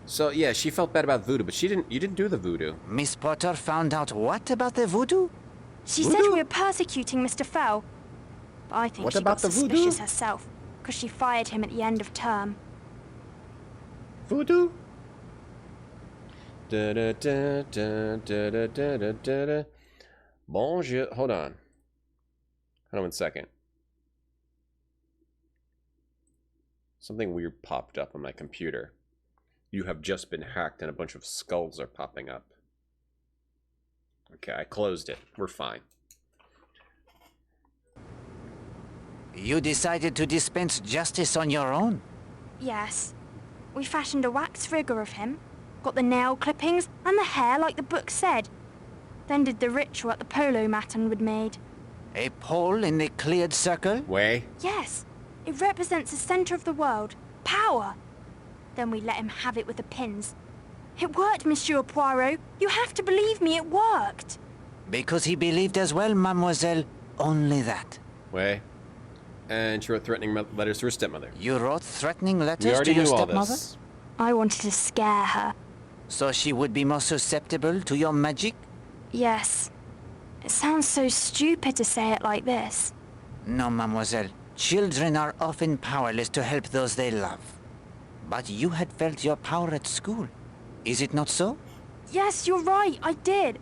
So yeah, she felt bad about voodoo, but you didn't do the voodoo. Miss Potter found out what about the voodoo? She said we were persecuting Mr. Fell. But I think she got suspicious herself, because she fired him at the end of term. Voodoo? Bonjour. Hold on 1 second. Something weird popped up on my computer. You have just been hacked and a bunch of skulls are popping up. Okay, I closed it. We're fine. You decided to dispense justice on your own? Yes. We fashioned a wax figure of him, got the nail clippings and the hair like the book said, then did the ritual at the polo mat and we'd made. A pole in the cleared circle? Way? Yes. It represents the center of the world. Power. Then we let him have it with the pins. It worked, Monsieur Poirot. You have to believe me, it worked. Because he believed as well, mademoiselle. Only that. Way. And she wrote threatening letters to her stepmother. You wrote threatening letters to your stepmother? I wanted to scare her. So she would be more susceptible to your magic? Yes. It sounds so stupid to say it like this. No, mademoiselle. Children are often powerless to help those they love. But you had felt your power at school. Is it not so? Yes, you're right, I did.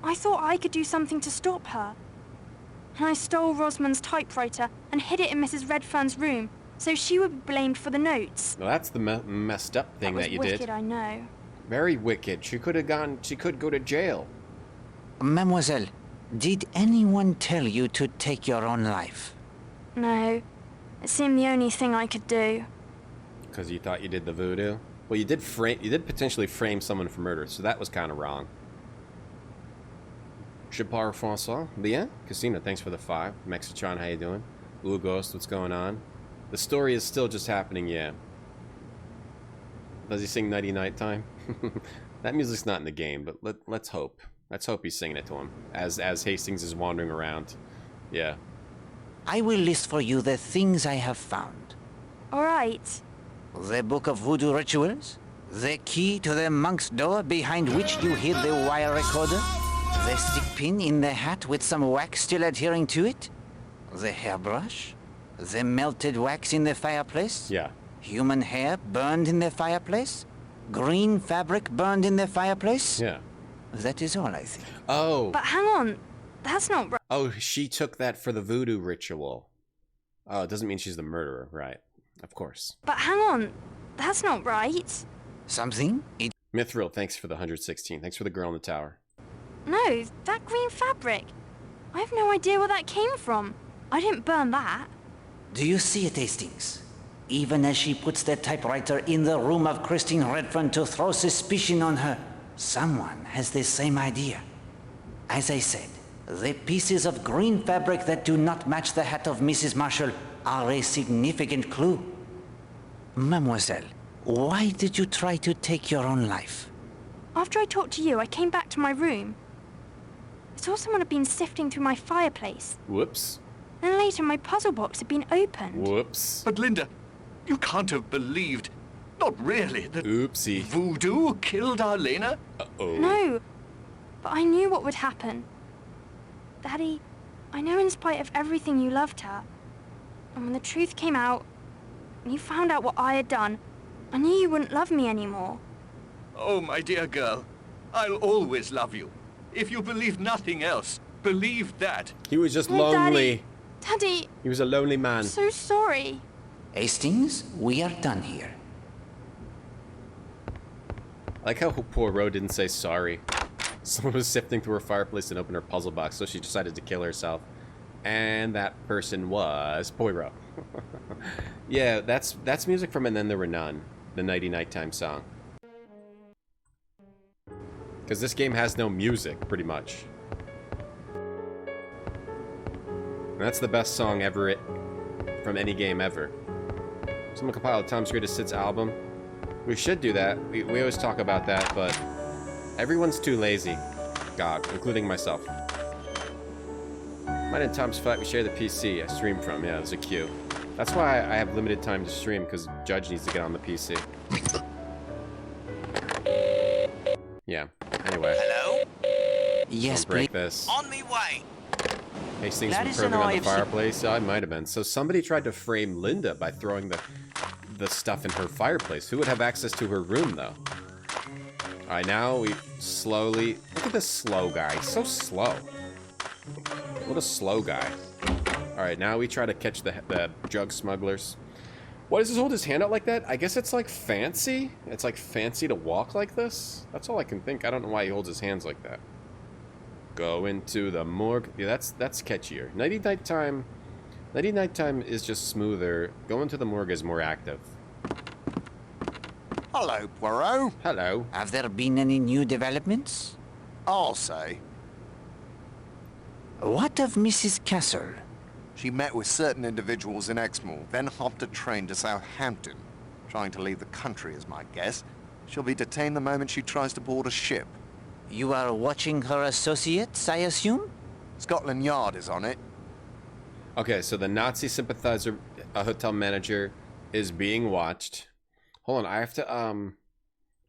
I thought I could do something to stop her. And I stole Rosamond's typewriter and hid it in Mrs. Redfern's room, so she would be blamed for the notes. Well, that's the messed up thing that you did. That was wicked, I know. Very wicked. She could go to jail. Mademoiselle, did anyone tell you to take your own life? No. It seemed the only thing I could do. Because you thought you did the voodoo? Well, you did potentially frame someone for murder, so that was kind of wrong. Je parle François. Bien? Casino, thanks for the 5. Mexichan, how you doing? Ooh, Ghost, what's going on? The story is still just happening, yeah. Does he sing Nighty Night Time? That music's not in the game, but let's hope. Let's hope he's singing it to him as Hastings is wandering around. Yeah. I will list for you the things I have found. All right. The book of voodoo rituals, the key to the monk's door behind which you hid the wire recorder, the stick pin in the hat with some wax still adhering to it, the hairbrush, the melted wax in the fireplace, yeah, human hair burned in the fireplace, green fabric burned in the fireplace. Yeah. That is all, I think. Oh. But hang on, that's not right. Oh, she took that for the voodoo ritual. Oh, it doesn't mean she's the murderer, right? Of course. But hang on, that's not right. Something? Mithril, thanks for the 116. Thanks for the girl in the tower. No, that green fabric. I have no idea where that came from. I didn't burn that. Do you see it, Hastings? Even as she puts that typewriter in the room of Christine Redfearn to throw suspicion on her, someone has the same idea. As I said, the pieces of green fabric that do not match the hat of Mrs. Marshall are a significant clue. Mademoiselle, why did you try to take your own life? After I talked to you, I came back to my room. I saw someone had been sifting through my fireplace. Whoops. Then later, my puzzle box had been opened. Whoops. But Linda, you can't have believed, not really, that Oopsie. Voodoo killed Arlena? Uh-oh. No, but I knew what would happen. Daddy, I know in spite of everything you loved her. And when the truth came out, and you found out what I had done, I knew you wouldn't love me anymore. Oh, my dear girl, I'll always love you. If you believe nothing else, believe that. He was just Oh, lonely. Daddy, He was a lonely man. I'm so sorry. Hastings, we are done here. I like how Poirot didn't say sorry. Someone was sifting through her fireplace and opened her puzzle box, so she decided to kill herself. And that person was Poirot. Yeah, that's music from And Then There Were None, the Nighty Nighttime song. Because this game has no music, pretty much. And that's the best song ever from any game ever. Someone compiled Tom's Greatest Hits album. We should do that. We always talk about that, but everyone's too lazy. God, including myself. Mine and Tom's fight, we share the PC I stream from. Yeah, there's a queue. That's why I have limited time to stream, because Judge needs to get on the PC. Yeah, anyway. Hello? Yes, Don't break this. On me way. Hastings Gladys was and probing on I the have fireplace. Yeah, I might have been. So somebody tried to frame Linda by throwing the stuff in her fireplace. Who would have access to her room, though? Alright, now we slowly... Look at this slow guy. He's so slow. What a slow guy. Alright, now we try to catch the drug smugglers. Why does he hold his hand out like that? I guess it's like fancy. It's like fancy to walk like this. That's all I can think. I don't know why he holds his hands like that. Go into the morgue. Yeah, that's catchier. Nighty Nighttime is just smoother. Going to the morgue is more active. Hello, Poirot. Hello. Have there been any new developments? I'll say. What of Mrs. Castle? She met with certain individuals in Exmoor, then hopped a train to Southampton. Trying to leave the country is my guess. She'll be detained the moment she tries to board a ship. You are watching her associates, I assume? Scotland Yard is on it. Okay, so the Nazi sympathizer, a hotel manager, is being watched. Hold on, I have to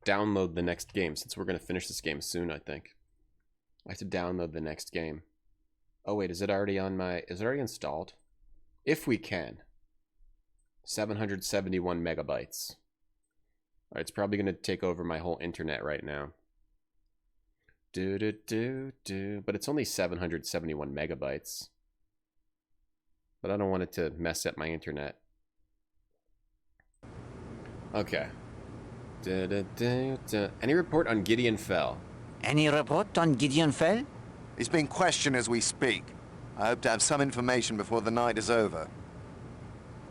download the next game, since we're going to finish this game soon, I think. I have to download the next game. Oh wait, is it already on my... Is it already installed? If we can. 771 megabytes. Alright, it's probably going to take over my whole internet right now. But it's only 771 megabytes. But I don't want it to mess up my internet. Okay. Any report on Gideon Fell? Any report on Gideon Fell? He's being questioned as we speak. I hope to have some information before the night is over.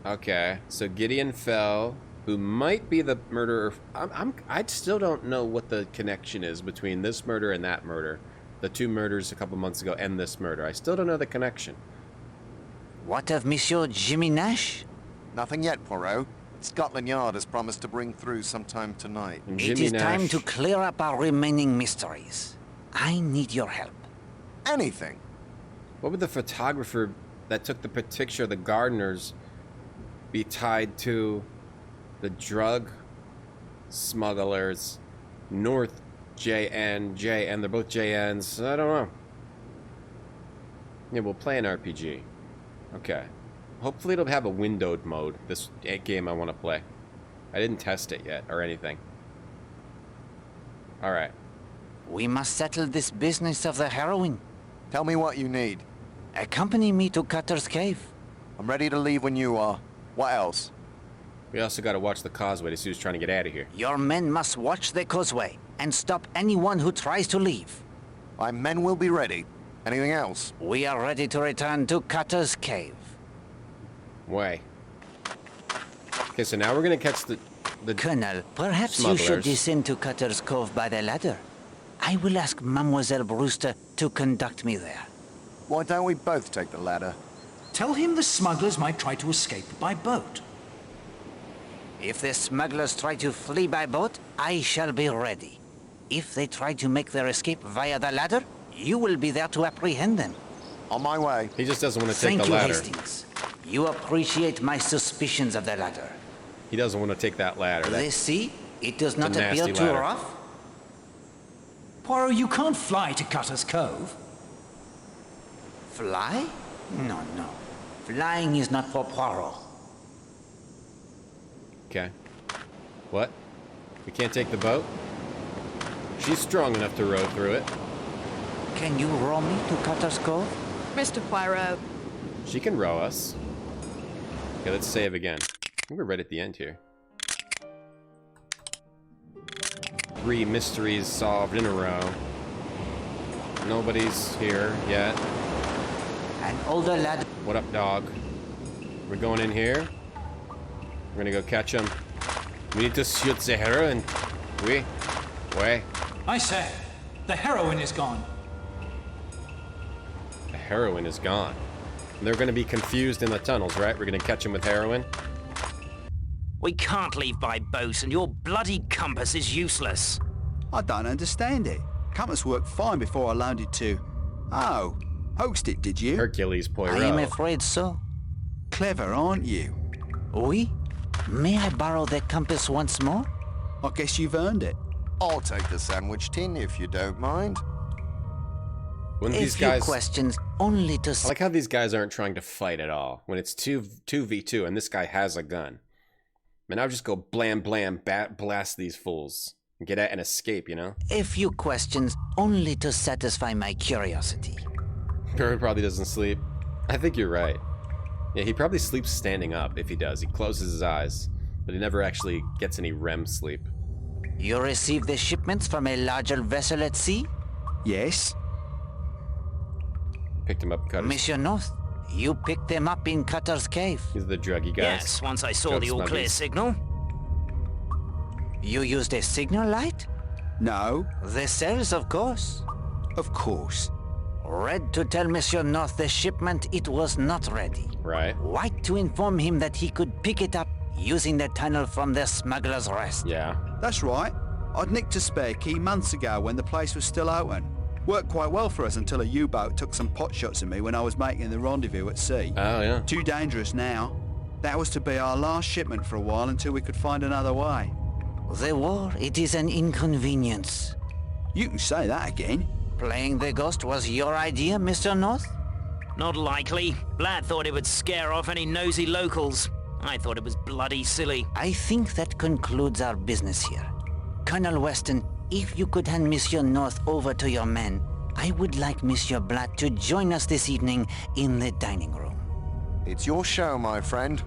Okay, so Gideon Fell, who might be the murderer. I still don't know what the connection is between this murder and that murder. The two murders a couple months ago and this murder. I still don't know the connection. What of Monsieur Jimmy Nash? Nothing yet, Poirot. Scotland Yard has promised to bring through sometime tonight. It is time to clear up our remaining mysteries. I need your help. Anything. What would the photographer that took the picture of the gardeners be tied to the drug smugglers, North JNJ, and they're both JNs? I don't know. Yeah, we'll play an RPG. Okay. Hopefully it'll have a windowed mode, this game I want to play. I didn't test it yet, or anything. Alright. We must settle this business of the heroin. Tell me what you need. Accompany me to Cutter's Cave. I'm ready to leave when you are. What else? We also got to watch the causeway to see who's trying to get out of here. Your men must watch the causeway and stop anyone who tries to leave. My men will be ready. Anything else? We are ready to return to Cutter's Cave. Way. Okay, so now we're gonna catch the Colonel, perhaps smugglers. you should descend to Cutter's Cove by the ladder. I will ask Mademoiselle Brewster to conduct me there. Why don't we both take the ladder? Tell him the smugglers might try to escape by boat. If the smugglers try to flee by boat, I shall be ready. If they try to make their escape via the ladder, you will be there to apprehend them. On my way. He just doesn't want to take Thank the you, ladder. Hastings. You appreciate my suspicions of the ladder. He doesn't want to take that ladder. They see it does not a appear nasty too ladder. rough. Poirot, you can't fly to Cutter's Cove. Fly? No, no. Flying is not for Poirot. Okay. What? We can't take the boat? She's strong enough to row through it. Can you row me to Cutter's Cove? Mr. Poirot. She can row us. Okay, let's save again. I think we're right at the end here. 3 mysteries solved in a row. Nobody's here yet. An older lad. What up, dog? We're going in here. We're gonna go catch him. We need to shoot the heroine. Oui. I say, the heroine is gone. The heroine is gone. And they're gonna be confused in the tunnels, right? We're gonna catch him with heroin. We can't leave by boat, and your bloody compass is useless. I don't understand it. Compass worked fine before I loaned it to... Oh, hoaxed it, did you? Hercules Poirot. I am afraid so. Clever, aren't you? Oui? May I borrow the compass once more? I guess you've earned it. I'll take the sandwich tin if you don't mind. When A these few guys... questions only to... I like how these guys aren't trying to fight at all. When it's 2v2 and this guy has a gun. Man, I'll just go blam blam blast these fools. And get out and escape, you know? A few questions only to satisfy my curiosity. He probably doesn't sleep. I think you're right. Yeah, he probably sleeps standing up if he does. He closes his eyes. But he never actually gets any REM sleep. You received the shipments from a larger vessel at sea? Yes. Picked him up, Cutters. Monsieur North, you picked them up in Cutter's Cave. He's the druggy guy. Yes, once I saw the all-clear signal. You used a signal light? No. The cells, of course. Of course. Red to tell Monsieur North the shipment it was not ready. Right. White to inform him that he could pick it up using the tunnel from the smuggler's rest. Yeah. That's right. I'd nicked a spare key months ago when the place was still open. Worked quite well for us until a U-boat took some pot shots at me when I was making the rendezvous at sea. Oh, yeah. Too dangerous now. That was to be our last shipment for a while until we could find another way. The war, it is an inconvenience. You can say that again. Playing the ghost was your idea, Mr. North? Not likely. Blatt thought it would scare off any nosy locals. I thought it was bloody silly. I think that concludes our business here. Colonel Weston, if you could hand Monsieur North over to your men, I would like Monsieur Blatt to join us this evening in the dining room. It's your show, my friend.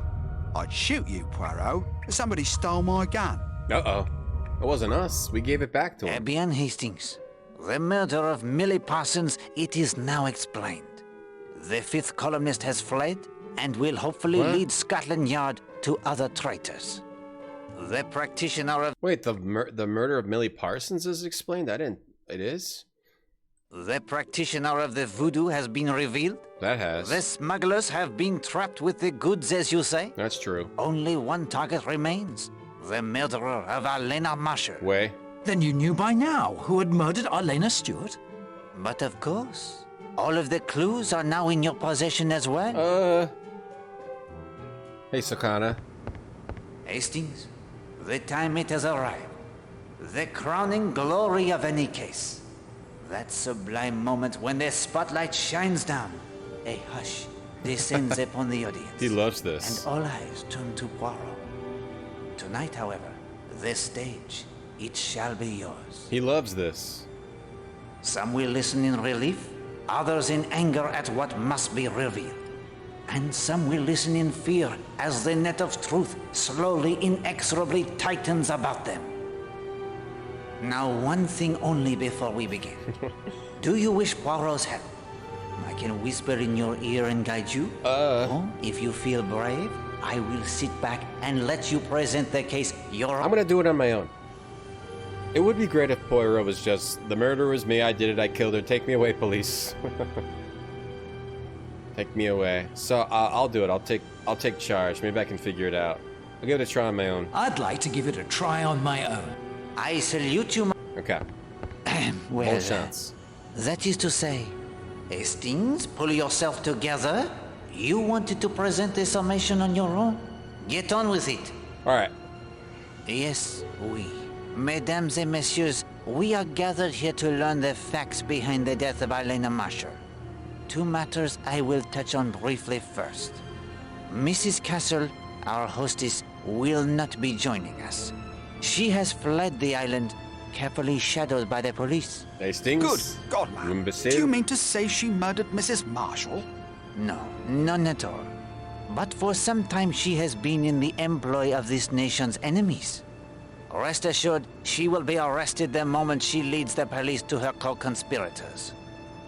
I'd shoot you, Poirot. Somebody stole my gun. Uh-oh. It wasn't us. We gave it back to him. Bien Hastings. The murder of Millie Parsons, it is now explained. The 5th columnist has fled and will hopefully lead Scotland Yard to other traitors. The practitioner of... Wait, the murder of Millie Parsons is explained? I didn't... It is? The practitioner of the Voodoo has been revealed? That has. The smugglers have been trapped with the goods, as you say? That's true. Only one target remains. The murderer of Arlena Marsher. Way. Then you knew by now who had murdered Arlena Stewart? But of course. All of the clues are now in your possession as well. Hey, Sakana. Hastings, the time it has arrived. The crowning glory of any case. That sublime moment when the spotlight shines down. A hush descends upon the audience. He loves this. And all eyes turn to Poirot. Tonight, however, the stage, it shall be yours. He loves this. Some will listen in relief, others in anger at what must be revealed. And some will listen in fear as the net of truth slowly, inexorably tightens about them. Now, one thing only before we begin. Do you wish Poirot's help? I can whisper in your ear and guide you. Or, if you feel brave, I will sit back and let you present the case your own. I'm gonna do it on my own. It would be great if Poirot was just, the murderer was me, I did it, I killed her, take me away, police. Take me away. So, I'll do it, I'll take charge, maybe I can figure it out. I'll give it a try on my own. I'd like to give it a try on my own. I salute you, Okay. well, Full chance. That is to say, Hastings, pull yourself together. You wanted to present the summation on your own. Get on with it. Alright. Yes, oui. Mesdames et messieurs, we are gathered here to learn the facts behind the death of Elena Masher. Two matters I will touch on briefly first. Mrs. Castle, our hostess, will not be joining us. She has fled the island, carefully shadowed by the police. Hastings. Good God, man. Do you mean to say she murdered Mrs. Marshall? No, none at all. But for some time she has been in the employ of this nation's enemies. Rest assured, she will be arrested the moment she leads the police to her co-conspirators.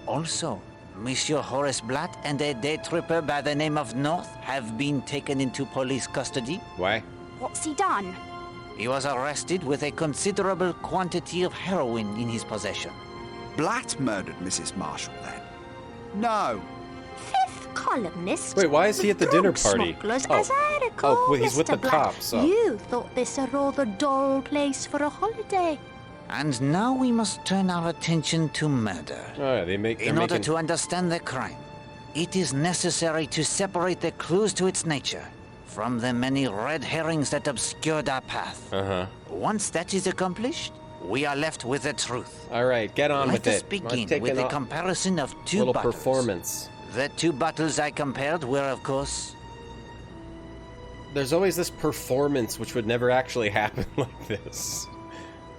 Also, Monsieur Horace Blatt and a day tripper by the name of North have been taken into police custody. Why? What's he done? He was arrested with a considerable quantity of heroin in his possession. Blatt murdered Mrs. Marshall, then? No. Fifth columnist. Wait, why is he at the dinner party? Smugglers, as I recall, well, he's with Mr. the Blatt, cops. Oh. You thought this a rather dull place for a holiday. And now we must turn our attention to murder. Oh, yeah, In order to understand the crime, it is necessary to separate the clues to its nature from the many red herrings that obscured our path. Once that is accomplished, we are left with the truth. All right, get on with it. Let us begin with a comparison of two little bottles. performance. The two bottles I compared were, of course... There's always this performance which would never actually happen like this.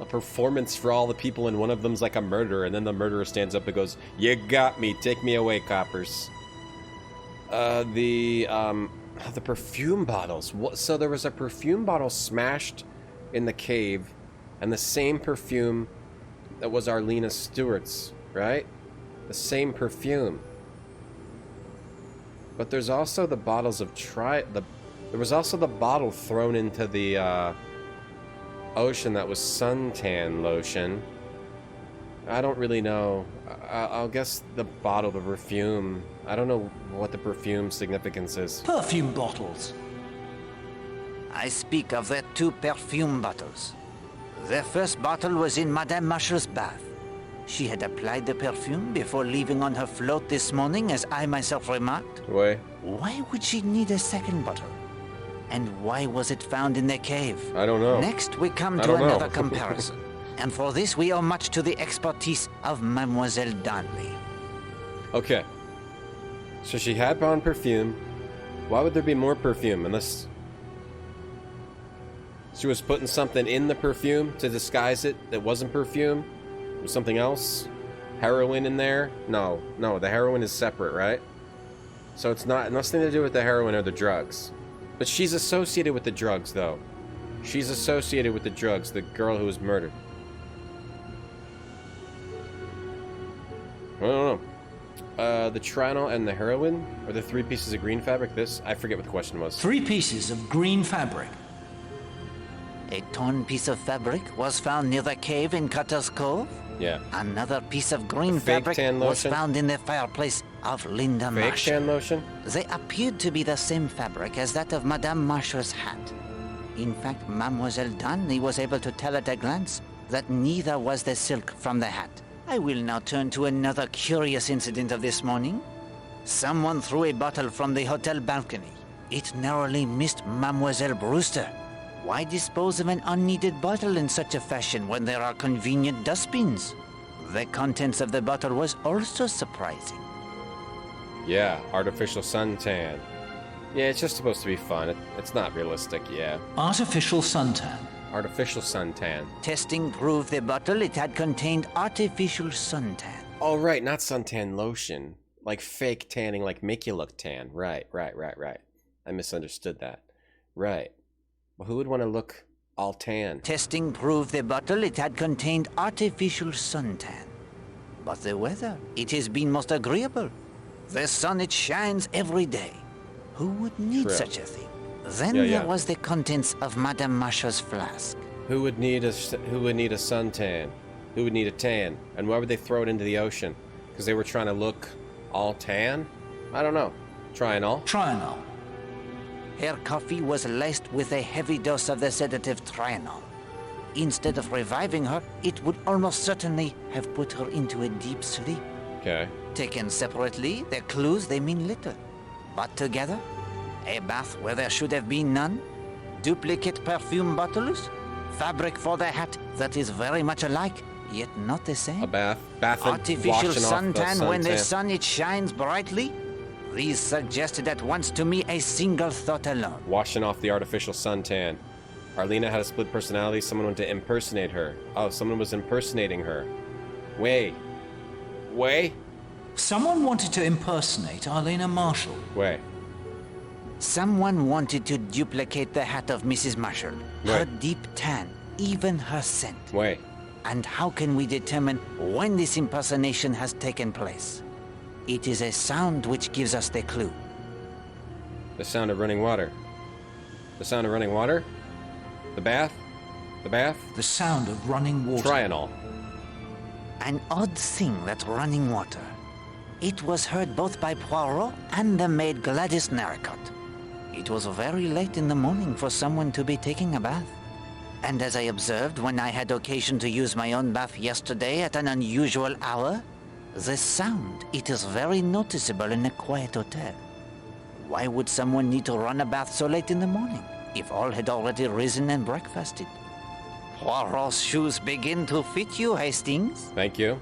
A performance for all the people, and one of them's like a murderer, and then the murderer stands up and goes, "You got me, take me away, coppers." The perfume bottles. So there was a perfume bottle smashed in the cave, and the same perfume that was Arlena Stewart's, right? The same perfume. But there's also the bottles of there was also the bottle thrown into the ocean that was suntan lotion. I don't really know. I'll guess the bottle of perfume. I don't know what the perfume significance is. Perfume bottles. I speak of the two perfume bottles. The first bottle was in Madame Masher's bath. She had applied the perfume before leaving on her float this morning, as I myself remarked. Why? Why would she need a second bottle? And why was it found in the cave? I don't know. Next, we come to another comparison. And for this, we owe much to the expertise of Mademoiselle Darnley. Okay. So she had on perfume. Why would there be more perfume unless she was putting something in the perfume to disguise it that wasn't perfume? It was something else? Heroin in there? No, the heroin is separate, right? So it's nothing to do with the heroin or the drugs. But she's associated with the drugs, though. She's associated with the drugs, the girl who was murdered. I don't know. The Trinol and the heroin? Or the 3 pieces of green fabric? I forget what the question was. 3 pieces of green fabric. A torn piece of fabric was found near the cave in Cutter's Cove. Yeah. Another piece of green fabric was found in the fireplace of Linda Marsh. Fake tan lotion? They appeared to be the same fabric as that of Madame Marsh's hat. In fact, Mademoiselle Darnley was able to tell at a glance that neither was the silk from the hat. I will now turn to another curious incident of this morning. Someone threw a bottle from the hotel balcony. It narrowly missed Mademoiselle Brewster. Why dispose of an unneeded bottle in such a fashion when there are convenient dustbins? The contents of the bottle was also surprising. Yeah, artificial suntan. Yeah, it's just supposed to be fun. It's not realistic, yeah. Artificial suntan. Artificial suntan. Testing proved the bottle it had contained artificial suntan. Oh, right, not suntan lotion. Like fake tanning, like make you look tan. Right. I misunderstood that. Right. Well, who would want to look all tan? Testing proved the bottle it had contained artificial suntan. But the weather, it has been most agreeable. The sun, it shines every day. Who would need True. such a thing? Then there was the contents of Madame Masha's flask. Who would need a suntan? Who would need a tan? And why would they throw it into the ocean? Because they were trying to look all tan? I don't know. Trianol? Trianol. Her coffee was laced with a heavy dose of the sedative Trianol. Instead of reviving her, it would almost certainly have put her into a deep sleep. Okay. Taken separately, their clues, they mean little. But together, a bath where there should have been none, duplicate perfume bottles, fabric for the hat that is very much alike, yet not the same. A bath and artificial washing off the suntan when the suntan. sun it shines brightly. These suggested at once to me a single thought alone. Washing off the artificial suntan. Arlena had a split personality. Someone wanted to impersonate her. Oh, someone was impersonating her. Way. Someone wanted to impersonate Arlena Marshall. Way. Someone wanted to duplicate the hat of Mrs. Marshall. Her deep tan, even her scent. Way. And how can we determine when this impersonation has taken place? It is a sound which gives us the clue. The sound of running water. The sound of running water? The bath? The bath? The sound of running water. Trianol. An odd thing, that running water. It was heard both by Poirot and the maid Gladys Narracott. It was very late in the morning for someone to be taking a bath. And as I observed when I had occasion to use my own bath yesterday at an unusual hour, the sound, it is very noticeable in a quiet hotel. Why would someone need to run a bath so late in the morning, if all had already risen and breakfasted? Poirot's shoes begin to fit you, Hastings. Thank you.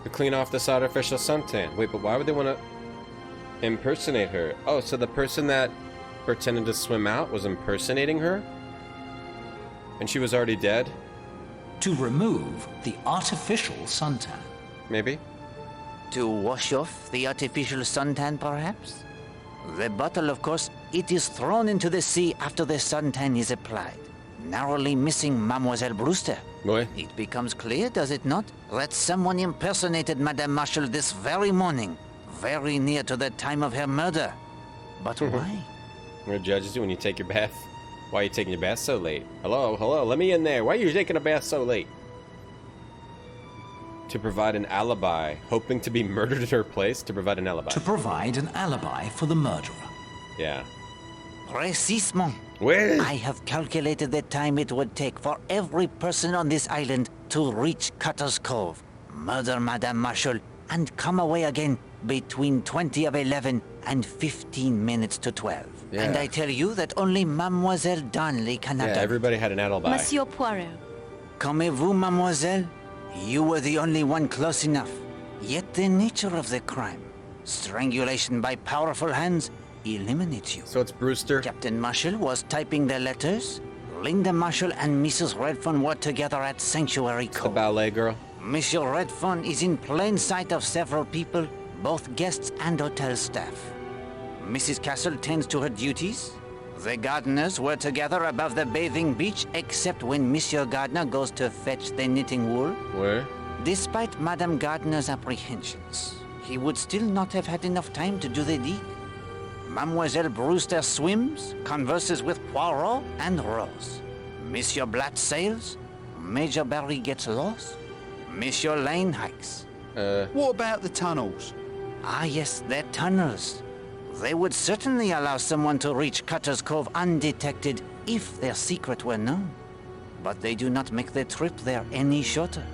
To clean off this artificial suntan. Wait, but why would they want to impersonate her? Oh, so the person that pretended to swim out was impersonating her? And she was already dead? To remove the artificial suntan. Maybe. To wash off the artificial suntan, perhaps? The bottle, of course, it is thrown into the sea after the suntan is applied, narrowly missing Mademoiselle Brewster. Boy. It becomes clear, does it not, that someone impersonated Madame Marshall this very morning, very near to the time of her murder. But why? What do judges do when you take your bath? Why are you taking your bath so late? Hello, let me in there. Why are you taking a bath so late? To provide an alibi. Hoping to be murdered in her place? To provide an alibi. To provide an alibi for the murderer. Yeah. Précisément. Well. I have calculated the time it would take for every person on this island to reach Cutter's Cove, murder Madame Marshall, and come away again between 20 of 11 and 15 minutes to 12. Yeah. And I tell you that only Mademoiselle Darnley can have done it. Everybody had an alibi. Monsieur Poirot. Comme-vous, mademoiselle? You were the only one close enough. Yet the nature of the crime, strangulation by powerful hands, eliminates you. So it's Brewster? Captain Marshall was typing the letters. Linda Marshall and Mrs. Redfearn were together at Sanctuary Cove. The ballet girl? Monsieur Redfearn is in plain sight of several people, both guests and hotel staff. Mrs. Castle tends to her duties. The gardeners were together above the bathing beach, except when Monsieur Gardner goes to fetch the knitting wool. Where? Despite Madame Gardner's apprehensions, he would still not have had enough time to do the deed. Mademoiselle Brewster swims, converses with Poirot and Rose. Monsieur Blatt sails. Major Barry gets lost. Monsieur Lane hikes. What about the tunnels? Ah, yes, they're tunnels. They would certainly allow someone to reach Cutter's Cove undetected if their secret were known. But they do not make the trip there any shorter.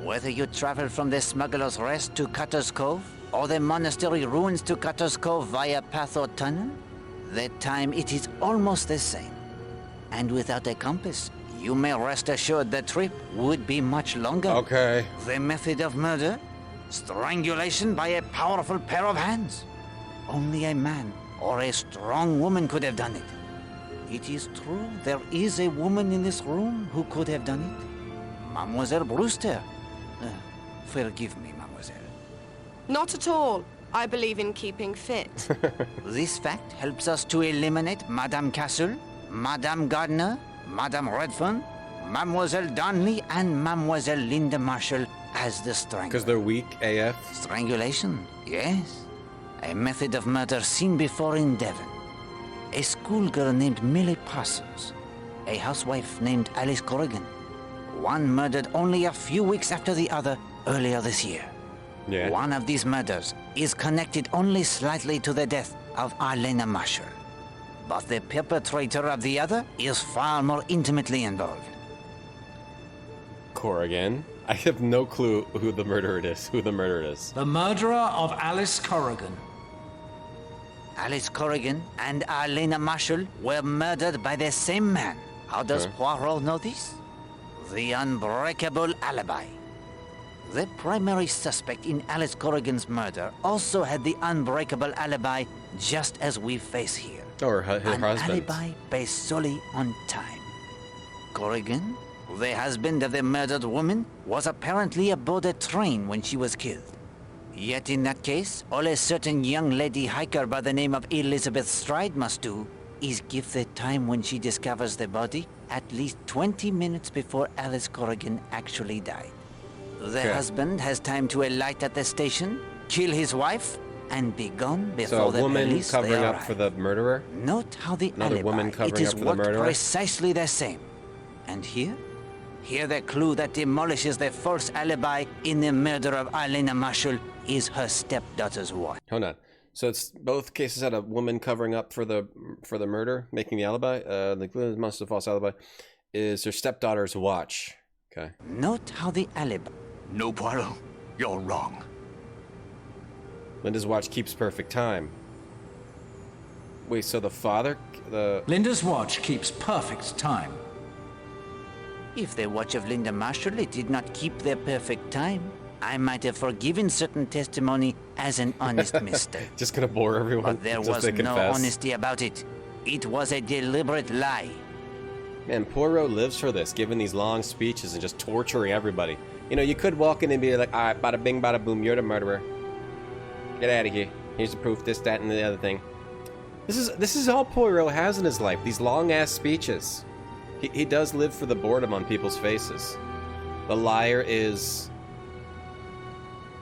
Whether you travel from the Smuggler's Rest to Cutter's Cove, or the monastery ruins to Cutter's Cove via path or tunnel, the time it is almost the same. And without a compass, you may rest assured the trip would be much longer. Okay. The method of murder? Strangulation by a powerful pair of hands. Only a man or a strong woman could have done it. It is true, there is a woman in this room who could have done it. Mademoiselle Brewster. Forgive me, mademoiselle. Not at all. I believe in keeping fit. This fact helps us to eliminate Madame Castle, Madame Gardner, Madame Redfearn, Mademoiselle Darnley, and Mademoiselle Linda Marshall as the strangler. Because they're weak AF? Strangulation, yes. A method of murder seen before in Devon. A schoolgirl named Millie Parsons. A housewife named Alice Corrigan. One murdered only a few weeks after the other earlier this year. Yeah. One of these murders is connected only slightly to the death of Arlena Marshall. But the perpetrator of the other is far more intimately involved. Corrigan? I have no clue who the murderer is. The murderer of Alice Corrigan. Alice Corrigan and Arlena Marshall were murdered by the same man. How does Poirot know this? The unbreakable alibi. The primary suspect in Alice Corrigan's murder also had the unbreakable alibi just as we face here. Or her An husband. alibi based solely on time. Corrigan, the husband of the murdered woman, was apparently aboard a train when she was killed. Yet in that case, all a certain young lady hiker by the name of Elizabeth Stride must do is give the time when she discovers the body at least 20 minutes before Alice Corrigan actually died. The husband has time to alight at the station, kill his wife, and be gone before the police So a woman covering up arrive. for the murderer? Note how the Another alibi, woman it covering is up for the worked murderer? precisely the same. And here? Here the clue that demolishes the false alibi in the murder of Arlena Marshall is her stepdaughter's watch. Hold on. So it's both cases had a woman covering up for the murder, making the alibi. The clue must have false alibi is her stepdaughter's watch. Okay. Note how the alibi. No, Poirot. You're wrong. Linda's watch keeps perfect time. Wait, so the father, Linda's watch keeps perfect time. If the watch of Linda Marshall did not keep their perfect time, I might have forgiven certain testimony as an honest mistake. Just gonna bore everyone. But there just was to no confess. honesty about it. It was a deliberate lie. Man, Poirot lives for this, giving these long speeches and just torturing everybody. You know, you could walk in and be like, all right, bada bing, bada boom, you're the murderer. Get out of here. Here's the proof, this, that, and the other thing. This is all Poirot has in his life, these long-ass speeches. He does live for the boredom on people's faces. The liar is...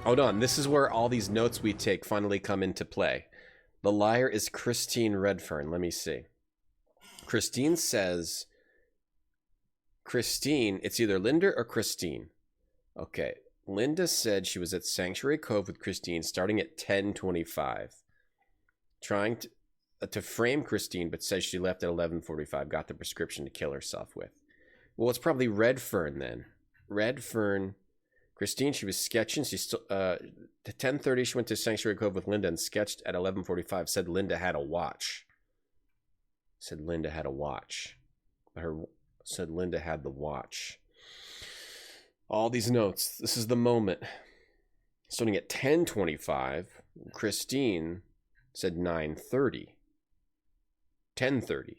Hold on, this is where all these notes we take finally come into play. The liar is Christine Redfearn. Let me see. Christine says... Christine, it's either Linda or Christine. Okay, Linda said she was at Sanctuary Cove with Christine starting at 10:25. Trying to frame Christine, but says she left at 11:45, got the prescription to kill herself with. Well, it's probably Redfearn then. Redfearn, Christine, she was sketching. She still, at 10:30, she went to Sanctuary Cove with Linda and sketched at 11:45. Said Linda had a watch. Said Linda had a watch. Said Linda had the watch. All these notes. This is the moment. Starting at 10:25, Christine said 9:30. 10:30.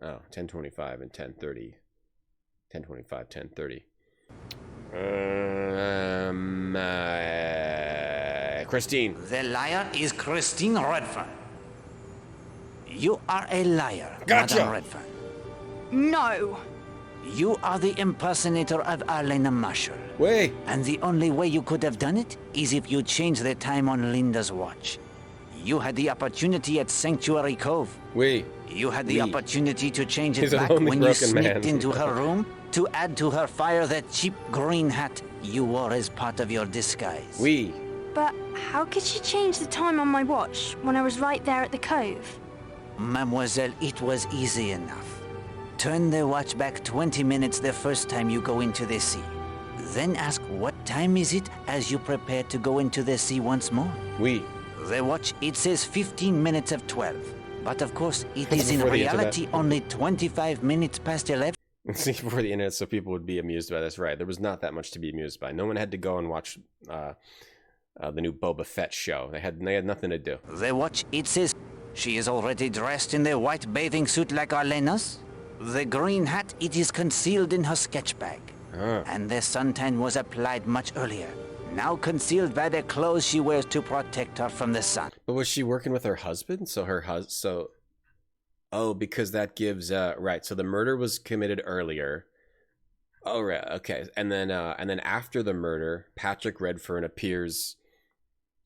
Oh, 10:25 and 10:30. 10:25, 10:30. Christine. The liar is Christine Redfearn. You are a liar, Gotcha. Madame Redfearn. No. You are the impersonator of Arlena Marshall. Wait. And the only way you could have done it is if you changed the time on Linda's watch. You had the opportunity at Sanctuary Cove. You had the opportunity to change it back when you sneaked into her room to add to her fire that cheap green hat you wore as part of your disguise. But how could she change the time on my watch when I was right there at the cove? Mademoiselle, it was easy enough. Turn the watch back 20 minutes the first time you go into the sea. Then ask what time is it as you prepare to go into the sea once more. The watch, it says 15 minutes of 12. But of course, it is in reality only 25 minutes past 11. See, before the internet, so people would be amused by this. Right, there was not that much to be amused by. No one had to go and watch the new Boba Fett show. They had nothing to do. The watch, it says she is already dressed in the white bathing suit like Arlena's. The green hat, it is concealed in her sketch bag. And the suntan was applied much earlier, now concealed by the clothes she wears to protect her from the sun. But was she working with her husband? Oh, because that gives right. So the murder was committed earlier. Oh, right. Okay. And then after the murder, Patrick Redfearn appears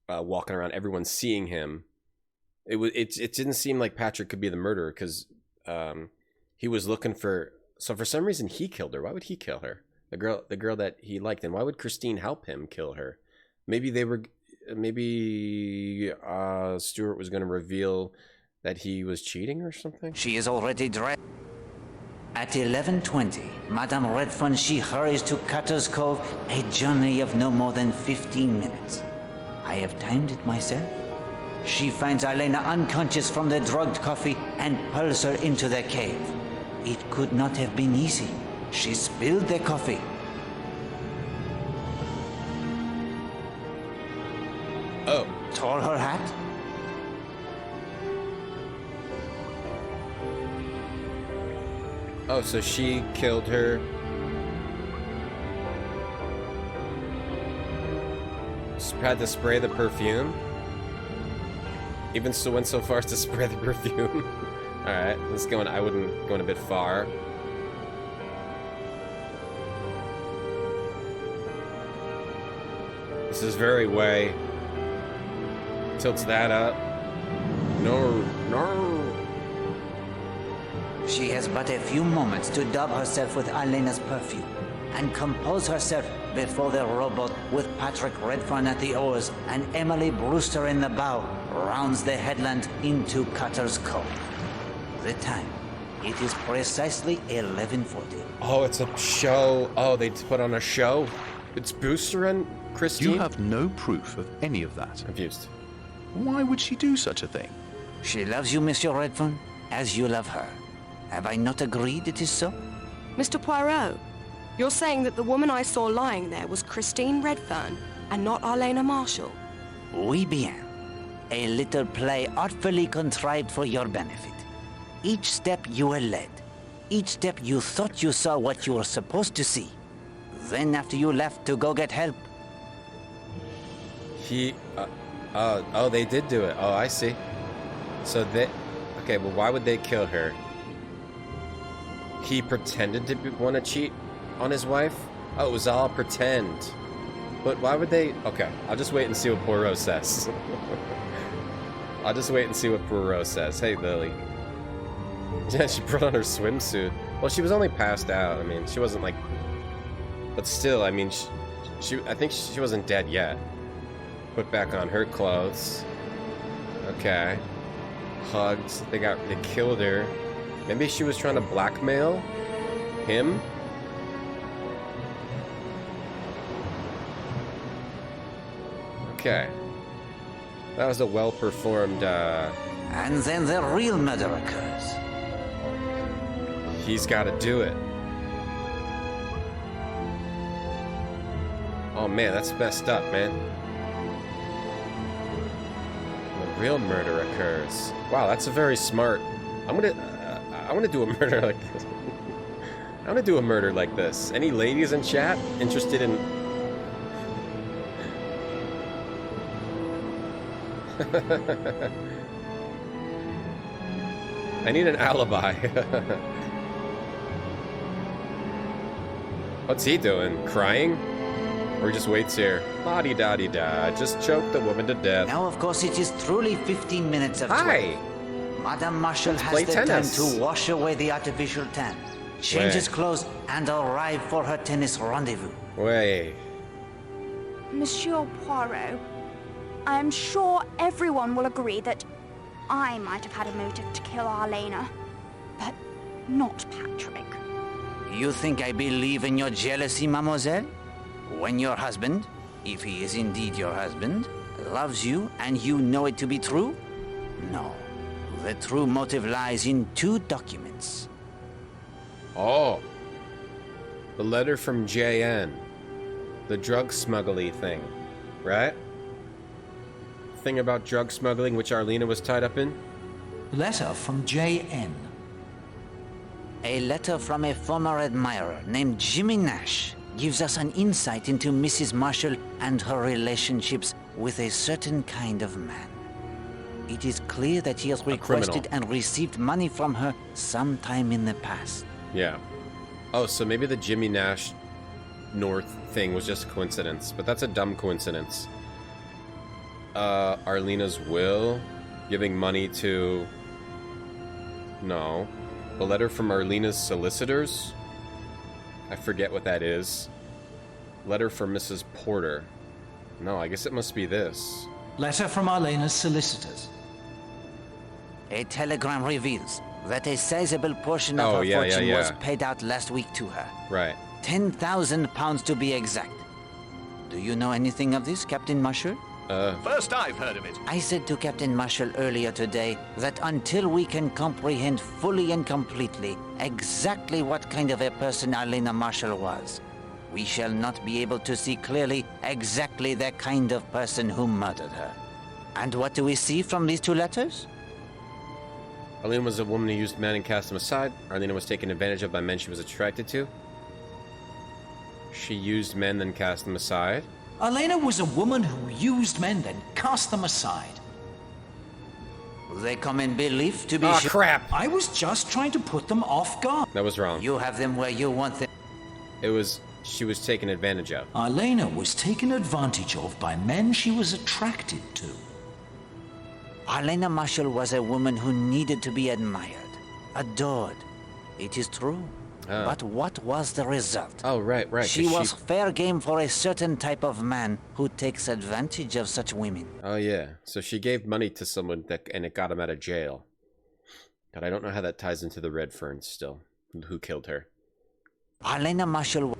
walking around, everyone seeing him. It didn't seem like Patrick could be the murderer because he was looking for. So for some reason he killed her. Why would he kill her? The girl that he liked. And why would Christine help him kill her? Maybe Stuart was going to reveal that he was cheating or something. She is already dressed. At 11:20, Madame Redfearn, she hurries to Cutter's Cove, a journey of no more than 15 minutes. I have timed it myself. She finds Elena unconscious from the drugged coffee and pulls her into the cave. It could not have been easy. She spilled the coffee. Oh. Tore her hat. Oh, so she killed her. Had to spray the perfume. Even so, went so far as to spray the perfume. All right, let's go. I wouldn't going a bit far. This is very way. Tilts that up. No. She has but a few moments to dab herself with Elena's perfume and compose herself before the rowboat with Patrick Redfearn at the oars and Emily Brewster in the bow rounds the headland into Cutter's Cove. The time, it is precisely 11:40. Oh, it's a show. Oh, they put on a show. It's Brewster and Christie. You have no proof of any of that. Confused. Why would she do such a thing? She loves you, Monsieur Redfearn, as you love her. Have I not agreed it is so? Mr. Poirot, you're saying that the woman I saw lying there was Christine Redfearn and not Elena Marshall? Oui bien. A little play artfully contrived for your benefit. Each step you were led. Each step you thought you saw what you were supposed to see. Then after you left to go get help. Oh, they did do it. Oh, I see. So okay, well, why would they kill her? He pretended to want to cheat on his wife? Oh, it was all pretend. But why would they? Okay, I'll just wait and see what Poirot says. I'll just wait and see what Poirot says. Hey, Lily. Yeah, she put on her swimsuit. Well, she was only passed out. I mean, she wasn't like... But still, I mean, I think she wasn't dead yet. Put back on her clothes. Okay. Hugged. They killed her. Maybe she was trying to blackmail him? Okay. That was a well-performed, And then the real murder occurs. He's gotta do it. Oh man, that's messed up, man. The real murder occurs. Wow, that's a very smart... I want to do a murder like this. I want to do a murder like this. Any ladies in chat interested in... I need an alibi. What's he doing? Crying? Or he just waits here? La-di-da-di-da. Just choke the woman to death. Now, of course, it is truly 15 minutes of 12. Hi! Madame Marshall has the time to wash away the artificial tan, change his clothes, and arrive for her tennis rendezvous. Wait. Monsieur Poirot, I am sure everyone will agree that I might have had a motive to kill Elena, but not Patrick. You think I believe in your jealousy, mademoiselle? When your husband, if he is indeed your husband, loves you and you know it to be true? No. The true motive lies in two documents. Oh. The letter from JN. The drug smuggling thing, right? Thing about drug smuggling which Arlena was tied up in? Letter from JN. A letter from a former admirer named Jimmy Nash. gives us an insight into Mrs. Marshall and her relationships with a certain kind of man. It is clear that he has requested and received money from her sometime in the past. Yeah. Oh, so maybe the Jimmy Nash North thing was just a coincidence, but that's a dumb coincidence. Arlena's will, giving money to... No. A letter from Arlena's solicitors? I forget what that is. Letter from Mrs. Porter. No, I guess it must be this. Letter from Arlena's solicitors. A telegram reveals that a sizable portion of her fortune was paid out last week to her. Right. £10,000 to be exact. Do you know anything of this, Captain Marshall? First I've heard of it. I said to Captain Marshall earlier today that until we can comprehend fully and completely exactly what kind of a person Arlena Marshall was, we shall not be able to see clearly exactly the kind of person who murdered her. And what do we see from these two letters? Arlena was a woman who used men and cast them aside. Arlena was taken advantage of by men she was attracted to. She used men, then cast them aside. Arlena was a woman who used men, then cast them aside. They come in belief to be sure. Crap! I was just trying to put them off guard. That was wrong. You have them where you want them. It was... she was taken advantage of. Arlena was taken advantage of by men she was attracted to. Arlena Marshall was a woman who needed to be admired, adored. It is true. Oh. But what was the result? Oh, right. She was fair game for a certain type of man who takes advantage of such women. Oh, yeah. So she gave money to someone and it got him out of jail. But I don't know how that ties into the Redfearn still. Who killed her? Arlena Marshall,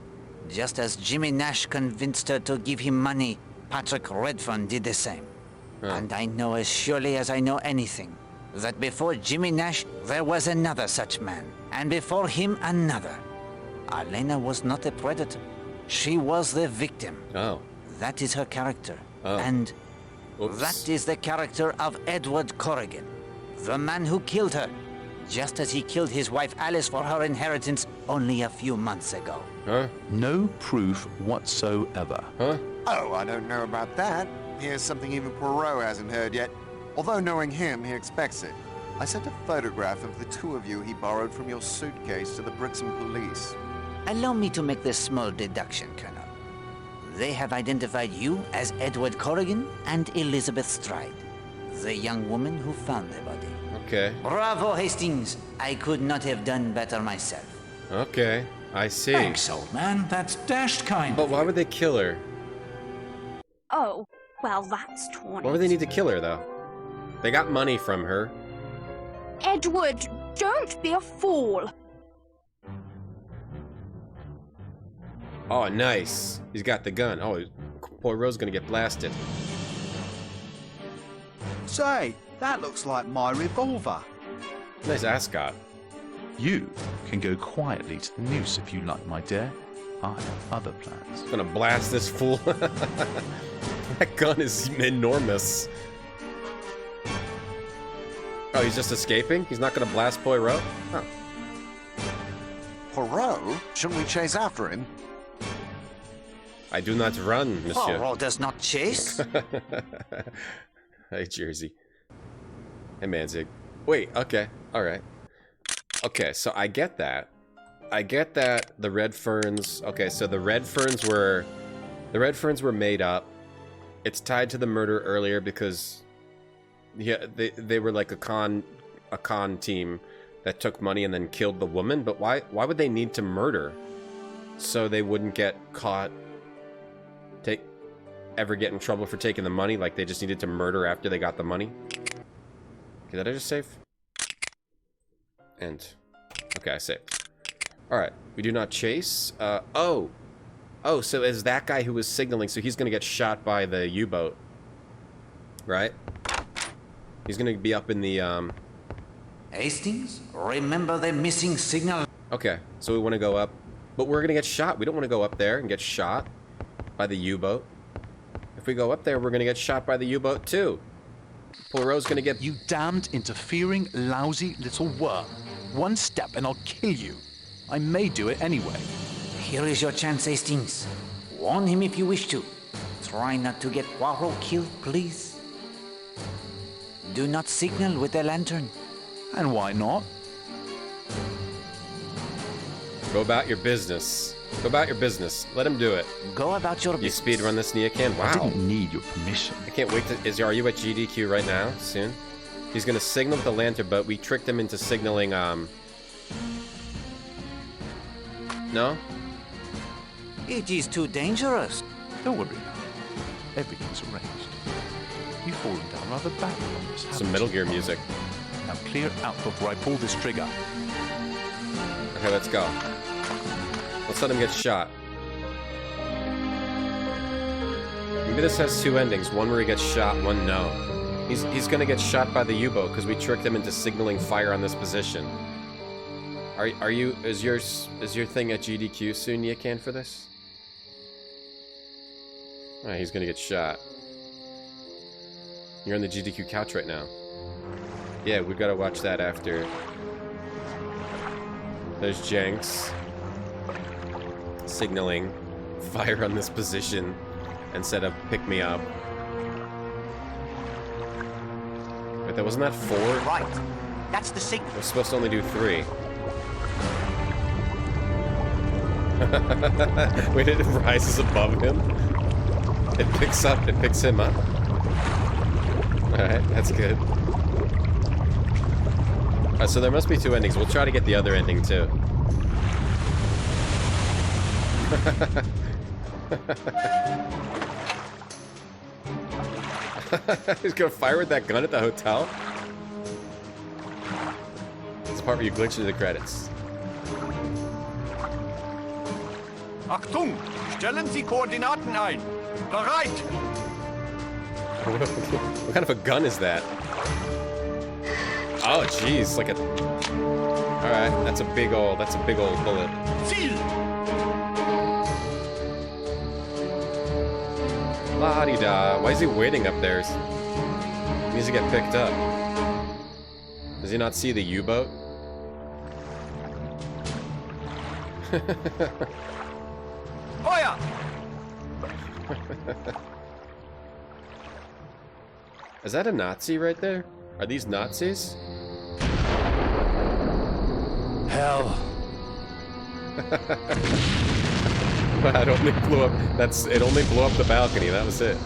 just as Jimmy Nash convinced her to give him money, Patrick Redfearn did the same. Huh. And I know as surely as I know anything, that before Jimmy Nash, there was another such man, and before him another. Arlena was not a predator. She was the victim. Oh. That is her character. Oh. And Oops. that is the character of Edward Corrigan, the man who killed her, just as he killed his wife Alice for her inheritance only a few months ago. Huh? No proof whatsoever. Huh? Oh, I don't know about that. Here's something even Poirot hasn't heard yet. Although knowing him, he expects it. I sent a photograph of the two of you he borrowed from your suitcase to the Brixham police. Allow me to make this small deduction, Colonel. They have identified you as Edward Corrigan and Elizabeth Stride, the young woman who found the body. Okay. Bravo, Hastings. I could not have done better myself. Okay, I see. Thanks, old man. That's dashed kind. But why would they kill her? Oh, well, that's torn. Why would they need to kill her, though? They got money from her. Edward, don't be a fool. Oh, nice. He's got the gun. Oh, Poirot's gonna get blasted. Say, that looks like my revolver. Nice ascot. You can go quietly to the noose if you like, my dear. I have other plans. He's gonna blast this fool. That gun is enormous. Oh, he's just escaping? He's not gonna blast Poirot? Huh. Poirot? Shouldn't we chase after him? I do not run, monsieur. Poirot does not chase? Hey, Jersey. Hey, Manzig. Wait, okay. Alright. Okay, so I get that. I get that the Redfearns... Okay, so the Redfearns were... The Redfearns were made up. It's tied to the murder earlier because... Yeah, they were like a con team that took money and then killed the woman, but why would they need to murder? So they wouldn't get caught, ever get in trouble for taking the money, like they just needed to murder after they got the money? Okay, did I just save? And okay, I saved. Alright, we do not chase. Oh, so is that guy who was signaling, so he's gonna get shot by the U-boat, right? He's gonna be up in the, Hastings, remember the missing signal? Okay, so we want to go up. But we're gonna get shot. We don't want to go up there and get shot by the U-boat. If we go up there, we're gonna get shot by the U-boat too. Poirot's gonna get... You damned, interfering, lousy little worm. One step and I'll kill you. I may do it anyway. Here is your chance, Hastings. Warn him if you wish to. Try not to get Poirot killed, please. Do not signal with the lantern. And why not? Go about your business. Go about your business. Let him do it. Go about your You business. speed run this Neocan? Wow. I didn't need your permission. I can't wait to... Are you at GDQ right now? Soon? He's gonna signal with the lantern, but we tricked him into signaling, No? It is too dangerous. Don't worry now. Everything's arranged. You've fallen down rather badly on this. Some Metal Gear music. Now clear out before I pull this trigger. Okay, let's go. Let's let him get shot. Maybe this has two endings. One where he gets shot, one no. He's gonna get shot by the U-boat because we tricked him into signaling fire on this position. Are you... Is your thing at GDQ soon, Neocan, for this? Alright, he's gonna get shot. You're on the GDQ couch right now. Yeah, we gotta watch that after. There's Jenks. Signaling fire on this position instead of pick me up. Wait, that wasn't that 4? Right. That's the signal. We're supposed to only do 3. Wait, it rises above him? It picks him up. Alright, that's good. So there must be 2 endings. We'll try to get the other ending too. He's gonna fire with that gun at the hotel? This is the part where you glitch into the credits. Achtung! Stellen Sie Koordinaten ein! Bereit! What kind of a gun is that? Oh, jeez, like a... Alright, that's a big old bullet. Ziel! La-di-da. Why is he waiting up there? He needs to get picked up. Does he not see the U-boat? Feuer! Is that a Nazi right there? Are these Nazis? Hell. It only blew up. It only blew up the balcony. That was it.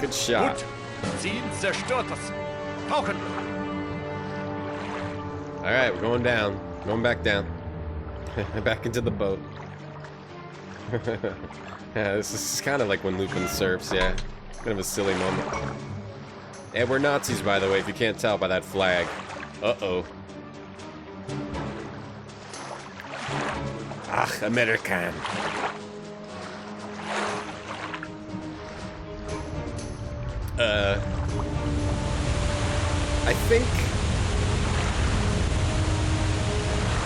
Good shot. Gut. Ziel zerstörtes. Tauchen! Alright, we're going down. Going back down. Back into the boat. Yeah, this is kind of like when Lupin surfs, yeah. Kind of a silly moment. And we're Nazis, by the way, if you can't tell by that flag. Uh-oh. Ah, American. I think...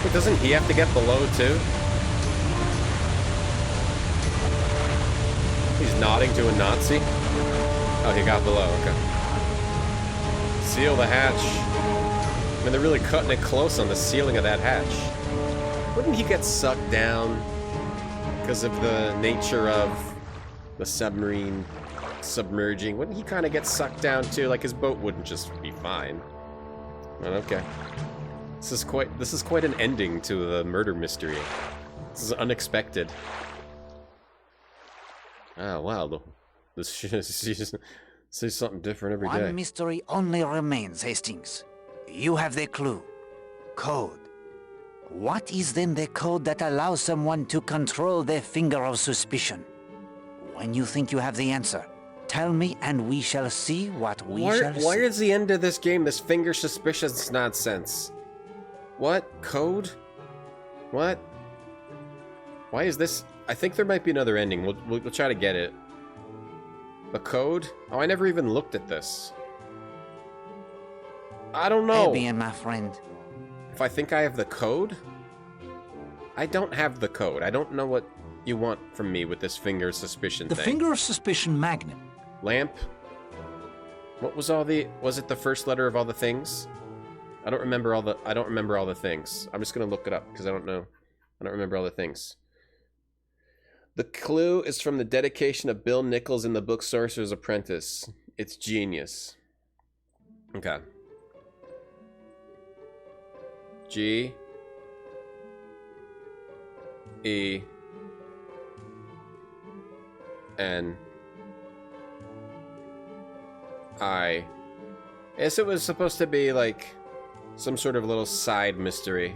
Wait, doesn't he have to get below, too? He's nodding to a Nazi? Oh, he got below, okay. Seal the hatch. I mean, they're really cutting it close on the sealing of that hatch. Wouldn't he get sucked down because of the nature of the submarine submerging? Wouldn't he kind of get sucked down too? Like his boat wouldn't just be fine. But okay. This is quite an ending to the murder mystery. This is unexpected. Oh wow, this sees something different every day. One mystery only remains, Hastings. You have the clue. Code. What is then the code that allows someone to control their finger of suspicion? When you think you have the answer, tell me and we shall see what we shall see. Why is the end of this game this finger suspicious nonsense? What? Code? What? Why is this? I think there might be another ending. We'll try to get it. The code? Oh, I never even looked at this. I don't know. Fabian, my friend. If I think I have the code? I don't have the code. I don't know what you want from me with this finger suspicion thing. The finger of suspicion magnet. Lamp? What was all the... Was it the first letter of all the things? I don't remember all the things. I'm just gonna look it up because I don't know. I don't remember all the things. The clue is from the dedication of Bill Nichols in the book Sorcerer's Apprentice. It's genius. Okay. G E N I guess it was supposed to be like some sort of little side mystery.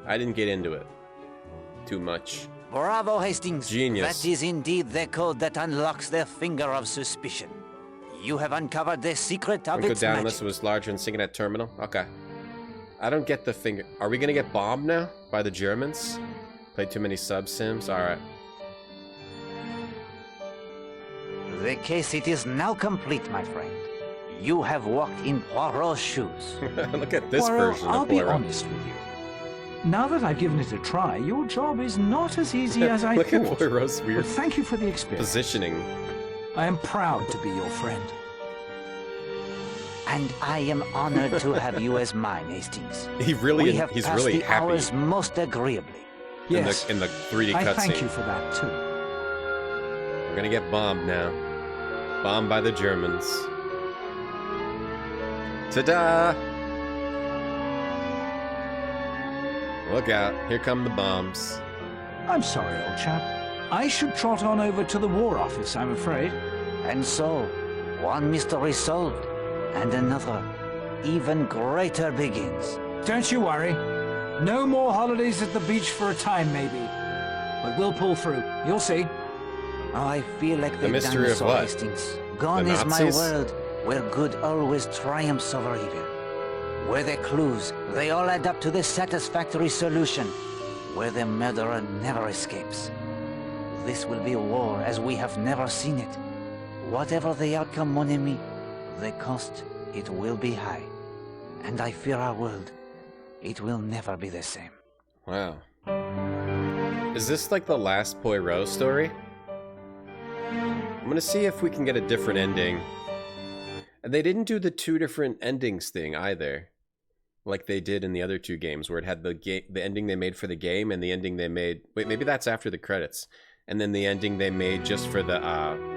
I didn't get into it too much. Bravo, Hastings. Genius. That is indeed the code that unlocks their finger of suspicion. You have uncovered the secret of Go its down magic. unless it was larger and sinking at terminal. Okay. I don't get the finger. Are we gonna get bombed now by the Germans? Played too many sub-sims? Alright. The case, it is now complete, my friend. You have walked in Poirot's shoes. Look at this Poirot, version I'll of be Poirot. honest with you. Now that I've given it a try, your job is not as easy as I Look thought. at Poirot's weird But thank you for the experience. positioning. I am proud to be your friend. And I am honored to have you as mine, Hastings. He really, we have he's passed really the happy hours most agreeably. Yes. in the 3D I cutscene. thank you for that too. We're gonna get bombed now. Bombed by the Germans. Ta-da! Look out, here come the bombs. I'm sorry, old chap. I should trot on over to the War Office, I'm afraid. And so, one mystery solved, and another, even greater, begins. Don't you worry. No more holidays at the beach for a time, maybe. But we'll pull through. You'll see. Oh, I feel like The mystery of dinosaur, what? Hastings. Gone The is my Nazis? world, where good always triumphs over evil. Where the clues, they all add up to the satisfactory solution. Where the murderer never escapes. This will be a war as we have never seen it. Whatever the outcome, mon ami, the cost, it will be high. And I fear our world, it will never be the same. Wow. Is this like the last Poirot story? I'm gonna see if we can get a different ending. And they didn't do the 2 different endings thing either. Like they did in the other 2 games, where it had the ending they made for the game and the ending they made... Wait, maybe that's after the credits. And then the ending they made just for the,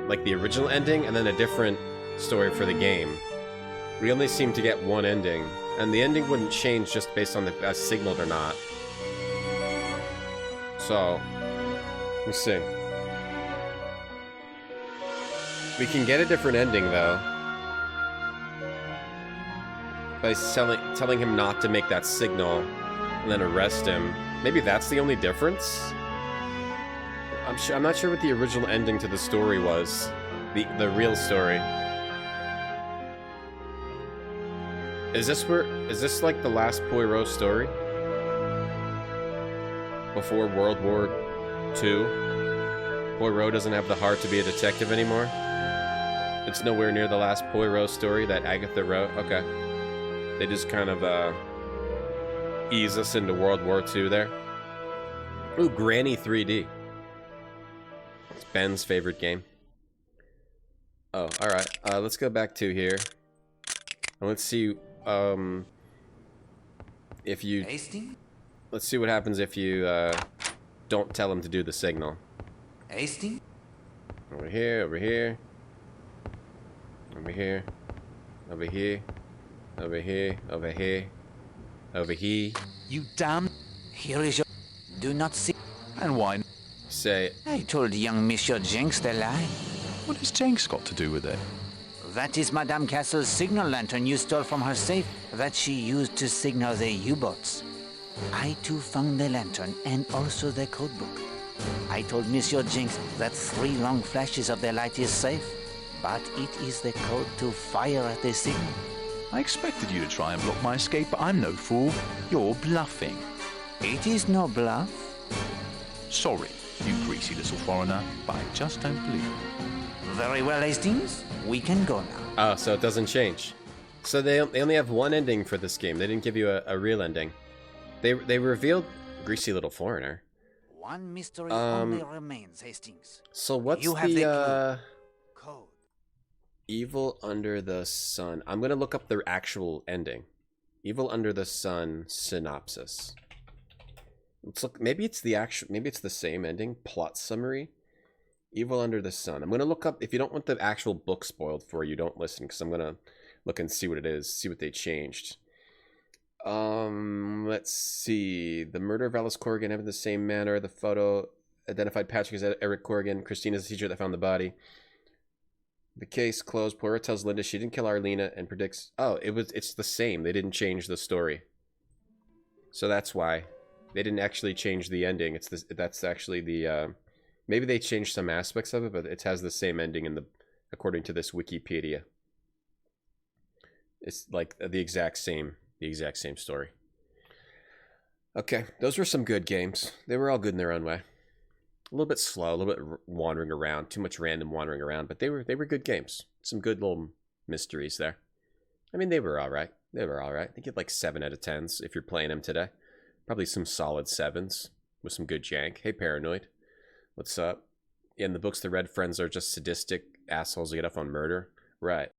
like the original ending, and then a different story for the game. We only seem to get one ending. And the ending wouldn't change just based on the signaled or not. So, let me see. We can get a different ending, though. By telling him not to make that signal and then arrest him. Maybe that's the only difference? I'm not sure what the original ending to the story was. The real story. Is this like the last Poirot story? Before World War II? Poirot doesn't have the heart to be a detective anymore? It's nowhere near the last Poirot story that Agatha wrote? Okay. They just kind of, ease us into World War II there. Ooh, Granny 3D. It's Ben's favorite game. Oh, alright. Let's go back to here. And let's see, if you... Hastings? Let's see what happens if you, don't tell him to do the signal. Hastings? Over here, over here. Over here. Over here. Over here. Over here. Over here. You damn... Here is your... Do not see... And why? Say... I told young Monsieur Jenks the lie. What has Jenks got to do with it? That is Madame Castle's signal lantern you stole from her safe that she used to signal the U-boats. I too found the lantern and also the codebook. I told Monsieur Jenks that 3 long flashes of the light is safe, but it is the code to fire at the signal. I expected you to try and block my escape, but I'm no fool. You're bluffing. It is no bluff. Sorry, you greasy little foreigner, but I just don't believe it. Very well, Hastings. We can go now. Oh, so it doesn't change. So they only have one ending for this game. They didn't give you a real ending. They revealed... Greasy little foreigner. One mystery only remains, Hastings. So what's you have the code. Evil Under the Sun? I'm gonna look up the actual ending. Evil Under the Sun synopsis. Let's look. Maybe it's the actual. Maybe it's the same ending. Plot summary. Evil Under the Sun. I'm gonna look up. If you don't want the actual book spoiled for you, don't listen, because I'm gonna look and see what it is. See what they changed. Let's see. The murder of Alice Corrigan happened in the same manner. The photo identified Patrick as Eric Corrigan. Christine is the teacher that found the body. The case closed. Poirot tells Linda she didn't kill Arlena and predicts. Oh, it's the same. They didn't change the story. So that's why they didn't actually change the ending. It's this. That's actually the. Maybe they changed some aspects of it, but it has the same ending in the. According to this Wikipedia. It's like the exact same story. Okay, those were some good games. They were all good in their own way. A little bit slow, a little bit wandering around, too much random wandering around, but they were good games. Some good little mysteries there. I mean, they were all right. They were all right. They get like 7 out of 10s if you're playing them today. Probably some solid 7s with some good jank. Hey, Paranoid. What's up? In the books, the Red Friends are just sadistic assholes who get off on murder. Right.